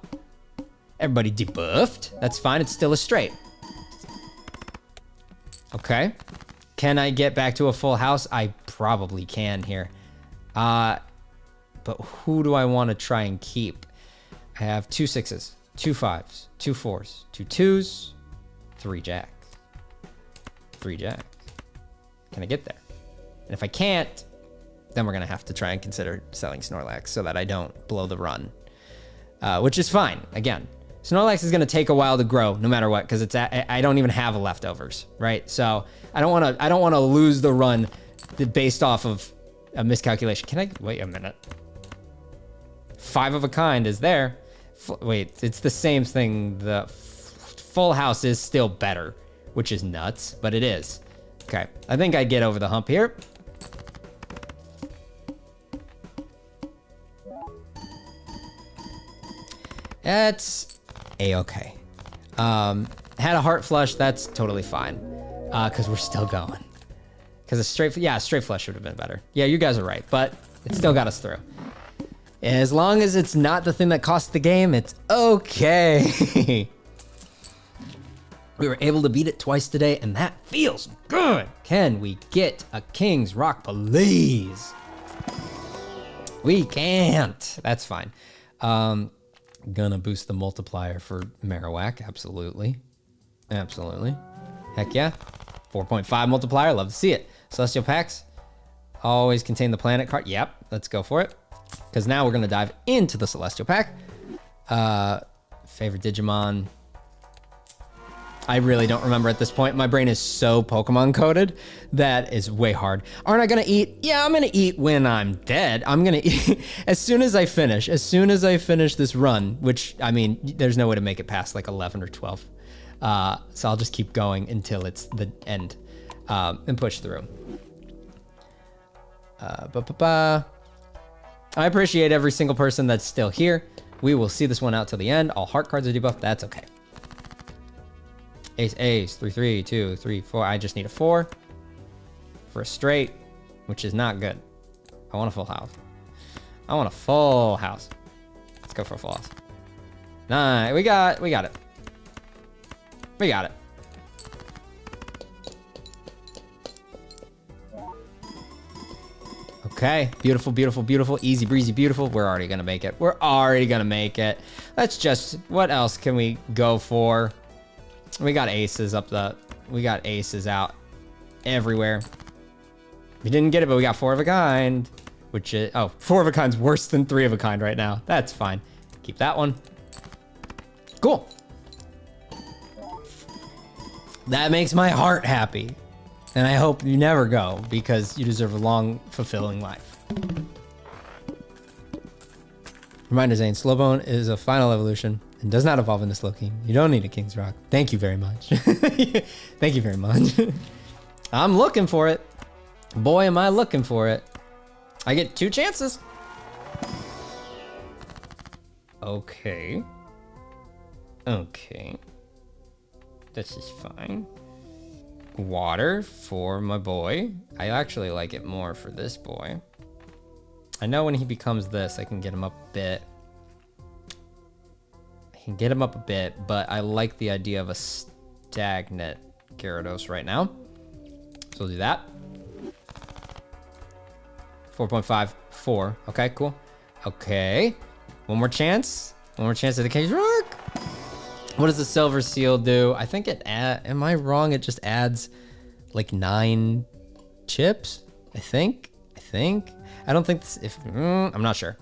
Everybody debuffed. That's fine, it's still a straight. Okay. Can I get back to a full house? I probably can here. But who do I want to try and keep? I have 2 6s, 2 5s, 2 4s, 2 2s, 3 jacks. 3 jacks. Can I get there? And if I can't, then we're going to have to try and consider selling Snorlax so that I don't blow the run. Which is fine. Again, Snorlax is going to take a while to grow no matter what, because I don't even have leftovers, right? So I don't want to lose the run based off of a miscalculation. Can I wait a minute? 5 of a kind is there. Wait, it's the same thing. The full house is still better, which is nuts, but it is. Okay, I think I get over the hump here. That's a-okay. Had a heart flush, that's totally fine. Because we're still going. Because a straight flush would have been better. Yeah, you guys are right, but it still got us through. As long as it's not the thing that cost the game, it's okay. We were able to beat it twice today, and that feels good. Can we get a King's Rock, please? We can't. That's fine. Gonna boost the multiplier for Marowak. Absolutely. Absolutely. Heck yeah. 4.5 multiplier. Love to see it. Celestial Packs. Always contain the planet card. Yep. Let's go for it. Because now we're going to dive into the Celestial Pack. Favorite Digimon. I really don't remember at this point. My brain is so Pokemon coded that is way hard. Aren't I going to eat? Yeah, I'm going to eat when I'm dead. I'm going to eat as soon as I finish. As soon as I finish this run, which, I mean, there's no way to make it past like 11 or 12. So I'll just keep going until it's the end and push through. I appreciate every single person that's still here. We will see this one out till the end. All heart cards are debuffed. That's okay. Ace, ace, 3, 3, 2, 3, 4. I just need a 4 for a straight, which is not good. I want a full house. I want a full house. Let's go for a full house. Nice. We got it. We got it. Okay, beautiful, beautiful, beautiful, easy breezy, beautiful. We're already gonna make it. We're already gonna make it. Let's just, what else can we go for? We got aces we got aces out everywhere. We didn't get it, but we got 4 of a kind, which is, 4 of a kind's worse than 3 of a kind right now. That's fine. Keep that one. Cool. That makes my heart happy. And I hope you never go, because you deserve a long, fulfilling life. Reminder, Zane, Slowbone is a final evolution and does not evolve into Slowking. You don't need a King's Rock. Thank you very much. Thank you very much. I'm looking for it. Boy, am I looking for it. I get 2 chances. Okay. Okay. This is fine. Water for my boy. I actually like it more for this boy. I know when he becomes this, I can get him up a bit. But I like the idea of a stagnant Gyarados right now. So we'll do that. 4.5, 4. Okay, cool. Okay. One more chance. One more chance at the King's Rock. What does the Silver Seal do? I think it am I wrong? It just adds like 9 chips, I think. I don't think this, I'm not sure.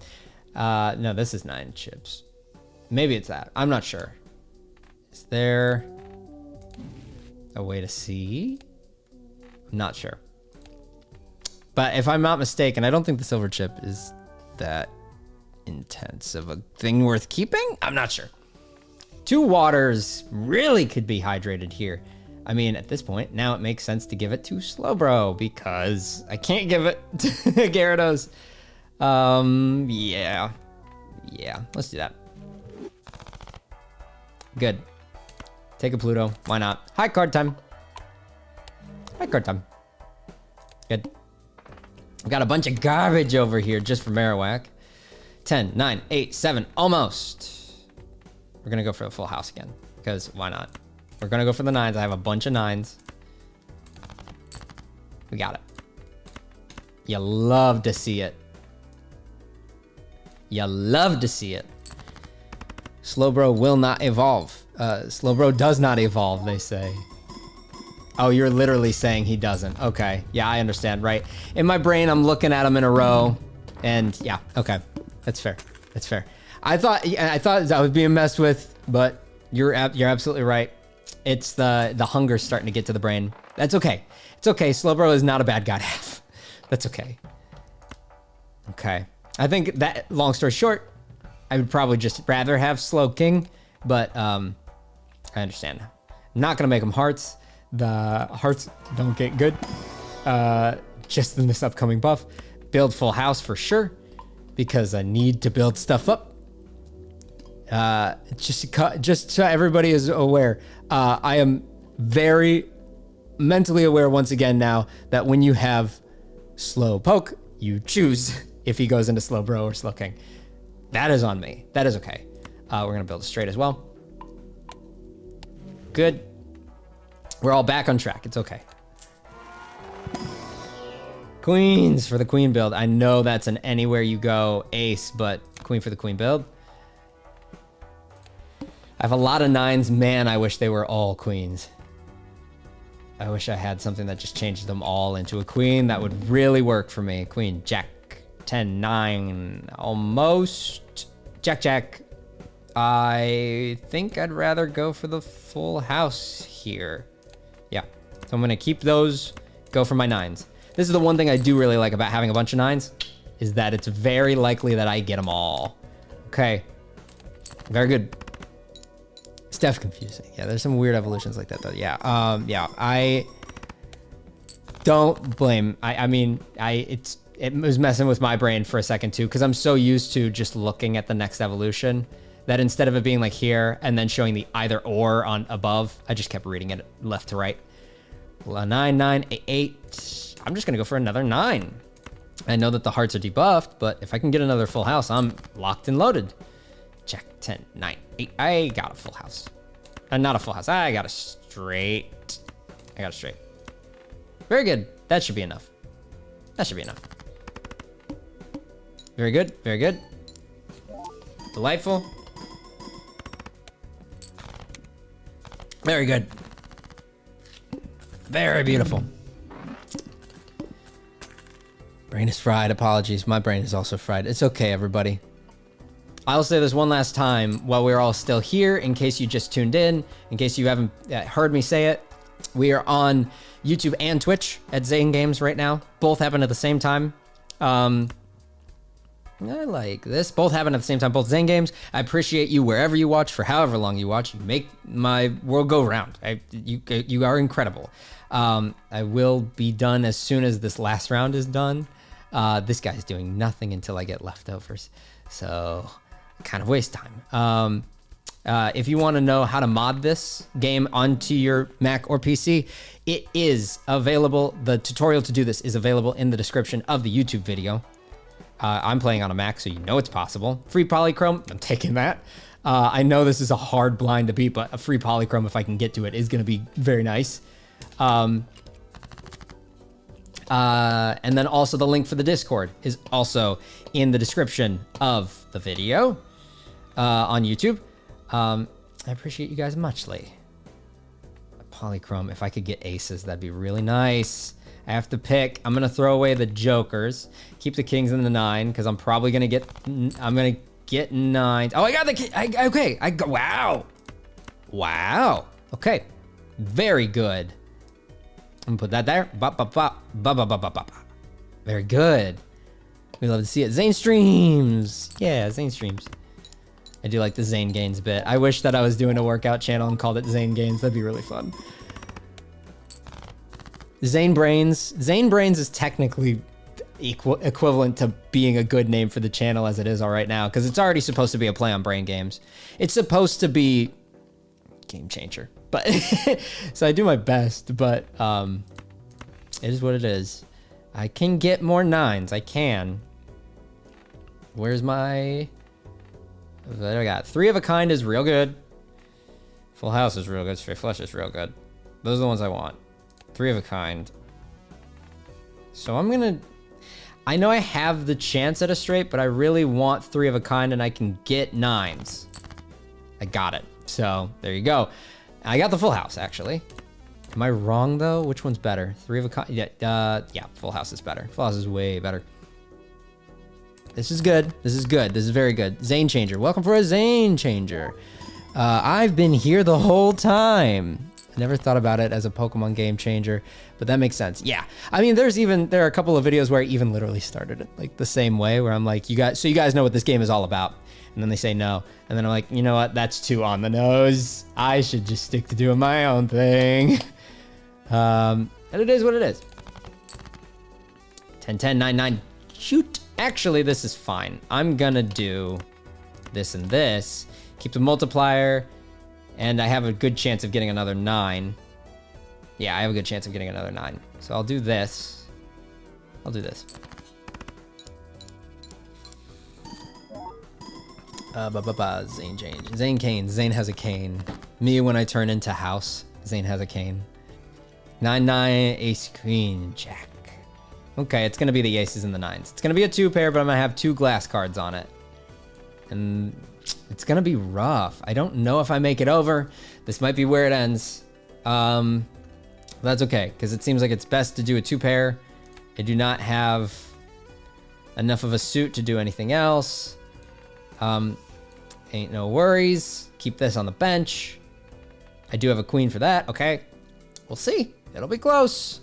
No, this is 9 chips. Maybe it's that. I'm not sure. Is there a way to see? I'm not sure. But if I'm not mistaken, I don't think the silver chip is that intense of a thing worth keeping. I'm not sure. 2 waters really could be hydrated here. I mean, at this point, now it makes sense to give it to Slowbro because I can't give it to Gyarados. Yeah, let's do that. Good. Take a Pluto. Why not? High card time. Good. I've got a bunch of garbage over here just for Marowak. 10, 9, 8, 7, almost. We're gonna go for the full house again, because why not? We're gonna go for the nines. I have a bunch of nines. We got it. You love to see it. You love to see it. Slowbro will not evolve. Slowbro does not evolve, they say. Oh, you're literally saying he doesn't. Okay. Yeah, I understand, right? In my brain, I'm looking at them in a row. And yeah, okay. That's fair. That's fair. I thought I was being messed with, but you're absolutely right. It's the hunger's starting to get to the brain. That's okay. It's okay. Slowbro is not a bad god half. That's okay. Okay. I think that, long story short, I would probably just rather have Slow King, but I understand. I'm not gonna make them hearts. The hearts don't get good. Just in this upcoming buff. Build full house for sure, because I need to build stuff up. Just so everybody is aware, I am very mentally aware once again now that when you have Slow Poke, you choose if he goes into Slow Bro or Slow King. That is on me. That is okay. We're gonna build a straight as well. Good. We're all back on track. It's okay. Queens for the queen build. I know that's an anywhere you go ace, but queen for the queen build. I have a lot of nines. Man, I wish they were all queens. I wish I had something that just changed them all into a queen. That would really work for me. Queen, jack, 10, 9, almost. Jack, jack. I think I'd rather go for the full house here. Yeah, so I'm gonna keep those, go for my nines. This is the one thing I do really like about having a bunch of nines, is that it's very likely that I get them all. Okay, very good. It's definitely confusing. Yeah, there's some weird evolutions like that though. Yeah, yeah, I don't blame. It was messing with my brain for a second too, because I'm so used to just looking at the next evolution that instead of it being like here and then showing the either or on above, I just kept reading it left to right. 9, 9, 8, 8. I'm just gonna go for another 9. I know that the hearts are debuffed, but if I can get another full house, I'm locked and loaded. Check, 10, 9, 8. I got a full house. Not a full house, I got a straight. I got a straight. Very good, that should be enough. That should be enough. Very good, very good. Delightful. Very good. Very beautiful. Brain is fried. Apologies. My brain is also fried. It's okay, everybody. I'll say this one last time while we're all still here, in case you just tuned in case you haven't heard me say it. We are on YouTube and Twitch at Zane Games right now. Both happen at the same time. I like this. Both happen at the same time, both Zane Games. I appreciate you wherever you watch, for however long you watch. You make my world go round. You are incredible. I will be done as soon as this last round is done. This guy's doing nothing until I get leftovers. So, kind of waste time. If you want to know how to mod this game onto your Mac or PC, it is available. The tutorial to do this is available in the description of the YouTube video. I'm playing on a Mac, so you know it's possible. Free polychrome, I'm taking that. I know this is a hard blind to beat, but a free polychrome, if I can get to it, is going to be very nice. And then also the link for the Discord is also in the description of the video on YouTube. I appreciate you guys muchly. Polychrome, if I could get aces, that'd be really nice. I have to pick. I'm gonna throw away the jokers, keep the kings and the 9, because I'm probably gonna get. I'm gonna get 9. Oh, I got the king. Okay. I go. Wow. Okay. Very good. I'm gonna put that there. Very good. We love to see it. Zane streams. Yeah, Zane streams. I do like the Zane Gains bit. I wish that I was doing a workout channel and called it Zane Gains. That'd be really fun. Zane Brains. Zane Brains is technically equivalent to being a good name for the channel as it is all right now, because it's already supposed to be a play on brain games. It's supposed to be game changer, but so I do my best, but it is what it is. I can get more 9s. I can. Where's my... What do I got? 3 of a kind is real good. Full house is real good. Straight flush is real good. Those are the ones I want. 3 of a kind. So I'm gonna... I know I have the chance at a straight, but I really want 3 of a kind and I can get 9s. I got it. So there you go. I got the full house, actually. Am I wrong, though? Which one's better? 3 of a kind? Yeah, full house is better. Full house is way better. This is good. This is good. This is very good. Zane Changer. Welcome for a Zane Changer. I've been here the whole time. I never thought about it as a Pokemon game changer, but that makes sense. Yeah. I mean, there are a couple of videos where I even literally started it like the same way, where I'm like, you guys know what this game is all about. And then they say no. And then I'm like, you know what? That's too on the nose. I should just stick to doing my own thing. And it is what it is. 10, 10, 9, 9. Shoot. Actually, this is fine. I'm gonna do this and this. Keep the multiplier. And I have a good chance of getting another 9. Yeah, I have a good chance of getting another 9. So I'll do this. I'll do this. Zane change. Zane cane. Zane has a cane. Me when I turn into house. Zane has a cane. 9, 9, ace, queen, jack. Okay, it's gonna be the aces and the 9s. It's gonna be a 2 pair, but I'm gonna have 2 glass cards on it. And it's gonna be rough. I don't know if I make it over. This might be where it ends. That's okay, because it seems like it's best to do a 2 pair. I do not have enough of a suit to do anything else. Ain't no worries. Keep this on the bench. I do have a queen for that. Okay. We'll see. It'll be close.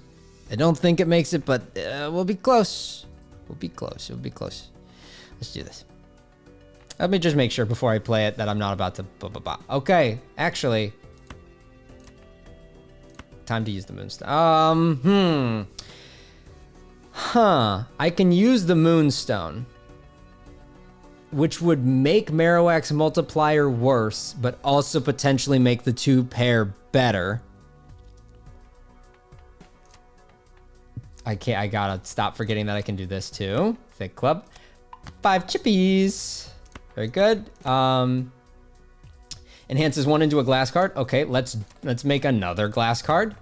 I don't think it makes it, but we'll be close. We'll be close. It'll be close. Let's do this. Let me just make sure before I play it that I'm not about to... Okay. Actually... Time to use the moonstone. I can use the moonstone, which would make Marowak's multiplier worse, but also potentially make the 2 pair better. I gotta stop forgetting that I can do this too. Thick club. 5 chippies. Very good. Enhances 1 into a glass card. Okay, let's make another glass card.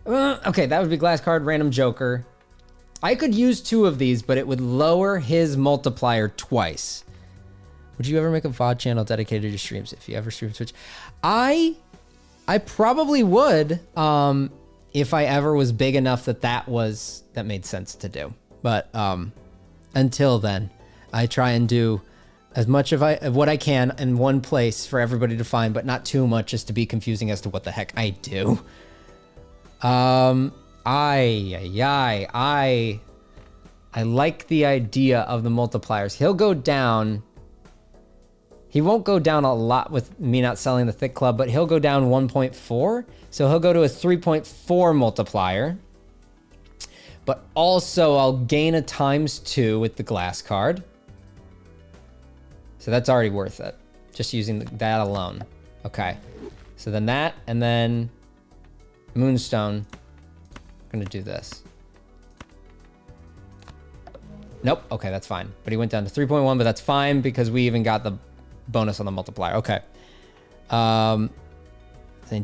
Okay, that would be glass card, random joker. I could use 2 of these, but it would lower his multiplier twice. Would you ever make a VOD channel dedicated to streams if you ever stream Twitch? I probably would, if I ever was big enough that made sense to do. But until then, I try and do as much of what I can in one place for everybody to find, but not too much as to be confusing as to what the heck I do. I like the idea of the multipliers. He'll go down. He won't go down a lot with me not selling the thick club, but he'll go down 1.4. So he'll go to a 3.4 multiplier. But also I'll gain a ×2 with the glass card. So that's already worth it. Just using that alone. Okay. So then that, and then Moonstone. I'm gonna do this. Nope. Okay, that's fine. But he went down to 3.1, but that's fine because we even got the bonus on the multiplier. Okay. Then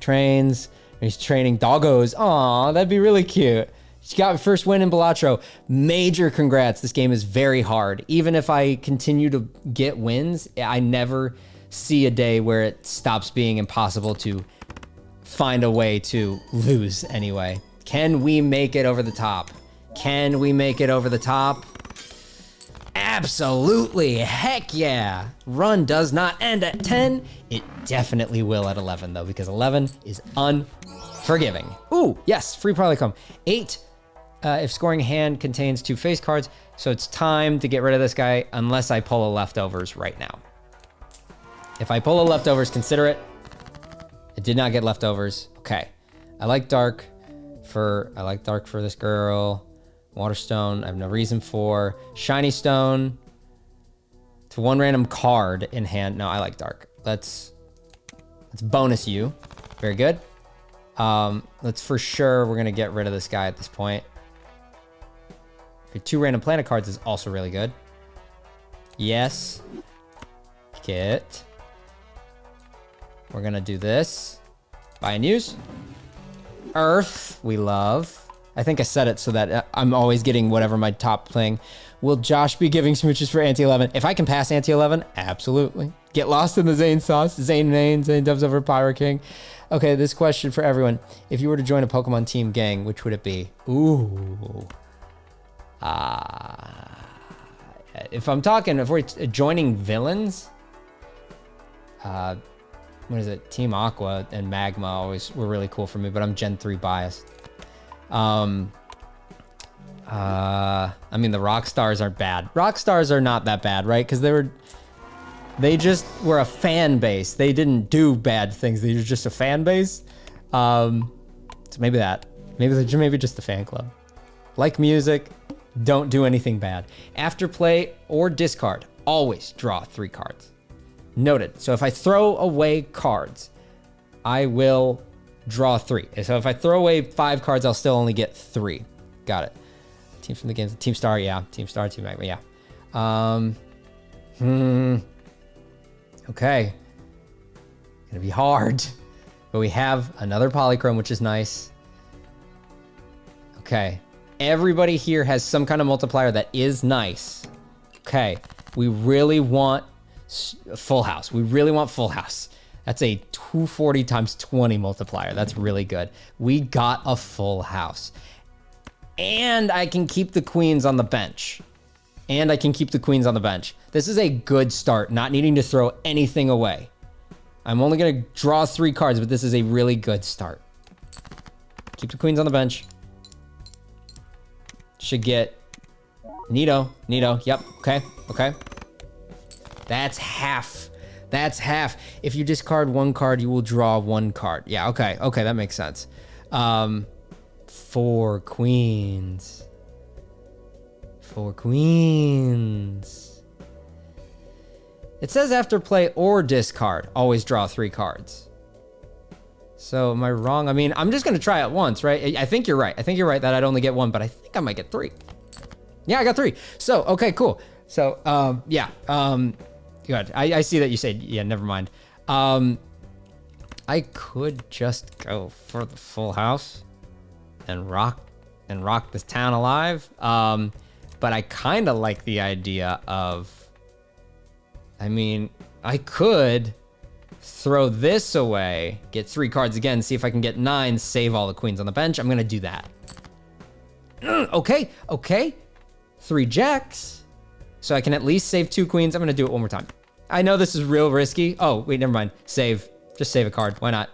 trains. He's training doggos. Aw, that'd be really cute. She got her first win in Balatro. Major congrats. This game is very hard. Even if I continue to get wins, I never see a day where it stops being impossible to find a way to lose anyway. Can we make it over the top? Can we make it over the top? Absolutely. Heck yeah. Run does not end at 10. It definitely will at 11 though, because 11 is unforgiving. Ooh, yes, free probably come. 8, if scoring hand contains 2 face cards. So it's time to get rid of this guy unless I pull a leftovers right now. If I pull a leftovers, consider it. It did not get leftovers. Okay. I like dark for this girl. Waterstone, I have no reason for. Shiny stone to 1 random card in hand. No, I like dark. Let's bonus you. Very good. Let's for sure, we're gonna get rid of this guy at this point. Okay, 2 random planet cards is also really good. Yes. Kit. We're gonna do this. Buy and use. Earth, we love. I think I set it so that I'm always getting whatever my top playing. Will Josh be giving smooches for Ante 11? If I can pass Ante 11, absolutely. Get lost in the Zane sauce. Zane Main, Zane Dubs over Pyro King. Okay, this question for everyone. If you were to join a Pokemon team gang, which would it be? Ooh. If we're joining villains, what is it? Team Aqua and Magma always were really cool for me, but I'm Gen 3 biased. I mean, the Rockstars aren't bad. Rockstars are not that bad, right? Because they just were a fan base. They didn't do bad things. They were just a fan base. So maybe that. Maybe just the fan club. Like music, don't do anything bad. After play or discard, always draw 3 cards. Noted. So if I throw away cards, I will draw 3. So if I throw away 5 cards, I'll still only get 3. Got it. Teams from the games. Team Star, yeah. Team Star, Team Magma, yeah. Okay. Gonna be hard. But we have another Polychrome, which is nice. Okay. Everybody here has some kind of multiplier that is nice. Okay. We really want full house. We really want full house. That's a 240 times 20 multiplier. That's really good. We got a full house. And I can keep the queens on the bench. This is a good start, not needing to throw anything away. I'm only going to draw 3 cards, but this is a really good start. Keep the queens on the bench. Should get Nito. Yep. Okay. That's half. If you discard 1 card, you will draw 1 card. Yeah, okay, that makes sense. 4 queens. It says after play or discard, always draw 3 cards. So am I wrong? I mean, I'm just gonna try it once, right? I think you're right. That I'd only get 1, but I think I might get 3. Yeah, I got 3. So, okay, cool. So, good. I see that you said, yeah, never mind. I could just go for the full house and rock this town alive. But I kind of like the idea of, I mean, I could throw this away, get 3 cards again, see if I can get 9, save all the queens on the bench. I'm gonna do that. Okay. 3 jacks. So I can at least save 2 queens. I'm gonna do it one more time. I know this is real risky. Oh, wait, never mind. Save. Just save a card. Why not?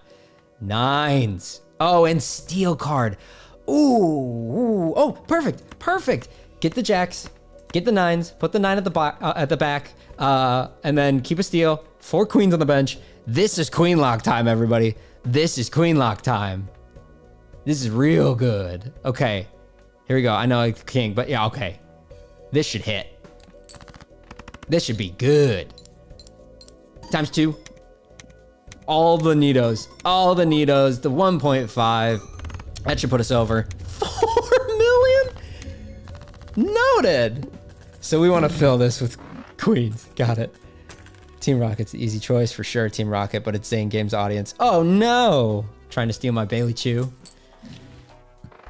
9s. Oh, and steal card. Ooh. Oh, perfect. Get the jacks. Get the 9s. Put the 9 at the back. And then keep a steal. 4 queens on the bench. This is queen lock time, everybody. This is real good. Okay. Here we go. I know I'm king, but yeah, okay. This should hit. This should be good. Times 2. All the Nitos, the 1.5. That should put us over 4 million. Noted. So we want to fill this with queens. Got it. Team Rocket's the easy choice for sure. Team Rocket, but it's Zane Games audience. Oh no! Trying to steal my Bailey Chew.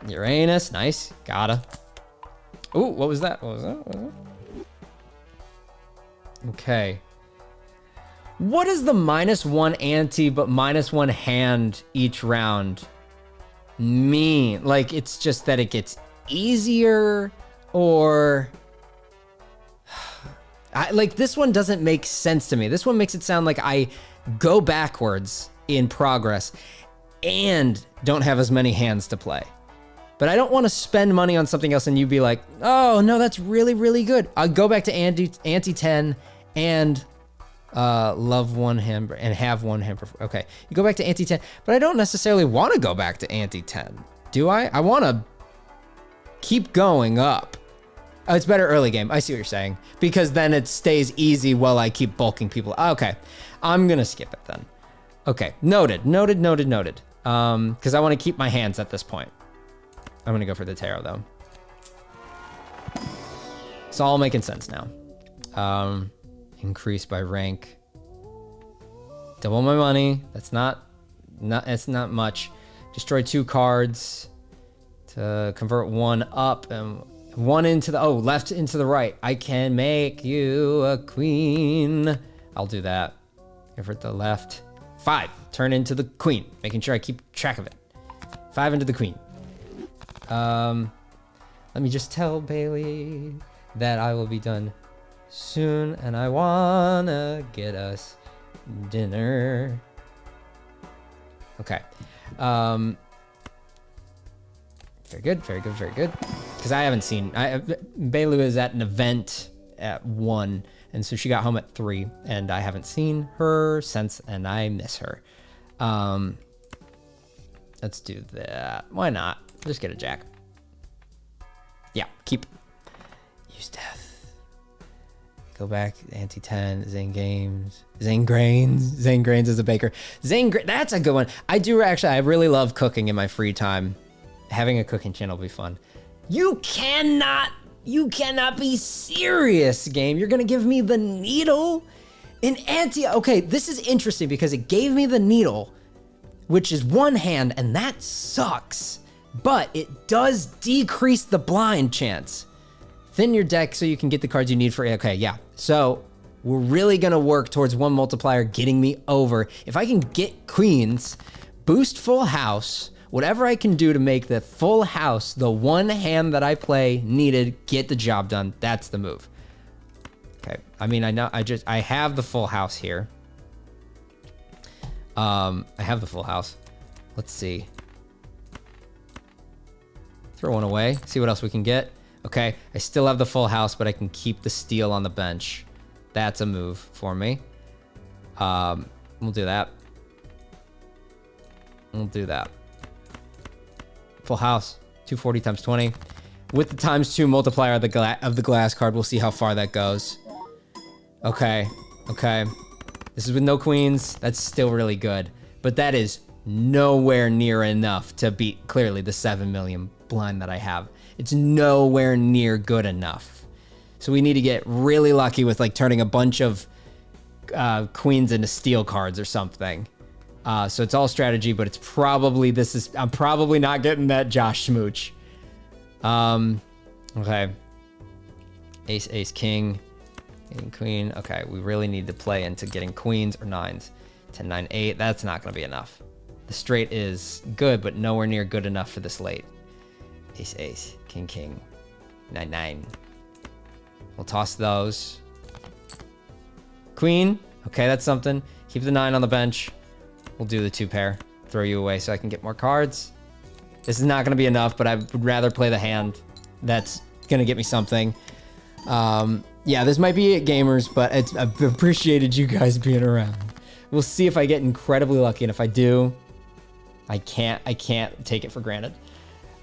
Uranus, nice. Gotta. Ooh, what was that? Okay. What does the -1 ante but -1 hand each round mean? Like, it's just that it gets easier, or like, this one doesn't make sense to me. This one makes it sound like I go backwards in progress and don't have as many hands to play. But I don't want to spend money on something else and you be like, oh no, that's really, really good. I'll go back to ante 10 and love 1 hand and have 1 hand. Okay, you go back to ante 10, but I don't necessarily want to go back to ante 10. Do I? I want to keep going up. Oh, it's better early game. I see what you're saying, because then it stays easy while I keep bulking people. Okay, I'm gonna skip it then. Okay, noted. Because I want to keep my hands at this point. I'm gonna go for the tarot though. It's all making sense now. Increase by rank. Double my money. That's it's not much. Destroy 2 cards to convert 1 up and 1 into the left into the right. I can make you a queen. I'll do that. Convert the left. 5. Turn into the queen. Making sure I keep track of it. 5 into the queen. Let me just tell Bailey that I will be done soon, and I wanna get us dinner. Okay. Very good, very good, very good. Because I haven't seen... Bailey was at an event at 1, and so she got home at 3, and I haven't seen her since, and I miss her. Let's do that. Why not? Just get a jack. Yeah, keep. Use death. Go back, ante 10, Zane Games. Zane Grains. Zane Grains is a baker. That's a good one. I really love cooking in my free time. Having a cooking channel will be fun. You cannot be serious, game. You're gonna give me the needle? Okay, this is interesting because it gave me the needle, which is 1 hand, and that sucks. But it does decrease the blind chance. Thin your deck so you can get the cards you need for... Okay, yeah. So we're really going to work towards 1 multiplier getting me over. If I can get queens, boost full house, whatever I can do to make the full house, the 1 hand that I play needed, get the job done. That's the move. Okay. I mean, I have the full house here. I have the full house. Let's see. Throw 1 away. See what else we can get. Okay, I still have the full house, but I can keep the steal on the bench. That's a move for me. We'll do that. We'll do that. Full house. 240 times 20. With the times 2 multiplier of the glass card, we'll see how far that goes. Okay. Okay. This is with no queens. That's still really good. But that is nowhere near enough to beat, clearly, the 7 million blind that I have. It's nowhere near good enough. So we need to get really lucky with, like, turning a bunch of queens into steal cards or something. So it's all strategy, but it's probably, I'm probably not getting that Josh Smooch. Okay. Ace, ace, king. King, queen. Okay, we really need to play into getting queens or 9s. 10, 9, 8. That's not going to be enough. The straight is good, but nowhere near good enough for this late. Ace, ace. King, king. 9, 9. We'll toss those. Queen. Okay, that's something. Keep the 9 on the bench. We'll do the 2 pair. Throw you away so I can get more cards. This is not going to be enough, but I would rather play the hand. That's going to get me something. Yeah, this might be it, gamers, but I've appreciated you guys being around. We'll see if I get incredibly lucky, and if I do, I can't take it for granted.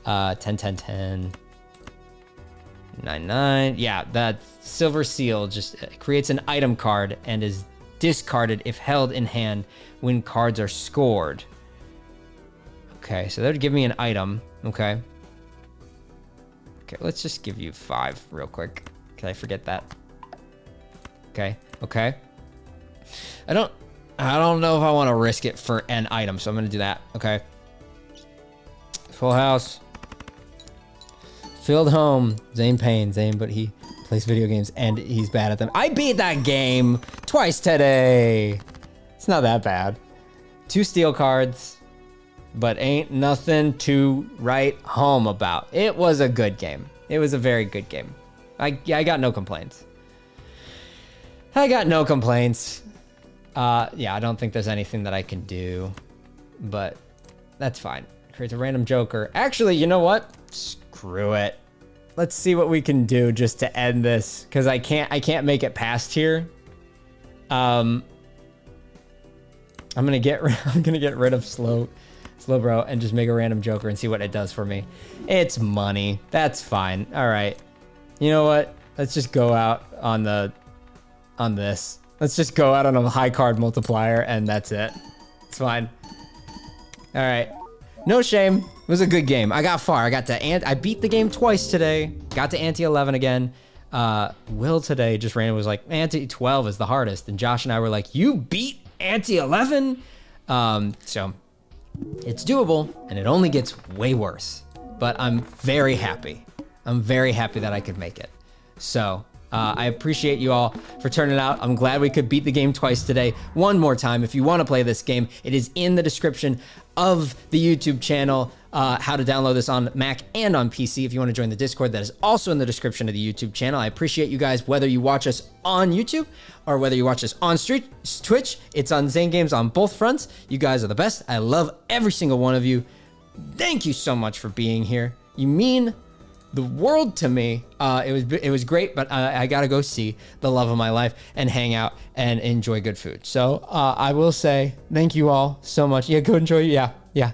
10, 10, 10. 9, 9. Yeah, that silver seal just creates an item card and is discarded if held in hand when cards are scored. Okay, so that would give me an item. Okay. Okay, let's just give you 5 real quick. Can I forget that? Okay, okay. I don't know if I want to risk it for an item, so I'm gonna do that. Okay. Full house. Filled home. Zane Payne. Zane, but he plays video games and he's bad at them. I beat that game twice today. It's not that bad. 2 steal cards, but ain't nothing to write home about. It was a good game. It was a very good game. I got no complaints. I got no complaints. Yeah, I don't think there's anything that I can do, but that's fine. Creates a random joker. Actually, you know what? Screw it. Let's see what we can do just to end this, because I can't make it past here. I'm gonna get rid of slow bro and just make a random joker and see what it does for me. It's money. That's fine. All right. You know what? Let's just go out on this. Let's just go out on a high card multiplier and that's it. It's fine. All right. No shame. It was a good game. I got far. I beat the game twice today. Got to ante 11 again. Will today just randomly was like, Ante 12 is the hardest. And Josh and I were like, you beat Ante 11? So it's doable, and it only gets way worse. But I'm very happy. I'm very happy that I could make it. So I appreciate you all for turning out. I'm glad we could beat the game twice today. One more time, if you want to play this game, it is in the description of the YouTube channel. How to download this on Mac and on PC. If you want to join the Discord, that is also in the description of the YouTube channel. I appreciate you guys, whether you watch us on YouTube or whether you watch us on Twitch. It's on Zane Games on both fronts. You guys are the best. I love every single one of you. Thank you so much for being here. You mean the world to me. It was great, but I gotta go see the love of my life and hang out and enjoy good food. So I will say thank you all so much. Yeah, go enjoy. Yeah.